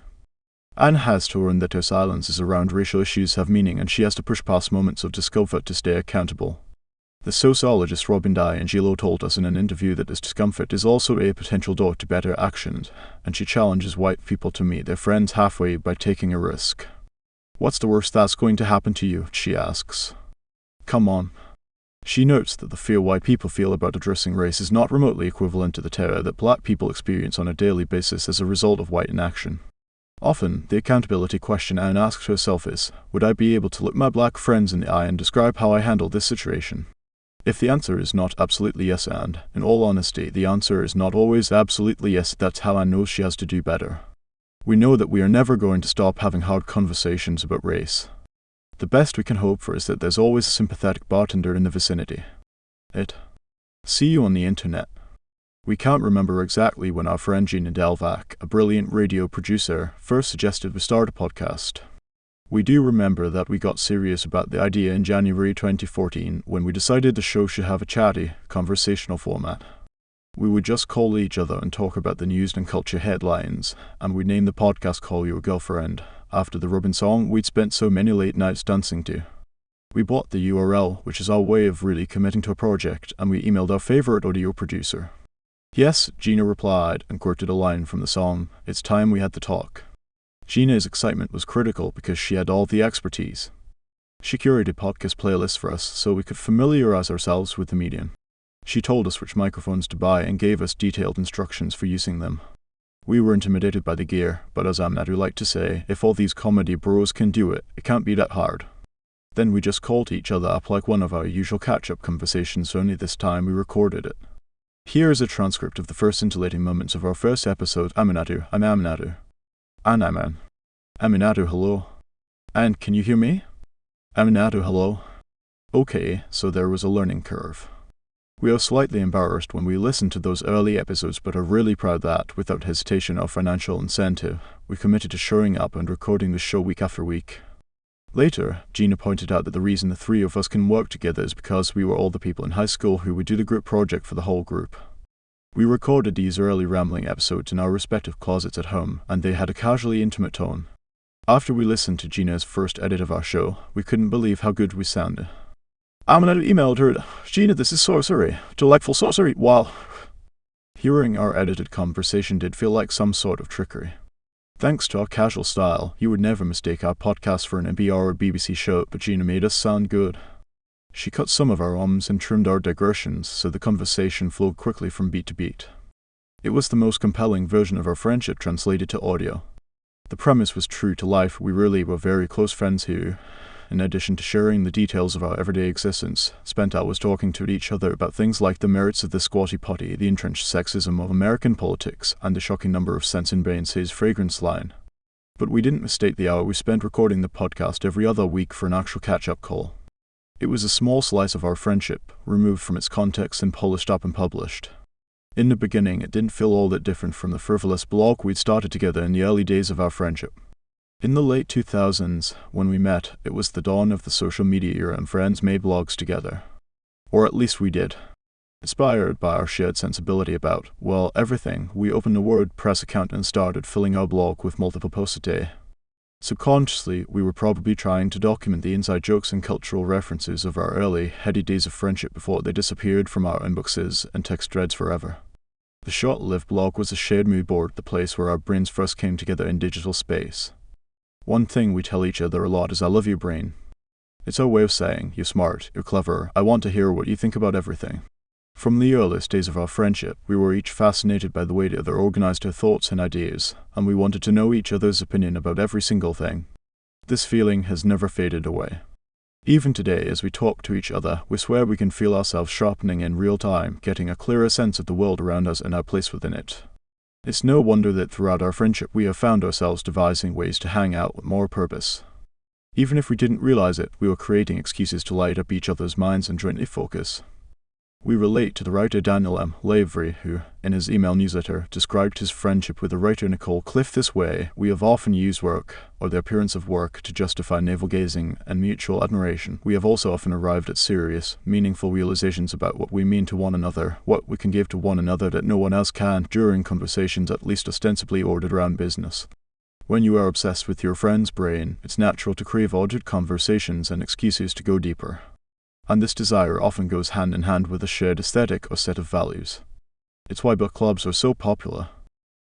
Anne has to learn that her silences around racial issues have meaning, and she has to push past moments of discomfort to stay accountable. The sociologist Robin DiAngelo told us in an interview that this discomfort is also a potential door to better actions, and she challenges white people to meet their friends halfway by taking a risk. What's the worst that's going to happen to you? She asks. Come on. She notes that the fear white people feel about addressing race is not remotely equivalent to the terror that black people experience on a daily basis as a result of white inaction. Often, the accountability question Anne asks herself is, would I be able to look my black friends in the eye and describe how I handled this situation? If the answer is not absolutely yes, and, in all honesty, the answer is not always absolutely yes, that's how Anne knows she has to do better. We know that we are never going to stop having hard conversations about race. The best we can hope for is that there's always a sympathetic bartender in the vicinity. See you on the internet. We can't remember exactly when our friend Gina Delvac, a brilliant radio producer, first suggested we start a podcast. We do remember that we got serious about the idea in January 2014 when we decided the show should have a chatty, conversational format. We would just call each other and talk about the news and culture headlines, and we'd name the podcast Call Your Girlfriend, after the Robin song we'd spent so many late nights dancing to. We bought the URL, which is our way of really committing to a project, and we emailed our favorite audio producer. Yes, Gina replied and quoted a line from the song, "It's time we had the talk." Gina's excitement was critical because she had all the expertise. She curated podcast playlists for us so we could familiarize ourselves with the medium. She told us which microphones to buy and gave us detailed instructions for using them. We were intimidated by the gear, but as Aminatou liked to say, if all these comedy bros can do it, it can't be that hard. Then we just called each other up like one of our usual catch-up conversations, only this time we recorded it. Here is a transcript of the first scintillating moments of our first episode. Aminatou, I'm Aminatou. And I'm Anne. Aminatou, hello. Anne, can you hear me? Aminatou, hello. Okay, so there was a learning curve. We are slightly embarrassed when we listen to those early episodes, but are really proud that, without hesitation or financial incentive, we committed to showing up and recording the show week after week. Later, Gina pointed out that the reason the three of us can work together is because we were all the people in high school who would do the group project for the whole group. We recorded these early rambling episodes in our respective closets at home, and they had a casually intimate tone. After we listened to Gina's first edit of our show, we couldn't believe how good we sounded. Aminatou emailed her, "Gina, this is sorcery. Delightful sorcery. Wow." Hearing our edited conversation did feel like some sort of trickery. Thanks to our casual style, you would never mistake our podcast for an NPR or BBC show, but Gina made us sound good. She cut some of our ums and trimmed our digressions, so the conversation flowed quickly from beat to beat. It was the most compelling version of our friendship translated to audio. The premise was true to life. We really were very close friends who, in addition to sharing the details of our everyday existence, spent hours talking to each other about things like the merits of the squatty potty, the entrenched sexism of American politics, and the shocking number of scents in Beyonce's fragrance line. But we didn't mistake the hour we spent recording the podcast every other week for an actual catch-up call. It was a small slice of our friendship, removed from its context and polished up and published. In the beginning, it didn't feel all that different from the frivolous blog we'd started together in the early days of our friendship. In the late 2000s, when we met, it was the dawn of the social media era and friends made blogs together. Or at least we did. Inspired by our shared sensibility about, well, everything, we opened a WordPress account and started filling our blog with multiple posts a day. Subconsciously, we were probably trying to document the inside jokes and cultural references of our early, heady days of friendship before they disappeared from our inboxes and text threads forever. The short-lived blog was a shared mood board, the place where our brains first came together in digital space. One thing we tell each other a lot is I love you, brain. It's our way of saying, you're smart, you're clever, I want to hear what you think about everything. From the earliest days of our friendship, we were each fascinated by the way the other organized her thoughts and ideas, and we wanted to know each other's opinion about every single thing. This feeling has never faded away. Even today, as we talk to each other, we swear we can feel ourselves sharpening in real time, getting a clearer sense of the world around us and our place within it. It's no wonder that throughout our friendship we have found ourselves devising ways to hang out with more purpose. Even if we didn't realize it, we were creating excuses to light up each other's minds and jointly focus. We relate to the writer Daniel M. Lavery, who, in his email newsletter, described his friendship with the writer Nicole Cliff this way: we have often used work, or the appearance of work, to justify navel-gazing and mutual admiration. We have also often arrived at serious, meaningful realizations about what we mean to one another, what we can give to one another that no one else can, during conversations at least ostensibly ordered around business. When you are obsessed with your friend's brain, it's natural to crave ordered conversations and excuses to go deeper. And this desire often goes hand in hand with a shared aesthetic or set of values. It's why book clubs are so popular.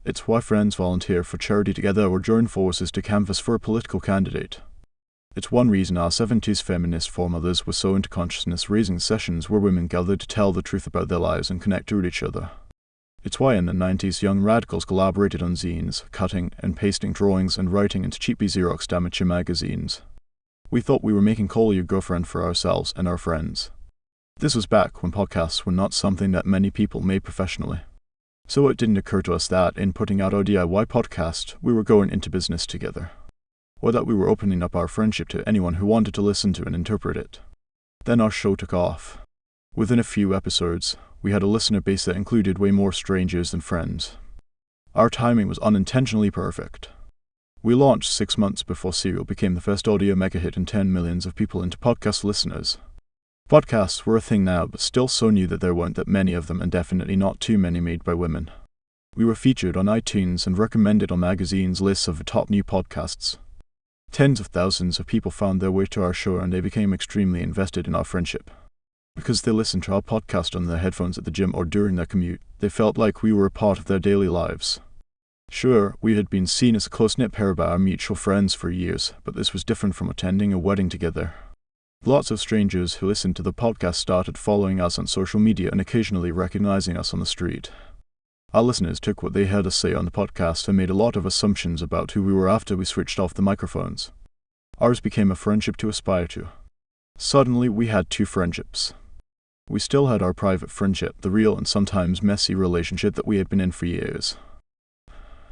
It's why friends volunteer for charity together or join forces to canvass for a political candidate. It's one reason our 70s feminist foremothers were so into consciousness-raising sessions where women gathered to tell the truth about their lives and connect to each other. It's why in the 90s young radicals collaborated on zines, cutting and pasting drawings and writing into cheaply Xeroxed amateur magazines. We thought we were making Call Your Girlfriend for ourselves and our friends. This was back when podcasts were not something that many people made professionally. So it didn't occur to us that, in putting out our DIY podcast, we were going into business together. Or that we were opening up our friendship to anyone who wanted to listen to and interpret it. Then our show took off. Within a few episodes, we had a listener base that included way more strangers than friends. Our timing was unintentionally perfect. We launched 6 months before Serial became the first audio mega hit and turned millions of people into podcast listeners. Podcasts were a thing now, but still so new that there weren't that many of them, and definitely not too many made by women. We were featured on iTunes and recommended on magazines' lists of the top new podcasts. Tens of thousands of people found their way to our show, and they became extremely invested in our friendship. Because they listened to our podcast on their headphones at the gym or during their commute, they felt like we were a part of their daily lives. Sure, we had been seen as a close-knit pair by our mutual friends for years, but this was different from attending a wedding together. Lots of strangers who listened to the podcast started following us on social media and occasionally recognizing us on the street. Our listeners took what they heard us say on the podcast and made a lot of assumptions about who we were after we switched off the microphones. Ours became a friendship to aspire to. Suddenly, we had two friendships. We still had our private friendship, the real and sometimes messy relationship that we had been in for years.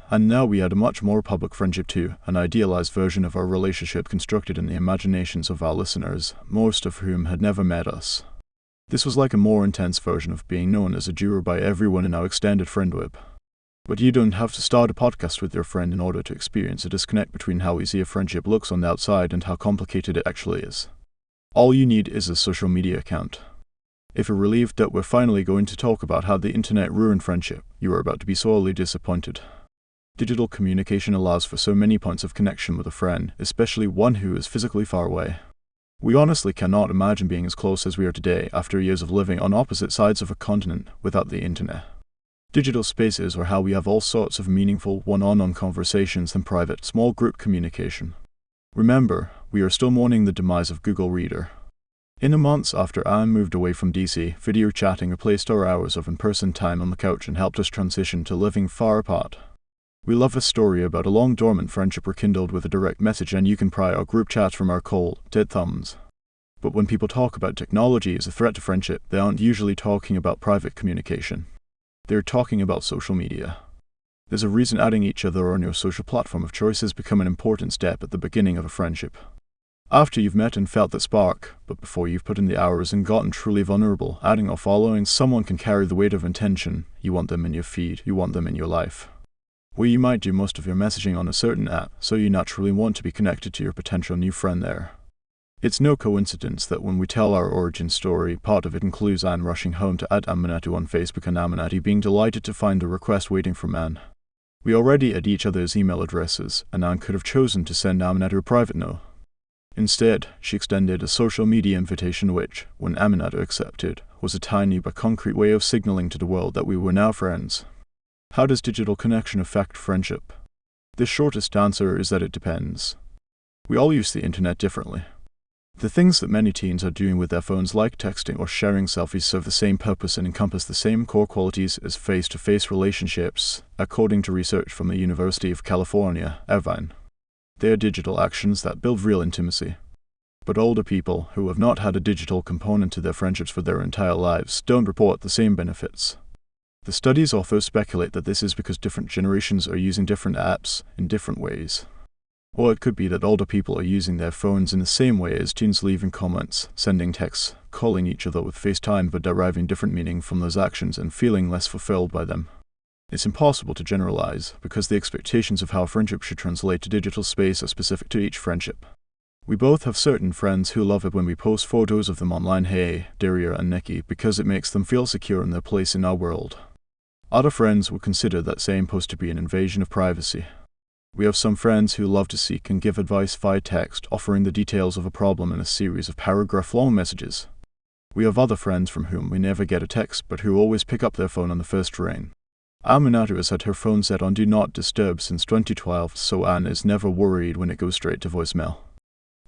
And now we had a much more public friendship too, an idealized version of our relationship constructed in the imaginations of our listeners, most of whom had never met us. This was like a more intense version of being known as a duo by everyone in our extended friend web. But you don't have to start a podcast with your friend in order to experience a disconnect between how easy a friendship looks on the outside and how complicated it actually is. All you need is a social media account. If you're relieved that we're finally going to talk about how the internet ruined friendship, you are about to be sorely disappointed. Digital communication allows for so many points of connection with a friend, especially one who is physically far away. We honestly cannot imagine being as close as we are today after years of living on opposite sides of a continent without the internet. Digital spaces are how we have all sorts of meaningful one-on-one conversations and private, small group communication. Remember, we are still mourning the demise of Google Reader. In the months after Anne moved away from DC, video chatting replaced our hours of in-person time on the couch and helped us transition to living far apart. We love a story about a long dormant friendship rekindled with a direct message, and you can pry our group chats from our cold, dead thumbs. But when people talk about technology as a threat to friendship, they aren't usually talking about private communication. They're talking about social media. There's a reason adding each other on your social platform of choice has become an important step at the beginning of a friendship. After you've met and felt that spark, but before you've put in the hours and gotten truly vulnerable, adding or following someone can carry the weight of intention. You want them in your feed, you want them in your life. Where you might do most of your messaging on a certain app, so you naturally want to be connected to your potential new friend there. It's no coincidence that when we tell our origin story, part of it includes Anne rushing home to add Aminatou on Facebook and Aminatou being delighted to find a request waiting from Anne. We already had each other's email addresses, and Anne could have chosen to send Aminatou a private note. Instead, she extended a social media invitation which, when Aminatou accepted, was a tiny but concrete way of signaling to the world that we were now friends. How does digital connection affect friendship? The shortest answer is that it depends. We all use the internet differently. The things that many teens are doing with their phones, like texting or sharing selfies, serve the same purpose and encompass the same core qualities as face-to-face relationships, according to research from the University of California, Irvine. They are digital actions that build real intimacy. But older people, who have not had a digital component to their friendships for their entire lives, don't report the same benefits. The study's authors speculate that this is because different generations are using different apps in different ways. Or it could be that older people are using their phones in the same way as teens, leaving comments, sending texts, calling each other with FaceTime, but deriving different meaning from those actions and feeling less fulfilled by them. It's impossible to generalize, because the expectations of how friendship should translate to digital space are specific to each friendship. We both have certain friends who love it when we post photos of them online, hey, Daria and Nikki, because it makes them feel secure in their place in our world. Other friends would consider that same post to be an invasion of privacy. We have some friends who love to seek and give advice via text, offering the details of a problem in a series of paragraph-long messages. We have other friends from whom we never get a text, but who always pick up their phone on the first ring. Aminatou has had her phone set on Do Not Disturb since 2012, so Anne is never worried when it goes straight to voicemail.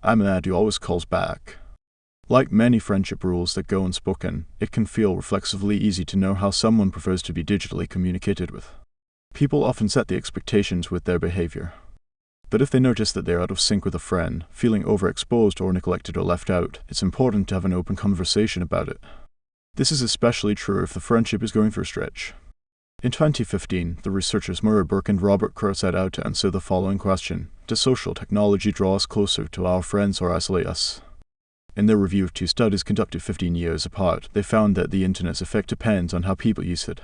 Aminatou always calls back. Like many friendship rules that go unspoken, it can feel reflexively easy to know how someone prefers to be digitally communicated with. People often set the expectations with their behavior. But if they notice that they are out of sync with a friend, feeling overexposed or neglected or left out, it's important to have an open conversation about it. This is especially true if the friendship is going through a stretch. In 2015, the researchers Murray Burke and Robert Kerr set out to answer the following question: does social technology draw us closer to our friends or isolate us? In their review of two studies conducted 15 years apart, they found that the internet's effect depends on how people use it.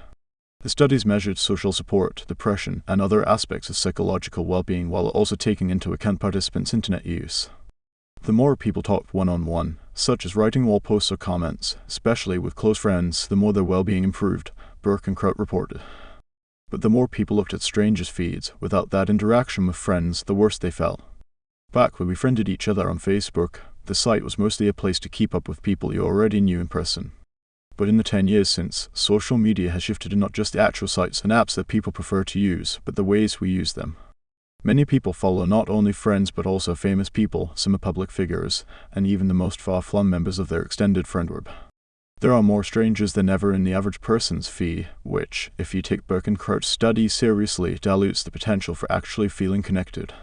The studies measured social support, depression, and other aspects of psychological well-being while also taking into account participants' internet use. The more people talked one-on-one, such as writing wall posts or comments, especially with close friends, the more their well-being improved, Burke and Kraut reported. But the more people looked at strangers' feeds, without that interaction with friends, the worse they felt. Back when we friended each other on Facebook, the site was mostly a place to keep up with people you already knew in person. But in the 10 years since, social media has shifted to not just the actual sites and apps that people prefer to use, but the ways we use them. Many people follow not only friends but also famous people, some are public figures, and even the most far-flung members of their extended friend group. There are more strangers than ever in the average person's feed, which, if you take Burke and Kraut's study seriously, dilutes the potential for actually feeling connected.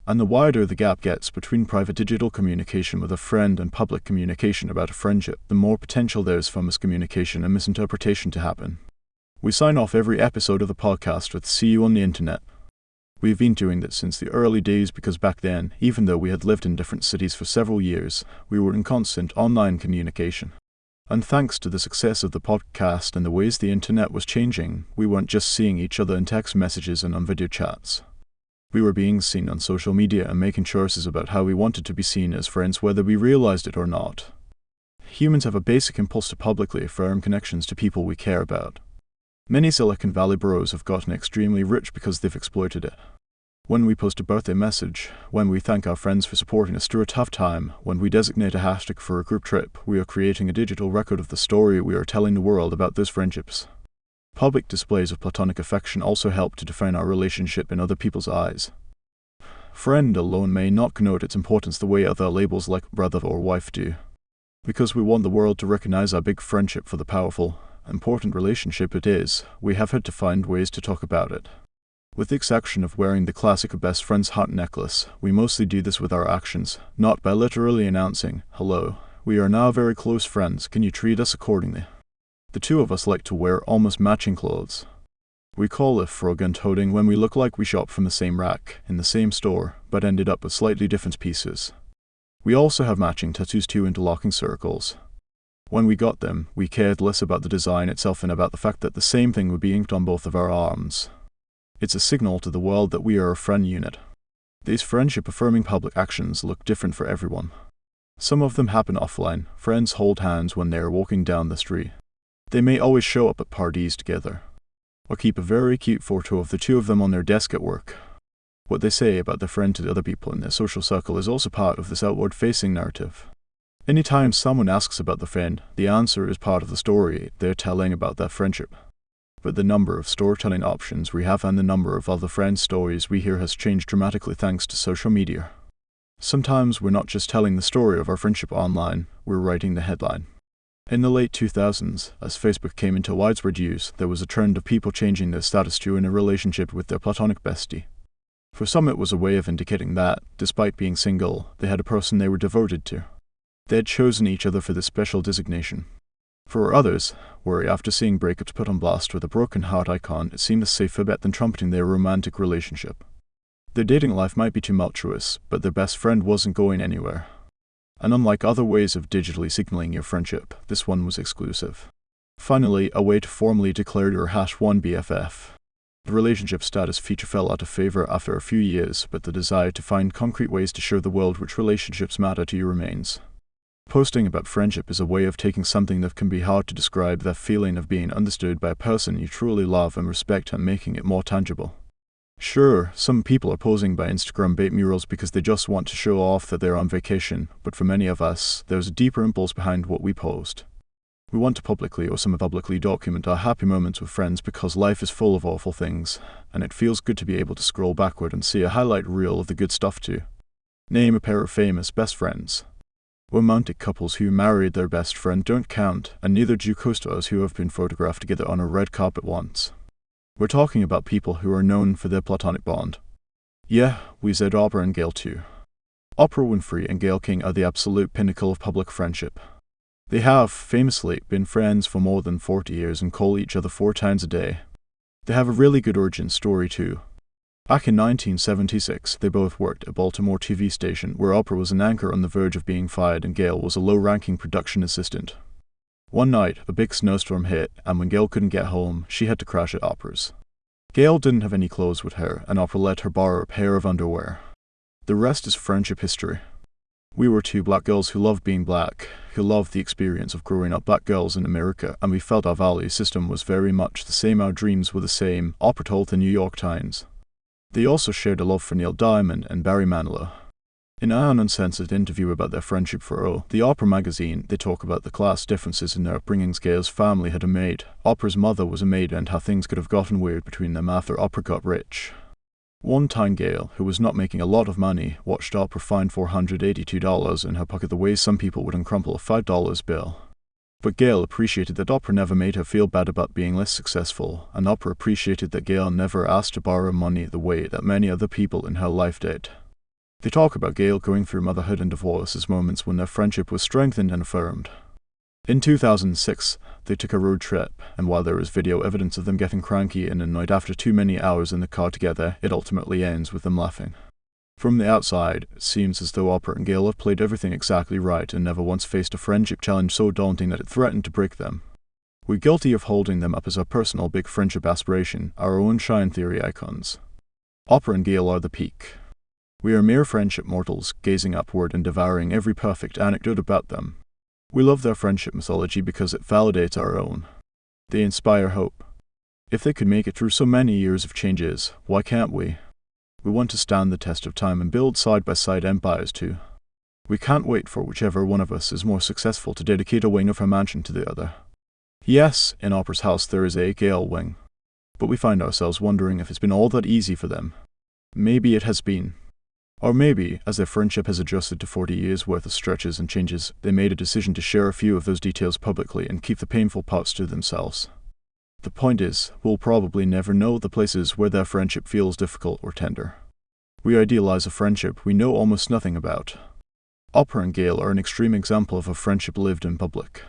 And the wider the gap gets between private digital communication with a friend and public communication about a friendship, the more potential there is for miscommunication and misinterpretation to happen. We sign off every episode of the podcast with "See you on the internet." We've been doing this since the early days because back then, even though we had lived in different cities for several years, we were in constant online communication. And thanks to the success of the podcast and the ways the internet was changing, we weren't just seeing each other in text messages and on video chats. We were being seen on social media and making choices about how we wanted to be seen as friends, whether we realized it or not. Humans have a basic impulse to publicly affirm connections to people we care about. Many Silicon Valley bros have gotten extremely rich because they've exploited it. When we post a birthday message, when we thank our friends for supporting us through a tough time, when we designate a hashtag for a group trip, we are creating a digital record of the story we are telling the world about those friendships. Public displays of platonic affection also help to define our relationship in other people's eyes. Friend alone may not connote its importance the way other labels like brother or wife do. Because we want the world to recognize our big friendship for the powerful, important relationship it is, we have had to find ways to talk about it. With the exception of wearing the classic best friend's heart necklace, we mostly do this with our actions, not by literally announcing, "Hello, we are now very close friends, can you treat us accordingly?" The two of us like to wear almost matching clothes. We call it frog-and-toting when we look like we shop from the same rack, in the same store, but ended up with slightly different pieces. We also have matching tattoos, 2 interlocking circles. When we got them, we cared less about the design itself and about the fact that the same thing would be inked on both of our arms. It's a signal to the world that we are a friend unit. These friendship-affirming public actions look different for everyone. Some of them happen offline. Friends hold hands when they are walking down the street. They may always show up at parties together, or keep a very cute photo of the two of them on their desk at work. What they say about their friend to the other people in their social circle is also part of this outward-facing narrative. Anytime someone asks about the friend, the answer is part of the story they're telling about that friendship. But the number of storytelling options we have and the number of other friends' stories we hear has changed dramatically thanks to social media. Sometimes we're not just telling the story of our friendship online, we're writing the headline. In the late 2000s, as Facebook came into widespread use, there was a trend of people changing their status to in a relationship with their platonic bestie. For some it was a way of indicating that, despite being single, they had a person they were devoted to. They had chosen each other for this special designation. For others, worry after seeing breakups put on blast with a broken heart icon, it seemed a safer bet than trumpeting their romantic relationship. Their dating life might be tumultuous, but their best friend wasn't going anywhere. And unlike other ways of digitally signaling your friendship, this one was exclusive. Finally, a way to formally declare your #1 BFF. The relationship status feature fell out of favor after a few years, but the desire to find concrete ways to show the world which relationships matter to you remains. Posting about friendship is a way of taking something that can be hard to describe, that feeling of being understood by a person you truly love and respect, and making it more tangible. Sure, some people are posing by Instagram bait murals because they just want to show off that they're on vacation, but for many of us, there's a deeper impulse behind what we post. We want to publicly or semi-publicly document our happy moments with friends because life is full of awful things, and it feels good to be able to scroll backward and see a highlight reel of the good stuff too. Name a pair of famous best friends. Romantic couples who married their best friend don't count, and neither do co-stars who have been photographed together on a red carpet once. We're talking about people who are known for their platonic bond. Yeah, we said Oprah and Gayle too. Oprah Winfrey and Gayle King are the absolute pinnacle of public friendship. They have, famously, been friends for more than 40 years and call each other 4 times a day. They have a really good origin story too. Back in 1976, they both worked at a Baltimore TV station where Oprah was an anchor on the verge of being fired and Gayle was a low-ranking production assistant. One night, a big snowstorm hit, and when Gayle couldn't get home, she had to crash at Oprah's. Gayle didn't have any clothes with her, and Oprah let her borrow a pair of underwear. The rest is friendship history. We were 2 black girls who loved being black, who loved the experience of growing up black girls in America, and we felt our value system was very much the same, our dreams were the same, Oprah told the New York Times. They also shared a love for Neil Diamond and Barry Manilow. In an uncensored interview about their friendship for the Oprah magazine, they talk about the class differences in their upbringings. Gayle's family had a maid. Oprah's mother was a maid, and how things could have gotten weird between them after Oprah got rich. One time Gayle, who was not making a lot of money, watched Oprah find $482 in her pocket the way some people would uncrumple a $5 bill. But Gayle appreciated that Oprah never made her feel bad about being less successful, and Oprah appreciated that Gayle never asked to borrow money the way that many other people in her life did. They talk about Gayle going through motherhood and divorce as moments when their friendship was strengthened and affirmed. In 2006, they took a road trip, and while there is video evidence of them getting cranky and annoyed after too many hours in the car together, it ultimately ends with them laughing. From the outside, it seems as though Oprah and Gayle have played everything exactly right and never once faced a friendship challenge so daunting that it threatened to break them. We're guilty of holding them up as our personal big friendship aspiration, our own shine theory icons. Oprah and Gayle are the peak. We are mere friendship mortals, gazing upward and devouring every perfect anecdote about them. We love their friendship mythology because it validates our own. They inspire hope. If they could make it through so many years of changes, why can't we? We want to stand the test of time and build side-by-side empires too. We can't wait for whichever one of us is more successful to dedicate a wing of her mansion to the other. Yes, in Opera's house there is a Gale wing, but we find ourselves wondering if it's been all that easy for them. Maybe it has been. Or maybe, as their friendship has adjusted to 40 years worth of stretches and changes, they made a decision to share a few of those details publicly and keep the painful parts to themselves. The point is, we'll probably never know the places where their friendship feels difficult or tender. We idealize a friendship we know almost nothing about. Opera and Gale are an extreme example of a friendship lived in public.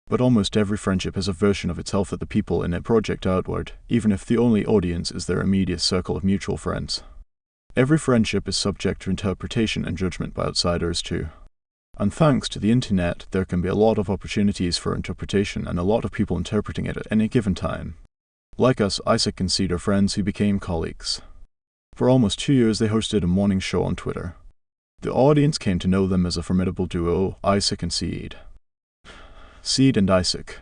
But almost every friendship has a version of itself that the people in it project outward, even if the only audience is their immediate circle of mutual friends. Every friendship is subject to interpretation and judgment by outsiders too. And thanks to the internet, there can be a lot of opportunities for interpretation and a lot of people interpreting it at any given time. Like us, Isaac and Seed are friends who became colleagues. For almost 2 years they hosted a morning show on Twitter. The audience came to know them as a formidable duo, Isaac and Seed. Seed and Isaac.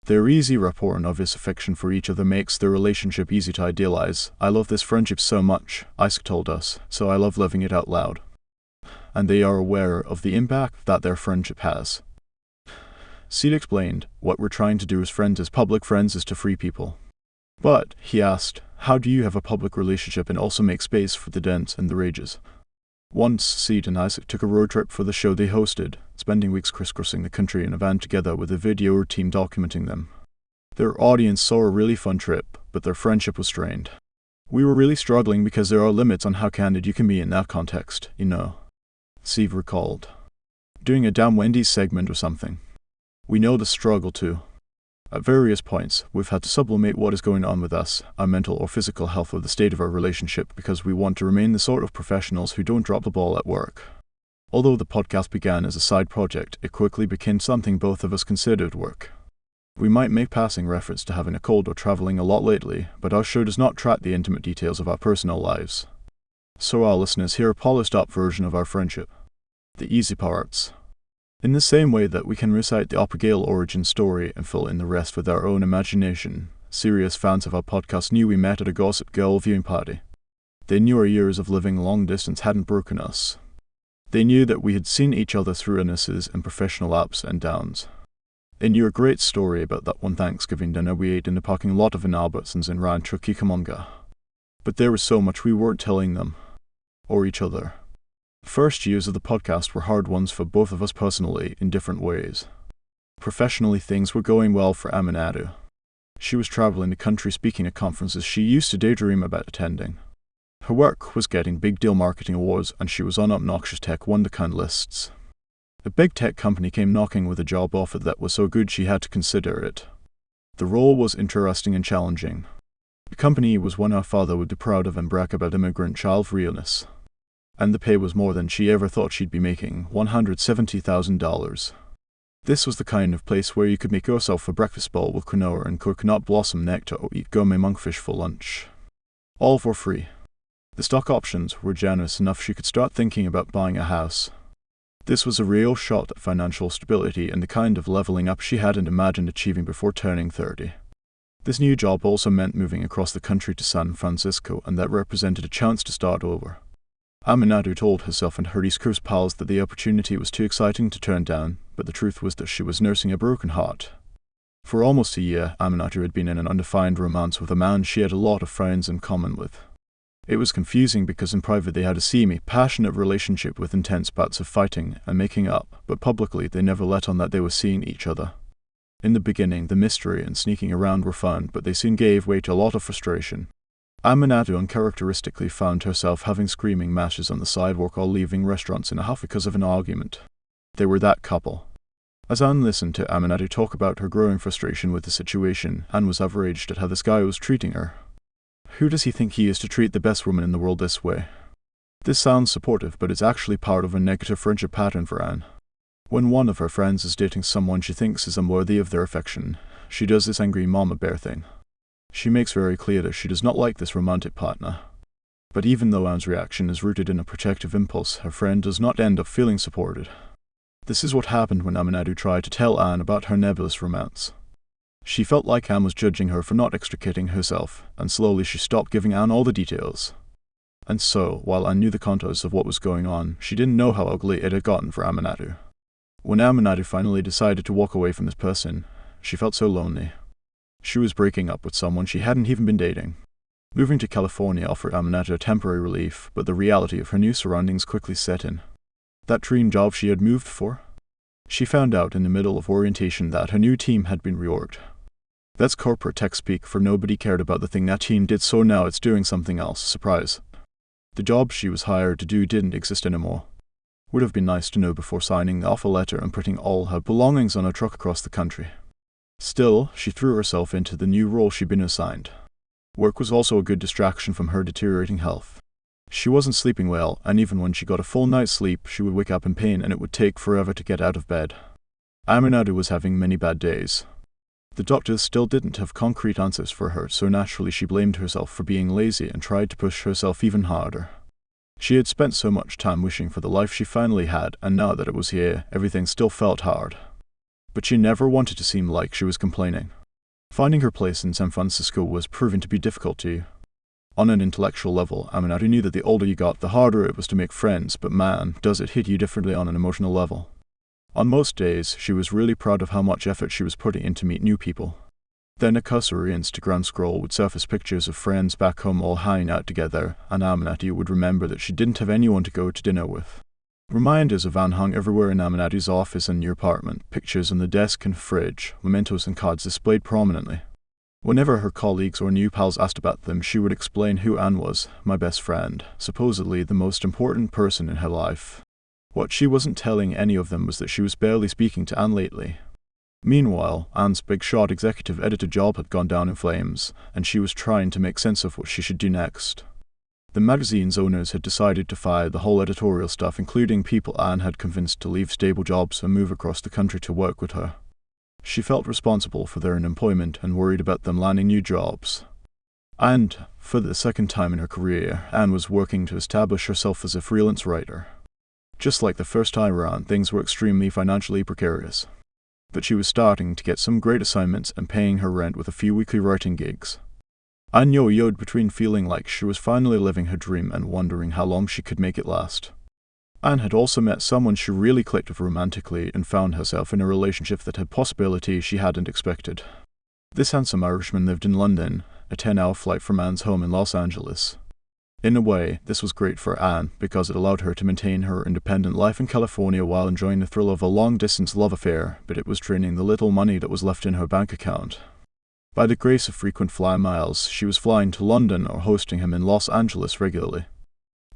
Their easy rapport and obvious affection for each other makes their relationship easy to idealize. I love this friendship so much, Isaac told us, so I love living it out loud. And they are aware of the impact that their friendship has. Seed explained, what we're trying to do as friends as public friends is to free people. But, he asked, how do you have a public relationship and also make space for the dents and the rages? Once, Seed and Isaac took a road trip for the show they hosted, spending weeks crisscrossing the country in a van together with a video team documenting them. Their audience saw a really fun trip, but their friendship was strained. We were really struggling because there are limits on how candid you can be in that context, you know. Seed recalled. Doing a Damn Wendy's segment or something. We know the struggle too. At various points, we've had to sublimate what is going on with us, our mental or physical health or the state of our relationship because we want to remain the sort of professionals who don't drop the ball at work. Although the podcast began as a side project, it quickly became something both of us considered work. We might make passing reference to having a cold or traveling a lot lately, but our show does not track the intimate details of our personal lives. So our listeners hear a polished-up version of our friendship. The easy parts. In the same way that we can recite the Opera Gale origin story and fill in the rest with our own imagination, serious fans of our podcast knew we met at a Gossip Girl viewing party. They knew our years of living long distance hadn't broken us. They knew that we had seen each other through illnesses and professional ups and downs. They knew a great story about that one Thanksgiving dinner we ate in the parking lot of an Albertsons in Rancho Cucamonga. But there was so much we weren't telling them. Or each other. First years of the podcast were hard ones for both of us personally in different ways. Professionally, things were going well for Aminatou. She was traveling the country speaking at conferences she used to daydream about attending. Her work was getting big deal marketing awards and she was on obnoxious tech one-of-a-kind lists. A big tech company came knocking with a job offer that was so good she had to consider it. The role was interesting and challenging. The company was one our father would be proud of and brag about immigrant child realness. And the pay was more than she ever thought she'd be making, $170,000. This was the kind of place where you could make yourself a breakfast bowl with quinoa and coconut blossom nectar or eat gourmet monkfish for lunch. All for free. The stock options were generous enough she could start thinking about buying a house. This was a real shot at financial stability and the kind of leveling up she hadn't imagined achieving before turning 30. This new job also meant moving across the country to San Francisco, and that represented a chance to start over. Aminatou told herself and her East Coast pals that the opportunity was too exciting to turn down, but the truth was that she was nursing a broken heart. For almost a year, Aminatou had been in an undefined romance with a man she had a lot of friends in common with. It was confusing because in private they had a seamy, passionate relationship with intense bouts of fighting and making up, but publicly they never let on that they were seeing each other. In the beginning, the mystery and sneaking around were fun, but they soon gave way to a lot of frustration. Aminatou uncharacteristically found herself having screaming matches on the sidewalk or leaving restaurants in a huff because of an argument. They were that couple. As Anne listened to Aminatou talk about her growing frustration with the situation, Anne was outraged at how this guy was treating her. Who does he think he is to treat the best woman in the world this way? This sounds supportive, but it's actually part of a negative friendship pattern for Anne. When one of her friends is dating someone she thinks is unworthy of their affection, she does this angry mama bear thing. She makes very clear that she does not like this romantic partner. But even though Anne's reaction is rooted in a protective impulse, her friend does not end up feeling supported. This is what happened when Aminatou tried to tell Anne about her nebulous romance. She felt like Anne was judging her for not extricating herself, and slowly she stopped giving Anne all the details. And so, while Anne knew the contours of what was going on, she didn't know how ugly it had gotten for Aminatou. When Aminatou finally decided to walk away from this person, She felt so lonely. She was breaking up with someone she hadn't even been dating. Moving to California offered Aminatou a temporary relief, but the reality of her new surroundings quickly set in. That dream job she had moved for? She found out in the middle of orientation that her new team had been reorged. That's corporate tech speak for nobody cared about the thing that team did, so now it's doing something else. Surprise. The job she was hired to do didn't exist anymore. Would have been nice to know before signing the offer letter and putting all her belongings on a truck across the country. Still, she threw herself into the new role she'd been assigned. Work was also a good distraction from her deteriorating health. She wasn't sleeping well, and even when she got a full night's sleep, she would wake up in pain and it would take forever to get out of bed. Aminatou was having many bad days. The doctors still didn't have concrete answers for her, so naturally she blamed herself for being lazy and tried to push herself even harder. She had spent so much time wishing for the life she finally had, and now that it was here, everything still felt hard. But she never wanted to seem like she was complaining. Finding her place in San Francisco was proving to be difficult too. On an intellectual level, Aminatou knew that the older you got, the harder it was to make friends, but man, does it hit you differently on an emotional level. On most days, she was really proud of how much effort she was putting in to meet new people. Then a cursory Instagram scroll would surface pictures of friends back home all hanging out together, and Aminatou would remember that she didn't have anyone to go to dinner with. Reminders of Anne hung everywhere in Aminatou's office and new apartment, pictures on the desk and fridge, mementos and cards displayed prominently. Whenever her colleagues or new pals asked about them, she would explain who Anne was, my best friend, supposedly the most important person in her life. What she wasn't telling any of them was that she was barely speaking to Anne lately. Meanwhile, Anne's big-shot executive editor job had gone down in flames, and she was trying to make sense of what she should do next. The magazine's owners had decided to fire the whole editorial staff, including people Anne had convinced to leave stable jobs and move across the country to work with her. She felt responsible for their unemployment and worried about them landing new jobs. And, for the second time in her career, Anne was working to establish herself as a freelance writer. Just like the first time around, things were extremely financially precarious. But she was starting to get some great assignments and paying her rent with a few weekly writing gigs. Anne yo-yoed between feeling like she was finally living her dream and wondering how long she could make it last. Anne had also met someone she really clicked with romantically and found herself in a relationship that had possibilities she hadn't expected. This handsome Irishman lived in London, a 10-hour flight from Anne's home in Los Angeles. In a way, this was great for Anne because it allowed her to maintain her independent life in California while enjoying the thrill of a long-distance love affair, but it was draining the little money that was left in her bank account. By the grace of frequent fly miles, she was flying to London or hosting him in Los Angeles regularly.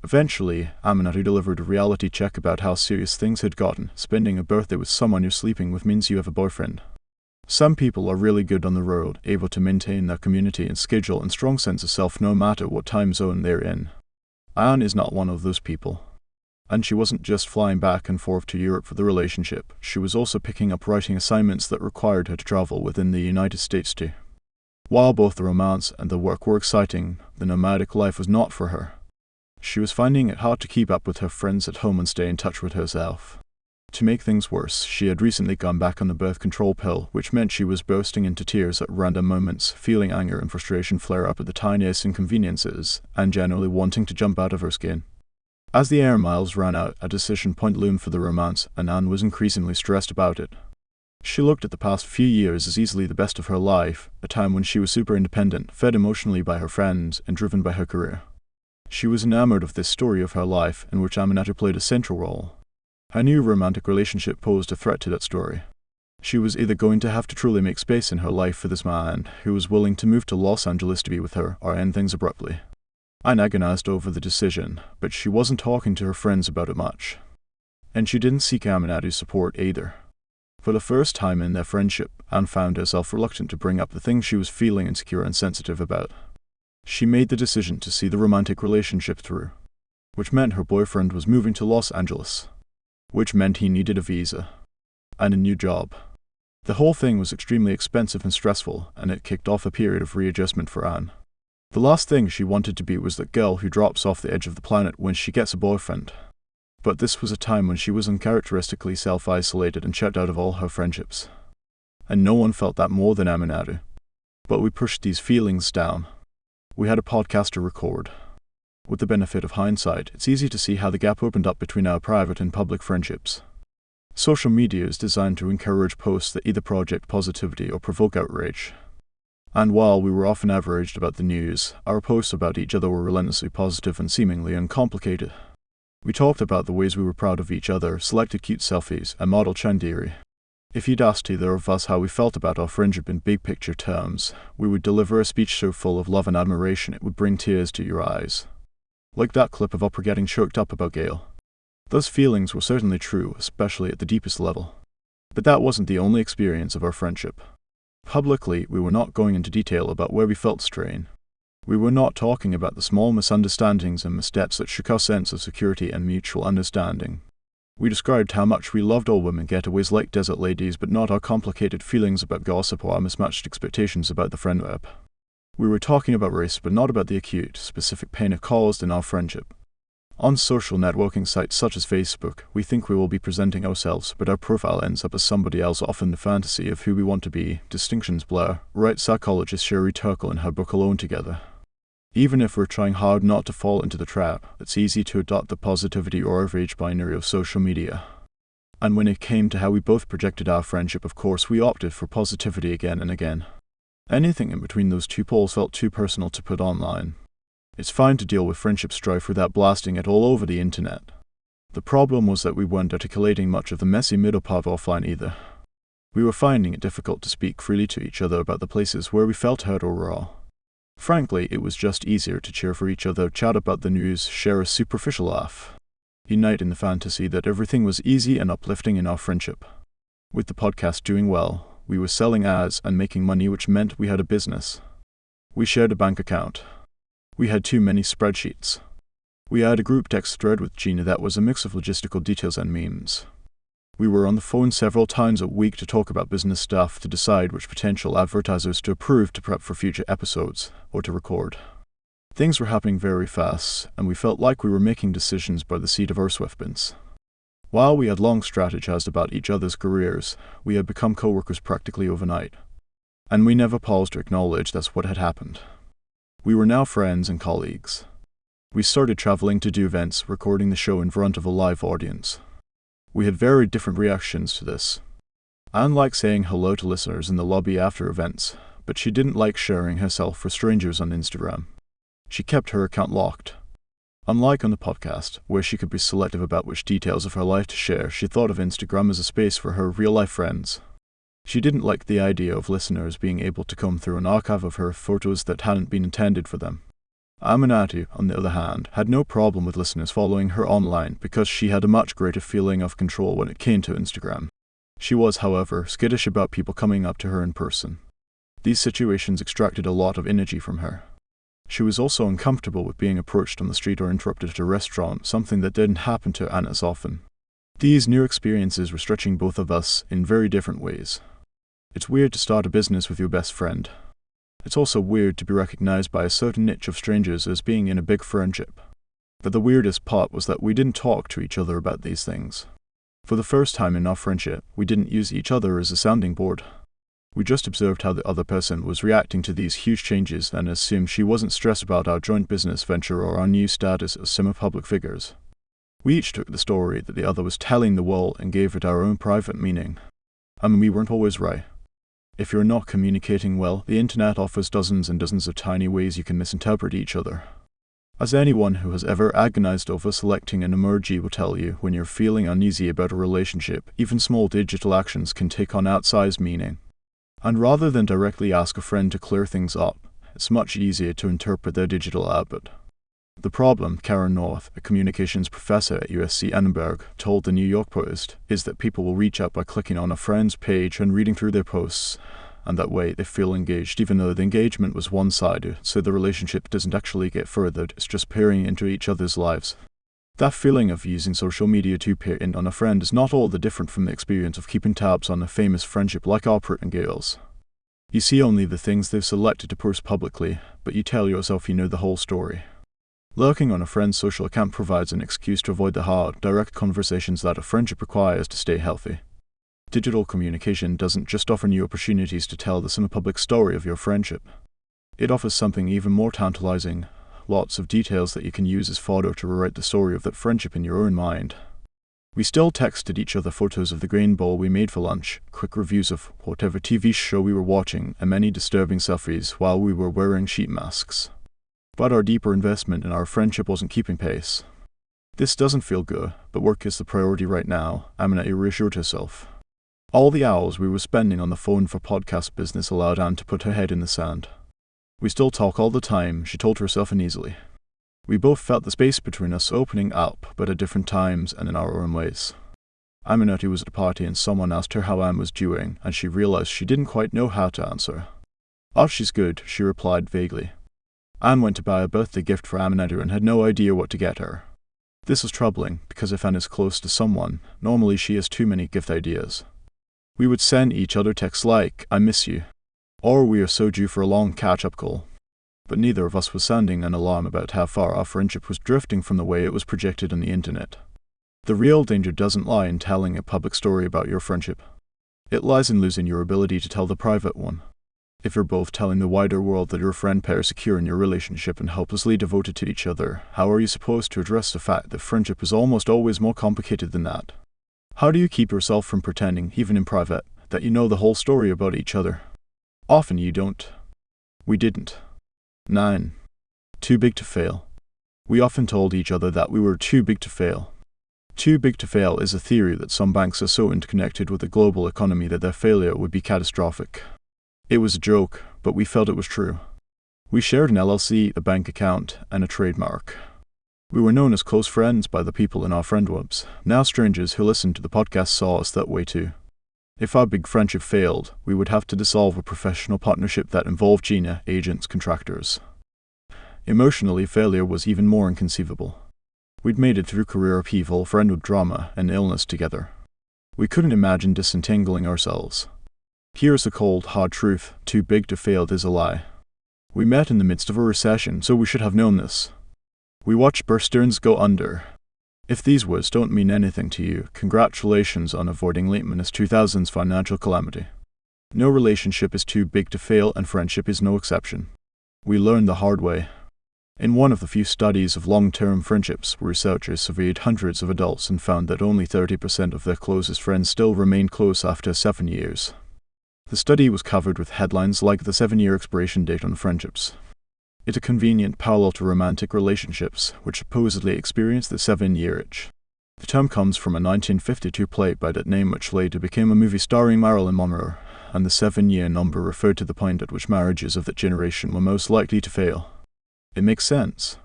Eventually, Aminatou delivered a reality check about how serious things had gotten. Spending a birthday with someone you're sleeping with means you have a boyfriend. Some people are really good on the road, able to maintain their community and schedule and strong sense of self no matter what time zone they're in. Anne is not one of those people. And she wasn't just flying back and forth to Europe for the relationship, she was also picking up writing assignments that required her to travel within the United States too. While both the romance and the work were exciting, the nomadic life was not for her. She was finding it hard to keep up with her friends at home and stay in touch with herself. To make things worse, she had recently gone back on the birth control pill, which meant she was bursting into tears at random moments, feeling anger and frustration flare up at the tiniest inconveniences, and generally wanting to jump out of her skin. As the air miles ran out, a decision point loomed for the romance, and Anne was increasingly stressed about it. She looked at the past few years as easily the best of her life, a time when she was super independent, fed emotionally by her friends, and driven by her career. She was enamored of this story of her life, in which Aminatou played a central role. Her new romantic relationship posed a threat to that story. She was either going to have to truly make space in her life for this man, who was willing to move to Los Angeles to be with her, or end things abruptly. Anne agonized over the decision, but she wasn't talking to her friends about it much. And she didn't seek Aminatou's support either. For the first time in their friendship, Anne found herself reluctant to bring up the things she was feeling insecure and sensitive about. She made the decision to see the romantic relationship through, which meant her boyfriend was moving to Los Angeles, which meant he needed a visa, and a new job. The whole thing was extremely expensive and stressful, and it kicked off a period of readjustment for Anne. The last thing she wanted to be was that girl who drops off the edge of the planet when she gets a boyfriend. But this was a time when she was uncharacteristically self-isolated and shut out of all her friendships. And no one felt that more than Aminatou. But we pushed these feelings down. We had a podcast to record. With the benefit of hindsight, it's easy to see how the gap opened up between our private and public friendships. Social media is designed to encourage posts that either project positivity or provoke outrage. And while we were often outraged about the news, our posts about each other were relentlessly positive and seemingly uncomplicated. We talked about the ways we were proud of each other, selected cute selfies, and modeled chandiri. If you'd asked either of us how we felt about our friendship in big picture terms, we would deliver a speech so full of love and admiration it would bring tears to your eyes. Like that clip of Oprah getting choked up about Gail. Those feelings were certainly true, especially at the deepest level. But that wasn't the only experience of our friendship. Publicly, we were not going into detail about where we felt strain. We were not talking about the small misunderstandings and missteps that shook our sense of security and mutual understanding. We described how much we loved all women getaways like desert ladies, but not our complicated feelings about gossip or our mismatched expectations about the friend web. We were talking about race, but not about the acute, specific pain it caused in our friendship. On social networking sites such as Facebook, we think we will be presenting ourselves, but our profile ends up as somebody else, often the fantasy of who we want to be. Distinctions blur, writes psychologist Sherry Turkle in her book Alone Together. Even if we're trying hard not to fall into the trap, it's easy to adopt the positivity or outrage binary of social media. And when it came to how we both projected our friendship, of course, we opted for positivity again and again. Anything in between those two poles felt too personal to put online. It's fine to deal with friendship strife without blasting it all over the internet. The problem was that we weren't articulating much of the messy middle part offline either. We were finding it difficult to speak freely to each other about the places where we felt hurt or raw. Frankly, it was just easier to cheer for each other, chat about the news, share a superficial laugh. Unite in the fantasy that everything was easy and uplifting in our friendship. With the podcast doing well, we were selling ads and making money, which meant we had a business. We shared a bank account. We had too many spreadsheets. We had a group text thread with Gina that was a mix of logistical details and memes. We were on the phone several times a week to talk about business stuff, to decide which potential advertisers to approve to prep for future episodes, or to record. Things were happening very fast, and we felt like we were making decisions by the seat of our swiftpins. While we had long strategized about each other's careers, we had become co-workers practically overnight. And we never paused to acknowledge that's what had happened. We were now friends and colleagues. We started traveling to do events, recording the show in front of a live audience. We had very different reactions to this. Anne liked saying hello to listeners in the lobby after events, but she didn't like sharing herself for strangers on Instagram. She kept her account locked. Unlike on the podcast, where she could be selective about which details of her life to share, she thought of Instagram as a space for her real-life friends. She didn't like the idea of listeners being able to comb through an archive of her photos that hadn't been intended for them. Aminatou, on the other hand, had no problem with listeners following her online because she had a much greater feeling of control when it came to Instagram. She was, however, skittish about people coming up to her in person. These situations extracted a lot of energy from her. She was also uncomfortable with being approached on the street or interrupted at a restaurant, something that didn't happen to Anne as often. These new experiences were stretching both of us in very different ways. It's weird to start a business with your best friend. It's also weird to be recognized by a certain niche of strangers as being in a big friendship. But the weirdest part was that we didn't talk to each other about these things. For the first time in our friendship, we didn't use each other as a sounding board. We just observed how the other person was reacting to these huge changes and assumed she wasn't stressed about our joint business venture or our new status as semi-public figures. We each took the story that the other was telling the world and gave it our own private meaning. And we weren't always right. If you're not communicating well, the internet offers dozens and dozens of tiny ways you can misinterpret each other. As anyone who has ever agonized over selecting an emoji will tell you, when you're feeling uneasy about a relationship, even small digital actions can take on outsized meaning. And rather than directly ask a friend to clear things up, it's much easier to interpret their digital output. The problem, Karen North, a communications professor at USC Edinburgh, told the New York Post, is that people will reach out by clicking on a friend's page and reading through their posts, and that way they feel engaged even though the engagement was one-sided, so the relationship doesn't actually get furthered, it's just peering into each other's lives. That feeling of using social media to peer in on a friend is not all that different from the experience of keeping tabs on a famous friendship like Oprah and Gail's. You see only the things they've selected to post publicly, but you tell yourself you know the whole story. Lurking on a friend's social account provides an excuse to avoid the hard, direct conversations that a friendship requires to stay healthy. Digital communication doesn't just offer new opportunities to tell the semi-public story of your friendship. It offers something even more tantalizing, lots of details that you can use as fodder to rewrite the story of that friendship in your own mind. We still texted each other photos of the grain bowl we made for lunch, quick reviews of whatever TV show we were watching, and many disturbing selfies while we were wearing sheet masks. But our deeper investment in our friendship wasn't keeping pace. "This doesn't feel good, but work is the priority right now," Aminatou reassured herself. All the hours we were spending on the phone for podcast business allowed Anne to put her head in the sand. "We still talk all the time," she told herself uneasily. We both felt the space between us opening up, but at different times and in our own ways. Aminatou was at a party and someone asked her how Anne was doing, and she realized she didn't quite know how to answer. "Oh, she's good," she replied vaguely. Anne went to buy a birthday gift for Aminatou and had no idea what to get her. This was troubling, because if Anne is close to someone, normally she has too many gift ideas. We would send each other texts like, "I miss you," or "We are so due for a long catch-up call." But neither of us was sounding an alarm about how far our friendship was drifting from the way it was projected on the internet. The real danger doesn't lie in telling a public story about your friendship. It lies in losing your ability to tell the private one. If you're both telling the wider world that your friend pair is secure in your relationship and hopelessly devoted to each other, how are you supposed to address the fact that friendship is almost always more complicated than that? How do you keep yourself from pretending, even in private, that you know the whole story about each other? Often you don't. We didn't. 9. Too big to fail. We often told each other that we were too big to fail. Too big to fail is a theory that some banks are so interconnected with the global economy that their failure would be catastrophic. It was a joke, but we felt it was true. We shared an LLC, a bank account, and a trademark. We were known as close friends by the people in our friend webs. Now strangers who listened to the podcast saw us that way too. If our big friendship failed, we would have to dissolve a professional partnership that involved Gina, agents, contractors. Emotionally, failure was even more inconceivable. We'd made it through career upheaval, friendhood drama, and illness together. We couldn't imagine disentangling ourselves. Here's the cold, hard truth: too big to fail is a lie. We met in the midst of a recession, so we should have known this. We watched Bear Stearns go under. If these words don't mean anything to you, congratulations on avoiding Lehman 2000's financial calamity. No relationship is too big to fail, and friendship is no exception. We learned the hard way. In one of the few studies of long-term friendships, researchers surveyed hundreds of adults and found that only 30% of their closest friends still remained close after 7 years. The study was covered with headlines like "The 7-year expiration date on friendships." It's a convenient parallel to romantic relationships, which supposedly experience the 7-year itch. The term comes from a 1952 play by that name, which later became a movie starring Marilyn Monroe, and the 7-year number referred to the point at which marriages of that generation were most likely to fail. It makes sense.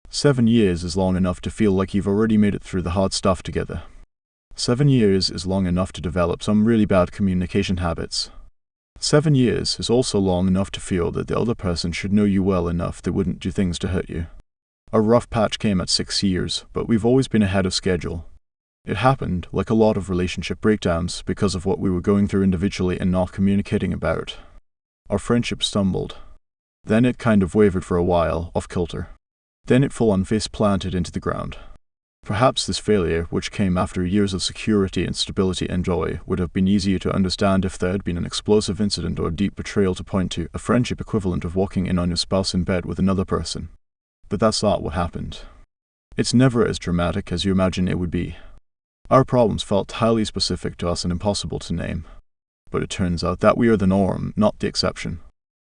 7 years is long enough to feel like you've already made it through the hard stuff together. 7 years is long enough to develop some really bad communication habits. 7 years is also long enough to feel that the other person should know you well enough they wouldn't do things to hurt you. Our rough patch came at 6 years, but we've always been ahead of schedule. It happened, like a lot of relationship breakdowns, because of what we were going through individually and not communicating about. Our friendship stumbled. Then it kind of wavered for a while, off kilter. Then it full-on face-planted into the ground. Perhaps this failure, which came after years of security and stability and joy, would have been easier to understand if there had been an explosive incident or a deep betrayal to point to, a friendship equivalent of walking in on your spouse in bed with another person. But that's not what happened. It's never as dramatic as you imagine it would be. Our problems felt highly specific to us and impossible to name. But it turns out that we are the norm, not the exception.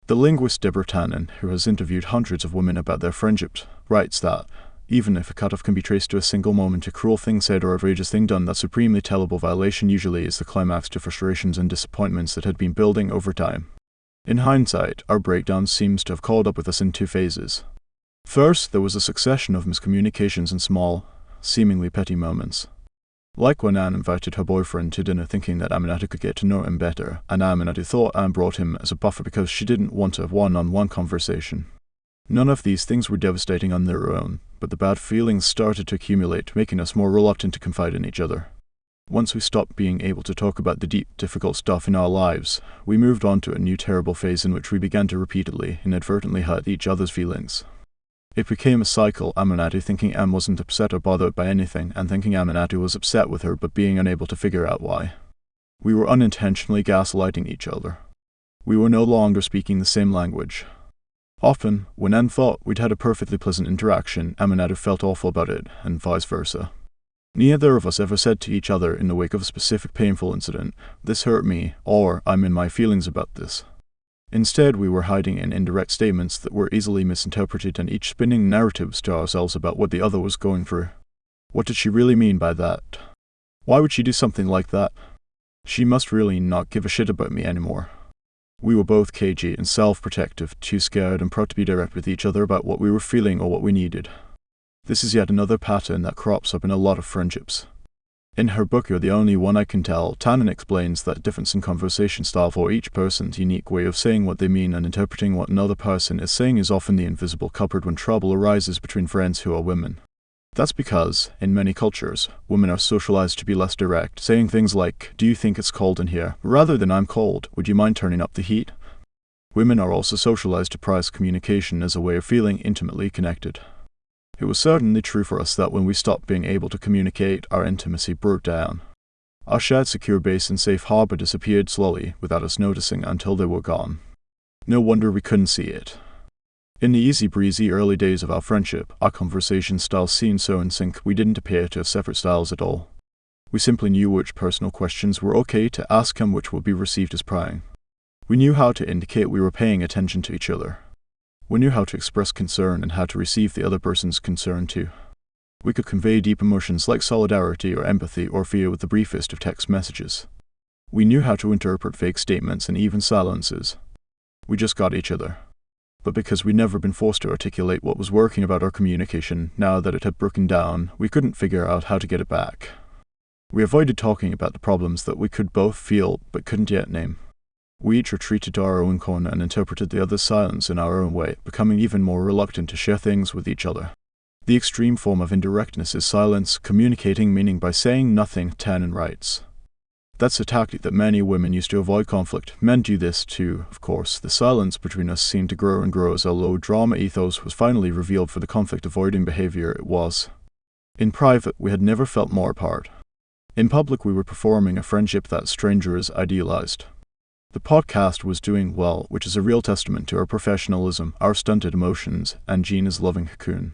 The linguist Deborah Tannen, who has interviewed hundreds of women about their friendships, writes that, even if a cutoff can be traced to a single moment, a cruel thing said or outrageous thing done, that supremely tellable violation usually is the climax to frustrations and disappointments that had been building over time. In hindsight, our breakdown seems to have caught up with us in 2 phases. First, there was a succession of miscommunications and small, seemingly petty moments. Like when Anne invited her boyfriend to dinner thinking that Aminatou could get to know him better, and Aminatou thought Anne brought him as a buffer because she didn't want a one-on-one conversation. None of these things were devastating on their own, but the bad feelings started to accumulate, making us more reluctant to confide in each other. Once we stopped being able to talk about the deep, difficult stuff in our lives, we moved on to a new terrible phase in which we began to repeatedly, inadvertently hurt each other's feelings. It became a cycle, Aminatou thinking Anne wasn't upset or bothered by anything, and thinking Aminatou was upset with her but being unable to figure out why. We were unintentionally gaslighting each other. We were no longer speaking the same language. Often, when Anne thought we'd had a perfectly pleasant interaction, Aminatou felt awful about it, and vice versa. Neither of us ever said to each other in the wake of a specific painful incident, "This hurt me," or "I'm in my feelings about this." Instead, we were hiding in indirect statements that were easily misinterpreted and each spinning narratives to ourselves about what the other was going through. What did she really mean by that? Why would she do something like that? She must really not give a shit about me anymore. We were both cagey and self-protective, too scared and proud to be direct with each other about what we were feeling or what we needed. This is yet another pattern that crops up in a lot of friendships. In her book You're the Only One I Can Tell, Tannen explains that difference in conversation style for each person's unique way of saying what they mean and interpreting what another person is saying is often the invisible cupboard when trouble arises between friends who are women. That's because, in many cultures, women are socialized to be less direct, saying things like, "Do you think it's cold in here?" rather than "I'm cold, would you mind turning up the heat?" Women are also socialized to prize communication as a way of feeling intimately connected. It was certainly true for us that when we stopped being able to communicate, our intimacy broke down. Our shared secure base and safe harbor disappeared slowly, without us noticing, until they were gone. No wonder we couldn't see it. In the easy-breezy early days of our friendship, our conversation styles seemed so in sync we didn't appear to have separate styles at all. We simply knew which personal questions were okay to ask and which would be received as prying. We knew how to indicate we were paying attention to each other. We knew how to express concern and how to receive the other person's concern too. We could convey deep emotions like solidarity or empathy or fear with the briefest of text messages. We knew how to interpret fake statements and even silences. We just got each other. But because we'd never been forced to articulate what was working about our communication, now that it had broken down, we couldn't figure out how to get it back. We avoided talking about the problems that we could both feel but couldn't yet name. We each retreated to our own corner and interpreted the other's silence in our own way, becoming even more reluctant to share things with each other. The extreme form of indirectness is silence, communicating meaning by saying nothing, Tannen writes. That's a tactic that many women use to avoid conflict. Men do this too, of course. The silence between us seemed to grow and grow as our low drama ethos was finally revealed for the conflict-avoiding behavior it was. In private, we had never felt more apart. In public, we were performing a friendship that strangers idealized. The podcast was doing well, which is a real testament to our professionalism, our stunted emotions, and Gina's loving cocoon.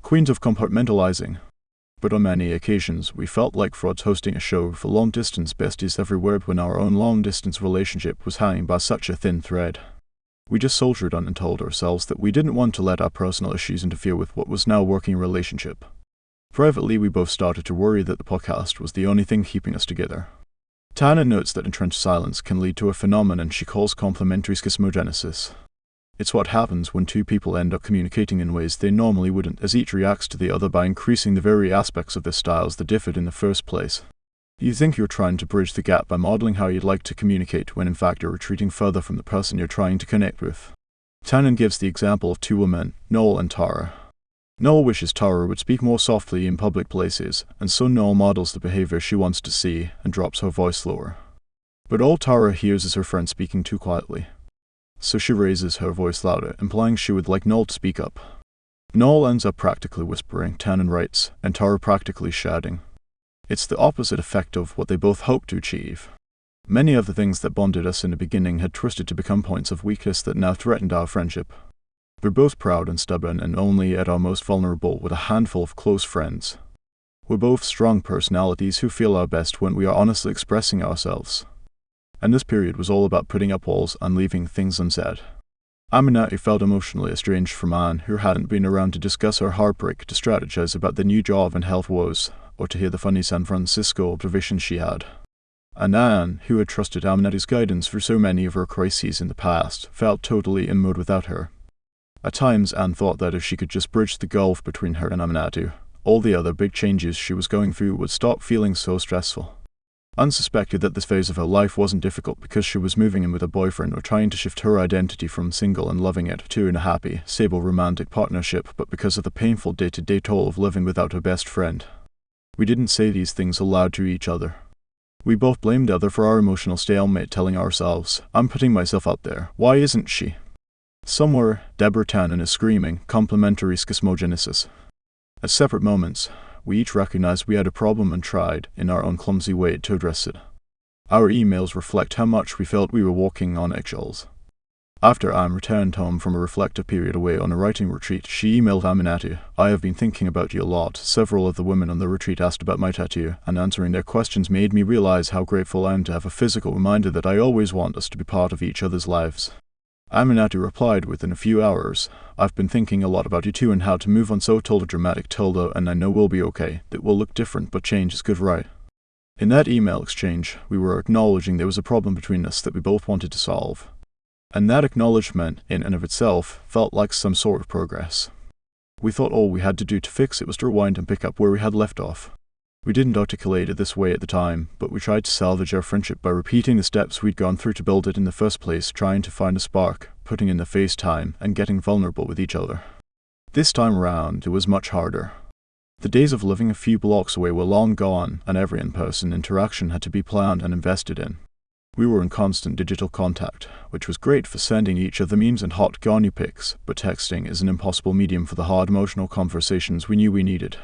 Queens of compartmentalizing. But on many occasions, we felt like frauds hosting a show for long-distance besties everywhere when our own long-distance relationship was hanging by such a thin thread. We just soldiered on and told ourselves that we didn't want to let our personal issues interfere with what was now a working relationship. Privately, we both started to worry that the podcast was the only thing keeping us together. Tannen notes that entrenched silence can lead to a phenomenon she calls complementary schismogenesis. It's what happens when two people end up communicating in ways they normally wouldn't, as each reacts to the other by increasing the very aspects of their styles that differed in the first place. You think you're trying to bridge the gap by modeling how you'd like to communicate, when in fact you're retreating further from the person you're trying to connect with. Tannen gives the example of two women, Noel and Tara. Noel wishes Tara would speak more softly in public places, and so Noel models the behavior she wants to see and drops her voice lower. But all Tara hears is her friend speaking too quietly. So she raises her voice louder, implying she would like Noel to speak up. Noel ends up practically whispering, Tannen writes, and Tara practically shouting. It's the opposite effect of what they both hoped to achieve. Many of the things that bonded us in the beginning had twisted to become points of weakness that now threatened our friendship. We're both proud and stubborn and only at our most vulnerable with a handful of close friends. We're both strong personalities who feel our best when we are honestly expressing ourselves. And this period was all about putting up walls and leaving things unsaid. Aminatou felt emotionally estranged from Anne, who hadn't been around to discuss her heartbreak, to strategize about the new job and health woes, or to hear the funny San Francisco observations she had. And Anne, who had trusted Aminatou's guidance for so many of her crises in the past, felt totally in mode without her. At times, Anne thought that if she could just bridge the gulf between her and Aminatou, all the other big changes she was going through would stop feeling so stressful. Unsuspected that this phase of her life wasn't difficult because she was moving in with a boyfriend or trying to shift her identity from single and loving it to in a happy, stable romantic partnership, but because of the painful day-to-day toll of living without her best friend. We didn't say these things aloud to each other. We both blamed the other for our emotional stalemate, telling ourselves, I'm putting myself out there, why isn't she? Somewhere, Deborah Tannen is screaming, complementary schismogenesis. At separate moments, we each recognized we had a problem and tried, in our own clumsy way, to address it. Our emails reflect how much we felt we were walking on eggshells. After Am returned home from a reflective period away on a writing retreat, she emailed Aminatou, "I have been thinking about you a lot. Several of the women on the retreat asked about my tattoo, and answering their questions made me realize how grateful I am to have a physical reminder that I always want us to be part of each other's lives." Aminatou replied within a few hours, "I've been thinking a lot about you too and how to move on, so told a dramatic tilde, and I know we'll be okay. It will look different, but change is good, right?" In that email exchange, we were acknowledging there was a problem between us that we both wanted to solve. And that acknowledgement, in and of itself, felt like some sort of progress. We thought all we had to do to fix it was to rewind and pick up where we had left off. We didn't articulate it this way at the time, but we tried to salvage our friendship by repeating the steps we'd gone through to build it in the first place, trying to find a spark, putting in the face time, and getting vulnerable with each other. This time around, it was much harder. The days of living a few blocks away were long gone, and every in-person interaction had to be planned and invested in. We were in constant digital contact, which was great for sending each other memes and hot Gonu pics, but texting is an impossible medium for the hard emotional conversations we knew we needed.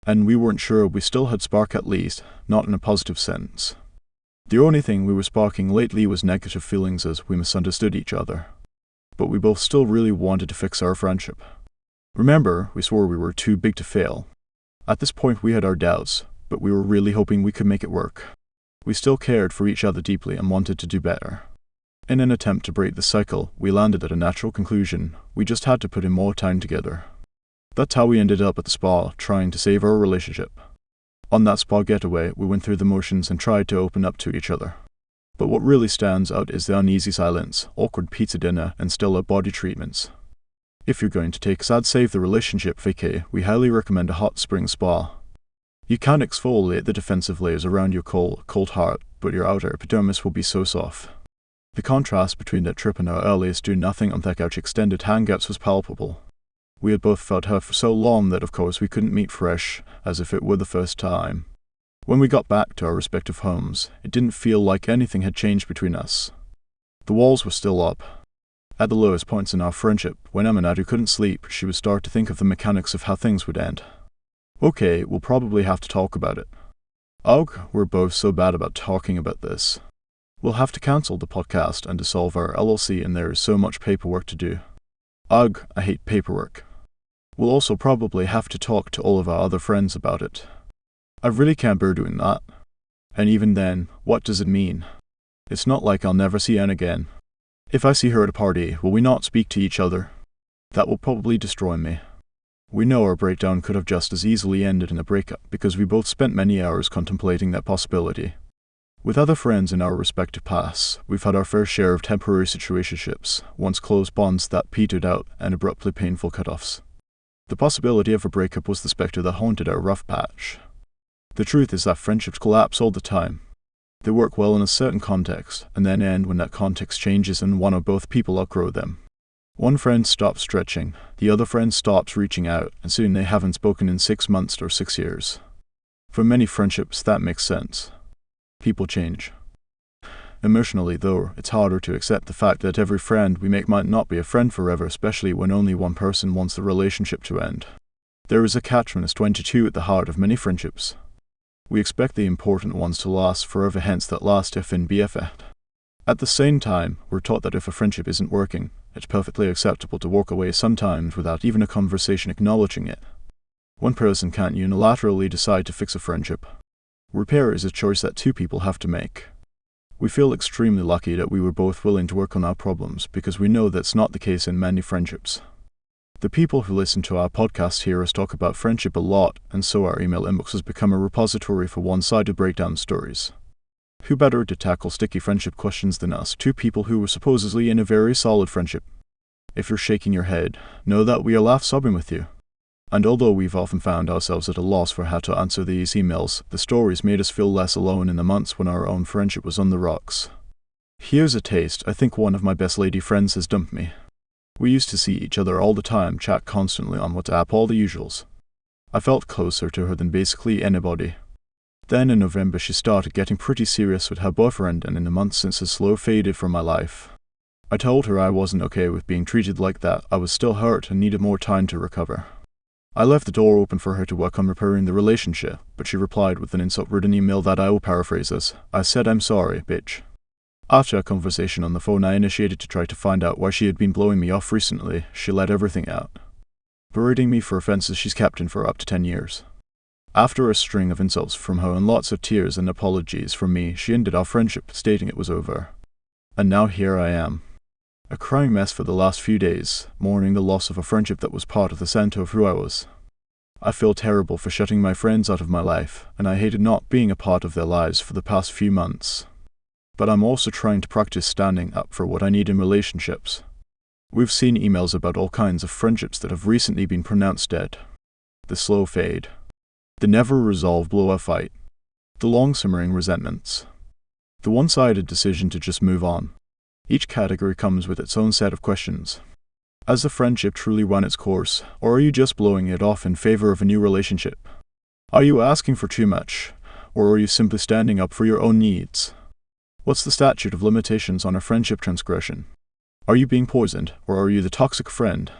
And we weren't sure we still had spark, at least, not in a positive sense. The only thing we were sparking lately was negative feelings as we misunderstood each other. But we both still really wanted to fix our friendship. Remember, we swore we were too big to fail. At this point we had our doubts, but we were really hoping we could make it work. We still cared for each other deeply and wanted to do better. In an attempt to break the cycle, we landed at a natural conclusion. We just had to put in more time together. That's how we ended up at the spa, trying to save our relationship. On that spa getaway, we went through the motions and tried to open up to each other. But what really stands out is the uneasy silence, awkward pizza dinner, and still body treatments. If you're going to take sad save the relationship vacay, we highly recommend a hot spring spa. You can't exfoliate the defensive layers around your cold heart, but your outer epidermis will be so soft. The contrast between that trip and our earliest do-nothing on the couch extended hangouts was palpable. We had both felt hurt for so long that of course we couldn't meet fresh, as if it were the first time. When we got back to our respective homes, it didn't feel like anything had changed between us. The walls were still up. At the lowest points in our friendship, when Aminatou couldn't sleep, she would start to think of the mechanics of how things would end. Okay, we'll probably have to talk about it. Ugh, we're both so bad about talking about this. We'll have to cancel the podcast and dissolve our LLC, and there is so much paperwork to do. Ugh, I hate paperwork. We'll also probably have to talk to all of our other friends about it. I really can't bear doing that. And even then, what does it mean? It's not like I'll never see Anne again. If I see her at a party, will we not speak to each other? That will probably destroy me. We know our breakdown could have just as easily ended in a breakup because we both spent many hours contemplating that possibility. With other friends in our respective paths, we've had our fair share of temporary situationships, once close bonds that petered out and abruptly painful cutoffs. The possibility of a breakup was the specter that haunted our rough patch. The truth is that friendships collapse all the time. They work well in a certain context, and then end when that context changes and one or both people outgrow them. One friend stops stretching, the other friend stops reaching out, and soon they haven't spoken in 6 months or 6 years. For many friendships, that makes sense. People change. Emotionally, though, it's harder to accept the fact that every friend we make might not be a friend forever, especially when only one person wants the relationship to end. There is a catch-22 at the heart of many friendships. We expect the important ones to last forever, hence that last if in BFF. At the same time, we're taught that if a friendship isn't working, it's perfectly acceptable to walk away sometimes without even a conversation acknowledging it. One person can't unilaterally decide to fix a friendship. Repair is a choice that two people have to make. We feel extremely lucky that we were both willing to work on our problems because we know that's not the case in many friendships. The people who listen to our podcast hear us talk about friendship a lot, and so our email inbox has become a repository for one-sided breakdown stories. Who better to tackle sticky friendship questions than us, two people who were supposedly in a very solid friendship? If you're shaking your head, know that we are laugh-sobbing with you. And although we've often found ourselves at a loss for how to answer these emails, the stories made us feel less alone in the months when our own friendship was on the rocks. Here's a taste. I think one of my best lady friends has dumped me. We used to see each other all the time, chat constantly on WhatsApp, all the usuals. I felt closer to her than basically anybody. Then in November she started getting pretty serious with her boyfriend, and in the months since his slow faded from my life. I told her I wasn't okay with being treated like that. I was still hurt and needed more time to recover. I left the door open for her to work on repairing the relationship, but she replied with an insult-ridden email that I will paraphrase as, "I said I'm sorry, bitch." After a conversation on the phone I initiated to try to find out why she had been blowing me off recently, she let everything out, berating me for offenses she's kept in for up to 10 years. After a string of insults from her and lots of tears and apologies from me, she ended our friendship, stating it was over. And now here I am, a crying mess for the last few days, mourning the loss of a friendship that was part of the center of who I was. I feel terrible for shutting my friends out of my life, and I hated not being a part of their lives for the past few months. But I'm also trying to practice standing up for what I need in relationships. We've seen emails about all kinds of friendships that have recently been pronounced dead. The slow fade. The never-resolved blow-up fight. The long-simmering resentments. The one-sided decision to just move on. Each category comes with its own set of questions. Has the friendship truly run its course, or are you just blowing it off in favor of a new relationship? Are you asking for too much, or are you simply standing up for your own needs? What's the statute of limitations on a friendship transgression? Are you being poisoned, or are you the toxic friend?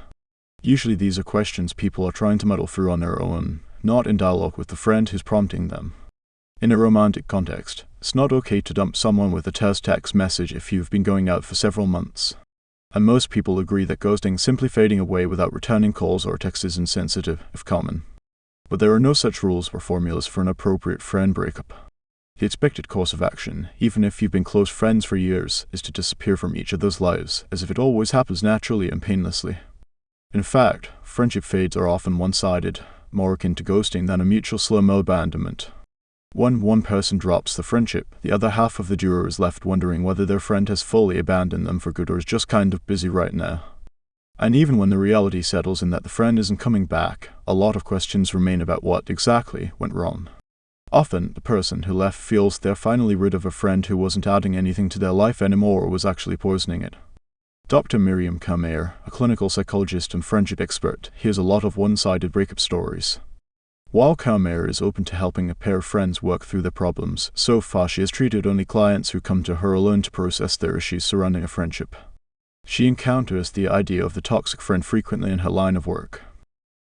Usually these are questions people are trying to muddle through on their own, not in dialogue with the friend who's prompting them. In a romantic context, it's not okay to dump someone with a terse text message if you've been going out for several months. And most people agree that ghosting, simply fading away without returning calls or texts, is insensitive, if common. But there are no such rules or formulas for an appropriate friend breakup. The expected course of action, even if you've been close friends for years, is to disappear from each other's lives, as if it always happens naturally and painlessly. In fact, friendship fades are often one-sided, more akin to ghosting than a mutual slow-mo abandonment. When one person drops the friendship, the other half of the duo is left wondering whether their friend has fully abandoned them for good or is just kind of busy right now. And even when the reality settles in that the friend isn't coming back, a lot of questions remain about what exactly went wrong. Often, the person who left feels they're finally rid of a friend who wasn't adding anything to their life anymore or was actually poisoning it. Dr. Miriam Kameir, a clinical psychologist and friendship expert, hears a lot of one-sided breakup stories. While Kameir is open to helping a pair of friends work through their problems, so far she has treated only clients who come to her alone to process their issues surrounding a friendship. She encounters the idea of the toxic friend frequently in her line of work.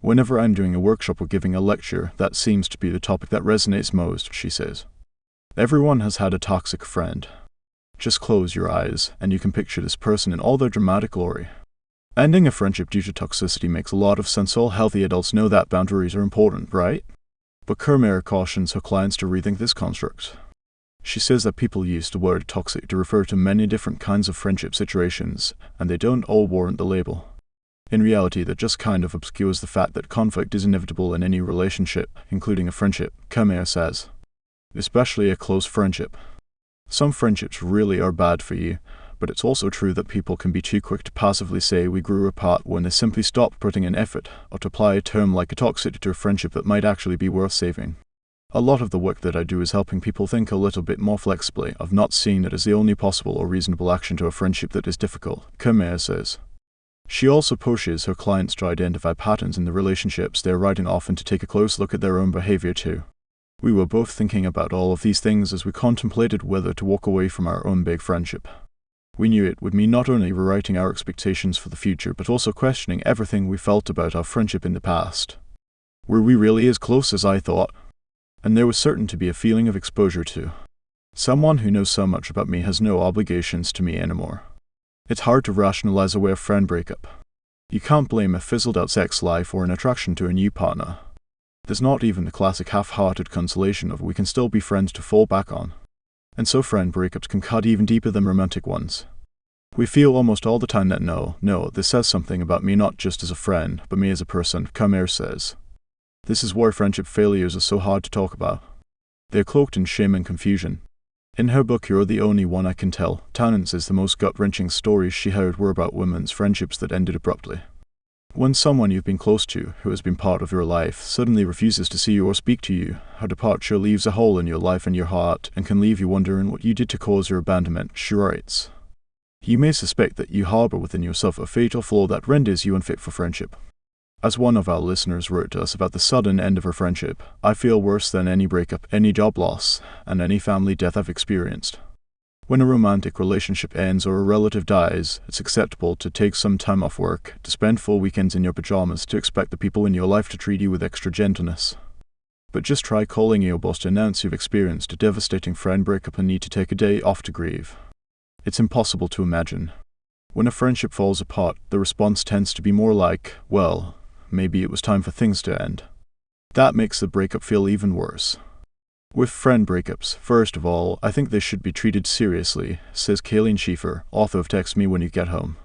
Whenever I'm doing a workshop or giving a lecture, that seems to be the topic that resonates most, she says. Everyone has had a toxic friend. Just close your eyes, and you can picture this person in all their dramatic glory. Ending a friendship due to toxicity makes a lot of sense. All healthy adults know that boundaries are important, right? But Kameir cautions her clients to rethink this construct. She says that people use the word toxic to refer to many different kinds of friendship situations, and they don't all warrant the label. In reality, that just kind of obscures the fact that conflict is inevitable in any relationship, including a friendship, Kameir says. Especially a close friendship. Some friendships really are bad for you, but it's also true that people can be too quick to passively say we grew apart when they simply stopped putting in effort, or to apply a term like a toxic to a friendship that might actually be worth saving. A lot of the work that I do is helping people think a little bit more flexibly, of not seeing it as the only possible or reasonable action to a friendship that is difficult, Kameir says. She also pushes her clients to identify patterns in the relationships they are writing off and to take a close look at their own behavior too. We were both thinking about all of these things as we contemplated whether to walk away from our own big friendship. We knew it would mean not only rewriting our expectations for the future, but also questioning everything we felt about our friendship in the past. Were we really as close as I thought? And there was certain to be a feeling of exposure too. Someone who knows so much about me has no obligations to me anymore. It's hard to rationalize away a friend breakup. You can't blame a fizzled-out sex life or an attraction to a new partner. There's not even the classic half-hearted consolation of we can still be friends to fall back on. And so friend breakups can cut even deeper than romantic ones. We feel almost all the time that no, this says something about me not just as a friend, but me as a person, Kameir says. This is why friendship failures are so hard to talk about. They're cloaked in shame and confusion. In her book You're the Only One I Can Tell, Tannant says the most gut-wrenching stories she heard were about women's friendships that ended abruptly. When someone you've been close to, who has been part of your life, suddenly refuses to see you or speak to you, her departure leaves a hole in your life and your heart, and can leave you wondering what you did to cause your abandonment, she writes. You may suspect that you harbor within yourself a fatal flaw that renders you unfit for friendship. As one of our listeners wrote to us about the sudden end of her friendship, I feel worse than any breakup, any job loss, and any family death I've experienced. When a romantic relationship ends or a relative dies, it's acceptable to take some time off work, to spend full weekends in your pajamas, to expect the people in your life to treat you with extra gentleness. But just try calling your boss to announce you've experienced a devastating friend breakup and need to take a day off to grieve. It's impossible to imagine. When a friendship falls apart, the response tends to be more like, well, maybe it was time for things to end. That makes the breakup feel even worse. With friend breakups, first of all, I think they should be treated seriously, says Kayleen Schiefer, author of Text Me When You Get Home.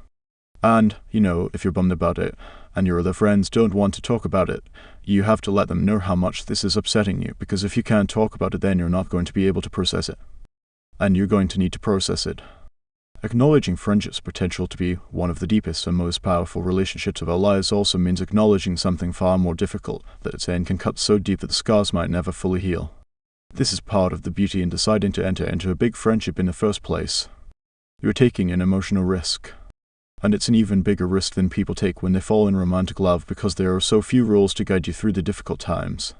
And, if you're bummed about it, and your other friends don't want to talk about it, you have to let them know how much this is upsetting you, because if you can't talk about it, then you're not going to be able to process it. And you're going to need to process it. Acknowledging friendship's potential to be one of the deepest and most powerful relationships of our lives also means acknowledging something far more difficult, that its end can cut so deep that the scars might never fully heal. This is part of the beauty in deciding to enter into a big friendship in the first place. You're taking an emotional risk. And it's an even bigger risk than people take when they fall in romantic love, because there are so few rules to guide you through the difficult times.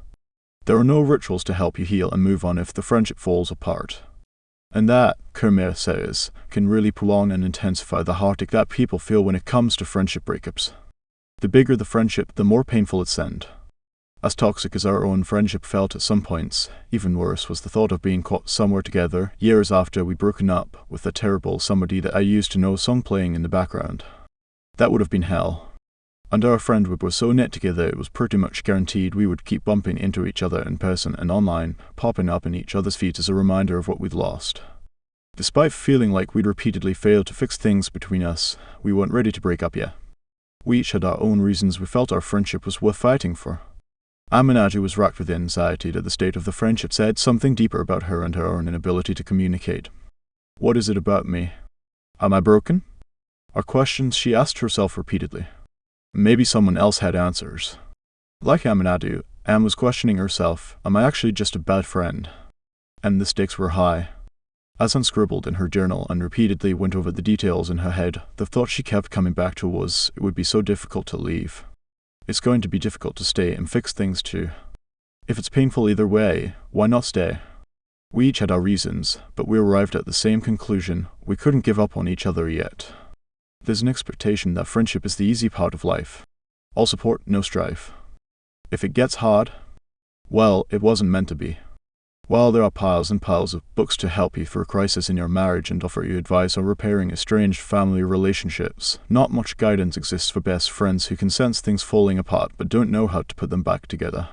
There are no rituals to help you heal and move on if the friendship falls apart. And that, Kermer says, can really prolong and intensify the heartache that people feel when it comes to friendship breakups. The bigger the friendship, the more painful its end. As toxic as our own friendship felt at some points, even worse was the thought of being caught somewhere together, years after we'd broken up, with a terrible somebody that I used to know song playing in the background. That would have been hell. And our friendship was so knit together it was pretty much guaranteed we would keep bumping into each other in person and online, popping up in each other's feeds as a reminder of what we'd lost. Despite feeling like we'd repeatedly failed to fix things between us, we weren't ready to break up yet. We each had our own reasons we felt our friendship was worth fighting for. Aminatou was racked with anxiety that the state of the friendship said something deeper about her and her own inability to communicate. What is it about me? Am I broken? Are questions she asked herself repeatedly. Maybe someone else had answers. Like Aminatou, Am was questioning herself, am I actually just a bad friend? And the stakes were high. As unscribbled in her journal and repeatedly went over the details in her head, the thought she kept coming back to was, it would be so difficult to leave. It's going to be difficult to stay and fix things too. If it's painful either way, why not stay? We each had our reasons, but we arrived at the same conclusion: we couldn't give up on each other yet. There's an expectation that friendship is the easy part of life. All support, no strife. If it gets hard, well, it wasn't meant to be. While there are piles and piles of books to help you through a crisis in your marriage and offer you advice on repairing estranged family relationships, not much guidance exists for best friends who can sense things falling apart but don't know how to put them back together.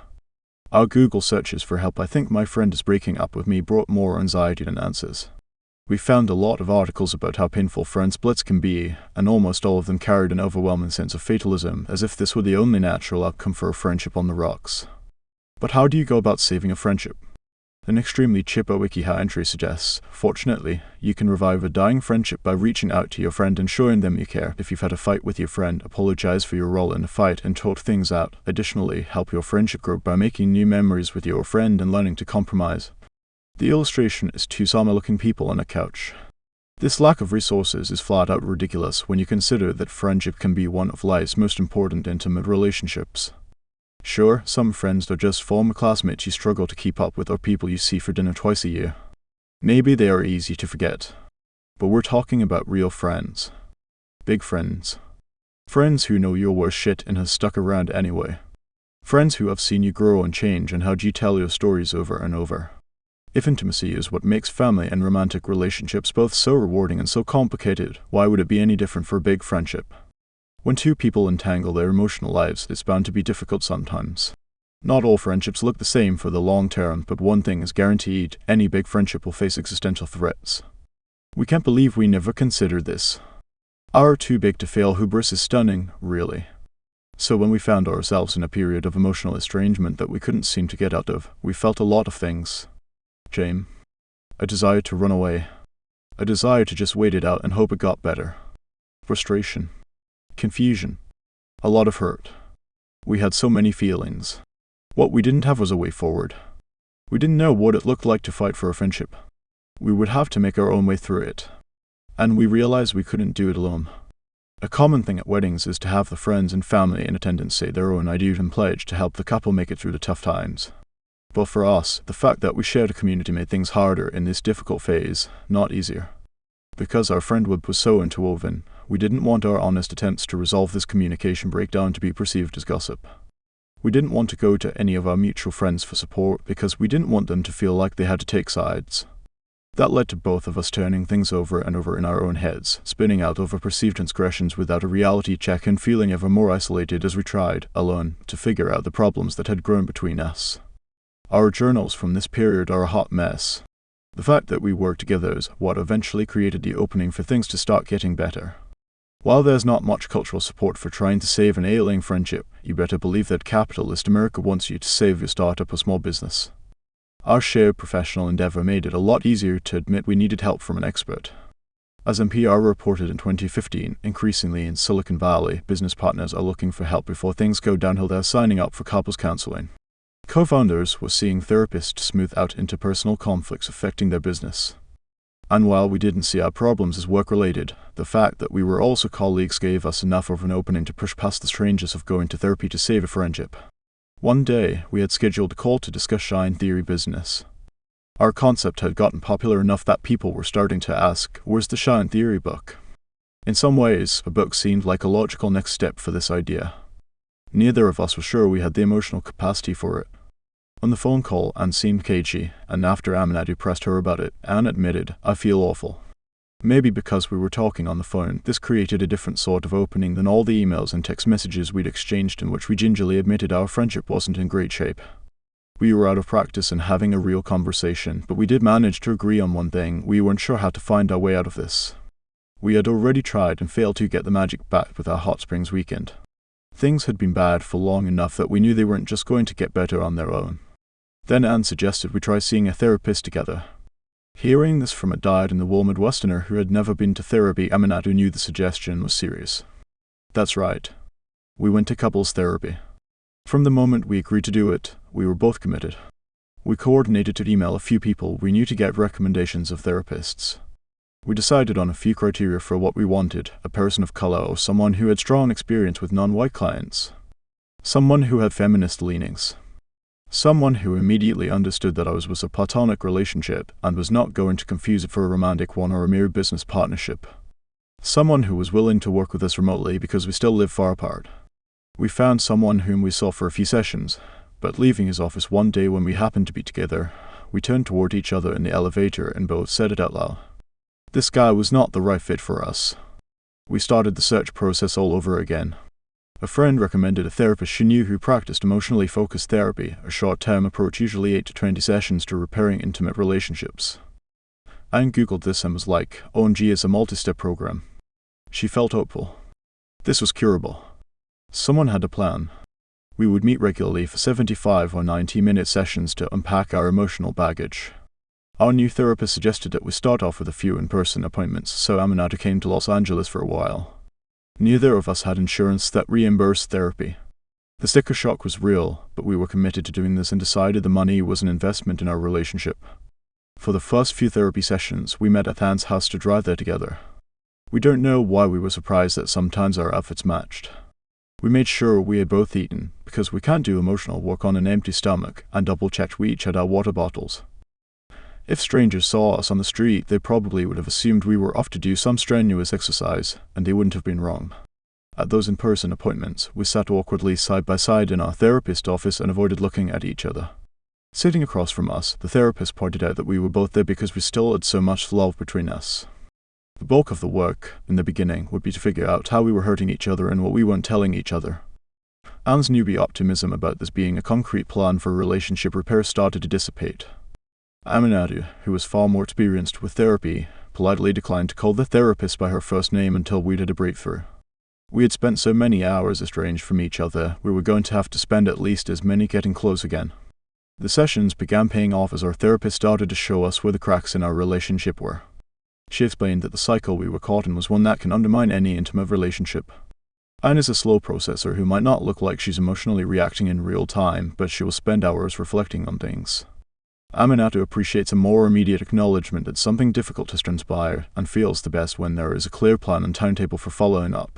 Our Google searches for help "I think my friend is breaking up with me" brought more anxiety than answers. We found a lot of articles about how painful friend splits can be, and almost all of them carried an overwhelming sense of fatalism, as if this were the only natural outcome for a friendship on the rocks. But how do you go about saving a friendship? An extremely chipper WikiHow entry suggests, fortunately, you can revive a dying friendship by reaching out to your friend and showing them you care. If you've had a fight with your friend, apologize for your role in the fight and talk things out. Additionally, help your friendship grow by making new memories with your friend and learning to compromise. The illustration is two summer-looking people on a couch. This lack of resources is flat out ridiculous when you consider that friendship can be one of life's most important intimate relationships. Sure, some friends are just former classmates you struggle to keep up with or people you see for dinner twice a year. Maybe they are easy to forget. But we're talking about real friends. Big friends. Friends who know your worst shit and have stuck around anyway. Friends who have seen you grow and change and heard you tell your stories over and over. If intimacy is what makes family and romantic relationships both so rewarding and so complicated, why would it be any different for a big friendship? When two people entangle their emotional lives, it's bound to be difficult sometimes. Not all friendships look the same for the long term, but one thing is guaranteed: any big friendship will face existential threats. We can't believe we never considered this. Our too big to fail hubris is stunning, really. So when we found ourselves in a period of emotional estrangement that we couldn't seem to get out of, we felt a lot of things. Shame. A desire to run away. A desire to just wait it out and hope it got better. Frustration. Confusion. A lot of hurt. We had so many feelings. What we didn't have was a way forward. We didn't know what it looked like to fight for a friendship. We would have to make our own way through it. And we realized we couldn't do it alone. A common thing at weddings is to have the friends and family in attendance say their own "I do" and pledge to help the couple make it through the tough times. But for us, the fact that we shared a community made things harder in this difficult phase, not easier. Because our friendship was so interwoven, we didn't want our honest attempts to resolve this communication breakdown to be perceived as gossip. We didn't want to go to any of our mutual friends for support because we didn't want them to feel like they had to take sides. That led to both of us turning things over and over in our own heads, spinning out over perceived transgressions without a reality check and feeling ever more isolated as we tried, alone, to figure out the problems that had grown between us. Our journals from this period are a hot mess. The fact that we worked together is what eventually created the opening for things to start getting better. While there's not much cultural support for trying to save an ailing friendship, you better believe that capitalist America wants you to save your startup or small business. Our shared professional endeavor made it a lot easier to admit we needed help from an expert. As NPR reported in 2015, increasingly in Silicon Valley, business partners are looking for help before things go downhill. They're signing up for couples counseling. Co-founders were seeing therapists to smooth out interpersonal conflicts affecting their business. And while we didn't see our problems as work-related, the fact that we were also colleagues gave us enough of an opening to push past the strangers of going to therapy to save a friendship. One day, we had scheduled a call to discuss shine theory business. Our concept had gotten popular enough that people were starting to ask, "Where's the shine theory book?" In some ways, a book seemed like a logical next step for this idea. Neither of us was sure we had the emotional capacity for it. On the phone call, Anne seemed cagey, and after Aminatou pressed her about it, Anne admitted, "I feel awful." Maybe because we were talking on the phone, this created a different sort of opening than all the emails and text messages we'd exchanged in which we gingerly admitted our friendship wasn't in great shape. We were out of practice in having a real conversation, but we did manage to agree on one thing: we weren't sure how to find our way out of this. We had already tried and failed to get the magic back with our Hot Springs weekend. Things had been bad for long enough that we knew they weren't just going to get better on their own. Then Anne suggested we try seeing a therapist together. Hearing this from a dyed-in-the-wool Midwesterner who had never been to therapy, Aminatou knew the suggestion was serious. That's right. We went to couples therapy. From the moment we agreed to do it, we were both committed. We coordinated to email a few people we knew to get recommendations of therapists. We decided on a few criteria for what we wanted: a person of color or someone who had strong experience with non-white clients. Someone who had feminist leanings. Someone who immediately understood that ours was a platonic relationship and was not going to confuse it for a romantic one or a mere business partnership. Someone who was willing to work with us remotely because we still live far apart. We found someone whom we saw for a few sessions, but leaving his office one day when we happened to be together, we turned toward each other in the elevator and both said it out loud. This guy was not the right fit for us. We started the search process all over again. A friend recommended a therapist she knew who practiced emotionally focused therapy, a short-term approach, usually 8 to 20 sessions, to repairing intimate relationships. Anne googled this and was like, "OMG, it's a multi-step program." She felt hopeful. This was curable. Someone had a plan. We would meet regularly for 75 or 90-minute sessions to unpack our emotional baggage. Our new therapist suggested that we start off with a few in-person appointments, so Aminatou came to Los Angeles for a while. Neither of us had insurance that reimbursed therapy. The sticker shock was real, but we were committed to doing this and decided the money was an investment in our relationship. For the first few therapy sessions, we met at Anne's house to drive there together. We don't know why we were surprised that sometimes our outfits matched. We made sure we had both eaten, because we can't do emotional work on an empty stomach, and double-checked we each had our water bottles. If strangers saw us on the street, they probably would have assumed we were off to do some strenuous exercise, and they wouldn't have been wrong. At those in-person appointments, we sat awkwardly side by side in our therapist office and avoided looking at each other. Sitting across from us, the therapist pointed out that we were both there because we still had so much love between us. The bulk of the work, in the beginning, would be to figure out how we were hurting each other and what we weren't telling each other. Anne's newbie optimism about this being a concrete plan for relationship repair started to dissipate. Aminatou, who was far more experienced with therapy, politely declined to call the therapist by her first name until we'd had a breakthrough. We had spent so many hours estranged from each other, we were going to have to spend at least as many getting close again. The sessions began paying off as our therapist started to show us where the cracks in our relationship were. She explained that the cycle we were caught in was one that can undermine any intimate relationship. Anne is a slow processor who might not look like she's emotionally reacting in real time, but she will spend hours reflecting on things. Aminatou appreciates a more immediate acknowledgement that something difficult has transpired, and feels the best when there is a clear plan and timetable for following up.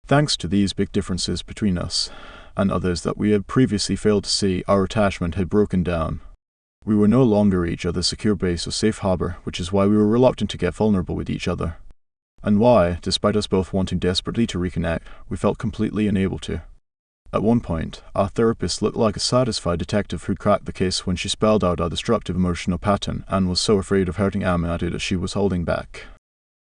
Thanks to these big differences between us, and others that we had previously failed to see, our attachment had broken down. We were no longer each other's secure base or safe harbor, which is why we were reluctant to get vulnerable with each other. And why, despite us both wanting desperately to reconnect, we felt completely unable to. At one point, our therapist looked like a satisfied detective who cracked the case when she spelled out our destructive emotional pattern and was so afraid of hurting Aminatou that she was holding back.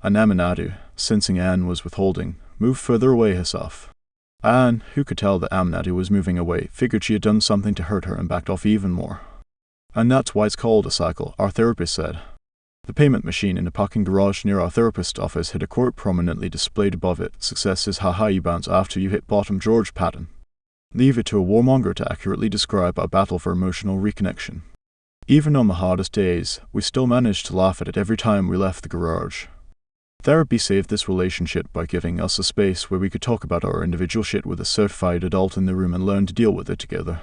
And Aminatou, sensing Anne was withholding, moved further away herself. Anne, who could tell that Aminatou was moving away, figured she had done something to hurt her and backed off even more. And that's why it's called a cycle, our therapist said. The payment machine in the parking garage near our therapist's office had a quote prominently displayed above it: "Success is how high you bounce after you hit bottom George Patton." Leave it to a warmonger to accurately describe our battle for emotional reconnection. Even on the hardest days, we still managed to laugh at it every time we left the garage. Therapy saved this relationship by giving us a space where we could talk about our individual shit with a certified adult in the room and learn to deal with it together.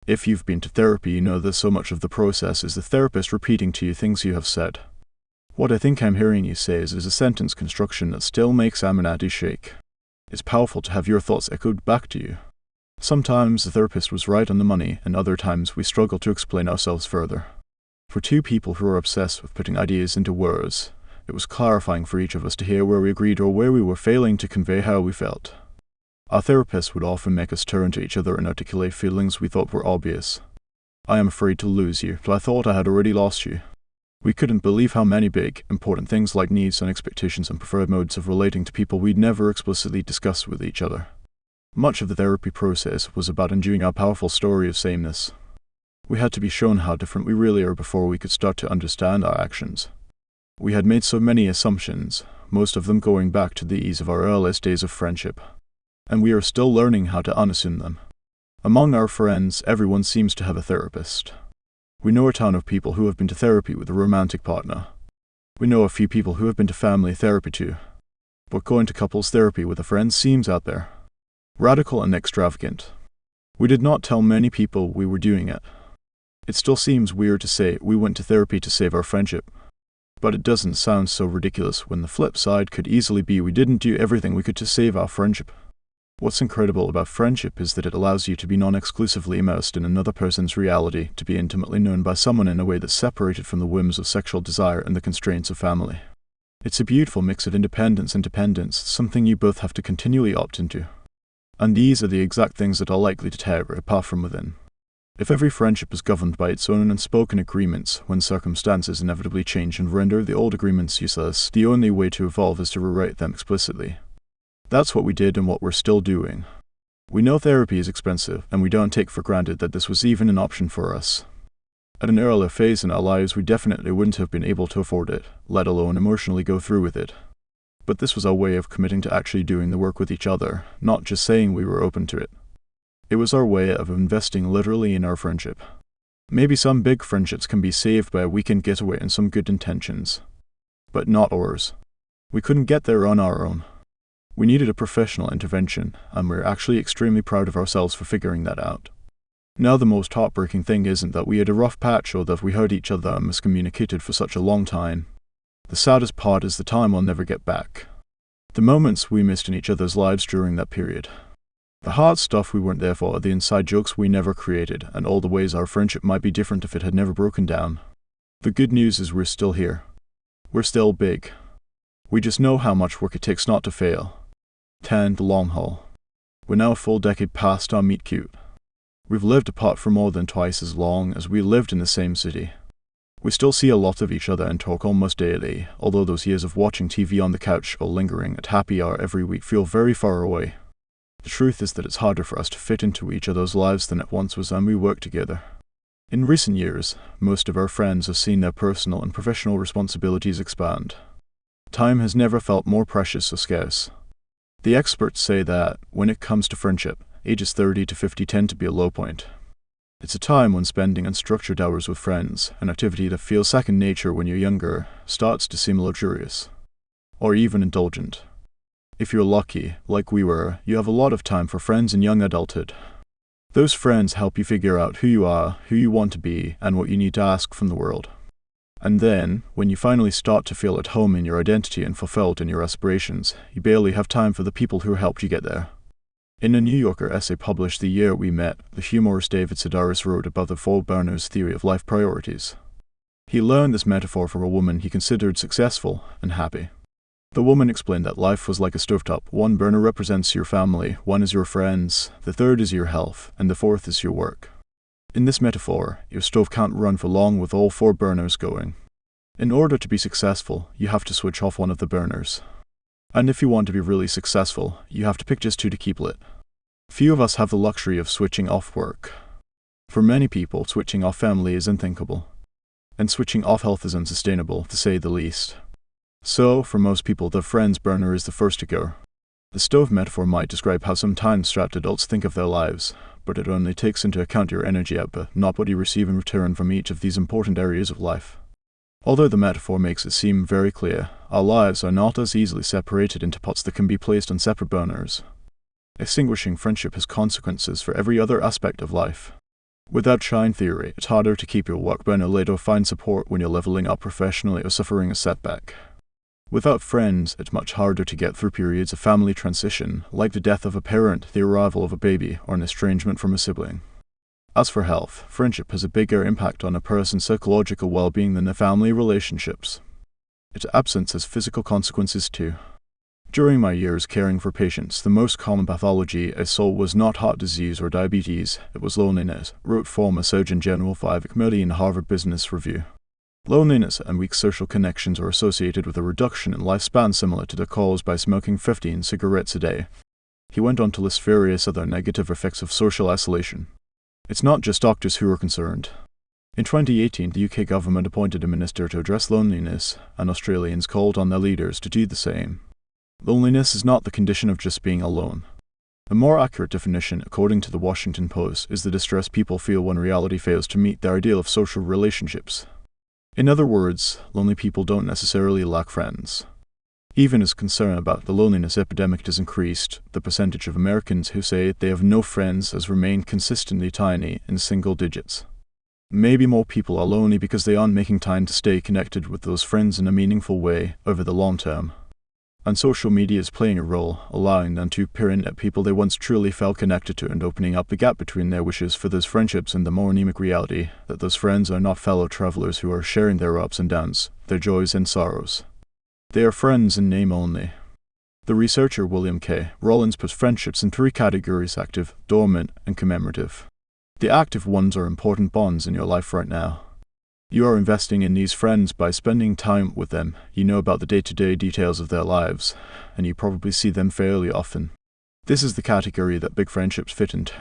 If you've been to therapy, you know that so much of the process is the therapist repeating to you things you have said. What I think I'm hearing you say is a sentence construction that still makes Aminatou shake. It's powerful to have your thoughts echoed back to you. Sometimes the therapist was right on the money, and other times we struggle to explain ourselves further. For two people who are obsessed with putting ideas into words, it was clarifying for each of us to hear where we agreed or where we were failing to convey how we felt. Our therapist would often make us turn to each other and articulate feelings we thought were obvious. "I am afraid to lose you, but I thought I had already lost you." We couldn't believe how many big, important things like needs and expectations and preferred modes of relating to people we'd never explicitly discussed with each other. Much of the therapy process was about undoing our powerful story of sameness. We had to be shown how different we really are before we could start to understand our actions. We had made so many assumptions, most of them going back to the ease of our earliest days of friendship, and we are still learning how to unassume them. Among our friends, everyone seems to have a therapist. We know a ton of people who have been to therapy with a romantic partner. We know a few people who have been to family therapy too. But going to couples therapy with a friend seems out there. Radical and extravagant. We did not tell many people we were doing it. It still seems weird to say we went to therapy to save our friendship. But it doesn't sound so ridiculous when the flip side could easily be we didn't do everything we could to save our friendship. What's incredible about friendship is that it allows you to be non-exclusively immersed in another person's reality, to be intimately known by someone in a way that's separated from the whims of sexual desire and the constraints of family. It's a beautiful mix of independence and dependence, something you both have to continually opt into. And these are the exact things that are likely to tear it apart from within. If every friendship is governed by its own unspoken agreements, when circumstances inevitably change and render the old agreements useless, the only way to evolve is to rewrite them explicitly. That's what we did and what we're still doing. We know therapy is expensive, and we don't take for granted that this was even an option for us. At an earlier phase in our lives, we definitely wouldn't have been able to afford it, let alone emotionally go through with it. But this was our way of committing to actually doing the work with each other, not just saying we were open to it. It was our way of investing literally in our friendship. Maybe some big friendships can be saved by a weekend getaway and some good intentions. But not ours. We couldn't get there on our own. We needed a professional intervention, and we're actually extremely proud of ourselves for figuring that out. Now the most heartbreaking thing isn't that we had a rough patch or that we hurt each other and miscommunicated for such a long time. The saddest part is the time we'll never get back. The moments we missed in each other's lives during that period. The hard stuff we weren't there for, the inside jokes we never created, and all the ways our friendship might be different if it had never broken down. The good news is we're still here. We're still big. We just know how much work it takes not to fail. 10. The long haul. We're now a full decade past our meet cute. We've lived apart for more than twice as long as we lived in the same city. We still see a lot of each other and talk almost daily, although those years of watching TV on the couch or lingering at happy hour every week feel very far away. The truth is that it's harder for us to fit into each other's lives than it once was when we worked together. In recent years, most of our friends have seen their personal and professional responsibilities expand. Time has never felt more precious or scarce. The experts say that, when it comes to friendship, ages 30 to 50 tend to be a low point. It's a time when spending unstructured hours with friends, an activity that feels second nature when you're younger, starts to seem luxurious. Or even indulgent. If you're lucky, like we were, you have a lot of time for friends in young adulthood. Those friends help you figure out who you are, who you want to be, and what you need to ask from the world. And then, when you finally start to feel at home in your identity and fulfilled in your aspirations, you barely have time for the people who helped you get there. In a New Yorker essay published the year we met, the humorist David Sedaris wrote about the Paul Berner's theory of life priorities. He learned this metaphor from a woman he considered successful and happy. The woman explained that life was like a stovetop. One burner represents your family, one is your friends, the third is your health, and the fourth is your work. In this metaphor, your stove can't run for long with all 4 burners going. In order to be successful, you have to switch off one of the burners. And if you want to be really successful, you have to pick just 2 to keep lit. Few of us have the luxury of switching off work. For many people, switching off family is unthinkable. And switching off health is unsustainable, to say the least. So, for most people, the friends burner is the first to go. The stove metaphor might describe how sometimes strapped adults think of their lives, but it only takes into account your energy output, not what you receive in return from each of these important areas of life. Although the metaphor makes it seem very clear, our lives are not as easily separated into pots that can be placed on separate burners. Extinguishing friendship has consequences for every other aspect of life. Without shine theory, it's harder to keep your work burner lit or find support when you're leveling up professionally or suffering a setback. Without friends, it's much harder to get through periods of family transition, like the death of a parent, the arrival of a baby, or an estrangement from a sibling. As for health, friendship has a bigger impact on a person's psychological well-being than their family relationships. Its absence has physical consequences too. During my years caring for patients, the most common pathology I saw was not heart disease or diabetes, it was loneliness, wrote former Surgeon General Vivek Murthy in Harvard Business Review. Loneliness and weak social connections are associated with a reduction in lifespan similar to the caused by smoking 15 cigarettes a day. He went on to list various other negative effects of social isolation. It's not just doctors who are concerned. In 2018, the UK government appointed a minister to address loneliness, and Australians called on their leaders to do the same. Loneliness is not the condition of just being alone. A more accurate definition, according to the Washington Post, is the distress people feel when reality fails to meet their ideal of social relationships. In other words, lonely people don't necessarily lack friends. Even as concern about the loneliness epidemic has increased, the percentage of Americans who say they have no friends has remained consistently tiny in single digits. Maybe more people are lonely because they aren't making time to stay connected with those friends in a meaningful way over the long term. And social media is playing a role, allowing them to peer in at people they once truly felt connected to and opening up the gap between their wishes for those friendships and the more anemic reality that those friends are not fellow travelers who are sharing their ups and downs, their joys and sorrows. They are friends in name only. The researcher William K. Rollins puts friendships in 3 categories: active, dormant, and commemorative. The active ones are important bonds in your life right now. You are investing in these friends by spending time with them. You know about the day-to-day details of their lives, and you probably see them fairly often. This is the category that big friendships fit into.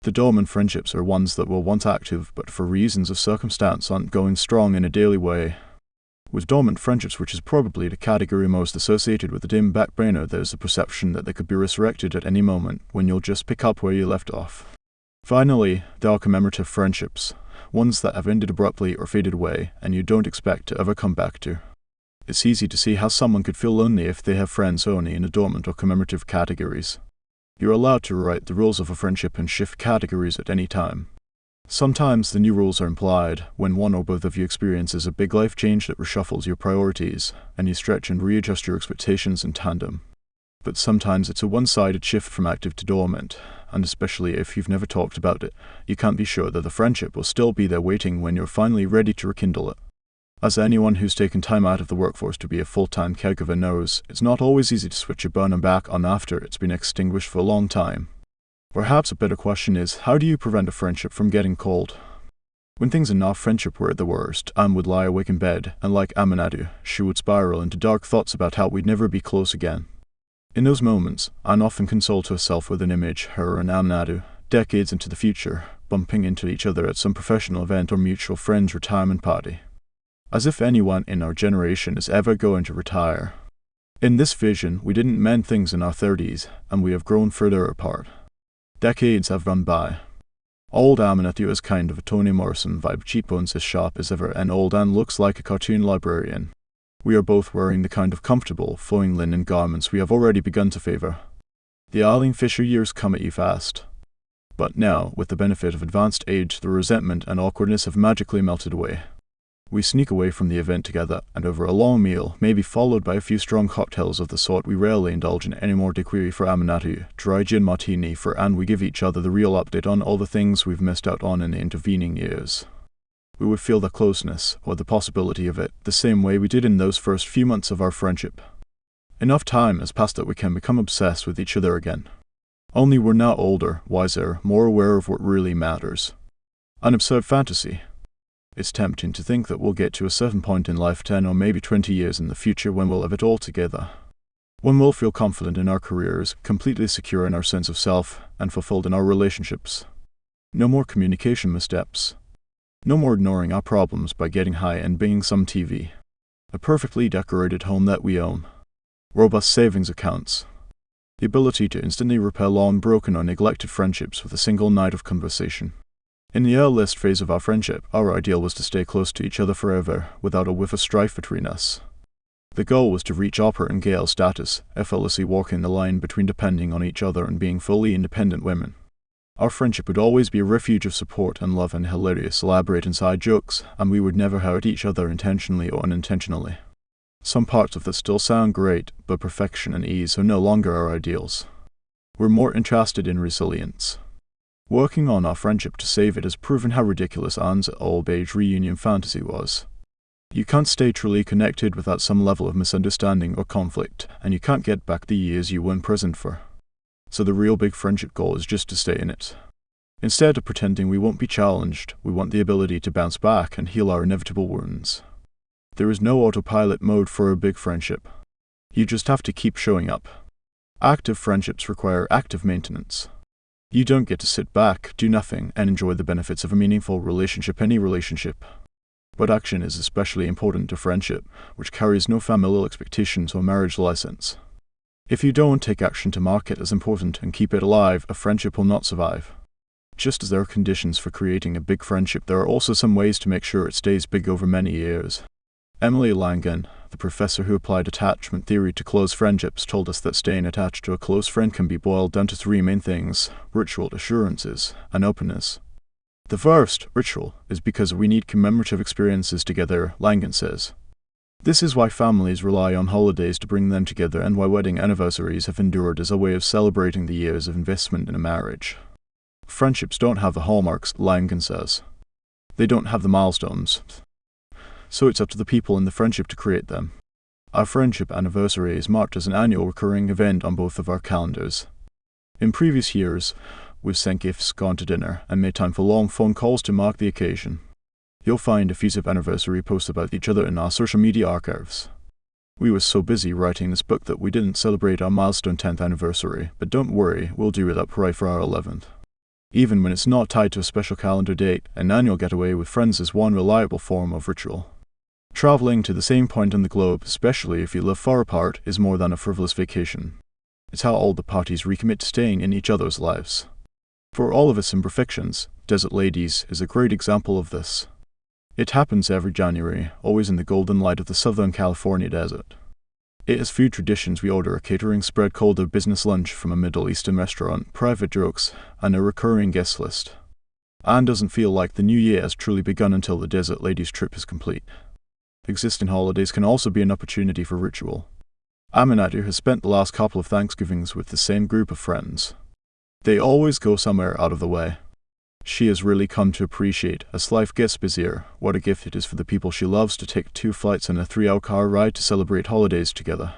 The dormant friendships are ones that were once active, but for reasons of circumstance aren't going strong in a daily way. With dormant friendships, which is probably the category most associated with the dim back burner, there's the perception that they could be resurrected at any moment when you'll just pick up where you left off. Finally, there are commemorative friendships. Ones that have ended abruptly or faded away, and you don't expect to ever come back to. It's easy to see how someone could feel lonely if they have friends only in the dormant or commemorative categories. You're allowed to rewrite the rules of a friendship and shift categories at any time. Sometimes the new rules are implied when one or both of you experiences a big life change that reshuffles your priorities, and you stretch and readjust your expectations in tandem. But sometimes it's a one-sided shift from active to dormant, and especially if you've never talked about it, you can't be sure that the friendship will still be there waiting when you're finally ready to rekindle it. As anyone who's taken time out of the workforce to be a full-time caregiver knows, it's not always easy to switch a burner back on after it's been extinguished for a long time. Perhaps a better question is, how do you prevent a friendship from getting cold? When things in our friendship were at the worst, Anne would lie awake in bed, and like Aminatou, she would spiral into dark thoughts about how we'd never be close again. In those moments, Anne often consoled herself with an image, her and Aminatou, decades into the future, bumping into each other at some professional event or mutual friend's retirement party. As if anyone in our generation is ever going to retire. In this vision, we didn't mend things in our 30s, and we have grown further apart. Decades have run by. Old Aminatou has kind of a Toni Morrison vibe, cheekbones as sharp as ever, and old Anne looks like a cartoon librarian. We are both wearing the kind of comfortable, flowing linen garments we have already begun to favor. The Eileen Fisher years come at you fast. But now, with the benefit of advanced age, the resentment and awkwardness have magically melted away. We sneak away from the event together, and over a long meal, maybe followed by a few strong cocktails of the sort we rarely indulge in anymore, daiquiri for Aminatou, dry gin martini for Anne, we give each other the real update on all the things we've missed out on in the intervening years. We would feel the closeness, or the possibility of it, the same way we did in those first few months of our friendship. Enough time has passed that we can become obsessed with each other again. Only we're now older, wiser, more aware of what really matters. An absurd fantasy. It's tempting to think that we'll get to a certain point in life 10 or maybe 20 years in the future when we'll have it all together. When we'll feel confident in our careers, completely secure in our sense of self, and fulfilled in our relationships. No more communication missteps. No more ignoring our problems by getting high and binging some TV. A perfectly decorated home that we own. Robust savings accounts. The ability to instantly repel all unbroken or neglected friendships with a single night of conversation. In the earliest phase of our friendship, our ideal was to stay close to each other forever, without a whiff of strife between us. The goal was to reach Opera and Gail status, effortlessly walking the line between depending on each other and being fully independent women. Our friendship would always be a refuge of support and love and hilarious, elaborate inside jokes, and we would never hurt each other intentionally or unintentionally. Some parts of this still sound great, but perfection and ease are no longer our ideals. We're more interested in resilience. Working on our friendship to save it has proven how ridiculous Anne's old-age reunion fantasy was. You can't stay truly connected without some level of misunderstanding or conflict, and you can't get back the years you weren't present for. So the real big friendship goal is just to stay in it. Instead of pretending we won't be challenged, we want the ability to bounce back and heal our inevitable wounds. There is no autopilot mode for a big friendship. You just have to keep showing up. Active friendships require active maintenance. You don't get to sit back, do nothing, and enjoy the benefits of a meaningful relationship, any relationship. But action is especially important to friendship, which carries no familial expectations or marriage license. If you don't take action to mark it as important and keep it alive, a friendship will not survive. Just as there are conditions for creating a big friendship, there are also some ways to make sure it stays big over many years. Emily Langan, the professor who applied attachment theory to close friendships, told us that staying attached to a close friend can be boiled down to three main things: ritual, assurances, and openness. The first, ritual, is because we need commemorative experiences together, Langan says. This is why families rely on holidays to bring them together and why wedding anniversaries have endured as a way of celebrating the years of investment in a marriage. Friendships don't have the hallmarks, Langan says. They don't have the milestones. So it's up to the people in the friendship to create them. Our friendship anniversary is marked as an annual recurring event on both of our calendars. In previous years, we've sent gifts, gone to dinner, and made time for long phone calls to mark the occasion. You'll find effusive anniversary posts about each other in our social media archives. We were so busy writing this book that we didn't celebrate our milestone 10th anniversary, but don't worry, we'll do it up right for our 11th. Even when it's not tied to a special calendar date, an annual getaway with friends is one reliable form of ritual. Traveling to the same point on the globe, especially if you live far apart, is more than a frivolous vacation. It's how all the parties recommit to staying in each other's lives. For all of its imperfections, Desert Ladies is a great example of this. It happens every January, always in the golden light of the Southern California desert. It has food traditions. We order a catering spread called a business lunch from a Middle Eastern restaurant, private jokes, and a recurring guest list. Anne doesn't feel like the new year has truly begun until the Desert Ladies trip is complete. Existing holidays can also be an opportunity for ritual. Aminatou has spent the last couple of Thanksgivings with the same group of friends. They always go somewhere out of the way. She has really come to appreciate, as life gets busier, what a gift it is for the people she loves to take 2 flights and a 3-hour car ride to celebrate holidays together.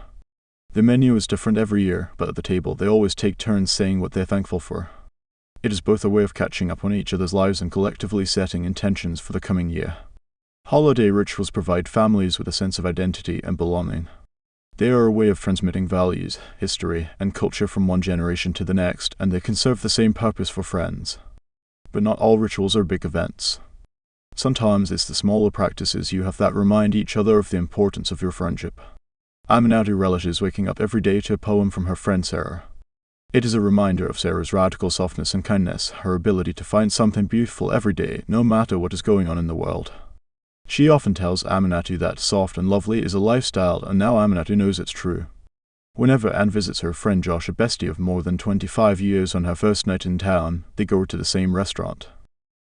The menu is different every year, but at the table they always take turns saying what they're thankful for. It is both a way of catching up on each other's lives and collectively setting intentions for the coming year. Holiday rituals provide families with a sense of identity and belonging. They are a way of transmitting values, history, and culture from one generation to the next, and they can serve the same purpose for friends. But not all rituals are big events. Sometimes it's the smaller practices you have that remind each other of the importance of your friendship. Aminatou relishes waking up every day to a poem from her friend Sarah. It is a reminder of Sarah's radical softness and kindness, her ability to find something beautiful every day, no matter what is going on in the world. She often tells Aminatou that soft and lovely is a lifestyle, and now Aminatou knows it's true. Whenever Anne visits her friend Josh, a bestie of more than 25 years, on her first night in town, they go to the same restaurant.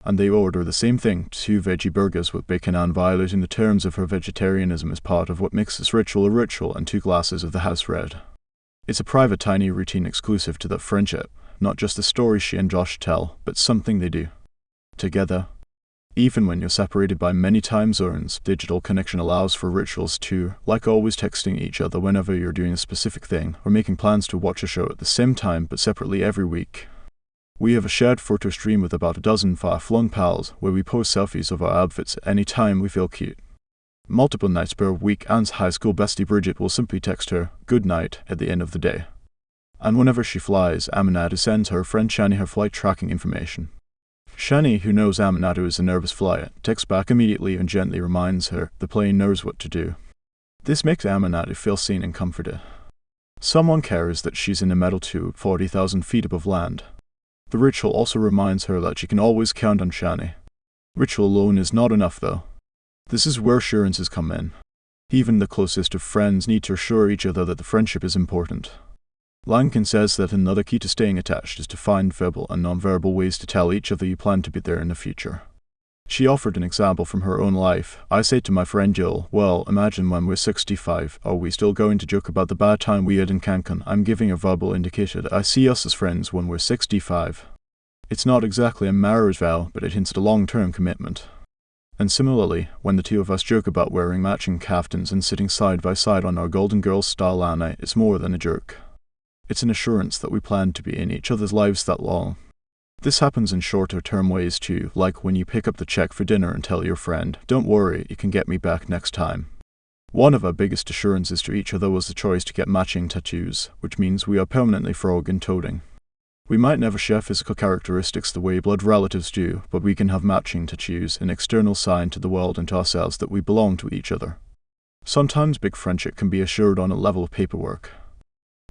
And they order the same thing, 2 veggie burgers with bacon, and violating the terms of her vegetarianism as part of what makes this ritual a ritual, and 2 glasses of the house red. It's a private, tiny routine exclusive to that friendship, not just the story she and Josh tell, but something they do. Together. Even when you're separated by many time zones, digital connection allows for rituals too, like always texting each other whenever you're doing a specific thing, or making plans to watch a show at the same time but separately every week. We have a shared photo stream with about a dozen far-flung pals, where we post selfies of our outfits at any time we feel cute. Multiple nights per week, Anne's high school bestie Bridget will simply text her, "good night," at the end of the day. And whenever she flies, Aminatou sends her friend Shani her flight tracking information. Shani, who knows Aminatou is a nervous flyer, texts back immediately and gently reminds her the plane knows what to do. This makes Aminatou feel seen and comforted. Someone cares that she's in a metal tube 40,000 feet above land. The ritual also reminds her that she can always count on Shani. Ritual alone is not enough, though. This is where assurances come in. Even the closest of friends need to assure each other that the friendship is important. Lankin says that another key to staying attached is to find verbal and non-verbal ways to tell each other you plan to be there in the future. She offered an example from her own life. "I say to my friend Jill, well, imagine when we're 65, are we still going to joke about the bad time we had in Cancun? I'm giving a verbal indicator that I see us as friends when we're 65. It's not exactly a marriage vow, but it hints at a long-term commitment. And similarly, when the two of us joke about wearing matching caftans and sitting side by side on our Golden Girls style lanai, it's more than a joke. It's an assurance that we plan to be in each other's lives that long. This happens in shorter-term ways too, like when you pick up the check for dinner and tell your friend, "don't worry, you can get me back next time." One of our biggest assurances to each other was the choice to get matching tattoos, which means we are permanently frog and toading. We might never share physical characteristics the way blood relatives do, but we can have matching tattoos, an external sign to the world and to ourselves that we belong to each other. Sometimes big friendship can be assured on a level of paperwork.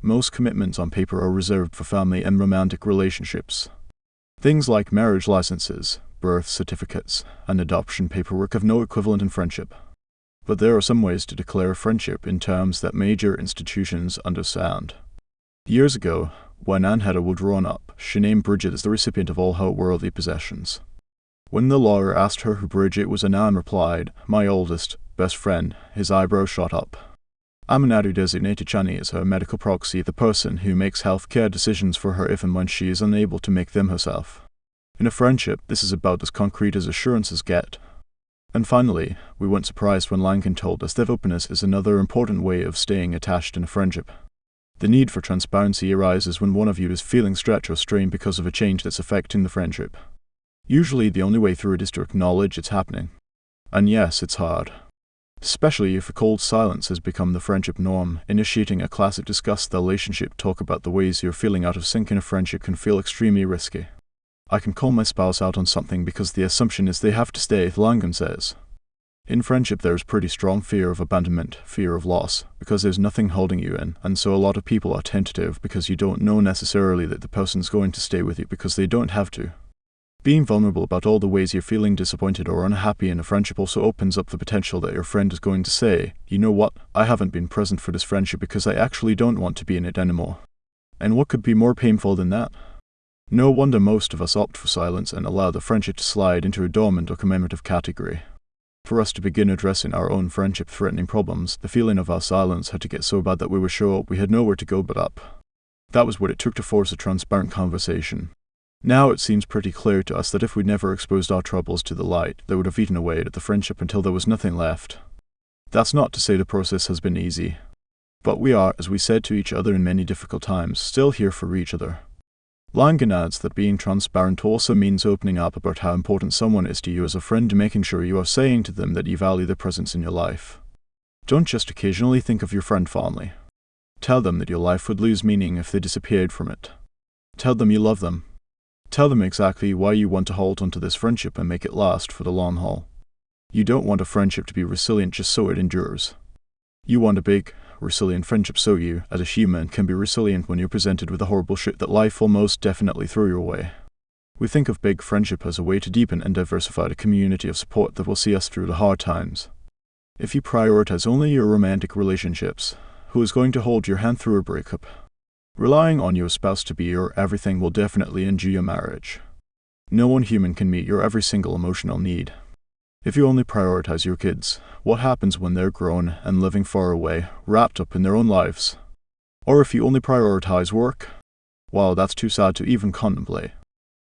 Most commitments on paper are reserved for family and romantic relationships. Things like marriage licenses, birth certificates, and adoption paperwork have no equivalent in friendship. But there are some ways to declare friendship in terms that major institutions understand. Years ago, when Anne had a will drawn up, she named Bridget as the recipient of all her worldly possessions. When the lawyer asked her who Bridget was and Anne replied, "my oldest, best friend," his eyebrows shot up. Aminatou designated Shani as her medical proxy, the person who makes healthcare decisions for her if and when she is unable to make them herself. In a friendship, this is about as concrete as assurances get. And finally, we weren't surprised when Lankin told us that openness is another important way of staying attached in a friendship. The need for transparency arises when one of you is feeling stretched or strained because of a change that's affecting the friendship. Usually the only way through it is to acknowledge it's happening. And yes, it's hard. Especially if a cold silence has become the friendship norm. Initiating a classic discuss the relationship talk about the ways you're feeling out of sync in a friendship can feel extremely risky. "I can call my spouse out on something because the assumption is they have to stay," Langan says. In friendship there is pretty strong fear of abandonment, fear of loss, because there's nothing holding you in, and so a lot of people are tentative because you don't know necessarily that the person's going to stay with you because they don't have to. Being vulnerable about all the ways you're feeling disappointed or unhappy in a friendship also opens up the potential that your friend is going to say, "you know what, I haven't been present for this friendship because I actually don't want to be in it anymore." And what could be more painful than that? No wonder most of us opt for silence and allow the friendship to slide into a dormant or commemorative category. For us to begin addressing our own friendship-threatening problems, the feeling of our silence had to get so bad that we were sure we had nowhere to go but up. That was what it took to force a transparent conversation. Now it seems pretty clear to us that if we'd never exposed our troubles to the light, they would have eaten away at the friendship until there was nothing left. That's not to say the process has been easy. But we are, as we said to each other in many difficult times, still here for each other. Langan adds that being transparent also means opening up about how important someone is to you as a friend and making sure you are saying to them that you value their presence in your life. Don't just occasionally think of your friend fondly. Tell them that your life would lose meaning if they disappeared from it. Tell them you love them. Tell them exactly why you want to hold onto this friendship and make it last for the long haul. You don't want a friendship to be resilient just so it endures. You want a big, resilient friendship so you, as a human, can be resilient when you're presented with the horrible shit that life will most definitely throw your way. We think of big friendship as a way to deepen and diversify the community of support that will see us through the hard times. If you prioritize only your romantic relationships, who is going to hold your hand through a breakup? Relying on your spouse to be your everything will definitely injure your marriage. No one human can meet your every single emotional need. If you only prioritize your kids, what happens when they're grown and living far away, wrapped up in their own lives? Or if you only prioritize work? Well, that's too sad to even contemplate.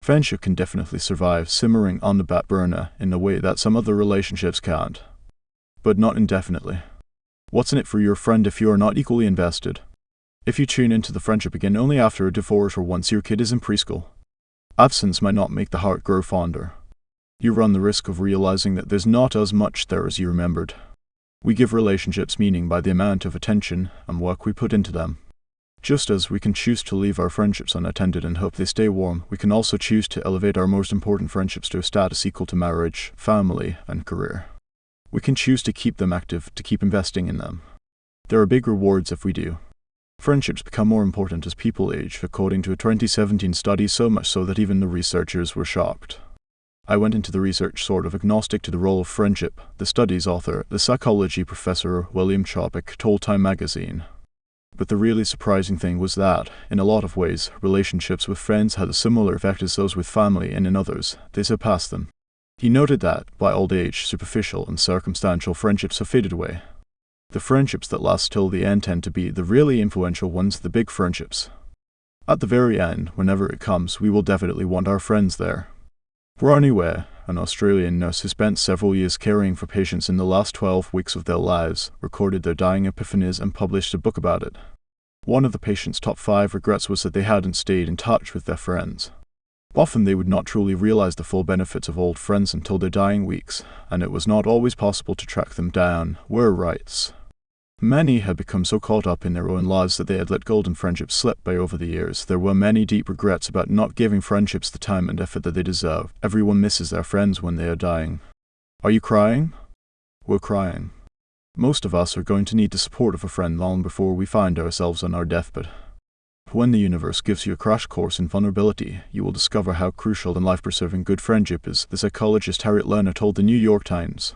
Friendship can definitely survive simmering on the back burner in a way that some other relationships can't. But not indefinitely. What's in it for your friend if you are not equally invested? If you tune into the friendship again only after a divorce or once your kid is in preschool, absence might not make the heart grow fonder. You run the risk of realizing that there's not as much there as you remembered. We give relationships meaning by the amount of attention and work we put into them. Just as we can choose to leave our friendships unattended and hope they stay warm, we can also choose to elevate our most important friendships to a status equal to marriage, family, and career. We can choose to keep them active, to keep investing in them. There are big rewards if we do. Friendships become more important as people age, according to a 2017 study, so much so that even the researchers were shocked. I went into the research sort of agnostic to the role of friendship, the study's author, the psychology professor William Chopik, told Time magazine. But the really surprising thing was that, in a lot of ways, relationships with friends had a similar effect as those with family, and in others, they surpassed them. He noted that, by old age, superficial and circumstantial friendships have faded away. The friendships that last till the end tend to be the really influential ones, the big friendships. At the very end, whenever it comes, we will definitely want our friends there. Bronnie Ware, an Australian nurse who spent several years caring for patients in the last 12 weeks of their lives, recorded their dying epiphanies and published a book about it. One of the patients' top 5 regrets was that they hadn't stayed in touch with their friends. Often they would not truly realize the full benefits of old friends until their dying weeks, and it was not always possible to track them down, Ware writes. Many had become so caught up in their own lives that they had let golden friendships slip by over the years. There were many deep regrets about not giving friendships the time and effort that they deserve. Everyone misses their friends when they are dying. Are you crying? We're crying. Most of us are going to need the support of a friend long before we find ourselves on our deathbed. When the universe gives you a crash course in vulnerability, you will discover how crucial and life-preserving good friendship is, the psychologist Harriet Lerner told the New York Times.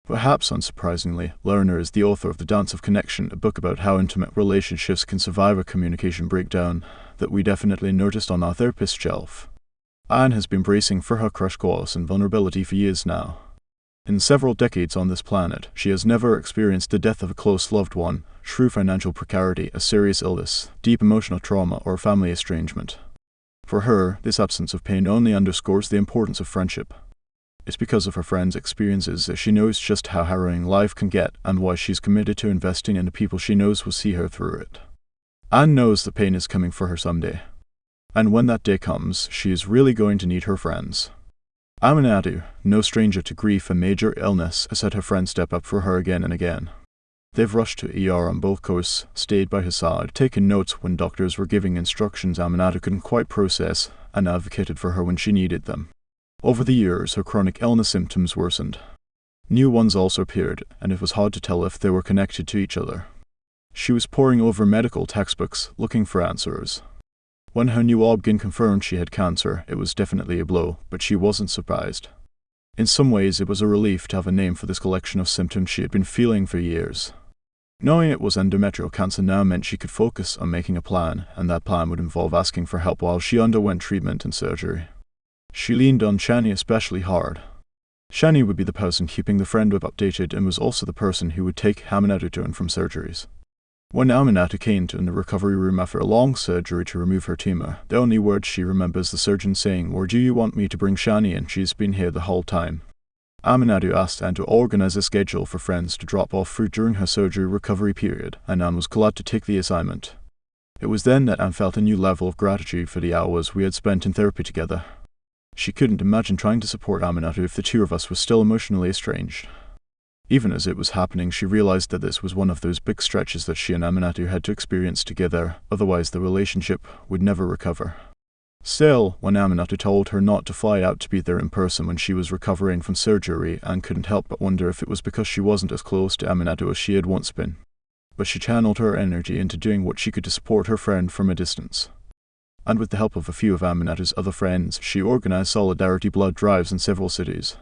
Perhaps unsurprisingly, Lerner is the author of The Dance of Connection, a book about how intimate relationships can survive a communication breakdown that we definitely noticed on our therapist shelf. Anne has been bracing for her crash course in vulnerability for years now. In several decades on this planet, she has never experienced the death of a close loved one, true financial precarity, a serious illness, deep emotional trauma, or family estrangement. For her, this absence of pain only underscores the importance of friendship. It's because of her friends' experiences that she knows just how harrowing life can get and why she's committed to investing in the people she knows will see her through it. Anne knows the pain is coming for her someday. And when that day comes, she is really going to need her friends. Aminatou, no stranger to grief and major illness, has had her friends step up for her again and again. They've rushed to ER on both coasts, stayed by her side, taken notes when doctors were giving instructions Aminatou couldn't quite process, and advocated for her when she needed them. Over the years, her chronic illness symptoms worsened. New ones also appeared, and it was hard to tell if they were connected to each other. She was poring over medical textbooks, looking for answers. When her new obgyn confirmed she had cancer, it was definitely a blow, but she wasn't surprised. In some ways, it was a relief to have a name for this collection of symptoms she had been feeling for years. Knowing it was endometrial cancer now meant she could focus on making a plan, and that plan would involve asking for help while she underwent treatment and surgery. She leaned on Shani especially hard. Shani would be the person keeping the friend whip updated and was also the person who would take Aminatou to and from surgeries. When Aminatou came to in the recovery room after a long surgery to remove her tumor, the only words she remembers the surgeon saying were, "Do you want me to bring Shani in? She's been here the whole time." Aminatou asked Anne to organize a schedule for friends to drop off fruit during her surgery recovery period, and Anne was glad to take the assignment. It was then that Anne felt a new level of gratitude for the hours we had spent in therapy together. She couldn't imagine trying to support Aminatou if the two of us were still emotionally estranged. Even as it was happening, she realized that this was one of those big stretches that she and Aminatou had to experience together, otherwise the relationship would never recover. Still, when Aminatou told her not to fly out to be there in person when she was recovering from surgery, Anne couldn't help but wonder if it was because she wasn't as close to Aminatou as she had once been. But she channeled her energy into doing what she could to support her friend from a distance. And with the help of a few of Aminatou's other friends, she organized solidarity blood drives in several cities.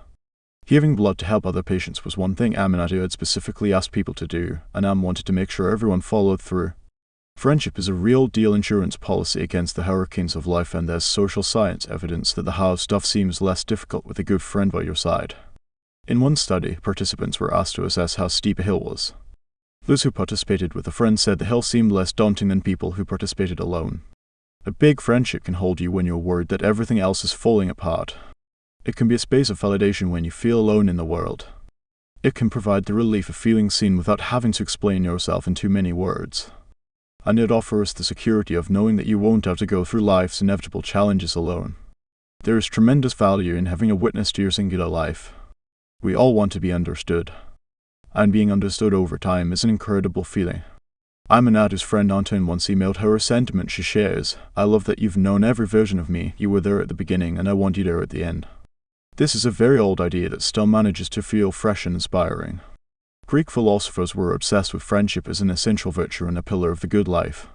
Giving blood to help other patients was one thing Aminatou had specifically asked people to do, and Am wanted to make sure everyone followed through. Friendship is a real deal insurance policy against the hurricanes of life, and there's social science evidence that the how stuff seems less difficult with a good friend by your side. In one study, participants were asked to assess how steep a hill was. Those who participated with a friend said the hill seemed less daunting than people who participated alone. A big friendship can hold you when you're worried that everything else is falling apart. It can be a space of validation when you feel alone in the world. It can provide the relief of feeling seen without having to explain yourself in too many words. And it offers the security of knowing that you won't have to go through life's inevitable challenges alone. There is tremendous value in having a witness to your singular life. We all want to be understood. And being understood over time is an incredible feeling. Aminatou's friend Antoine once emailed her a sentiment she shares. I love that you've known every version of me. You were there at the beginning and I want you there at the end. This is a very old idea that still manages to feel fresh and inspiring. Greek philosophers were obsessed with friendship as an essential virtue and a pillar of the good life.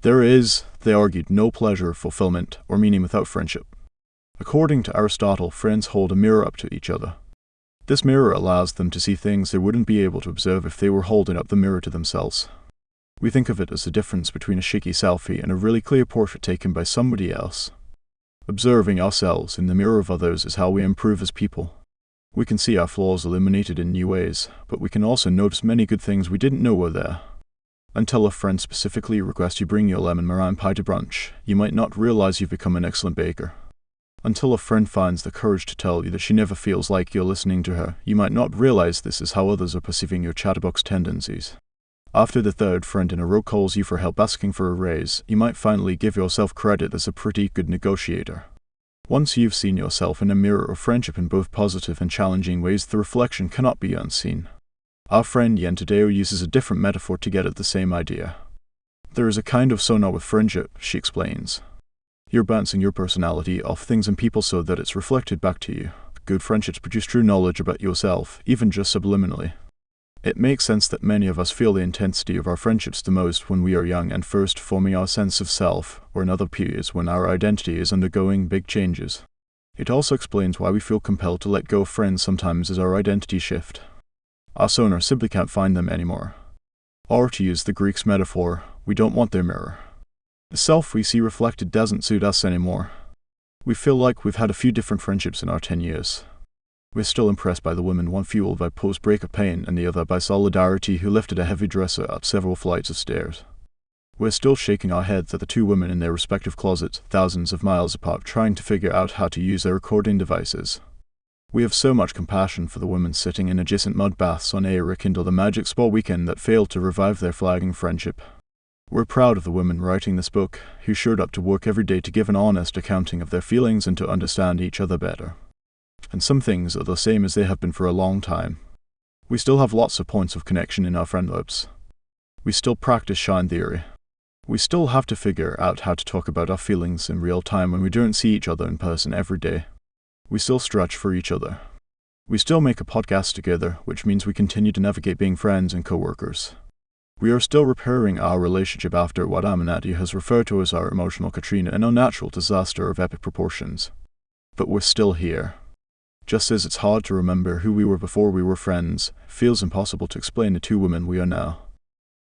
There is, they argued, no pleasure, fulfillment, or meaning without friendship. According to Aristotle, friends hold a mirror up to each other. This mirror allows them to see things they wouldn't be able to observe if they were holding up the mirror to themselves. We think of it as the difference between a shaky selfie and a really clear portrait taken by somebody else. Observing ourselves in the mirror of others is how we improve as people. We can see our flaws illuminated in new ways, but we can also notice many good things we didn't know were there. Until a friend specifically requests you bring your lemon meringue pie to brunch, you might not realize you've become an excellent baker. Until a friend finds the courage to tell you that she never feels like you're listening to her, you might not realize this is how others are perceiving your chatterbox tendencies. After the third friend in a row calls you for help asking for a raise, you might finally give yourself credit as a pretty good negotiator. Once you've seen yourself in a mirror of friendship in both positive and challenging ways, the reflection cannot be unseen. Our friend Yen Tadeo uses a different metaphor to get at the same idea. There is a kind of sonar with friendship, she explains. You're bouncing your personality off things and people so that it's reflected back to you. Good friendships produce true knowledge about yourself, even just subliminally. It makes sense that many of us feel the intensity of our friendships the most when we are young and first forming our sense of self, or in other periods when our identity is undergoing big changes. It also explains why we feel compelled to let go of friends sometimes as our identity shift. Our sonar simply can't find them anymore. Or to use the Greeks' metaphor, we don't want their mirror. The self we see reflected doesn't suit us anymore. We feel like we've had a few different friendships in our 10 years. We're still impressed by the women, one fueled by post-breakup pain and the other by solidarity, who lifted a heavy dresser up several flights of stairs. We're still shaking our heads at the two women in their respective closets, thousands of miles apart, trying to figure out how to use their recording devices. We have so much compassion for the women sitting in adjacent mud baths on a rekindled a magic spa weekend that failed to revive their flagging friendship. We're proud of the women writing this book, who showed up to work every day to give an honest accounting of their feelings and to understand each other better. And some things are the same as they have been for a long time. We still have lots of points of connection in our friendships. We still practice shine theory. We still have to figure out how to talk about our feelings in real time when we don't see each other in person every day. We still stretch for each other. We still make a podcast together, which means we continue to navigate being friends and co-workers. We are still repairing our relationship after what Aminatou has referred to as our emotional Katrina, an unnatural disaster of epic proportions. But we're still here. Just as it's hard to remember who we were before we were friends, it feels impossible to explain the two women we are now.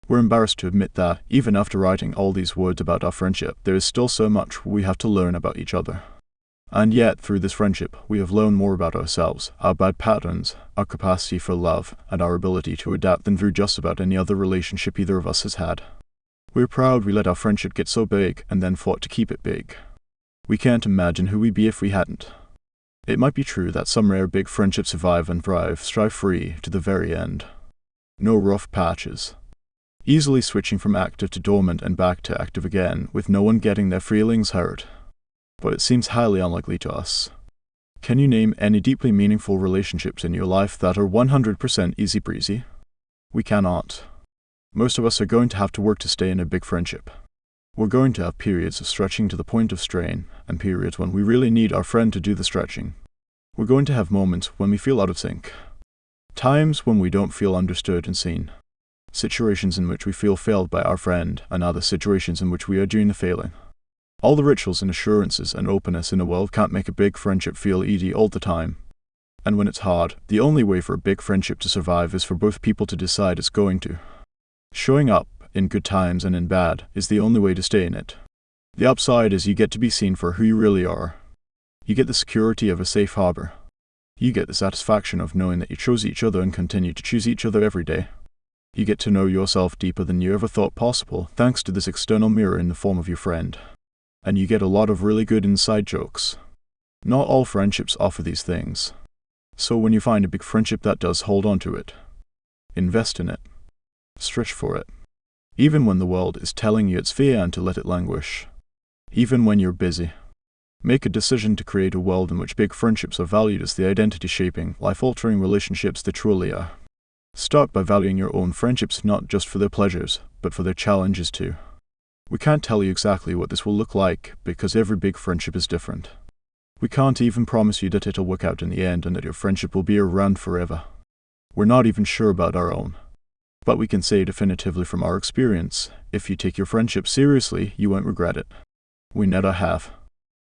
We're embarrassed to admit that, even after writing all these words about our friendship, there is still so much we have to learn about each other. And yet, through this friendship, we have learned more about ourselves, our bad patterns, our capacity for love, and our ability to adapt than through just about any other relationship either of us has had. We're proud we let our friendship get so big and then fought to keep it big. We can't imagine who we'd be if we hadn't. It might be true that some rare big friendships survive and thrive, strive free to the very end. No rough patches. Easily switching from active to dormant and back to active again, with no one getting their feelings hurt. But it seems highly unlikely to us. Can you name any deeply meaningful relationships in your life that are 100% easy breezy? We cannot. Most of us are going to have to work to stay in a big friendship. We're going to have periods of stretching to the point of strain, and periods when we really need our friend to do the stretching. We're going to have moments when we feel out of sync. Times when we don't feel understood and seen. Situations in which we feel failed by our friend, and other situations in which we are doing the failing. All the rituals and assurances and openness in the world can't make a big friendship feel easy all the time. And when it's hard, the only way for a big friendship to survive is for both people to decide it's going to. Showing up, in good times and in bad, is the only way to stay in it. The upside is you get to be seen for who you really are. You get the security of a safe harbor. You get the satisfaction of knowing that you chose each other and continue to choose each other every day. You get to know yourself deeper than you ever thought possible, thanks to this external mirror in the form of your friend. and you get a lot of really good inside jokes. Not all friendships offer these things. So when you find a big friendship that does, hold on to it. Invest in it. Stretch for it. Even when the world is telling you it's fair and to let it languish. Even when you're busy. Make a decision to create a world in which big friendships are valued as the identity-shaping, life-altering relationships they truly are. Start by valuing your own friendships not just for their pleasures, but for their challenges too. We can't tell you exactly what this will look like because every big friendship is different. We can't even promise you that it'll work out in the end and that your friendship will be around forever. We're not even sure about our own. But we can say definitively from our experience, if you take your friendship seriously, you won't regret it. We never have.